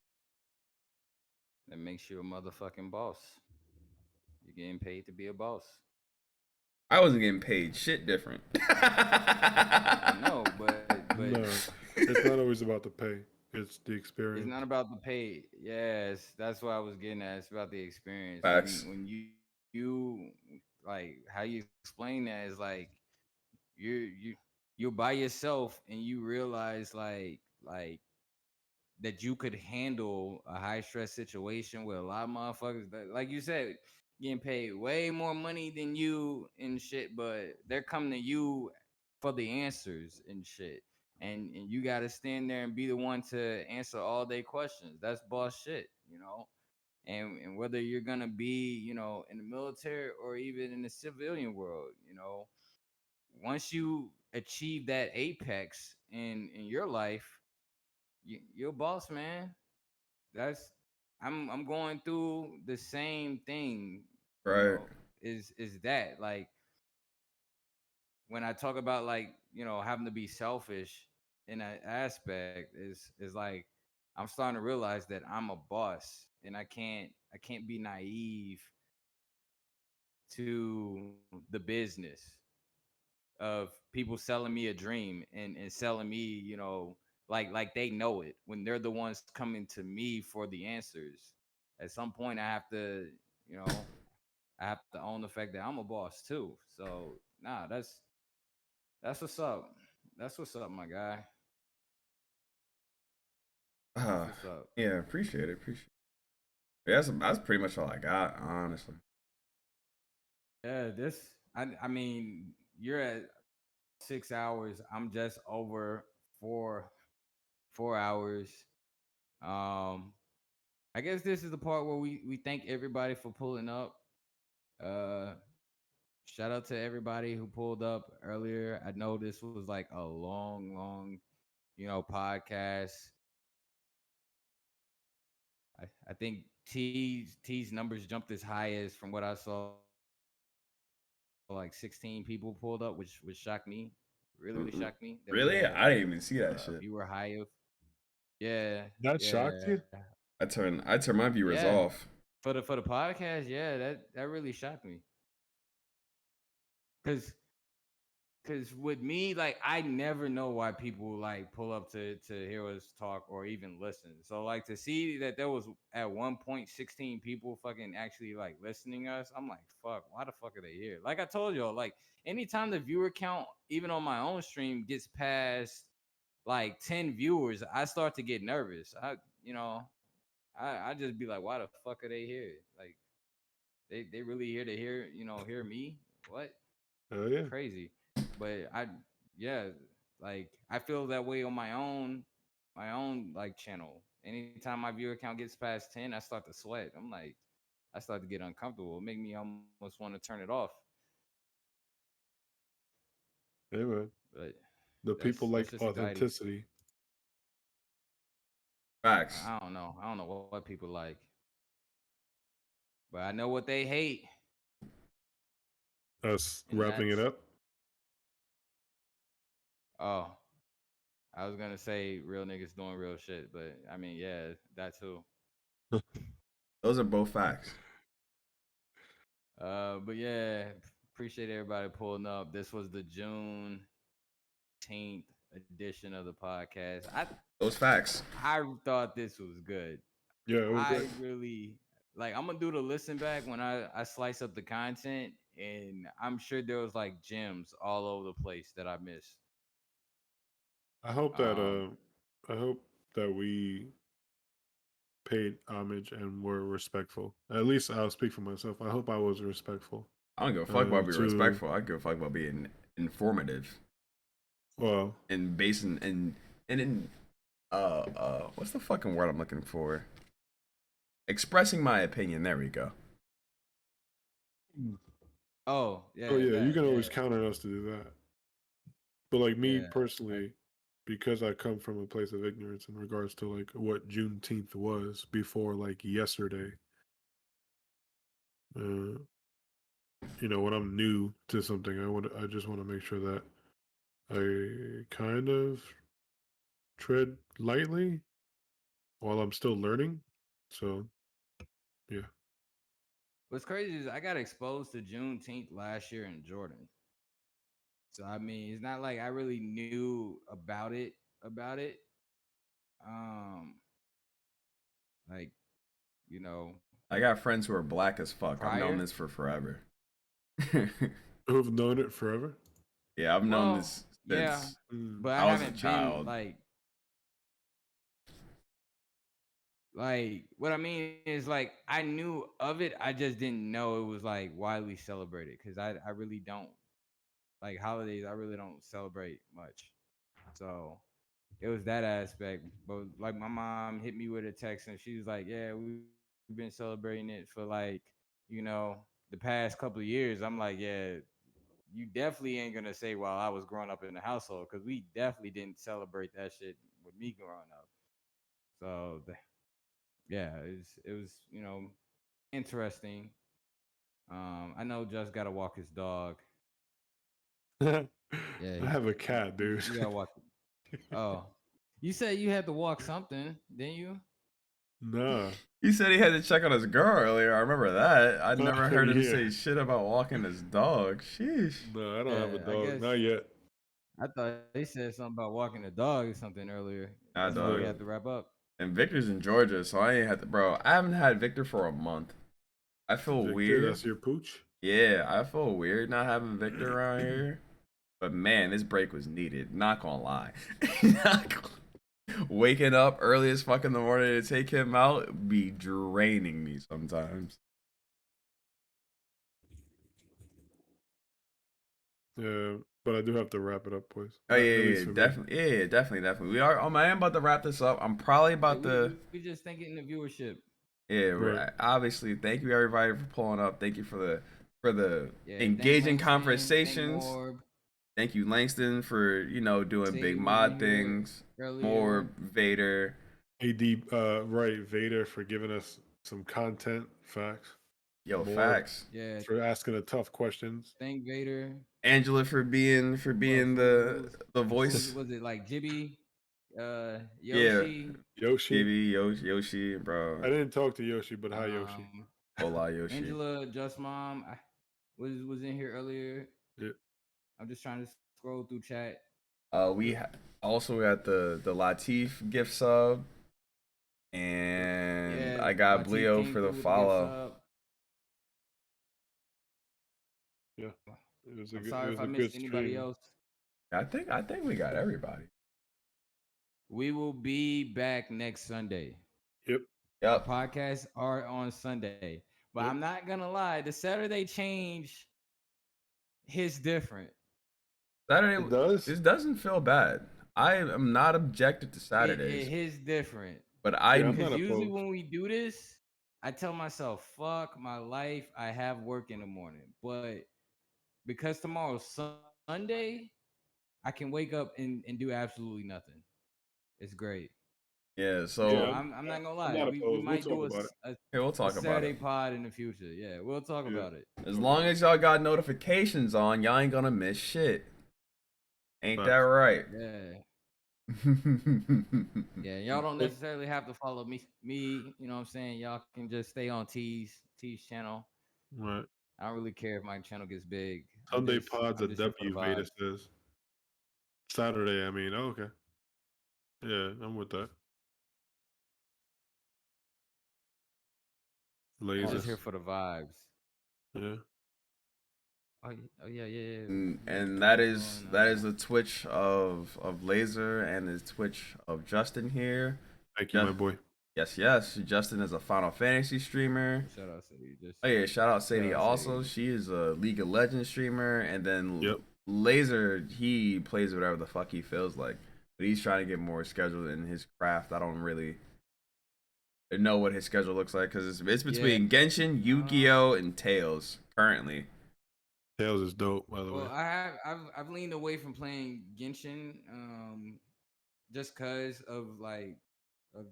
That makes you a motherfucking boss. You're getting paid to be a boss.
I wasn't getting paid. Shit different.
I know, but
No, it's not always about the pay. It's the
it's
experience.
not about the pay. Yes, that's what I was getting at. It's about the experience.
Facts.
When you like how you explain that is like you're by yourself and you realize like that you could handle a high stress situation with a lot of motherfuckers that, like you said, getting paid way more money than you and shit, but they're coming to you for the answers and shit. And you gotta stand there and be the one to answer all their questions. That's boss shit, you know. And whether you're gonna be, you know, in the military or even in the civilian world, you know, once you achieve that apex in your life, you're a boss, man. That's I'm going through the same thing, you
Right.
know, is that like when I talk about like, you know, having to be selfish in that aspect is like I'm starting to realize that I'm a boss and I can't be naive to the business of people selling me a dream and selling me, you know, like they know it when they're the ones coming to me for the answers. At some point, I have to, you know, I have to own the fact that I'm a boss too. So nah, that's what's up. That's what's up, my guy. That's
Uh,
what's up.
yeah, appreciate it. Appreciate it. Yeah, that's pretty much all I got, honestly.
Yeah, this I mean, you're at 6 hours. I'm just over 4 hours. Um, I guess this is the part where we thank everybody for pulling up. Uh, shout out to everybody who pulled up earlier. I know this was like a long, you know, podcast. I think T's numbers jumped as high as from what I saw, like 16 people pulled up, which shocked me. Really shocked me that we had
Really? I didn't even see
a
that
viewer
shit.
high of
That shocked you?
I turn my viewers
yeah
off.
for the podcast. Yeah, that really shocked me because Cause with me, like I never know why people like pull up to hear us talk or even listen. So like to see that there was at one point 16 people fucking actually like listening to us, I'm like, fuck, why the fuck are they here? Like I told y'all, like anytime the viewer count, even on my own stream, gets past like 10 viewers, I start to get nervous. You know, I just be like, why the fuck are they here? Like they really here to hear me? What?
Oh yeah.
Crazy. But yeah, like I feel that way on my own like channel. Anytime my viewer count gets past 10, I start to sweat. I'm like, I start to get uncomfortable. It make me almost want to turn it off.
Yeah, man.
But
The people
that's
like
just a guiding.
authenticity.
Facts.
I don't know. I don't know what people like, but I know what they hate,
Us
and
wrapping it
that's
up.
oh, I was gonna say real niggas doing real shit, but I mean, yeah, that too.
Those are both facts.
But yeah, appreciate everybody pulling up. This was the June 10th edition of the podcast.
Those facts.
I thought this was good.
Yeah, it was
I
great.
really like I'm gonna do the listen back when I slice up the content, and I'm sure there was like gems all over the place that I missed.
I hope that
Um,
I hope that we paid homage and were respectful. At least I'll speak for myself. I hope I was respectful.
I don't give a fuck about being
To
respectful. I give a fuck about being informative
well,
and basing and in what's the fucking word I'm looking for? Expressing my opinion. There we go.
oh
oh
yeah,
yeah, you
that
can
yeah
always count on us to do that. But like me
yeah.
personally, because I come from a place of ignorance in regards to like what Juneteenth was before like yesterday, uh, when I'm new to something, I just want to make sure that I kind of tread lightly while I'm still learning. So yeah.
What's crazy is I got exposed to Juneteenth last year in Jordan. So I mean, it's not like I really knew about it. Um, like you know,
I got friends who are black as fuck. I've known
prior.
this for forever.
Who've known it forever?
Yeah, I've known
Well,
this
yeah,
since
Mm.
but I
I was a
haven't been
child.
like what I mean is like I knew of it. I just didn't know it was like widely celebrated because I really don't like holidays. I really don't celebrate much. So it was that aspect. But like my mom hit me with a text and she was like, "Yeah, we've been celebrating it for like, the past couple of years." I'm like, "Yeah, you definitely ain't gonna say while I was growing up in the household because we definitely didn't celebrate that shit with me growing up." So yeah, it was interesting. I know Just gotta walk his dog.
I
Yeah,
have a cat, dude.
you gotta walk. Oh, you said you had to walk something, didn't you?
Nah.
He said he had to check on his girl earlier. I remember that. I'd
Oh,
never heard him
yeah.
say shit about walking his dog. Sheesh.
No, I don't have a
Yeah, I
dog.
guess
Not yet.
I thought he said something about walking the dog or something earlier.
Nah,
That's why we
dog.
No.
had to wrap up.
And Victor's in Georgia, so I ain't had to. Bro, I haven't had Victor for a month. I feel
Victor,
weird.
that's your pooch?
Yeah, I feel weird not having Victor around here. But man, this break was needed. Not gonna lie. Waking up early as fuck in the morning to take him out be draining me sometimes.
Yeah, but I do have to wrap it up, boys.
Oh yeah,
At
yeah,
least
yeah,
for me.
definitely, yeah, definitely. We are. I am about to wrap this up. I'm probably
Yeah,
about to.
we just thinking the viewership.
Yeah,
Right.
obviously. Thank you everybody for pulling up. Thank you for the
Yeah, thank
engaging
Langston, thank
conversations.
Morb,
Thank you Langston for doing big
Sadie was in
mod
here
things. More
earlier.
Vader.
AD, right, Vader for giving us some content, facts.
Yo,
More
facts.
Yeah,
for asking the tough questions.
thank Vader.
Angela for being
Who else?
the
Who was
voice.
was it like Jibby,
Yeah,
Yoshi,
Yoshi.
Chibi, Yoshi, bro.
I didn't talk to Yoshi, but hi, Yoshi.
um,
Hola, Yoshi.
Angela, Just Mom was in here earlier.
Yeah.
I'm just trying to scroll through chat.
We also got the Latif gift sub, and
Yeah,
I got
Latif
Bleo
came
for the
through with the gift
follow.
sub.
Yeah. It
I'm
was
sorry if
a
I
good
missed anybody
stream.
else.
I think we got everybody.
We will be back next Sunday.
Yep.
Our
Yep.
podcasts are on Sunday. But
Yep.
I'm not gonna lie, the Saturday change hits different.
Saturday.
It does?
This doesn't feel bad. I am not objected to
It
Saturdays,
hits different.
but
Yeah, I'm
Because
not
usually
opposed.
when we do this, I tell myself, fuck my life. I have work in the morning. But because tomorrow's Sunday, I can wake up and do absolutely nothing. It's great.
yeah.
So
Yeah,
So
I'm not gonna
I'm
lie.
not
We
opposed. We'll
might
talk
do
about it.
hey, we'll
a
talk about
Saturday
it.
pod in the future. Yeah, we'll talk
Yeah.
about it.
As
Okay.
long as y'all got notifications on, y'all ain't gonna miss shit. Ain't that
Facts.
right?
Yeah. Yeah, y'all don't
Hey,
necessarily have to follow me, you know what I'm saying? Y'all can just stay on T's channel.
right.
I don't really care if my channel gets big.
Sunday pod's a
I'm just here for the
W, Veda
vibes.
says. Saturday, I mean, okay. Yeah, I'm with that.
I'm just here
Lasers.
for the vibes.
Yeah.
Oh yeah, yeah.
And
We doing,
that is the Twitch of Laser and the Twitch of Justin here.
Thank you, my boy.
Yes. Justin is a Final Fantasy streamer.
shout out to you. Just
Oh yeah, shout out
shout
Sadie
out
also.
Sadie.
She is a League of Legends streamer, and then
Yep.
Laser, he plays whatever the fuck he feels like. But he's trying to get more scheduled in his craft. I don't really know what his schedule looks like because it's
Yeah.
between Genshin, Yu-Gi-Oh, and Tails currently.
Tails is dope, by the way.
Well, I've leaned away from playing Genshin, just cause of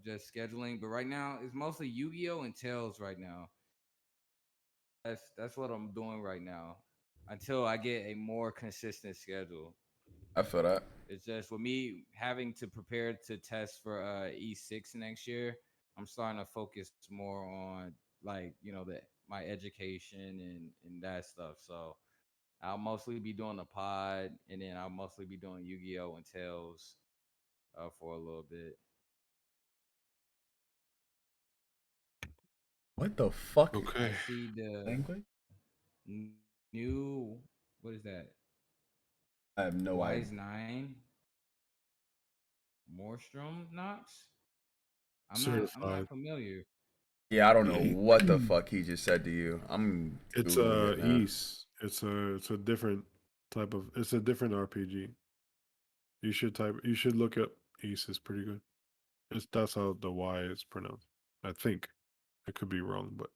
just scheduling. But right now, it's mostly Yu-Gi-Oh and Tails right now. That's what I'm doing right now until I get a more consistent schedule.
I feel that.
It's just with me having to prepare to test for E6 next year. I'm starting to focus more on like my education and that stuff. So I'll mostly be doing the pod, and then I'll mostly be doing Yu-Gi-Oh and Tales for a little bit.
What the fuck?
Okay.
I see the
Language?
new, what is that?
I have no idea.
Wise 9 Morstrom Knox. I'm
Certified.
not familiar.
Yeah, I don't know what the fuck he just said to you. I'm
It's
Googling it now.
East. It's a different type of. It's a different RPG. You should look up East. It's pretty good. That's how the Y is pronounced. I think. I could be wrong, but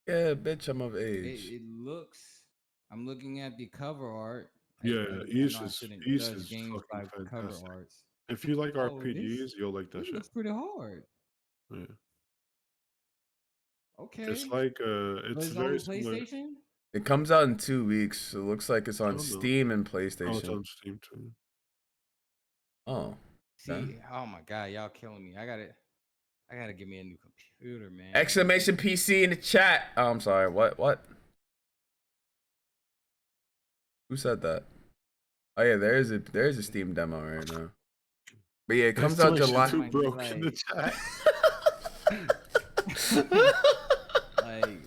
Yeah, bitch, I'm of
It,
age.
it looks. I'm looking at the cover art.
yeah,
I know I
East
shouldn't
is
judge games
fucking
by cover
fantastic.
arts.
If you like
Oh, this
RPGs, you'll like that
this
shit.
looks pretty hard.
Yeah.
Okay,
It's like
but
it's
it's
very
only
similar.
PlayStation.
It comes out in 2 weeks. It looks like it's
I
on
don't know.
Steam and
Oh, it's
PlayStation.
on Steam too.
Oh.
See, oh my god, y'all killing me. I gotta get me a new computer, man.
Exclamation PC in the chat. Oh, I'm sorry. What? Who said that? Oh yeah, there is a Steam demo right now. But yeah, it comes out July.
Too
Might be
broke in the
like-
chat.
Like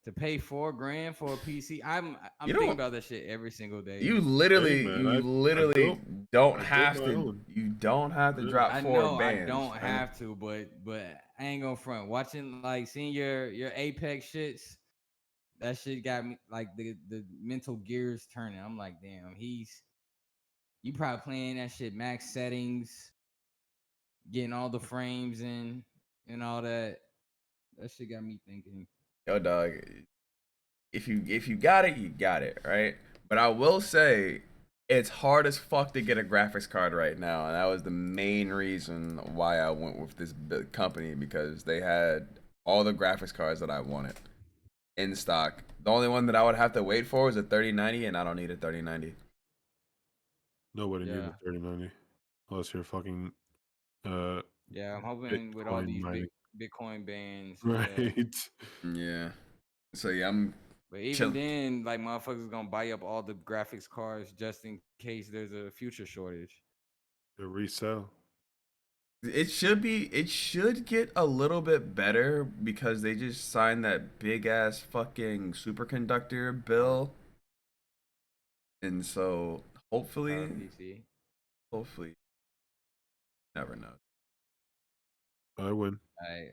to pay $4,000 for a PC. I'm
You
thinking
don't-
about that shit every single day.
You literally,
Hey, man, I built
don't
my
have to.
own.
You don't have to
Yeah.
drop
I
4
know
bands.
I don't
right?
have to, but I ain't gonna front. Watching like seeing your Apex shits, that shit got me like the mental gears turning. I'm like, damn, you probably playing that shit max settings, getting all the frames in and all that. That shit got me thinking.
Yo, dog. If you got it, you got it, right? But I will say, it's hard as fuck to get a graphics card right now, and that was the main reason why I went with this company, because they had all the graphics cards that I wanted in stock. The only one that I would have to wait for is a 3090, and I don't need a 3090.
Nobody needs
Yeah.
a 3090 unless you're fucking
Yeah, I'm hoping with all
Bitcoin
these
mining.
Bitcoin bans.
right.
Yeah.
Yeah. So yeah, I'm
But even then, like motherfuckers gonna buy up all the graphics cards just in case there's a future shortage.
To resell.
It should get a little bit better because they just signed that big ass fucking superconductor bill. And so hopefully
PC.
never know.
I win.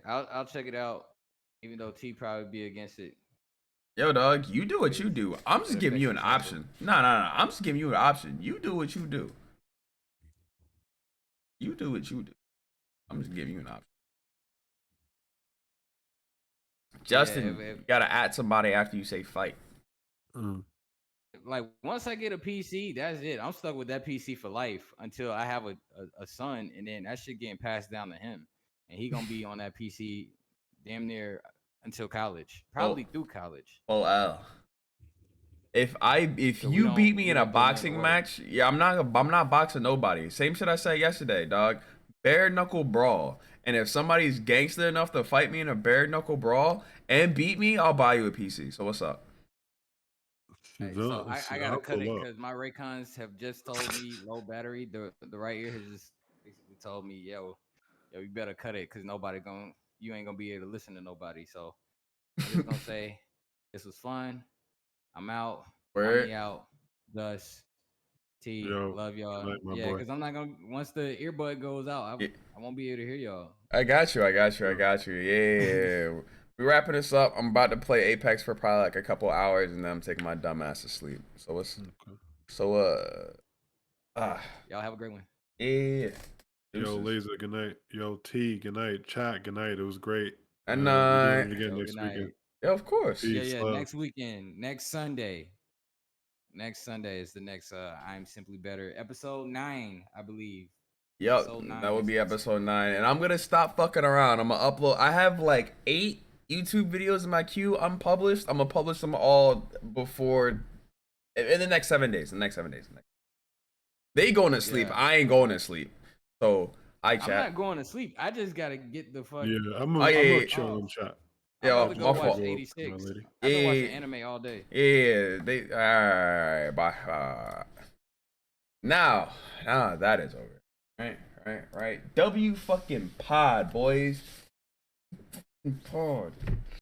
I'll check it out. Even though T probably be against it.
Yo, dog, you do what you do. I'm just
It
giving you
affects
an
you
option. No. I'm just giving you an option. You do what you do. You do what you do. I'm just giving you an option. Justin, you gotta add somebody after you say fight.
Like once I get a PC, that's it. I'm stuck with that PC for life until I have a son, and then that shit getting passed down to him, and he gonna be on that PC damn near until college, probably through college.
Well, if
So
you beat me
we
in a
don't do nothing
boxing
order.
match, yeah, I'm not boxing nobody. Same shit I said yesterday, dog. Bare knuckle brawl. And if somebody's gangster enough to fight me in a bare knuckle brawl and beat me, I'll buy you a PC. So what's up?
Hey, so I gotta cut it because my Raycons have just told me low battery. The right ear has just basically told me, yo, you better cut it because you ain't gonna be able to listen to nobody. So I'm just gonna say this was fun. I'm out.
Word.
Me out. Thus, T.
Yo,
Love y'all.
good night, my
Yeah,
boy.
because I'm not gonna. Once the earbud goes out, I won't be able to hear y'all.
I got you. Yeah. We're wrapping this up. I'm about to play Apex for probably like a couple hours, and then I'm taking my dumb ass to sleep. So
Y'all have a great one.
Yeah.
Yo, Laser, good night. Yo, T, good night. Chat, good night. It was great.
Good
We're
night.
doing it again
Yo,
next
good night.
weekend.
Yeah, of course.
Peace,
Yeah.
love.
Next weekend, next Sunday. Next Sunday is the next I'm Simply Better episode 9, I believe.
Yep,
Episode 9
that would
is
be
next
episode 9. And I'm gonna stop fucking around. I'm gonna upload. I have like 8 YouTube videos in my queue unpublished. I'm gonna publish them all before in the next 7 days. They going to sleep.
Yeah.
I ain't going to sleep. So I
I'm
chat.
not going to sleep. I just gotta get the fuck.
Yeah, I'm
Oh,
gonna
yeah.
chill and chat.
I'm
Yo,
about to go
my
watch
fault.
86.
lady.
I've been watching
Yeah.
anime all day.
Yeah, they all right. Bye. Now that is over. Right. W fucking pod, boys. Pod.